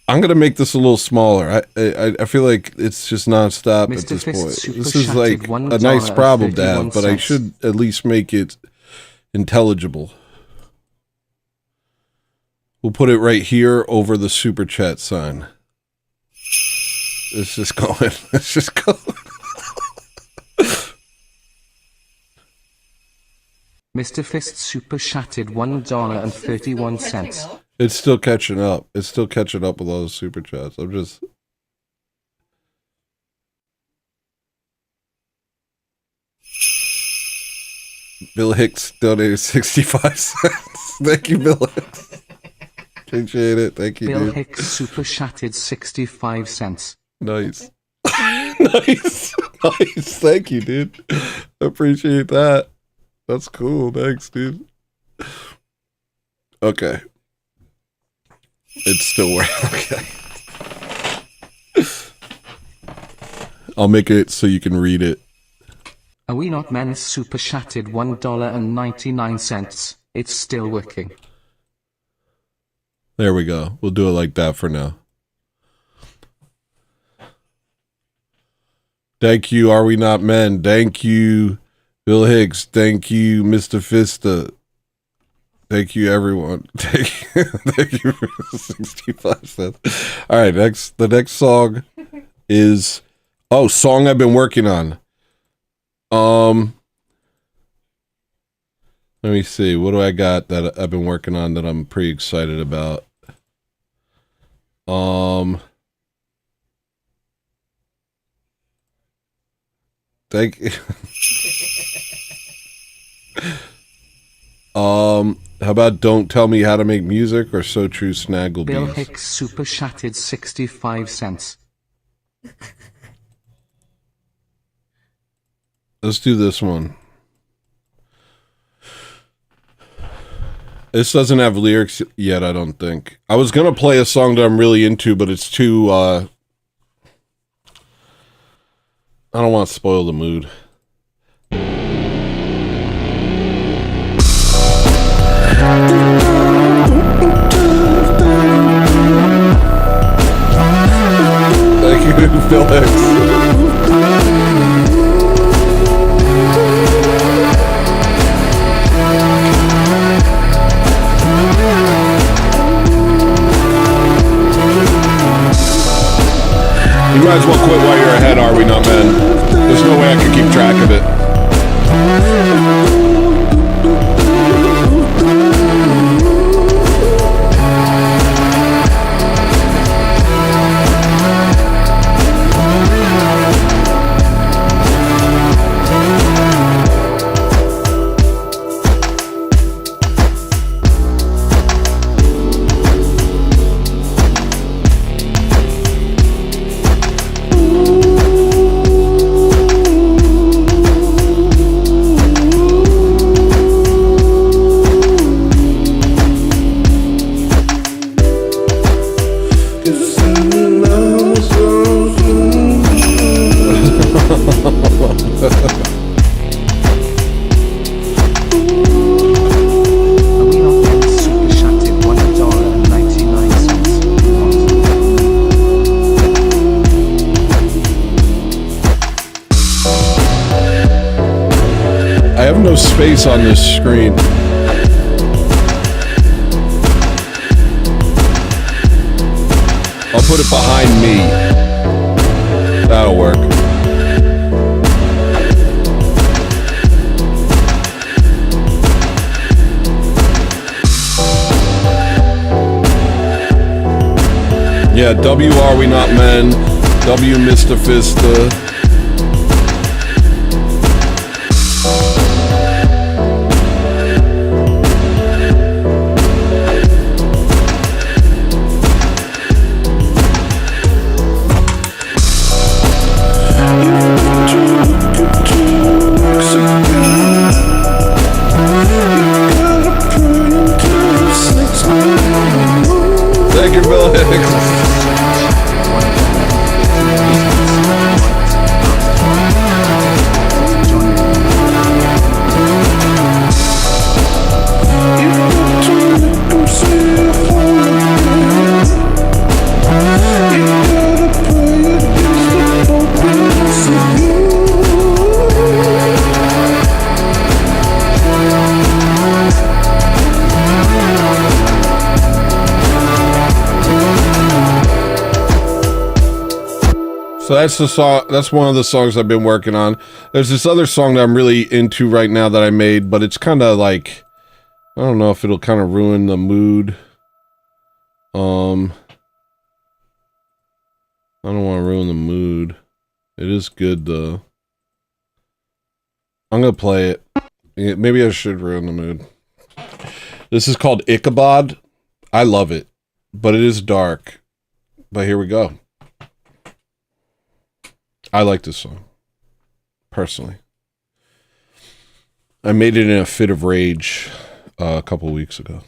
I'm gonna make this a little smaller. I feel like it's just nonstop at this point. This is like a nice problem to have, but I should at least make it intelligible. We'll put it right here over the super chat sign. It's just going. It's just going. Mr. Fist super shattered $1.31. It's still catching up. It's still catching up with all the super chats. I'm just... Bill Hicks donated 65 cents. Thank you, Bill Hicks. Appreciate it. Thank you, Bill dude. Hicks super chatted 65 cents. Nice. Nice. Nice. Thank you, dude. Appreciate that. That's cool. Thanks, dude. Okay. It's still working. Okay. I'll make it so you can read it. Are we not men super chatted $1.99? It's still working. There we go. We'll do it like that for now. Thank you, Are We Not Men? Thank you, Bill Hicks. Thank you, Mr. Fista. Thank you, everyone. Thank you for 65 cents. All right, the next song is song I've been working on. Let me see. What do I got that I've been working on that I'm pretty excited about? Thank you. How about Don't Tell Me How to Make Music or So True Snaggle Beast? Bill Hicks super chatted 65 cents. Let's do this one. This doesn't have lyrics yet, I don't think. I was going to play a song that I'm really into, but it's too, I don't want to spoil the mood. Thank you, Phil Hicks. You might as well quit while you're ahead, Are We Not Men? There's no way I can keep track of it. I have no space on this screen. I'll put it behind me. That'll work. Yeah, W Are We Not Men? W Mr. Fista. Thank you, Bill Hicks. So that's the song. That's one of the songs I've been working on. There's this other song that I'm really into right now that I made, but it's kind of like, I don't know if it'll kind of ruin the mood. I don't want to ruin the mood. It is good though. I'm gonna play it. Maybe I should ruin the mood. This is called Ichabod. I love it. but it is dark. But here we go. I like this song, personally. I made it in a fit of rage a couple weeks ago.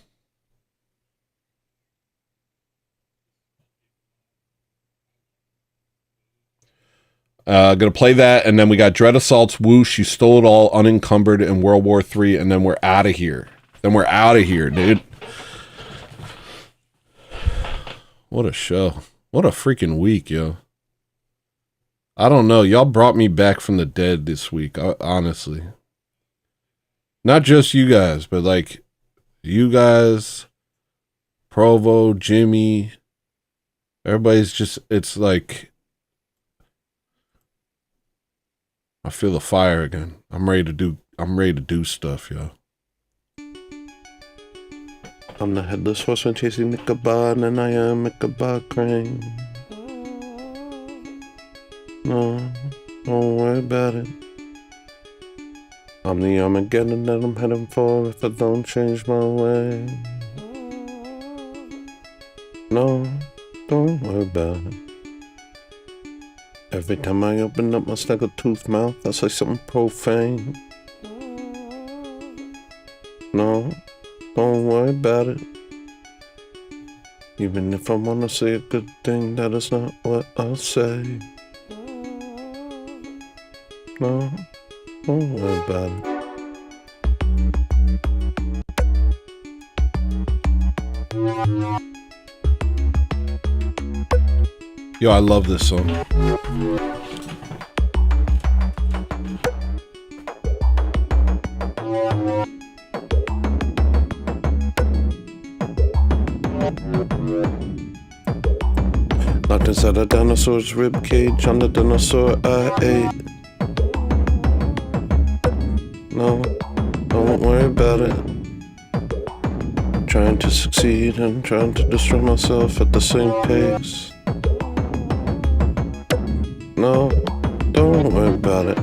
Gonna play that, and then we got Dread Assault's Whoosh, You Stole It All, Unencumbered, and World War III, and then we're out of here. Dude. What a show. What a freaking week, yo. I don't know. Y'all brought me back from the dead this week, honestly. Not just you guys, but like you guys, Provo, Jimmy, everybody's just, it's like, I feel the fire again. I'm ready to do stuff, yo. I'm the headless horseman chasing Ichabod, and I am Ichabod Crane. No, don't worry about it. I'm the Armageddon that I'm heading for if I don't change my way. No, don't worry about it. Every time I open up my snaggle-toothed mouth, I say something profane. No, don't worry about it. Even if I want to say a good thing, that is not what I'll say. No, don't worry about it. Yo, I love this song. Locked inside a dinosaur's rib cage, on the dinosaur I ate. No, don't worry about it. Trying to succeed and trying to destroy myself at the same pace. No, don't worry about it.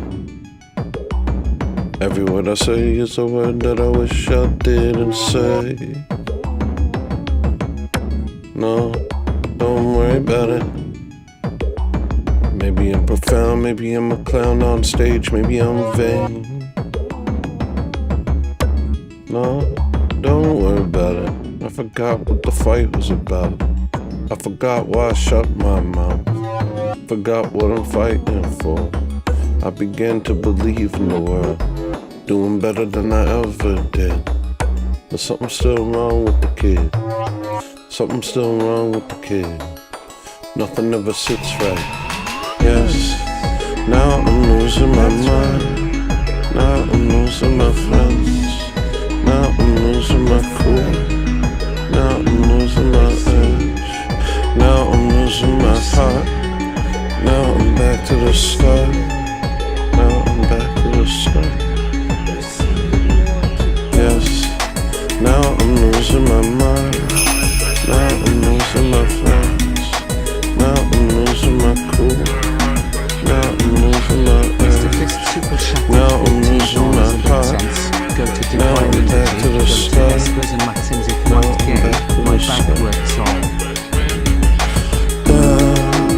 Every word I say is a word that I wish I didn't say. No, don't worry about it. Maybe I'm profound, maybe I'm a clown on stage, maybe I'm vain. No, don't worry about it. I forgot what the fight was about. I forgot why I shut my mouth. Forgot what I'm fighting for. I began to believe in the world, doing better than I ever did. But something's still wrong with the kid. Something's still wrong with the kid. Nothing ever sits right. Yes, now I'm losing my mind. Now I'm losing my friends. Now I'm losing my cool. Now I'm losing my edge. Now I'm losing my heart. Now I'm back to the start. Now I'm back to the start. Yes, now I'm losing my mind. Now I'm losing my friends. Now I'm losing my cool. Now I'm losing my edge. Now I'm losing my heart. Now I'm back to the start. Now I'm back to the start.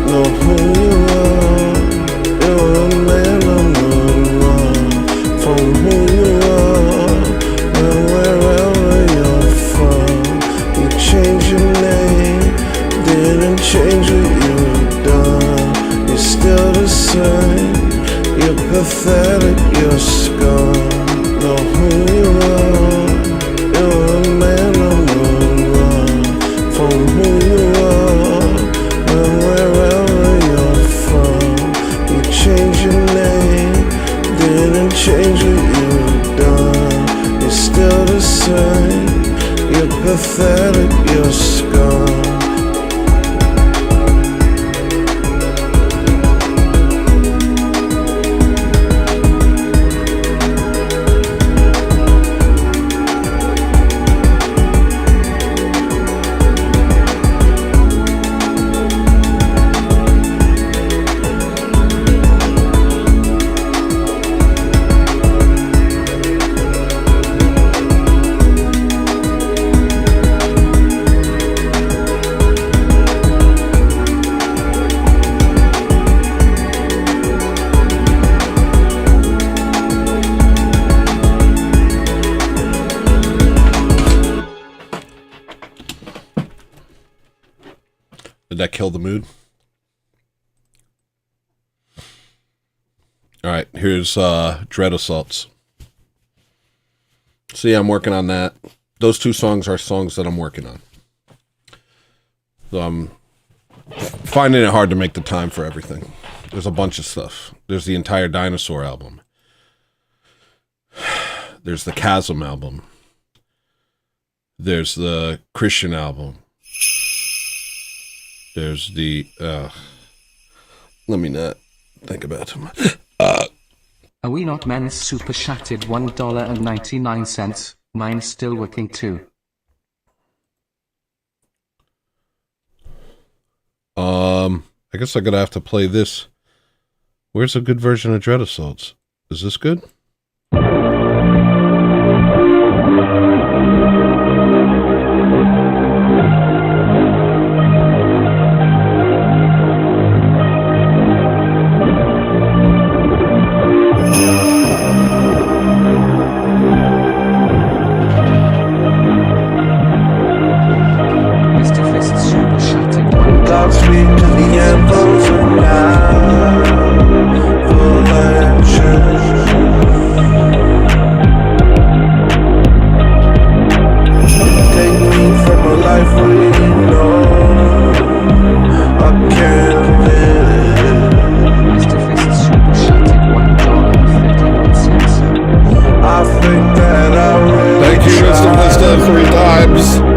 Know who you are. You're a man on the run from who you are and wherever you're from. You changed your name, didn't change what you've done. You're still the same. You're pathetic. You're scarred. Know who you are. You're a man on the run from who you are and wherever you're from. You changed your name, didn't change what you've done. You're still the same. You're pathetic. You're scarred. Did that kill the mood? All right, here's Dread Assaults. See, I'm working on that. Those two songs are songs that I'm working on. So I'm finding it hard to make the time for everything. There's a bunch of stuff. There's the entire Dinosaur album. There's the Chasm album. There's the Christian album. There's the... let me not think about it too much. Are we not men's super chatted $1.99? Mine's still working too. I guess I'm gonna have to play this. Where's a good version of Dread Assaults? Is this good?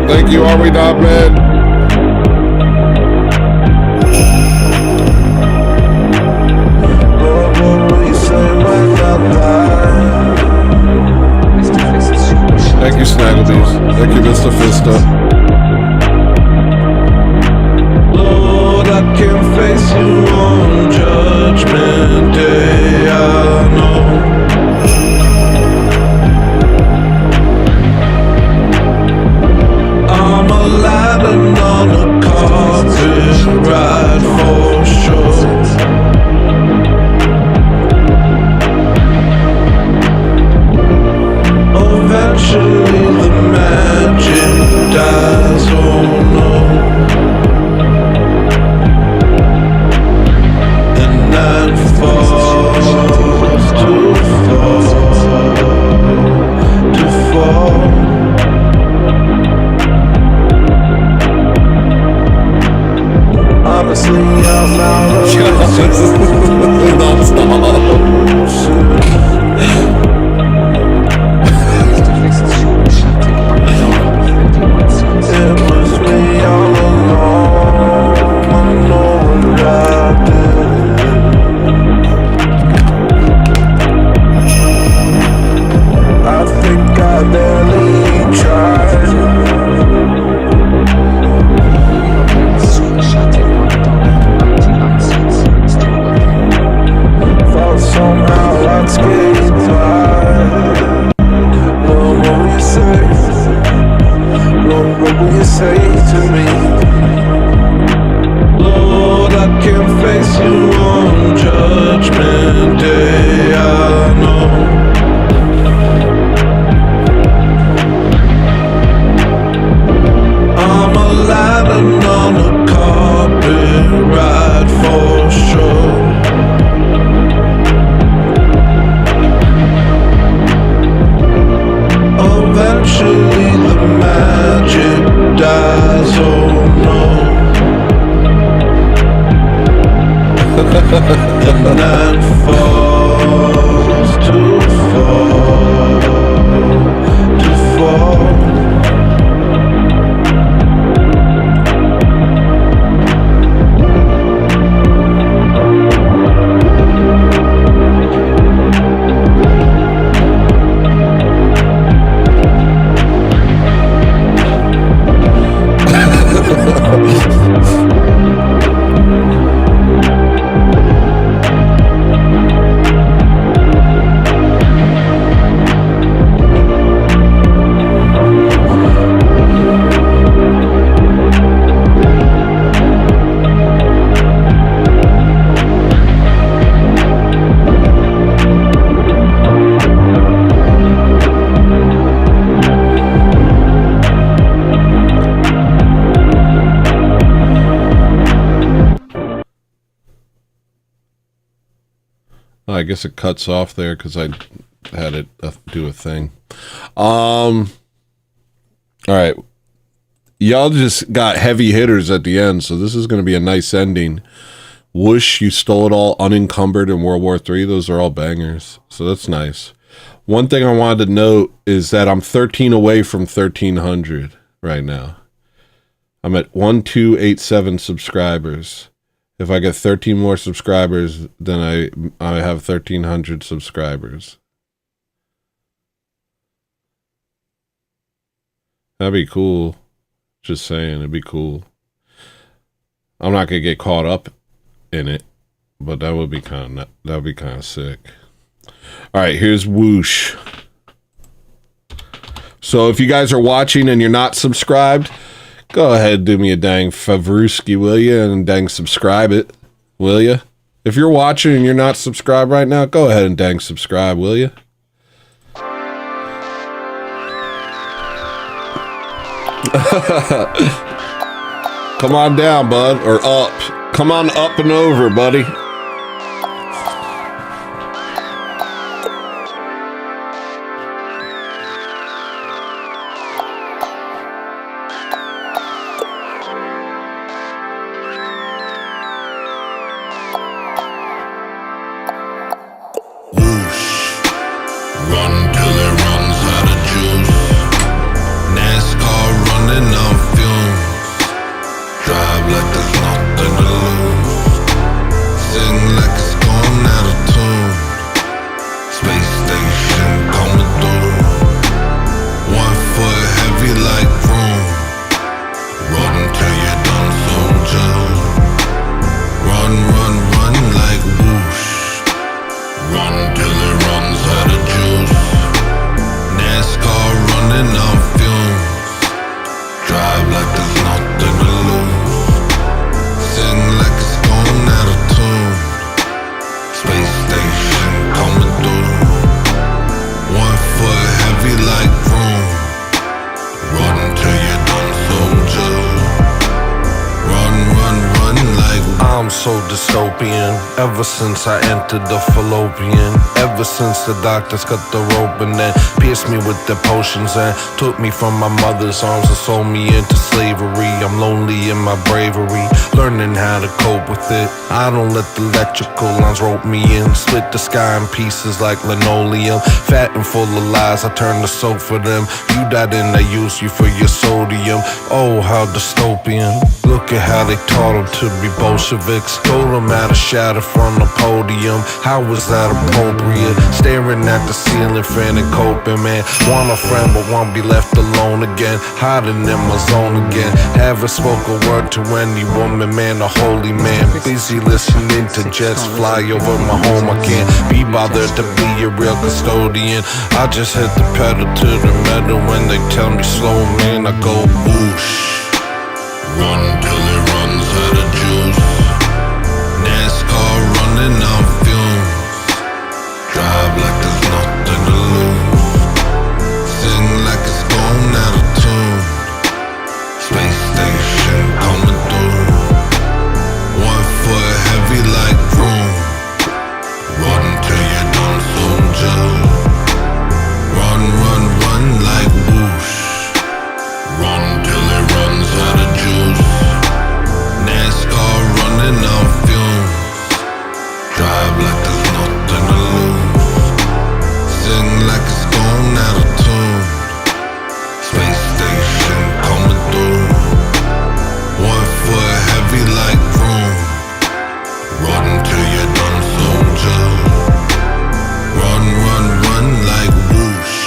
Thank you, Are We Not Men? Thank you, Snaggle Beast. Thank you, Mr. Fista. Lord, I can face you on Judgment Day, I know. I'm alive and on a carpet ride for sure. Eventually the magic dies, oh no. And night falls to fall. Honestly, I'm out of it was me all along. I know what I did. I think I barely tried. Thought somehow I'd skate by. Lord, what will you say? Lord, what will you say to me? Lord, I can face you on Judgment Day, I know. I'm alive and on a carpet ride for sure. I guess it cuts off there because I had it do a thing. All right. Y'all just got heavy hitters at the end, so this is going to be a nice ending. Whoosh, You Stole It All, Unencumbered, in World War III. Those are all bangers, so that's nice. One thing I wanted to note is that I'm 13 away from 1,300 right now. I'm at 1287 subscribers. If I get 13 more subscribers, then I have 1,300 subscribers. That'd be cool. Just saying, it'd be cool. I'm not gonna get caught up in it, but that would be kind of sick. All right, here's Whoosh. So if you guys are watching and you're not subscribed, go ahead, do me a dang favrooski, will you? And dang subscribe it, will you? If you're watching and you're not subscribed right now, go ahead and dang subscribe, will you? Come on down, bud, or up. Come on up and over, buddy. Run till it runs out of juice. NASCAR running on fumes. Drive like there's nothing to lose. Sing like it's going out of tune. Space station coming through. 1 foot heavy like broom. Run till you're done, soldier. Run, run, run like whoosh. Run till it runs out of juice. NASCAR running on fumes. Drive like there's nothing to lose. Sing like it's going out of tune. Space station coming through. 1 foot heavy like broom. Run till you're done, soldier. Run, run, run like I'm so dystopian. Ever since I entered the fallopian. Ever since the doctors cut the rope and then pierced me with their potions and took me from my mother's arms and sold me into slavery. I'm lonely in my bravery, learning how to cope with it. I don't let the electrical lines rope me in. Split the sky in pieces like linoleum. Fat and full of lies, I turn to soap for them. You died and they used you for your sodium. Oh, how dystopian. Look at how they taught them to be Bolsheviks. Told them how to shatter from the podium. How was that appropriate? Staring at the ceiling, fan and coping, man. Want a friend but won't be left alone again. Hiding in my zone again. Haven't spoke a word to any woman, man, a holy man. Busy listening to jets fly over my home. I can't be bothered to be a real custodian. I just hit the pedal to the metal. When they tell me slow, man, I go whoosh. Run till it runs out of juice. NASCAR running on fumes. Drive like there's nothing to lose. Sing like it's going out of tune. Space station coming through. 1 foot heavy like broom. Run till you're done, soldier. Run, run, run like whoosh. Run till it runs out of juice. NASCAR running on fumes. Drive like there's nothing to lose. Sing like it's going out of tune. Space station coming through. 1 foot heavy like broom. Run till you're done, soldier. Run, run, run like whoosh.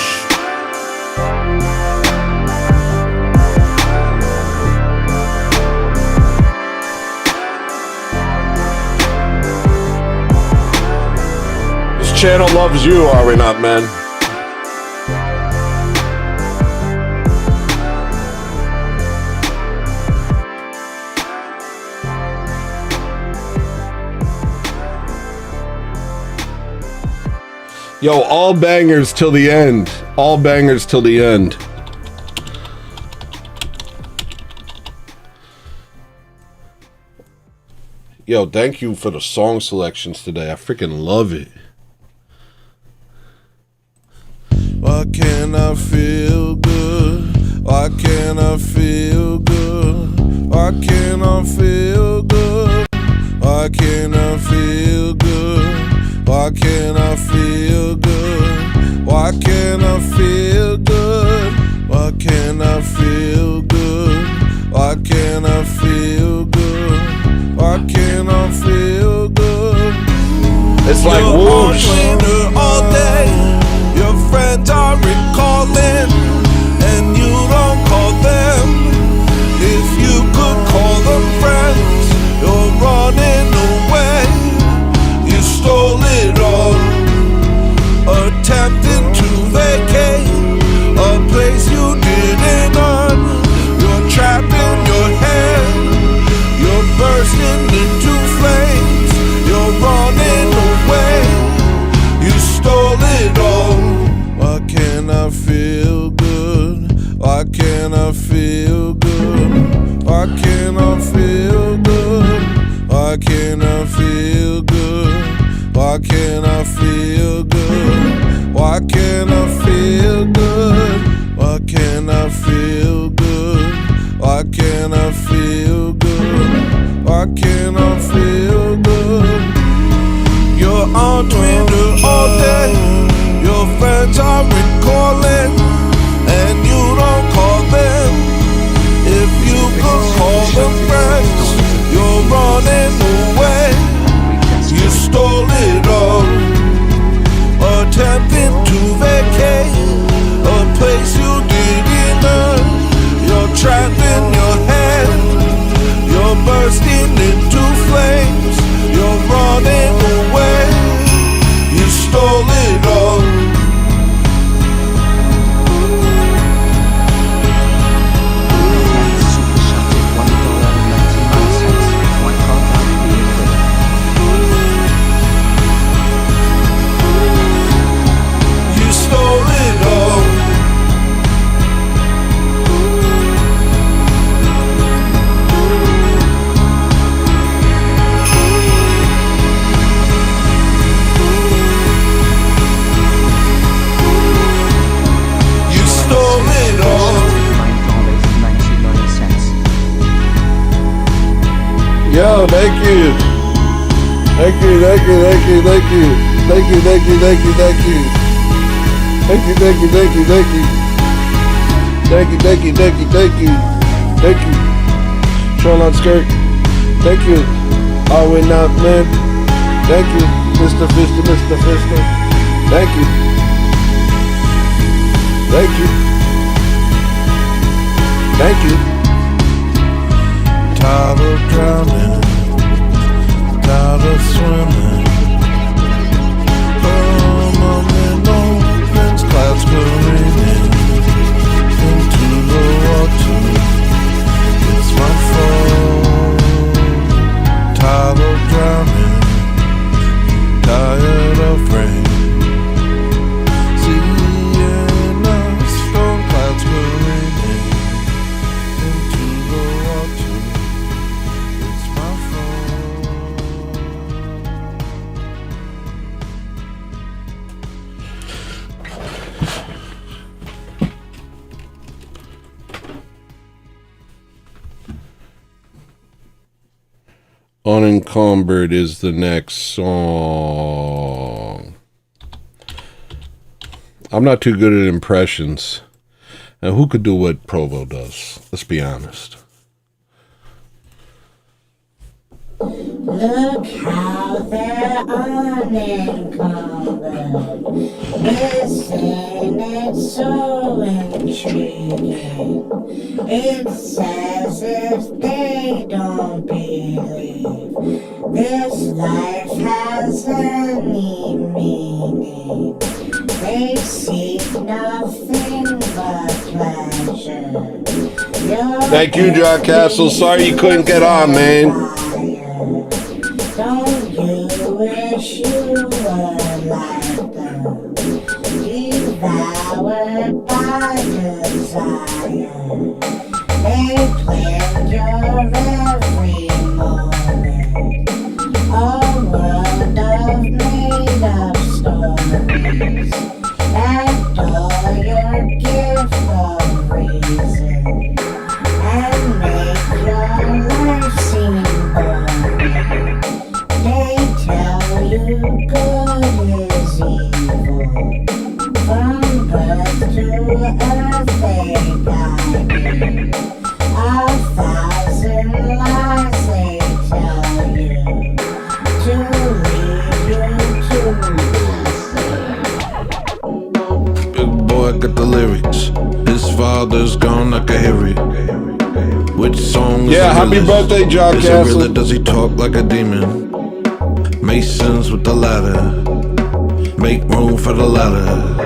This channel loves you, are we not, man? Yo, all bangers till the end. All bangers till the end. Yo, thank you for the song selections today. I freaking love it. Why can't I feel good? Why can't I feel good? Why can't I feel good? Why can't I feel good? Why can't I feel good? Why can't I feel good? Why can't I feel good? Why can't I feel good? Why can't I feel good? It's like You're whoosh. on Twitter all day. Your friends are recalling, and you don't call them. If you could call them friends, you're running away. You stole it all, attempting to vacate a place you didn't earn. You're trapped in your head. You're bursting into flames. You're running away. You stole it all. Why can't I feel good? Why can't I feel good? Why can't I feel good? Why can't I feel good? Why can't I feel good? Why can't I feel good? Why can't I feel good? Why can't I feel good? Why can't I feel good? You're on Twitter all day. Your friends are recalling, and you don't call them. If you could call them friends, you're running away. You stole it all, attempting to vacate a place you didn't earn. You're trapped in your head. You're bursting into flames. You're running away. You stole it all. You stole it all. You stole it all. Yo, thank you. Thank you, thank you, thank you, thank you. Thank you, thank you, thank you, thank you. Thank you, thank you, thank you, thank you. Thank you, thank you, thank you, thank you. Thank you. Shoreline Skirt. Thank you. Always Not Man. Thank you. Mr. Fister, Mr. Fister. Thank you. Thank you. Thank you. Tired of drowning, tired of swimming. Firmament opens, clouds careening into the water. It's my fault. Tired of drowning, tired of rain. Seeing us from clouds careening into the water. It's my fault. Unencumbered is the next song. I'm not too good at impressions. And who could do what Provo does? Let's be honest. Look how they're unencumbered. Listen, it's so intriguing. It's as if they don't believe this life has any meaning. They seek nothing but pleasure. Thank you, John Castle. Sorry you couldn't get on, man. Don't you wish you were like them? Devoured by desire. They plan your every moment. A world of made-up stories. That door I got the lyrics. His father's gone, I can hear it. Which song is Yeah, the happy realest? birthday, John Is it Castle. real or does he talk like a demon? Masons with the ladder, make room for the ladder.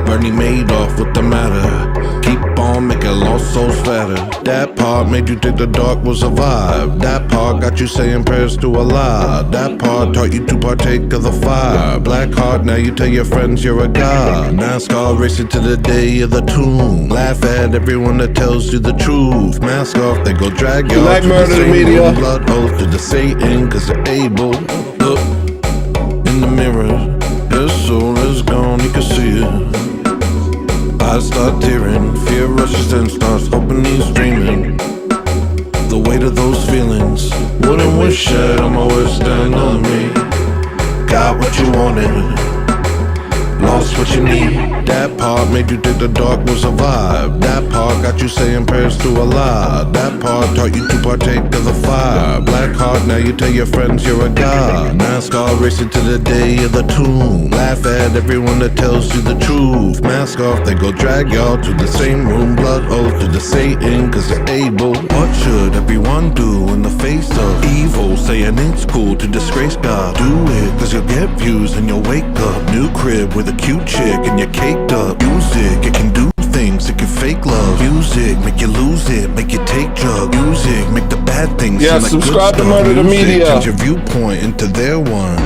Bernie Madoff with the matter. Keep on making lost souls fatter. That part made you think the dark was a vibe. That part got you saying prayers to Allah. That part taught you to partake of the fire. Black heart, now you tell your friends you're a god. NASCAR racing to the day of the tomb. Laugh at everyone that tells you the truth. Mask off, they go drag y'all Black to the murder same media. room. Blood oath to the Satan, cause they're able. Look in the mirror, his soul is gone, you can see it. I start tearing, fear rushes and starts hoping he's dreaming. The weight of those feelings, wouldn't wish it on my worst enemy. Got what you wanted, lost what you need. That part made you think the dark was a vibe. That part got you saying prayers to Allah. That part taught you to partake of the fire. Black heart, now you tell your friends you're a god. NASCAR racing to the day of the tomb. Laugh at everyone that tells you the truth. Mask off, they go drag y'all to the same room. Blood oath to the Satan, cause they're able. What should everyone do in the face of evil? Saying it's cool to disgrace God. Do it, cause you'll get views and you'll wake up. New crib with a cute chick and you're caked up. Music, it can do things, it can fake love. Music, make you lose it, make you take drugs. Music, make the bad things Yeah, seem like subscribe good to stuff. Murder the Music, Media. change your viewpoint into their one.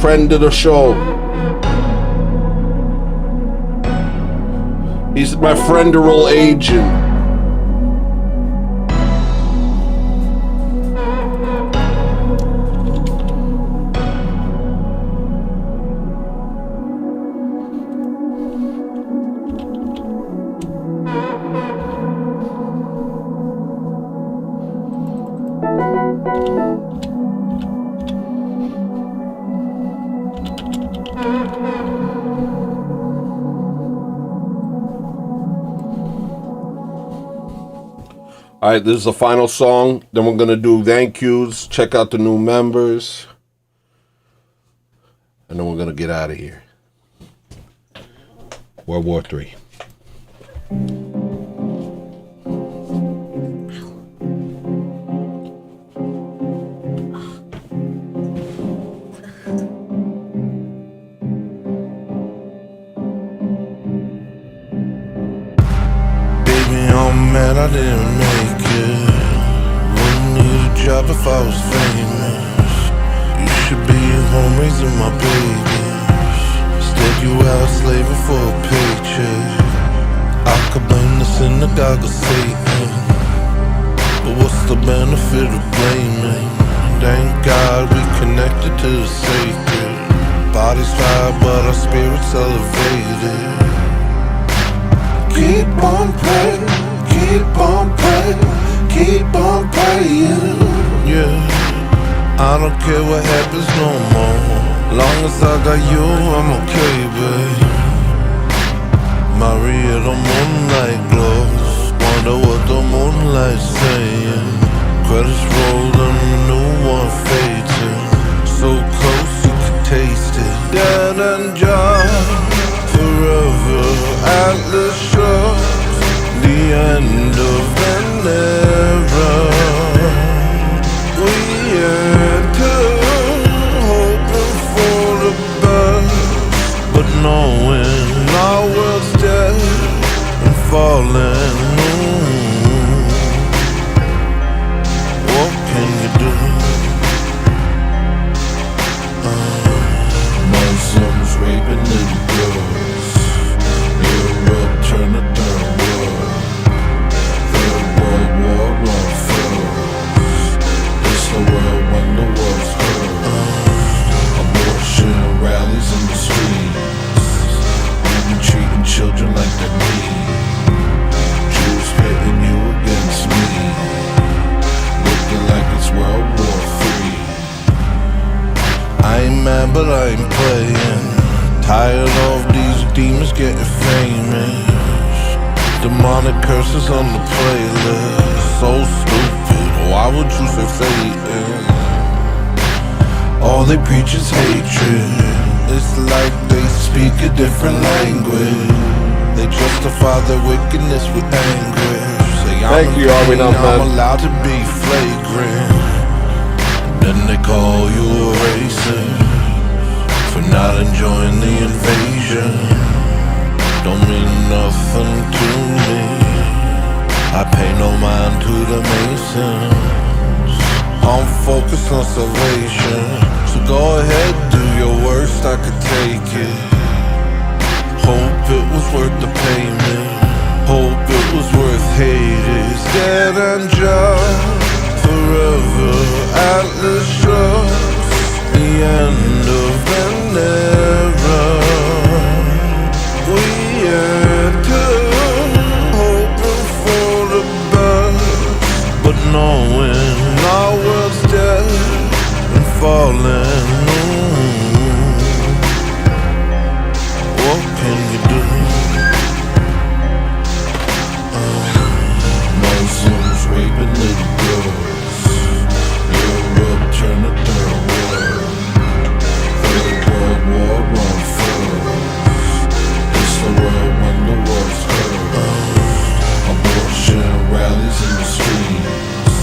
Friend of the show. He's my frienderal agent. All right, this is the final song. Then we're going to do thank yous, check out the new members, and then we're going to get out of here. World War III. Baby, I'm mad I didn't make it. Wouldn't need a job if I was famous. You should be home raising my babies. Instead you out slaving for a paycheck. I could blame the synagogue of Satan, but what's the benefit of blaming? Thank God we connected to the sacred. Bodies fly but our spirits elevated. Keep on praying, keep on praying, keep on praying. Yeah, I don't care what happens no more. Long as I got you, I'm okay, babe. Maria, the moonlight glows. Wonder what the moonlight's saying. Credits roll and the new one fades in. So close you can taste it. Dead and John, forever. Atlas shrugs, the end of an era. We enter, hoping for the best, but knowing our world's dead and falling. What can you do? Muslims raping little girls. Europe turn to third world. Third World War on first. It's the world when the world's hurt. Abortion rallies in the streets. Women treating children like they're meat. Jews pitting you against me. Looking like it's World War III. I ain't mad but I ain't playing. Tired of these demons getting famous. Demonic curses on the playlist. So stupid, why would you say Satan? All they preach is hatred. It's like they speak a different language. They justify their wickedness with anguish. Say, Thank you, Are We Not Men? I'm allowed to be flagrant. Then they call you a racist for not enjoying the invasion. Don't mean nothing to me. I pay no mind to the Masons. I'm focused on salvation. So go ahead, do your worst, I could take it. Hope it was worth the payment. Hope it was worth hate. It's dead and just forever. Atlas shows the end of an era. We enter hoping for the best, but knowing our world's dead and falling. What can you do? Muslims raping little girls. Europe turn to third world. Third World War on first. It's the world when the world's hurt. Abortion rallies in the streets.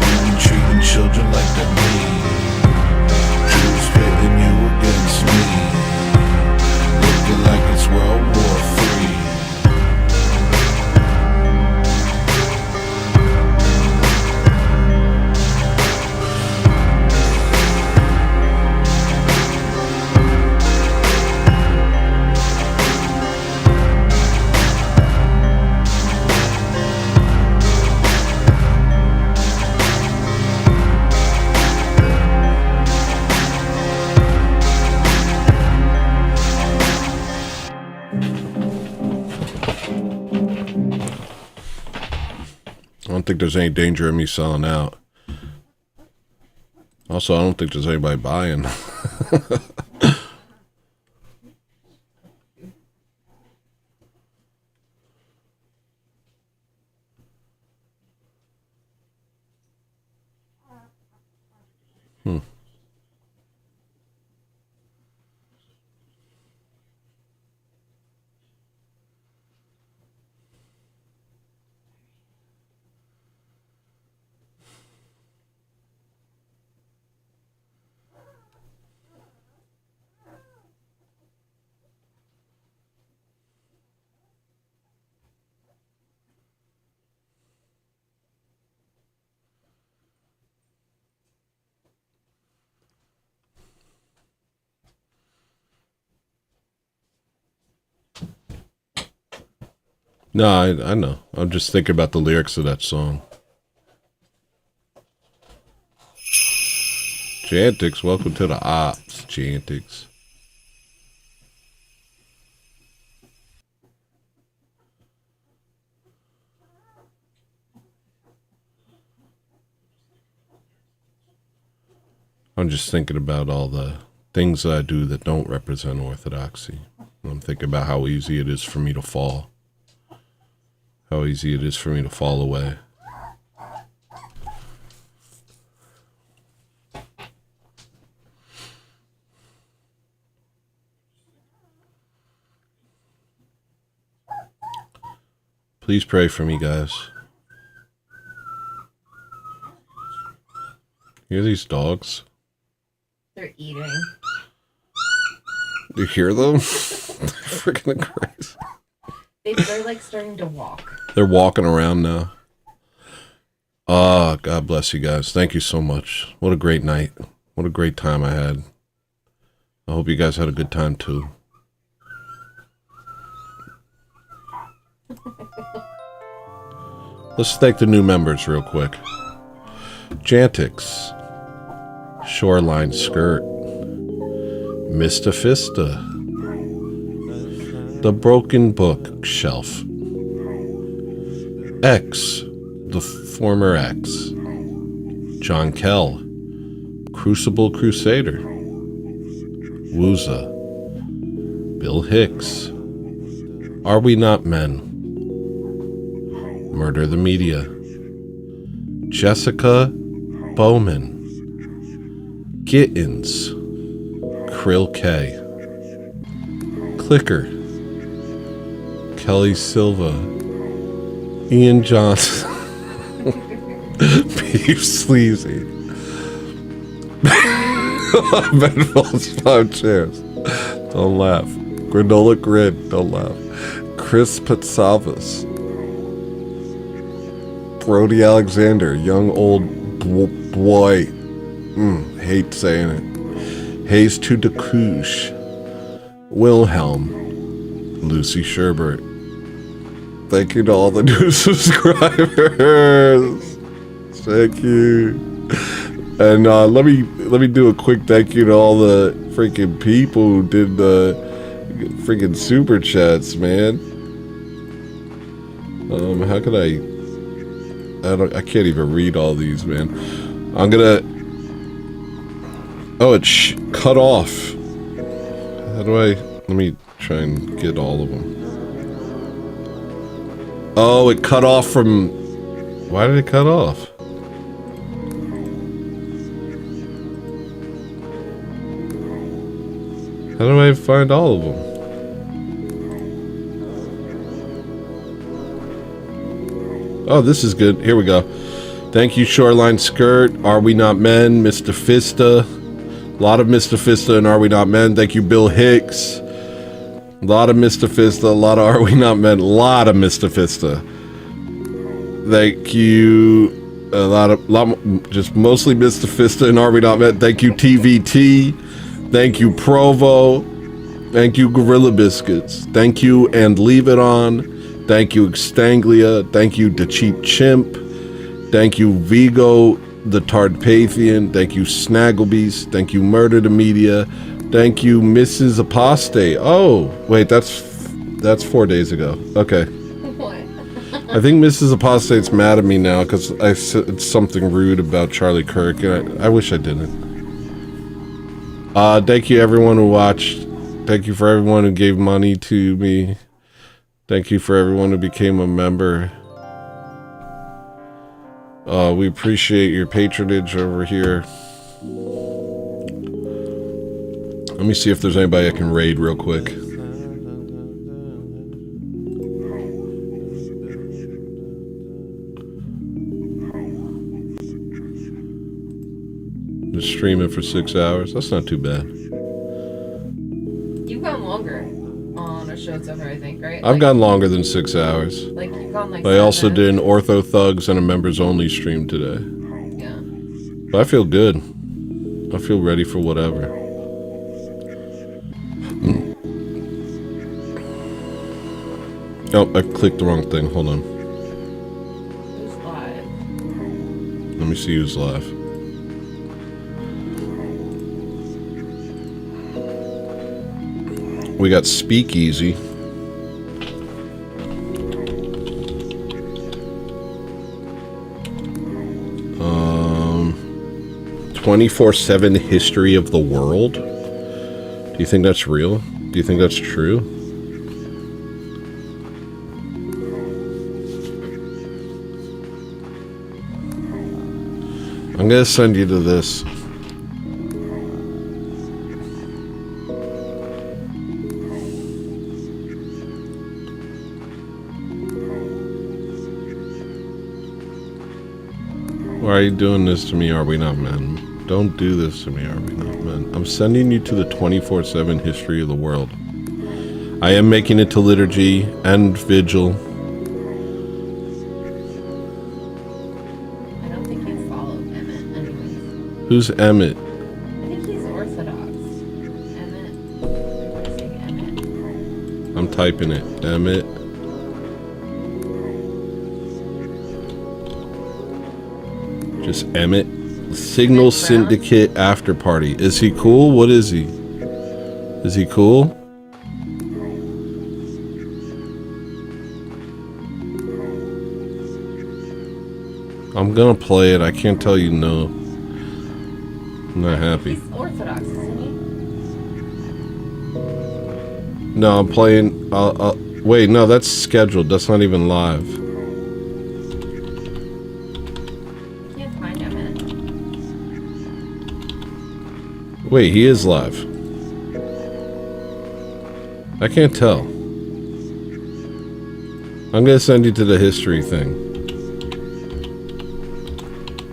Women treating children like they're meat. Jews pitting you against me. Looking like it's World War III. I don't think there's any danger of me selling out. Also, I don't think there's anybody buying. No, I know. I'm just thinking about the lyrics of that song. Chantix, welcome to the ops, Chantix. I'm just thinking about all the things that I do that don't represent orthodoxy. I'm thinking about how easy it is for me to fall. How easy it is for me to fall away. Please pray for me, guys. Hear these dogs? They're eating. You hear them? They're freaking crazy. They're like starting to walk. They're walking around now. Ah, God bless you guys. Thank you so much. What a great night. What a great time I had. I hope you guys had a good time too. Let's thank the new members real quick. Chantix, Shoreline Skirt, Mr. Fista, The Broken Bookshelf, X, the former X, John Kell, Crucible Crusader, Wooza, Bill Hicks, Are We Not Men, Murder the Media, Jessica Bowman, Gittins, Krill K, Clicker. Kelly Silva. Ian Johnson. Beef Sleazy. Bedfall's 5 chairs. Don't laugh. Granola Grid. Don't laugh. Chris Patsalvis. Brody Alexander. Young old boy. Hate saying it. Hayes to Decouche. Wilhelm. Lucy Sherbert. Thank you to all the new subscribers. Thank you. And let me do a quick thank you to all the freaking people who did the freaking super chats, man. How could I can't even read all these, man. I'm gonna. Oh, it's cut off. How do I? Let me try and get all of them. Oh, it cut off from. Why did it cut off? How do I find all of them? Oh, this is good. Here we go. Thank you, Shoreline Skirt. Are We Not Men? Mr. Fista. A lot of Mr. Fista and Are We Not Men. Thank you, Bill Hicks. A lot of Mr. Fista. A lot of Are We Not Men. A lot of Mr. Fista. Thank you. Just mostly Mr. Fista and Are We Not Men. Thank you, TVT. Thank you, Provo. Thank you, Gorilla Biscuits. Thank you, and Leave It On. Thank you, Extanglia. Thank you, The Cheap Chimp. Thank you, Vigo, the Tardpathian. Thank you, Snaggle Beast. Thank you, Murder the Media. Thank you, Mrs. Apostate. Oh, wait, that's 4 days ago. Okay. What? I think Mrs. Apostate's mad at me now because I said something rude about Charlie Kirk, and I wish I didn't. Thank you, everyone who watched. Thank you for everyone who gave money to me. Thank you for everyone who became a member. We appreciate your patronage over here. Let me see if there's anybody I can raid real quick. Just streaming for 6 hours. That's not too bad. You've gone longer on a Showsover, I think, right? I've gone longer than 6 hours. Like you've gone like. I also 7. did an Ortho Thugs and a members only stream today. Yeah. But I feel good. I feel ready for whatever. Oh, I clicked the wrong thing. Hold on. Who's live? Let me see who's live. We got Speakeasy. Um, 24/7 history of the world. Do you think that's real? Do you think that's true? I'm gonna send you to this. Why are you doing this to me? Are we not men? Don't do this to me. Are we not men? I'm sending you to the 24/7 history of the world. I am making it to liturgy and vigil. I don't think you follow Emmett, anyways. Who's Emmett? I think he's Orthodox. Emmett. Everybody's saying Emmett. I'm typing it. Emmett. Just Emmett. Signal Syndicate After Party. Is he cool? What is he? Is he cool? I'm gonna play it. I can't tell you no. I'm not happy. He's Orthodox, isn't he? No, I'm playing. Wait, no, that's scheduled. That's not even live. Can't find Emmett. Wait, he is live. I can't tell. I'm gonna send you to the history thing.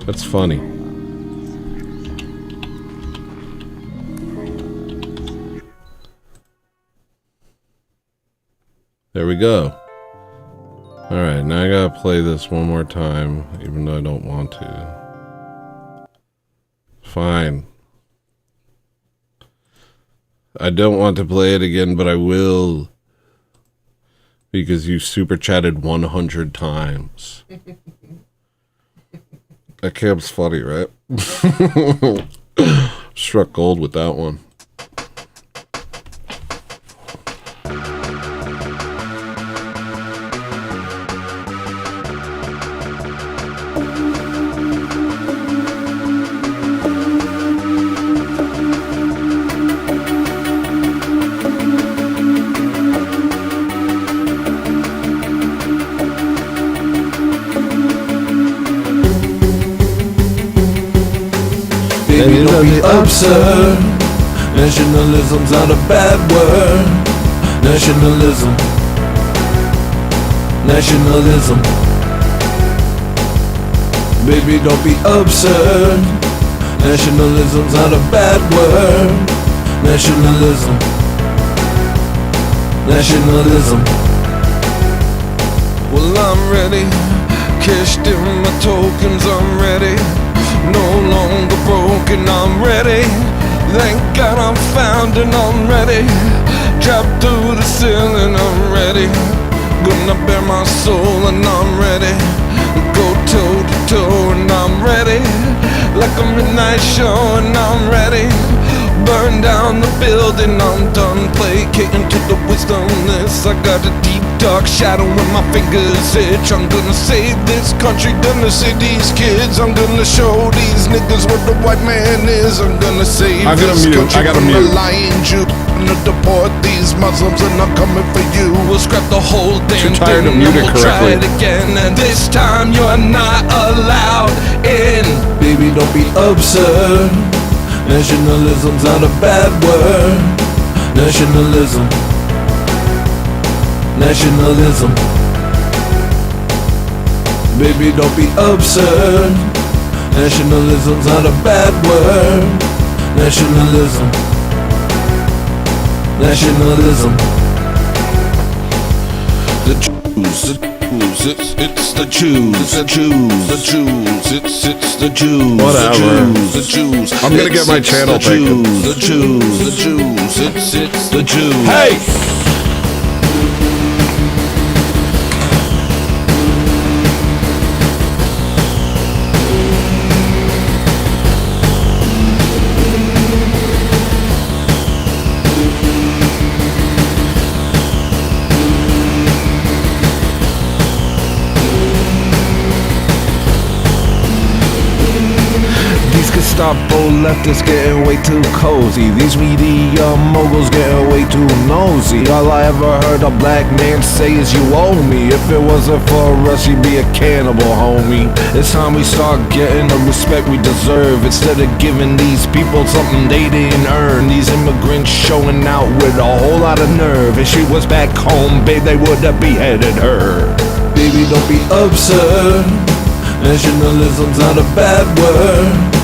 That's funny. There we go. Alright, now I gotta play this one more time, even though I don't want to. Fine. I don't want to play it again, but I will. Because you super chatted 100 times. That camp's funny, right? Struck gold with that one. Baby, don't be absurd. Nationalism's not a bad word. Nationalism. Nationalism. Baby, don't be absurd. Nationalism's not a bad word. Nationalism. Nationalism. Well, I'm ready. Cashed in my tokens, I'm ready. No longer broken, I'm ready. Thank God I'm found and I'm ready. Drop through the ceiling, I'm ready. Gonna bare my soul and I'm ready. Go toe to toe and I'm ready. Like a midnight show and I'm ready. Burn down the building, I'm done placating to the wisdomless. I got a deep dark shadow when my fingers itch. I'm gonna save this country, gonna save these kids. I'm gonna show these niggas what the white man is. I'm gonna save this country from the lying Jew. I'm gonna deport these Muslims and I'm coming for you. We'll scrap the whole damn thing and we'll try it again. And this time you're not allowed in. Baby, don't be absurd. Nationalism's not a bad word. Nationalism. Nationalism. Baby, don't be absurd. Nationalism's not a bad word. Nationalism. Nationalism. The Jews, it's the Jews, the Jews, the Jews, it's the Jews, Whatever. the Jews. I'm gonna get my channel taken. The Jews, the Jews, it's the Jews. Hey! Gestapo leftists getting way too cozy. These media moguls getting way too nosy. All I ever heard a black man say is you owe me. If it wasn't for us, you'd be a cannibal, homie. It's time we start getting the respect we deserve, instead of giving these people something they didn't earn. These immigrants showing out with a whole lot of nerve. If she was back home, babe, they would have beheaded her. Baby, don't be absurd. Nationalism's not a bad word.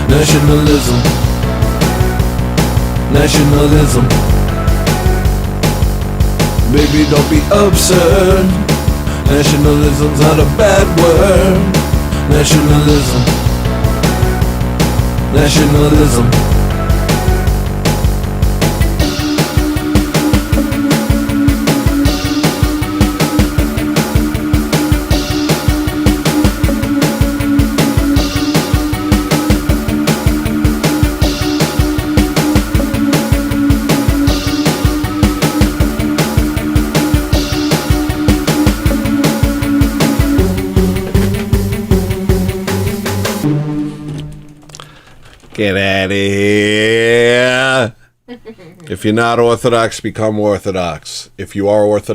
Nationalism. Nationalism. Baby, don't be absurd. Nationalism's not a bad word. Nationalism. Nationalism. Get out of here. If you're not Orthodox, become Orthodox. If you are Orthodox,